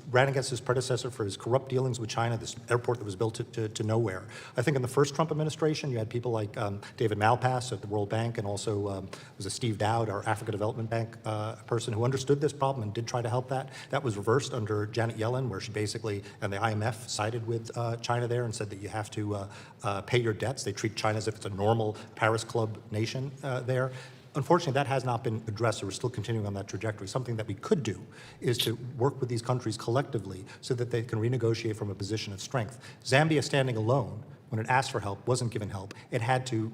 ran against his predecessor for his corrupt dealings with China, this airport that was built to nowhere. I think in the first Trump administration, you had people like David Malpass at the World Bank, and also was a Steve Dowd, our Africa Development Bank person, who understood this problem and did try to help that. That was reversed under Janet Yellen, where she basically, and the IMF sided with China there and said that you have to pay your debts. They treat China as if it's a normal Paris Club nation there. Unfortunately, that has not been addressed, so we're still continuing on that trajectory. Something that we could do is to work with these countries collectively so that they can renegotiate from a position of strength. Zambia, standing alone, when it asked for help, wasn't given help. It had to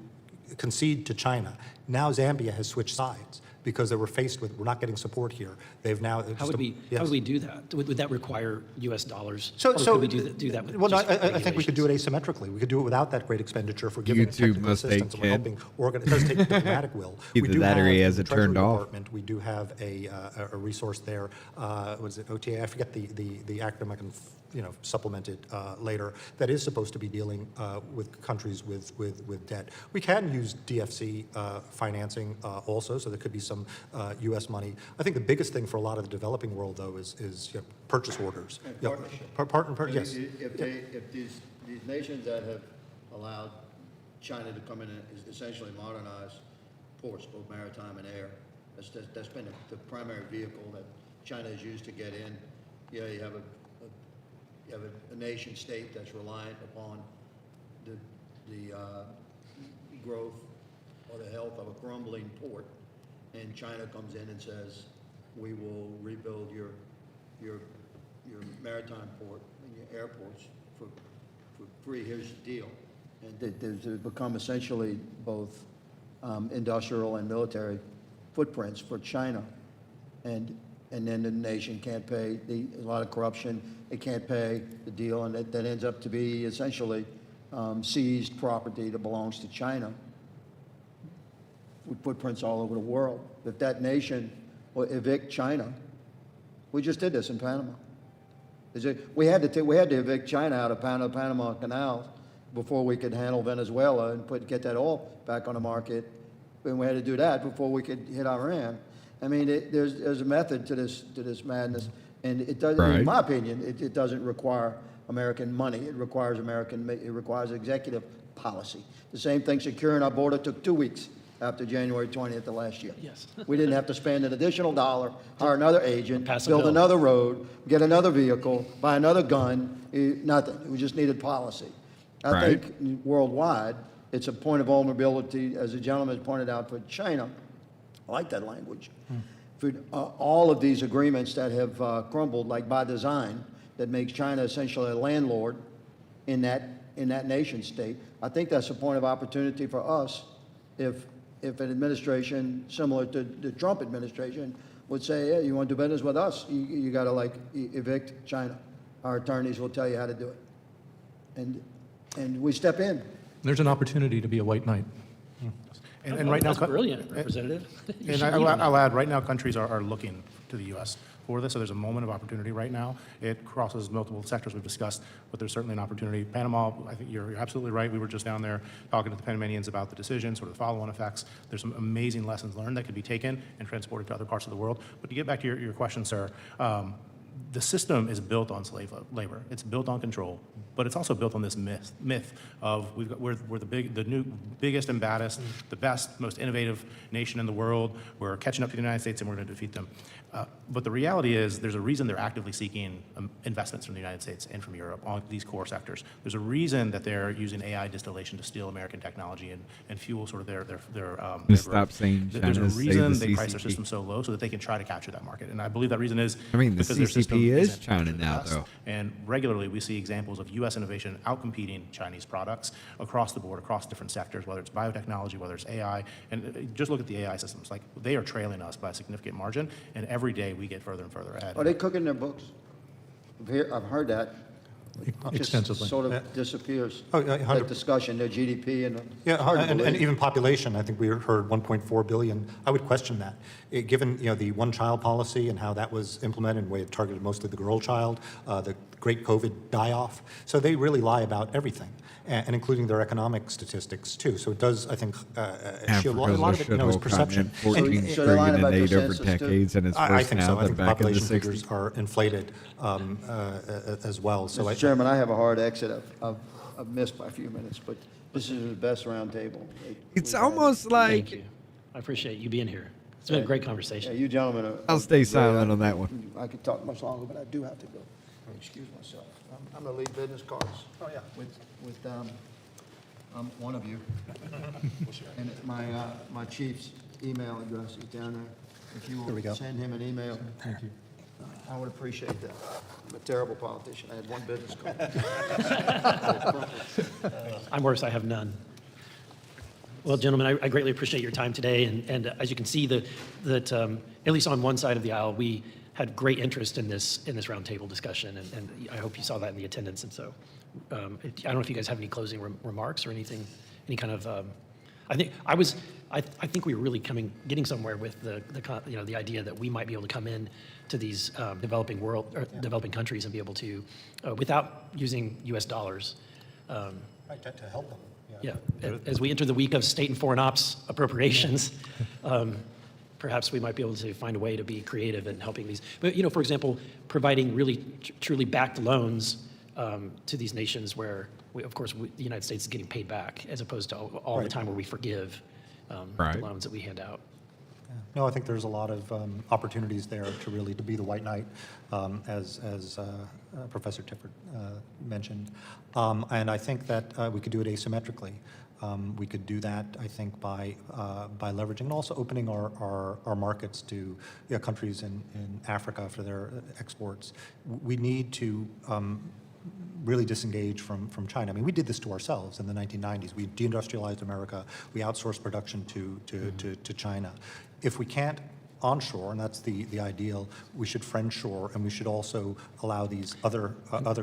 concede to China. Now Zambia has switched sides because they were faced with, we're not getting support here. They've now... How would we do that? Would that require U.S. dollars? So could we do that with well, no, just I think we could do it regulations? asymmetrically. We could do it without that great expenditure for giving YouTube technical must take assistance. And we're Ken. helping it does take diplomatic will. Either We do that or he have has in it the Treasury turned off. Department, we do have a resource there. What is it, OTA? I forget the acronym. I can supplement it later. That is supposed to be dealing with countries with debt. We can use DFC financing also, so there could be some U.S. money. I think the biggest thing for a lot of the developing world, though, is purchase orders. Yes. If these nations that have allowed China to come in and essentially modernize ports, both maritime and air, that's been the primary vehicle that China has used to get in. You have a nation state that's reliant upon the growth or the health of a crumbling port, and China comes in and says, we will rebuild your maritime port and your airports for free. Here's the deal. And there's become essentially both industrial and military footprints for China, and then the nation can't pay a lot of corruption. It can't pay the deal, and that ends up to be essentially seized property that belongs to China with footprints all over the world. If that nation will evict China, we just did this in Panama. We had to evict China out of Panama Canal before we could handle Venezuela and get that oil back on the market. And we had to do that before we could hit Iran. I mean, there's a method to this madness, and it does. Right. In my opinion, it doesn't require American money. It requires executive policy. The same thing, securing our border took 2 weeks after January 20th of last year. Yes. We didn't have to spend an additional dollar, hire another agent, Pass a build bill. another road, get another vehicle, buy another gun, nothing. We just needed policy. I Right. think worldwide, it's a point of vulnerability, as the gentleman pointed out, for China. I like that language. For all of these agreements that have crumbled, like by design, that makes China essentially a landlord in that nation state. I think that's a point of opportunity for us if an administration similar to the Trump administration would say, yeah, you want to do business with us, you got to evict China. Our attorneys will tell you how to do it. And we step in. There's an opportunity to be a white knight. And right now, That's brilliant, Representative. You And should lead on that. I'll add, right now, countries are looking to the U.S. for this, so there's a moment of opportunity right now. It crosses multiple sectors we've discussed, but there's certainly an opportunity. Panama, I think you're absolutely right. We were just down there talking to the Panamanians about the decision, sort of the follow-on effects. There's some amazing lessons learned that could be taken and transported to other parts of the world. But to get back to your question, sir, the system is built on slave labor. It's built on control, but it's also built on this myth of we're the biggest and baddest, the best, most innovative nation in the world. We're catching up to the United States and we're going to defeat them. But the reality is there's a reason they're actively seeking investments from the United States and from Europe on these core sectors. There's a reason that they're using AI distillation to steal American technology and fuel sort of their Just growth. stop saying There's a China, save reason the they price their CCP. system so low so that they can try to capture that market. And I believe that reason is I mean, the because their system CCP is isn't China the now, best. though. And regularly we see examples of U.S. innovation outcompeting Chinese products across the board, across different sectors, whether it's biotechnology, whether it's AI. And just look at the AI systems. Like, they are trailing us by a significant margin, and every day we get further and further ahead. Are they cooking their books? I've heard that. It just Extensively. sort of disappears. Oh, yeah, That 100%. discussion, their GDP and. Yeah, hard to and believe. even population, I think we heard 1.4 billion. I would question that. Given, the one-child policy and how that was implemented in a way it targeted mostly the girl child, the great COVID die-off. So they really lie about everything, and including their economic statistics, too. So it does, I think, shield a lot of it, is perception. 14 So they're lying trillion about in their 8 over census, too? decades, and it's I worse think now so. I than think the back in the population figures 60s. are inflated as well. So Mr. Chairman, I have a hard exit. I've missed by a few minutes, but this is the best roundtable. It's almost like Thank you. I appreciate you being here. It's been a great conversation. Yeah, you gentlemen are. I'll stay silent on that one. I could talk much longer, but I do have to go. Excuse myself. I'm going to leave business cards. Oh, yeah. With one of you. And my chief's email address is down there. If you There we go. will send him an email. Thank you. I would appreciate that. I'm a terrible politician. I had one business card. I'm worse, I have none. Well, gentlemen, I greatly appreciate your time today, and as you can see, that at least on one side of the aisle, we had great interest in this roundtable discussion, and I hope you saw that in the attendance. And so, I don't know if you guys have any closing remarks or anything, any kind of. I think we were really getting somewhere with the idea that we might be able to come in to these developing countries and be able to, without using U.S. dollars. Right, to help them. Yeah, as we enter the week of state and foreign ops appropriations, perhaps we might be able to find a way to be creative in helping these. But, for example, providing really truly backed loans to these nations where, the United States is getting paid back, as opposed to all the time where we forgive the loans that we hand out. No, I think there's a lot of opportunities there to really be the white knight, as Professor Tifford mentioned. And I think that we could do it asymmetrically. We could do that, I think, by leveraging and also opening our markets to countries in Africa for their exports. We need to really disengage from China. I mean, we did this to ourselves in the 1990s. We deindustrialized America. We outsourced production to China. If we can't onshore, and that's the ideal, we should friendshore, and we should also allow these other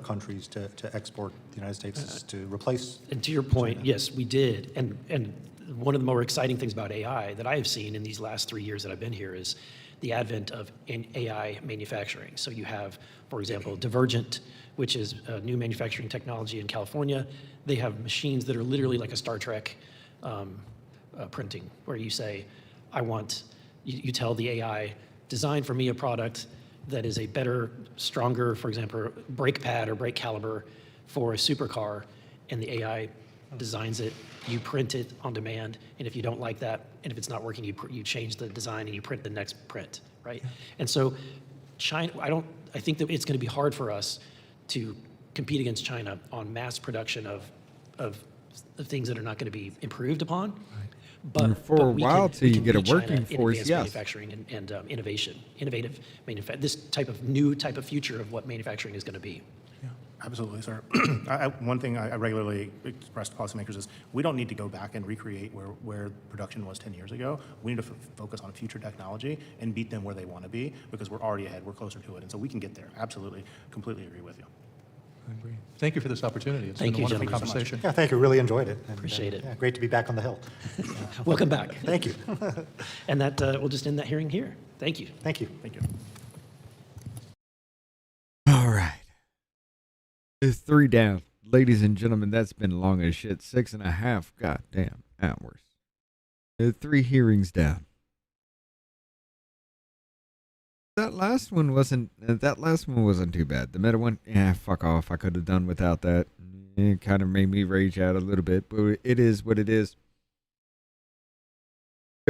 countries to export the United States to replace. And to your point, China. Yes, we did. And one of the more exciting things about AI that I have seen in these last 3 years that I've been here is the advent of AI manufacturing. So you have, for example, Divergent, which is a new manufacturing technology in California. They have machines that are literally like a Star Trek printing, where you say, you tell the AI, design for me a product that is a better, stronger, for example, brake pad or brake caliber for a supercar, and the AI designs it, you print it on demand, and if you don't like that, and if it's not working, you change the design and you print the next print, right? And so China, I think that it's going to be hard for us to compete against China on mass production of things that are not going to be improved upon. But for a we while can- till we you can get a beat China working in force, advanced yes. manufacturing and innovative manufacturing. This type of new type of future of what manufacturing is going to be. Absolutely, sir. One thing I regularly express to policymakers is we don't need to go back and recreate where production was 10 years ago. We need to focus on future technology and beat them where they want to be because we're already ahead, we're closer to it, and so we can get there. Absolutely, completely agree with you. I agree. Thank you for this opportunity. It's Thank been a you, wonderful gentlemen, so much. conversation. Yeah, thank you. Really enjoyed it. And, Appreciate it. Yeah, great to be back on the Hill. Welcome back. Thank you. And that we'll just end that hearing here. Thank you. Thank you. Thank you. All right. It's 3 down. Ladies and gentlemen, that's been long as shit. 6.5 goddamn hours. 3 hearings down. That last one wasn't too bad. The middle one, fuck off. I could have done without that. It kind of made me rage out a little bit, but it is what it is.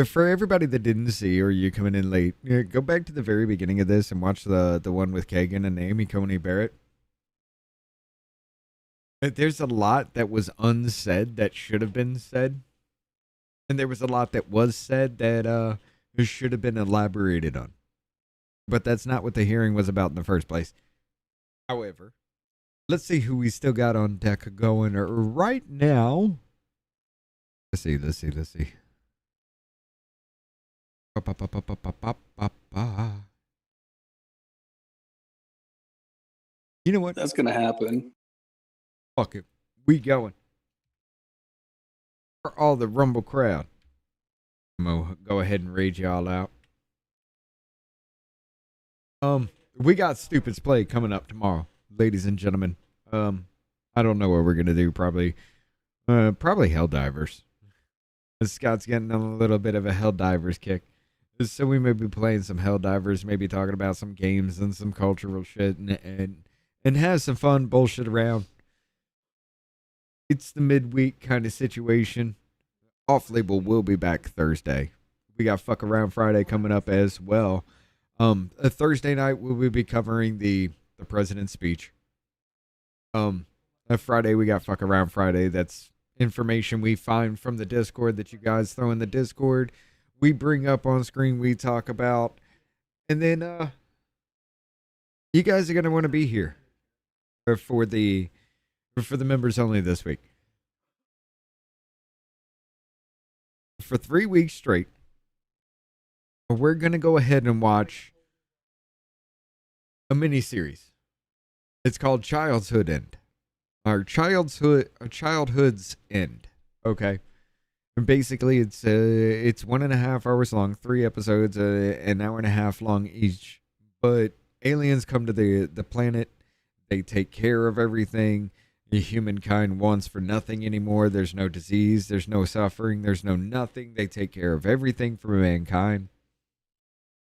For everybody that didn't see or you coming in late, go back to the very beginning of this and watch the one with Kagan and Amy Coney Barrett. There's a lot that was unsaid that should have been said. And there was a lot that was said that should have been elaborated on. But that's not what the hearing was about in the first place. However, let's see who we still got on deck going right now. Let's see. You know what? That's going to happen. Fuck it. We going. For all the Rumble crowd. I'm going to go ahead and rage y'all out. We got Stupid's Play coming up tomorrow, ladies and gentlemen. I don't know what we're going to do. Probably Helldivers. Scott's getting a little bit of a Helldivers kick. So we may be playing some Helldivers, maybe talking about some games and some cultural shit and have some fun bullshit around. It's the midweek kind of situation. Off Label will be back Thursday. We got Fuck Around Friday coming up as well. A Thursday night we'll be covering the president's speech. A Friday we got Fuck Around Friday. That's information we find from the Discord that you guys throw in the Discord. We bring up on screen, we talk about, and then you guys are gonna want to be here for the members only this week. For 3 weeks straight, we're gonna go ahead and watch a mini-series. It's called Childhood End. Our childhood's end. Okay. And basically, it's 1.5 hours long, 3 episodes, an hour and a half long each. But aliens come to the planet. They take care of everything. Humankind wants for nothing anymore. There's no disease. There's no suffering. There's no nothing. They take care of everything for mankind.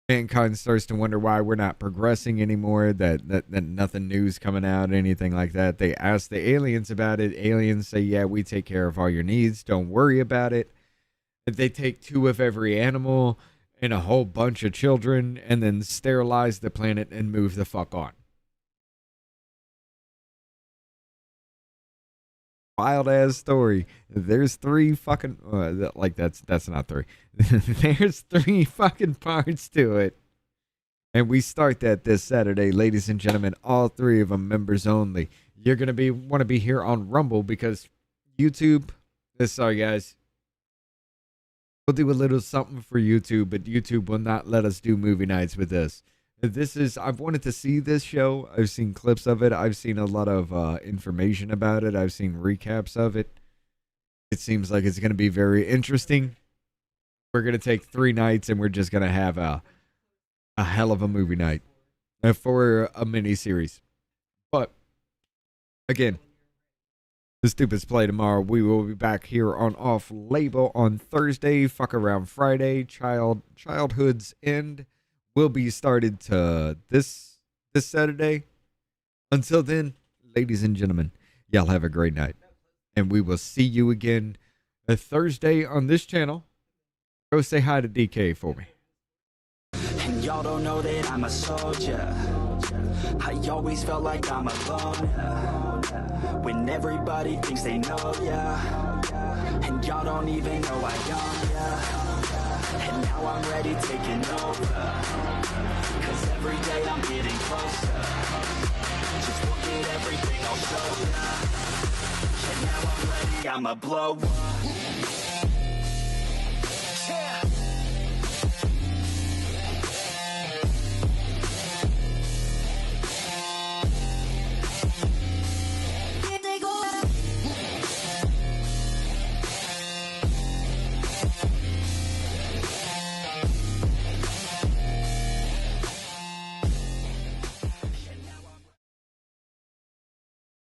Mankind starts to wonder why we're not progressing anymore, that nothing new's coming out, anything like that. They ask the aliens about it. Aliens say, yeah, we take care of all your needs. Don't worry about it. They take 2 of every animal and a whole bunch of children and then sterilize the planet and move the fuck on. Wild ass story. There's 3 fucking that's not 3. There's 3 fucking parts to it, and we start that this Saturday, ladies and gentlemen. All 3 of them members only. You're gonna want to be here on Rumble because YouTube. Sorry guys, we'll do a little something for YouTube, but YouTube will not let us do movie nights with this. I've wanted to see this show. I've seen clips of it. I've seen a lot of information about it. I've seen recaps of it. It seems like it's going to be very interesting. We're going to take 3 nights and we're just going to have a hell of a movie night for a mini-series. But, again, the Stupid's Play tomorrow. We will be back here on Off Label on Thursday. Fuck Around Friday. Childhood's End will be started to this Saturday. Until then, ladies and gentlemen, y'all have a great night. and we will see you again Thursday on this channel. Go say hi to DK for me. And y'all don't know that I'm a soldier. I always felt like I'm alone when everybody thinks they know ya, and y'all don't even know I own ya. And now I'm ready taking over, 'cause every day I'm getting closer. Just look at everything I'll show ya. And now I'm ready, I'ma blow up.